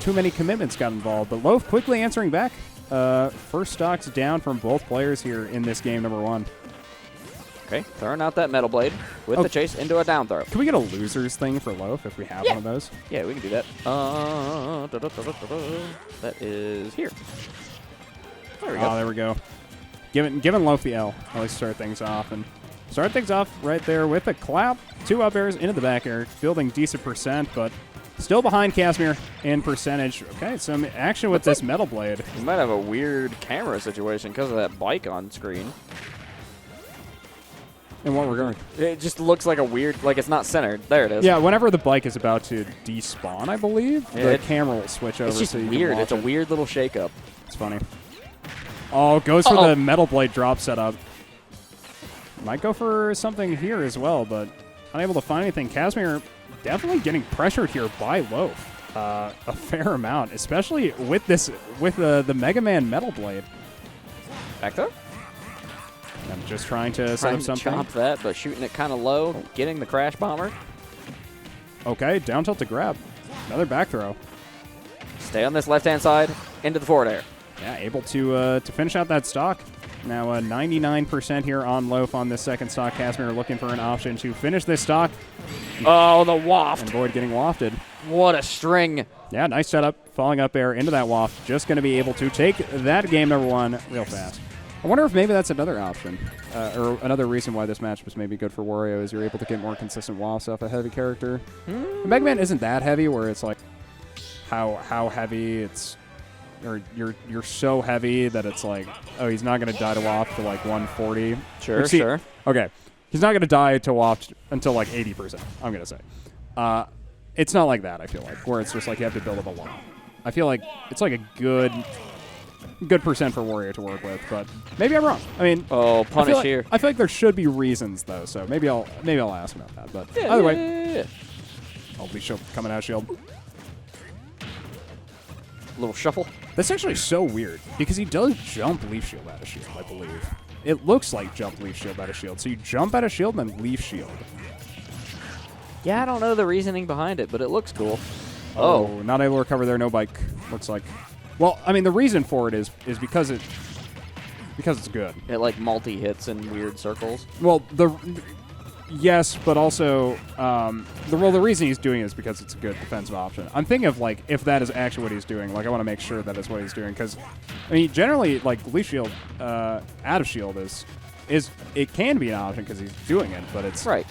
too many commitments got involved. But Loaf quickly answering back. First stocks down from both players here in this game number 1. Okay, throwing out that Metal Blade with the chase into a down throw. Can we get a losers thing for Loaf if we have one of those? Yeah, we can do that. That is here. There we go. Oh, there we go. Giving Loaf the L. At least start things off. And start things off right there with a clap. 2 up airs into the back air. Building decent percent, but still behind Kasmir in percentage. Okay, some action with this Metal Blade. You might have a weird camera situation because of that bike on screen. In what regard? It just looks like a weird, like it's not centered. There it is. Yeah, whenever the bike is about to despawn, I believe, the camera will switch over. It's just so you weird. Can It's a weird little shakeup. It's funny. Oh, goes for the Metal Blade drop setup. Might go for something here as well, but unable to find anything. Kasmir definitely getting pressured here by Loaf a fair amount, especially with the Mega Man Metal Blade. Back there? I'm just trying to set up something. Chomp that, but shooting it kind of low, getting the Crash Bomber. Okay, down tilt to grab. Another back throw. Stay on this left-hand side, into the forward air. Yeah, able to finish out that stock. Now 99% here on Loaf on this second stock. Kasmir looking for an option to finish this stock. Oh, the waft. And avoid getting wafted. What a string. Yeah, nice setup. Falling up air into that waft. Just going to be able to take that game number 1 real fast. I wonder if maybe that's another option, or another reason why this match was maybe good for Wario is you're able to get more consistent wafts off a heavy character. Mega Man isn't that heavy, where it's like how heavy it's, or you're so heavy that it's like, oh, he's not going to die to waft to like 140. Sure. Okay, he's not going to die to waft until like 80%. I'm going to say, it's not like that. I feel like where it's just like you have to build up a lot. I feel like it's like a good percent for Warrior to work with, but maybe I'm wrong. I mean, punish here. I feel like there should be reasons though, so maybe I'll ask about that. But either way, I'll be coming out shield. Little shuffle. That's actually so weird because he does jump leaf shield out of shield, I believe. It looks like jump leaf shield out of shield. So you jump out of shield and then leaf shield. Yeah, I don't know the reasoning behind it, but it looks cool. Oh, not able to recover there. No bike. Looks like. Well, I mean, the reason for it is because it's good. It like multi-hits in weird circles. Well, yes, but also the reason he's doing it is because it's a good defensive option. I'm thinking of like if that is actually what he's doing. Like I want to make sure that is what he's doing because, I mean, generally like leaf shield, out of shield is it can be an option because he's doing it, but it's right.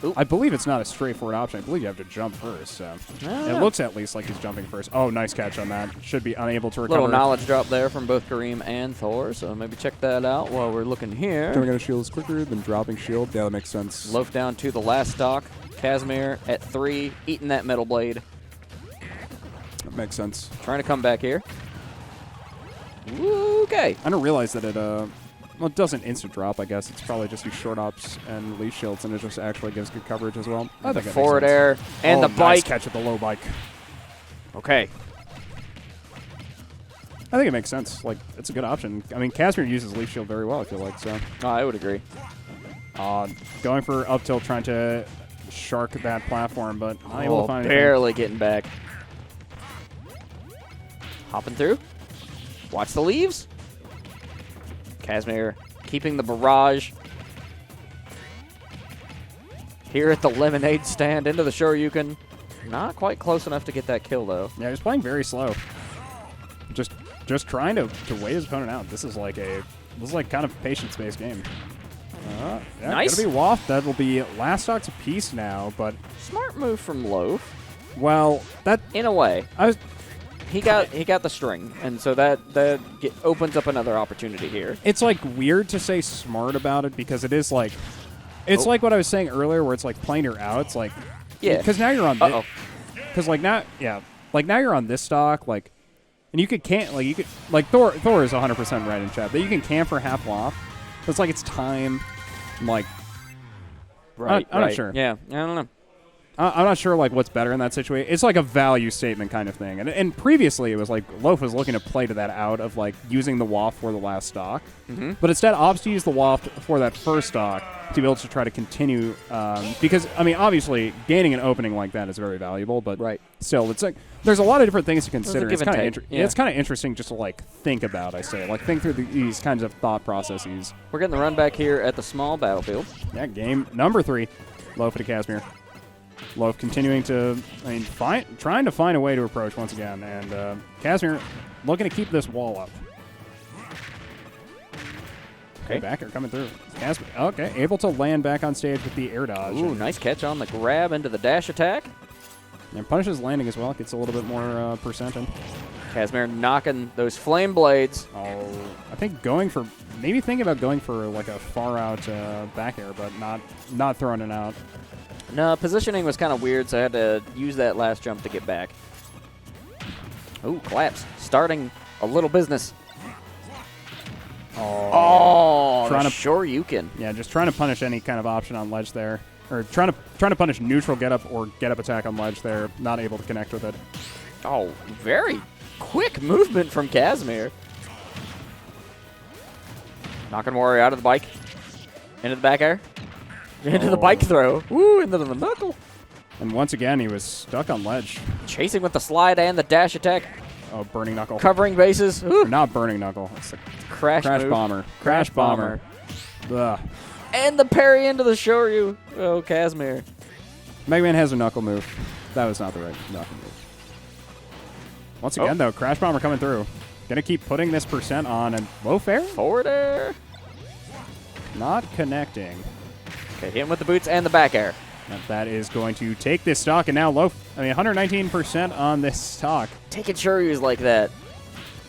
Oop. I believe it's not a straightforward option. I believe you have to jump first. So it looks at least like he's jumping first. Oh, nice catch on that. Should be unable to recover. Little knowledge drop there from both Kareem and Thor, so maybe check that out while we're looking here. Coming out of shield is quicker than dropping shield. Yeah, that makes sense. Loaf down to the last stock. Kasmir at 3, eating that middle blade. That makes sense. Trying to come back here. Okay. I don't realize that well, it doesn't instant drop, I guess. It's probably just these short ops and leaf shields, and it just actually gives good coverage as well. I think it forward makes sense. air and the Nice bike. catch with the low bike. Okay. I think it makes sense. Like, it's a good option. I mean, Kasmir uses leaf shield very well, I feel like, so. I would agree. Going for up tilt, trying to shark that platform, but unable to find anything. Barely getting back. Hopping through. Watch the leaves. Kasmir keeping the barrage. Here at the lemonade stand into the Shoryuken. Not quite close enough to get that kill, though. Yeah, he's playing very slow. Just trying to wait his opponent out. This is like kind of a patience-based game. Yeah, nice. Gonna be waft. That will be last stocks a piece now, but Smart move from Loaf. well, that In a way. I He got the string, and so that opens up another opportunity here. it's like weird to say smart about it because it is like it's like what I was saying earlier, where it's like playing her out. It's like because now you're on because like now you're on this stock like, and you could Thor is 100% right in chat that you can camp for half loft. It's like it's time, like Right. I'm not sure. Yeah, I don't know. I'm not sure like what's better in that situation. It's like a value statement kind of thing. And previously it was like Loaf was looking to play to that out of like using the waft for the last stock. Mm-hmm. But instead opts to use the waft for that first stock to be able to try to continue because I mean obviously gaining an opening like that is very valuable, but still it's like there's a lot of different things to consider. It's kind of it's kind of interesting just to like think about, think through these kinds of thought processes. We're getting the run back here at the small battlefield. Yeah, game number 3. Loaf to Kasmir. Loaf continuing to, trying to find a way to approach once again, and Kasmir looking to keep this wall up. Okay, backer coming through. Kasmir, okay, able to land back on stage with the air dodge. Ooh, nice catch on the grab into the dash attack. And punishes landing as well, gets a little bit more percentage. Kasmir knocking those flame blades. Oh, I think maybe thinking about going for like a far out back air, but not throwing it out. No, positioning was kind of weird, so I had to use that last jump to get back. Ooh, collapse. Starting a little business. Oh, trying to Shoryuken. Yeah, just trying to punish any kind of option on ledge there. Or trying to punish neutral get up or get up attack on ledge there. Not able to connect with it. Oh, very quick movement from Kasmir. Knocking Warrior out of the bike. Into the back air. Into the bike throw. Woo, into the knuckle. And once again, he was stuck on ledge. Chasing with the slide and the dash attack. Oh, burning knuckle. Covering bases. Or not burning knuckle. It's a Crash move. bomber. Crash bomber. Ugh. And the parry into the Shoryu. Oh, Kasmir. Mega Man has a knuckle move. That was not the right knuckle move. Once again, though, Crash Bomber coming through. Gonna keep putting this percent on, and loaf air? Forward air. Not connecting. Okay, hit him with the boots and the back air. And that is going to take this stock, and now loaf. 119% on this stock. Taking Shoryus like that.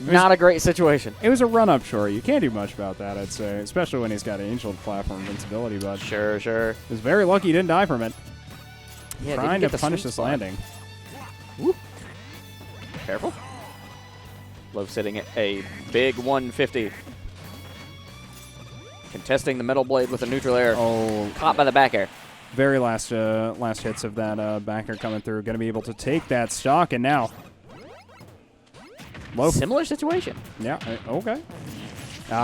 Not a great situation. It was a run-up Shoryu. You can't do much about that, I'd say, especially when he's got Angel platform invincibility. But Sure. was very lucky he didn't die from it. Yeah, Trying to punish this landing. Whoop. Careful. Loaf sitting at a big 150. Contesting the metal blade with a neutral air. Oh, Caught by the back air. very last hits of that backer coming through. Going to be able to take that stock, and now Loaf. Similar situation. Yeah. Okay.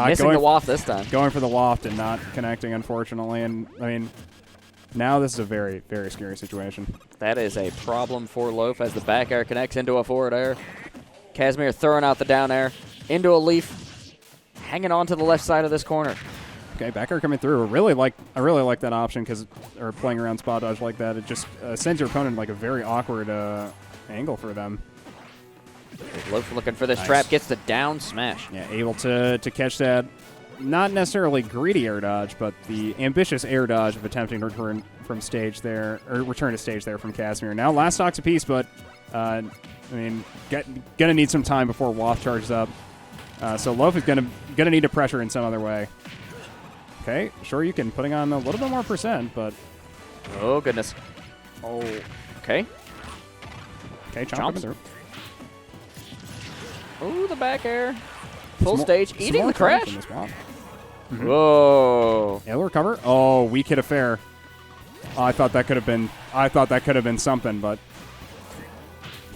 Missing the waft this time. Going for the waft and not connecting, unfortunately. And Now this is a very, very scary situation. That is a problem for Loaf as the back air connects into a forward air. Kasmir throwing out the down air into a leaf, hanging on to the left side of this corner. Okay, back air coming through. I really like that option or playing around spot dodge like that. It just sends your opponent like a very awkward angle for them. Loaf looking for this trap, gets the down smash. Yeah, able to catch that. Not necessarily greedy air dodge, but the ambitious air dodge of attempting to return from stage there, or return to stage there from Kasmir. Now last stocks apiece, but I mean, gonna need some time before Waft charges up. So Loaf is gonna need to pressure in some other way. Okay, sure you can putting on a little bit more percent, but oh goodness. Oh, okay. Okay, chomp through. Oh, the back air. Full stage, eating the crash. Whoa. Yeah, recover. Oh, weak hit affair. Oh, I thought that could have been something, but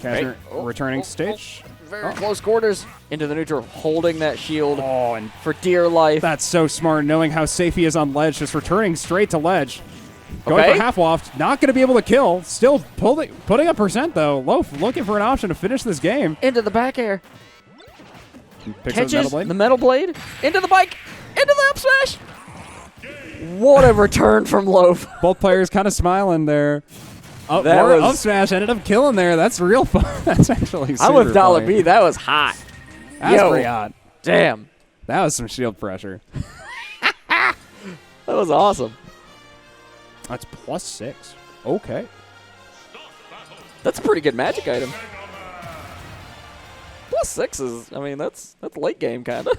Kasmir returning stage. Very close quarters into the neutral, holding that shield and for dear life. That's so smart, knowing how safe he is on ledge, just returning straight to ledge. Going for half waft, not going to be able to kill. Still putting up percent, though. Loaf looking for an option to finish this game. Into the back air. Catches the metal blade. Into the bike. Into the up smash. What a return from Loaf. Both players kind of smiling there. Up smash ended up killing there. That's real fun. That's actually super I'm with Dollar funny. B. That was hot. That's pretty hot. Damn. That was some shield pressure. That was awesome. That's +6. Okay. That's a pretty good magic item. +6 is, I mean, that's late game kind of.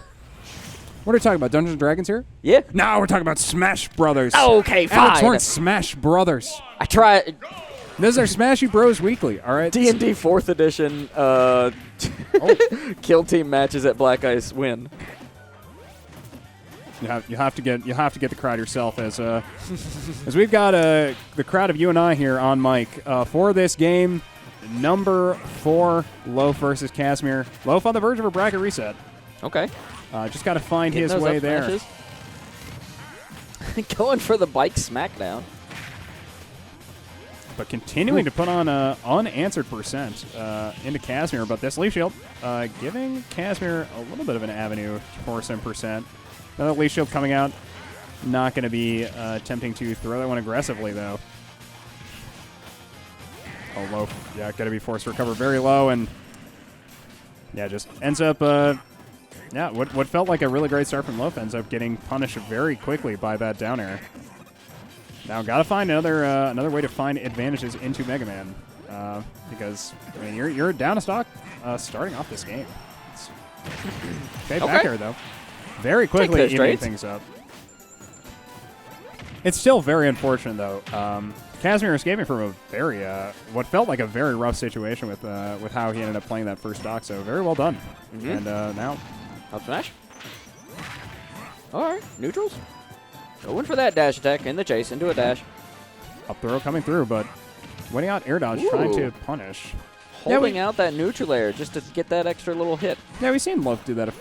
What are we talking about? Dungeons & Dragons here? Yeah. No, we're talking about Smash Brothers. Okay, fine. Alex Lawrence, Smash Brothers. I tried. This is our Smashy Bros Weekly, all right? D&D 4th edition kill team matches at Black Ice win. You have to get the crowd yourself as we've got the crowd of you and I here on mic for this game. Number 4, Loaf versus Kasmir. Loaf on the verge of a bracket reset. Okay. Just got to find his way there. Going for the bike smackdown. But continuing to put on unanswered percent into Kasmir. But this leaf shield giving Kasmir a little bit of an avenue for some percent. Another leaf shield coming out. Not going to be attempting to throw that one aggressively, though. Oh, Loaf. Yeah, got to be forced to recover very low. And, yeah, just ends up... yeah, what felt like a really great start from Loaf ends up getting punished very quickly by that down air. Now, got to find another way to find advantages into Mega Man. Because, I mean, you're down a stock starting off this game. Okay, back air, though. Very quickly eating things up. It's still very unfortunate, though. Kasmir escaping from a very, what felt like a very rough situation with how he ended up playing that first stock. So very well done. And now, up smash. All right, neutrals. Going for that dash attack in the chase into a dash. Up throw coming through, but winning out air dodge, trying to punish. Holding out that neutral air just to get that extra little hit. Yeah, we've seen Loaf do that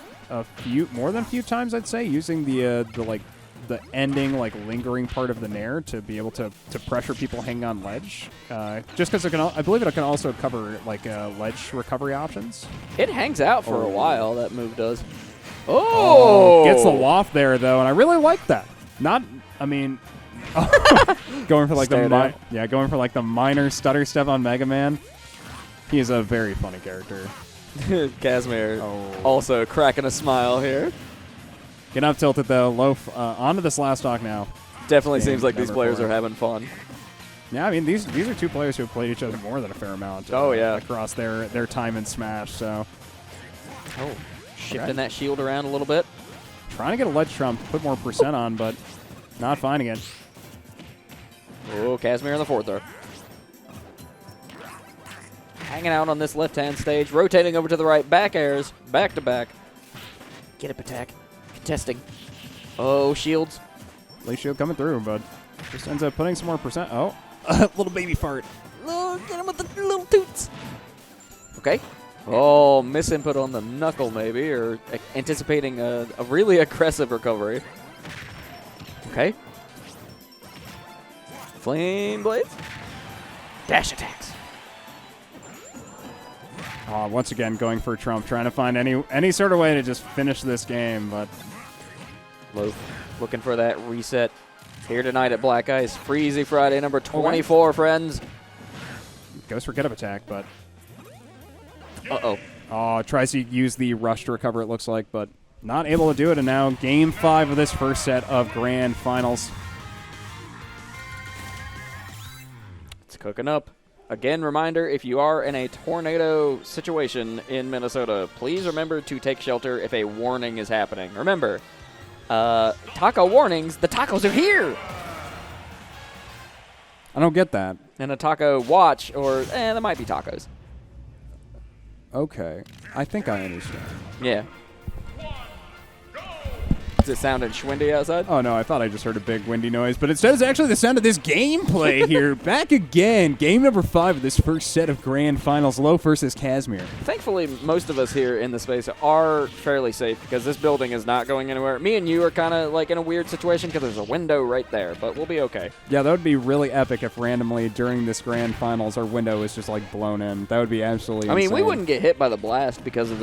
more than a few times, I'd say, using the ending, lingering part of the nair to be able to pressure people hanging on ledge. Just because I believe it can also cover ledge recovery options. It hangs out for a while. That move does. Oh, gets the waft there though, and I really like that. Going for the minor stutter step on Mega Man. He is a very funny character. Kasmir also cracking a smile here. Getting up tilted though. Loaf onto this last stock now. Definitely seems like these players are having fun. Yeah, I mean these are two players who have played each other more than a fair amount. Across their time in Smash. So. Shifting that shield around a little bit. Trying to get a ledge trump, put more percent on, but not finding it. Oh, Kasmir in the fourth throw. Hanging out on this left-hand stage, rotating over to the right, back airs, back to back. Get up attack. Contesting. Oh, shields. Late shield coming through, but just ends up putting some more percent. Oh, a little baby fart. Oh, get him with the little toots. Okay. Oh, misinput on the knuckle maybe, or anticipating a really aggressive recovery. Okay. Flame Blades. Dash attacks. Once again, going for Trump, trying to find any sort of way to just finish this game, but Loaf looking for that reset here tonight at Black Ice. Freezie Friday number 24, friends. goes for get-up attack, but... Uh-oh. Oh, tries to use the rush to recover, it looks like, but not able to do it. And now Game 5 of this first set of Grand Finals. It's cooking up. Again, reminder, if you are in a tornado situation in Minnesota, please remember to take shelter if a warning is happening. Remember, taco warnings, the tacos are here! I don't get that. And a taco watch, or, there might be tacos. Okay. I think I understand. Yeah. Does it sound windy outside? Oh, no, I thought I just heard a big windy noise, but instead it's actually the sound of this gameplay here. Back again. Game number 5 of this first set of Grand Finals, Loaf versus Kasmir. Thankfully, most of us here in the space are fairly safe because this building is not going anywhere. Me and you are kind of like in a weird situation because there's a window right there, but we'll be okay. Yeah, that would be really epic if randomly during this Grand Finals our window was just like blown in. That would be absolutely insane. I mean, we wouldn't get hit by the blast because of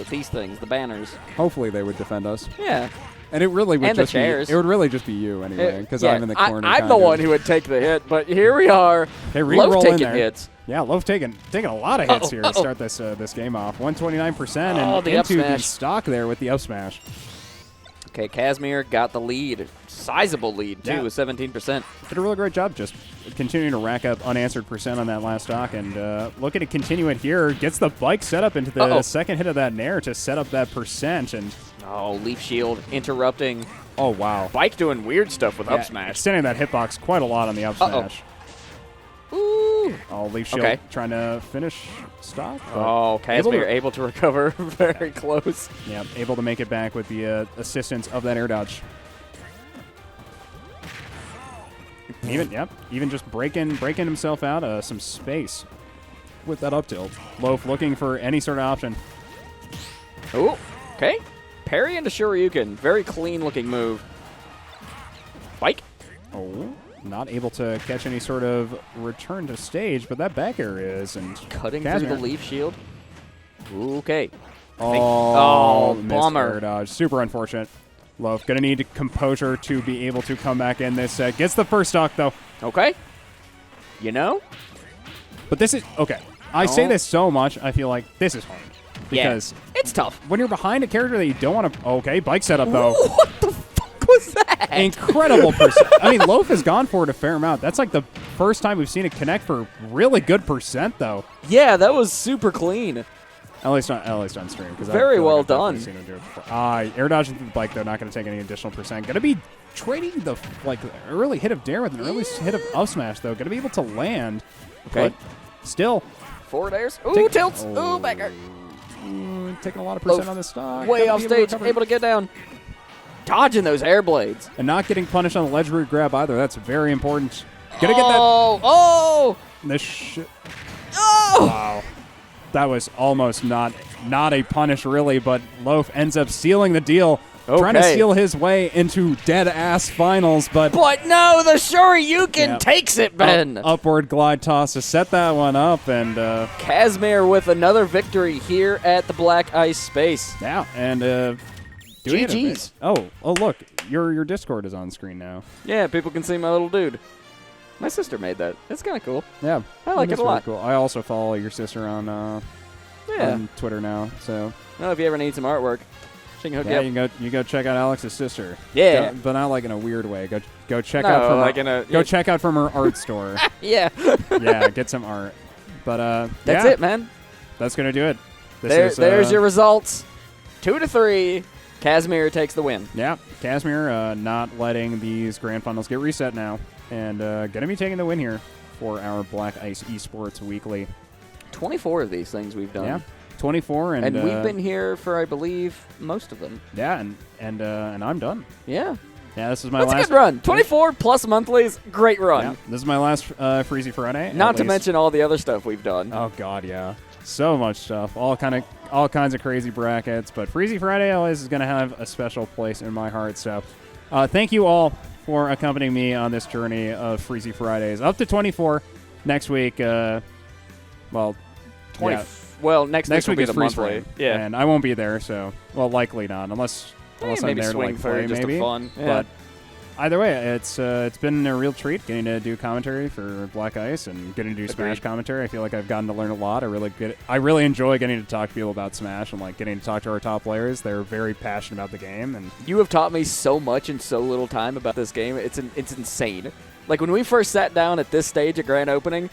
these things, the banners. Hopefully they would defend us. Yeah. And it really would And the just chairs. It would really just be you anyway, because yeah, I'm in the corner. I'm the one who would take the hit, but here we are. Hey, Loaf re-roll in taking there. hits. Yeah, Loaf taking a lot of hits here to start this game off. 129% and the up into the smash. stock there with the up smash. Okay, Kasmir got the lead. Sizable lead, too, Yeah. with 17%. Did a really great job just continuing to rack up unanswered percent on that last stock, and looking to continue it here. Gets the bike set up into the second hit of that nair to set up that percent, and Oh, Leaf Shield interrupting. oh wow. Bike doing weird stuff with up smash. Extending that hitbox quite a lot on the up smash. Ooh. Oh, Leaf Shield Okay. trying to finish stock. but Oh, able Kasmir to- able to recover very close. Yeah, able to make it back with the assistance of that air dodge. Even just breaking himself out some space with that up tilt. Loaf looking for any sort of option. Oh, okay. Parry into Shoryuken. Very clean looking move. Bike. Oh, not able to catch any sort of return to stage, but that back air is, and Cutting Kasmir. through the Leaf Shield. Okay. Oh, missed bummer. air dodge. Super unfortunate. Loaf gonna need composure to be able to come back in this set. Gets the first stock though. Okay. You know? But this is okay. I say this so much, I feel like this is hard. Because It's tough. when you're behind a character that you don't want to... Okay, bike setup, though. What the fuck was that? Incredible percent. I mean, Loaf has gone for it a fair amount. That's like the first time we've seen it connect for really good percent, though. Yeah, that was super clean. At least on stream. Very well done. Air dodging through the bike, though, not going to take any additional percent. Going to be trading the early hit of Dare with an early hit of up smash, though. Going to be able to land. Okay. But still... Forward airs. Ooh, tilts. Ooh, backer. Taking a lot of percent Loaf on this stock. way Gotta off be stage, recover. able to get down. Dodging those air blades. And not getting punished on the ledge root grab either. That's very important. Gonna get that. Oh! This shit. Oh! Wow. That was almost not a punish, really, but Loaf ends up sealing the deal. Trying to Okay. seal his way into dead-ass finals, but But no, the Shoryuken takes it, Ben. upward glide toss to set that one up, and Kasmir with another victory here at the Black Ice Space. yeah, and doing it a bit. GG's. Oh, look, your Discord is on screen now. Yeah, people can see my little dude. My sister made that. It's kind of cool. Yeah, I like that's it a really lot. Cool. I also follow your sister on Yeah. Twitter now, so Well, if you ever need some artwork, she can hook yeah, you up. you go check out Alex's sister. Yeah. But not like in a weird way. Go check No, out from like her, in a- go check out from her art store. Yeah. Yeah, get some art. But That's yeah, it, man. That's gonna do it. This There's your results. 2-3. Kasmir takes the win. Yeah, Kasmir not letting these grand finals get reset now, and gonna be taking the win here for our Black Ice Esports Weekly. 24 of these things we've done. Yeah, 24, and And we've been here for, I believe, most of them. yeah, and I'm done. Yeah. Yeah, this is my That's last a good run. 24 plus monthlies. Great run. Yeah, this is my last Freezie Friday. Not at to least. mention all the other stuff we've done. Oh God, yeah, so much stuff, all kinds of crazy brackets. But Freezie Friday always is gonna have a special place in my heart. So, thank you all for accompanying me on this journey of Freezie Fridays. Up to 24 next week. Well, 20. yeah. Well, next week will be is the Freeze monthly. Frame, Yeah. and I won't be there, so likely not, unless I'm maybe there to swing like for play, just maybe. a fun. Yeah. But either way, it's been a real treat getting to do commentary for Black Ice and getting to do Smash commentary. I feel like I've gotten to learn a lot. I really enjoy getting to talk to people about Smash and like getting to talk to our top players. They're very passionate about the game, and You have taught me so much in so little time about this game. It's insane. Like, when we first sat down at this stage at Grand Opening,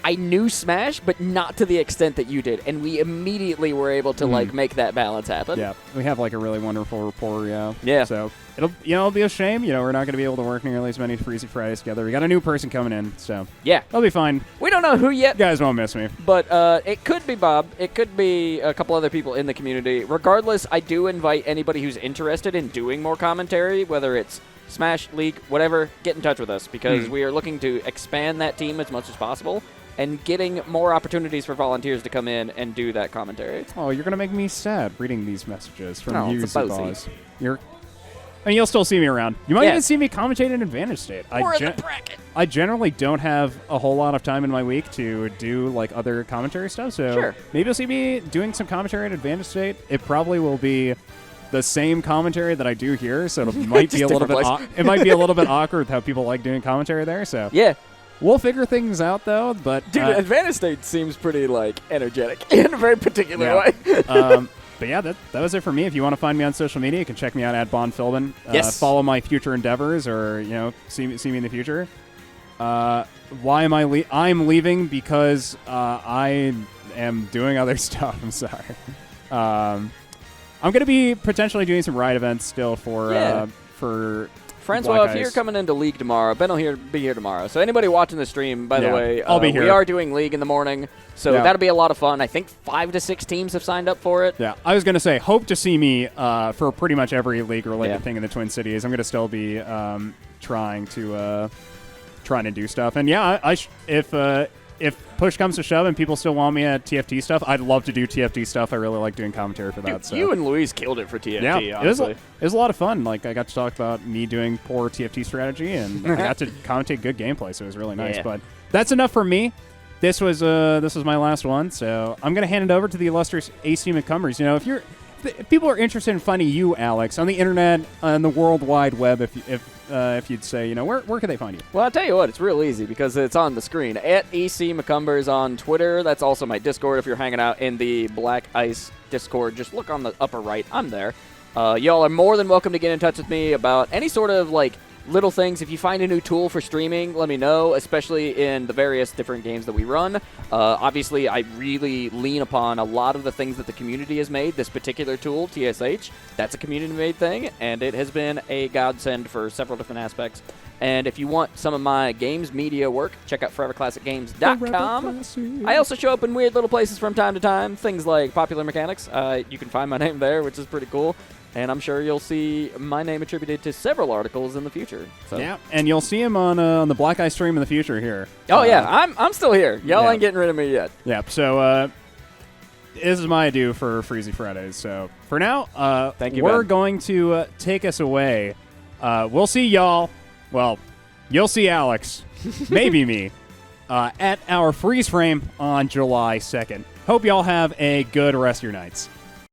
I knew Smash, but not to the extent that you did, and we immediately were able to like make that balance happen. yeah, we have like a really wonderful rapport. Yeah. So it'll be a shame. We're not going to be able to work nearly as many Freezie Fridays together. We got a new person coming in, so Yeah. it'll be fine. We don't know who yet, You guys won't miss me. but it could be Bob. It could be a couple other people in the community. Regardless, I do invite anybody who's interested in doing more commentary, whether it's Smash, League, whatever, get in touch with us because we are looking to expand that team as much as possible and getting more opportunities for volunteers to come in and do that commentary. Oh, you're gonna make me sad reading these messages from you, it's a Zubaz. You'll still see me around. You might Yeah. even see me commentate in Advantage State. Or in the bracket. I generally don't have a whole lot of time in my week to do like other commentary stuff, so Sure. maybe you'll see me doing some commentary at Advantage State. It probably will be the same commentary that I do here, so it might be Just a little bit. different place. It might be a little bit awkward with how people like doing commentary there. So Yeah. we'll figure things out though. But Dude, Advantage State seems pretty, like, energetic in a very particular way. But yeah, that was it for me. If you want to find me on social media, you can check me out at Bond Philbin. Yes. Follow my future endeavors, or see me in the future. Why am I? I'm leaving because I am doing other stuff. I'm sorry. I'm going to be potentially doing some ride events still for Francois, Black if you're Ice. coming into League tomorrow, Ben will be here tomorrow. So anybody watching the stream, by the Yeah, way, I'll be here. we are doing League in the morning, so Yeah. that'll be a lot of fun. I think 5 to 6 teams have signed up for it. Yeah, I was going to say, hope to see me for pretty much every league-related Yeah. thing in the Twin Cities. I'm going to still be trying to do stuff. And yeah, if push comes to shove and people still want me at TFT stuff, I'd love to do TFT stuff. I really like doing commentary for that. Dude, So. you and Luis killed it for TFT, Yeah, honestly. it was a lot of fun. Like, I got to talk about me doing poor TFT strategy, and I got to commentate good gameplay, so it was really nice. Yeah. But that's enough for me. This was my last one, so I'm going to hand it over to the illustrious AC McCumbers. If people are interested in finding you, Alex, on the internet, on the World Wide Web, if you'd say, where can they find you? Well, I'll tell you what, it's real easy because it's on the screen. At EC McCumbers on Twitter. That's also my Discord if you're hanging out in the Black Ice Discord. Just look on the upper right. I'm there. Y'all are more than welcome to get in touch with me about any sort of, like, little things. If you find a new tool for streaming, let me know, especially in the various different games that we run. Obviously, I really lean upon a lot of the things that the community has made. This particular tool, TSH, that's a community-made thing, and it has been a godsend for several different aspects. And if you want some of my games media work, check out foreverclassicgames.com. I also show up in weird little places from time to time, things like Popular Mechanics. You can find my name there, which is pretty cool. And I'm sure you'll see my name attributed to several articles in the future. So. Yeah, and you'll see him on the Black Eye stream in the future here. Oh, yeah, I'm still here. Y'all yeah. ain't getting rid of me yet. Yeah, so this is my adieu for Freezie Fridays. So for now, Thank you, we're Ben. going to take us away. We'll see y'all. Well, you'll see Alex, maybe me, at our freeze frame on July 2nd. Hope y'all have a good rest of your nights.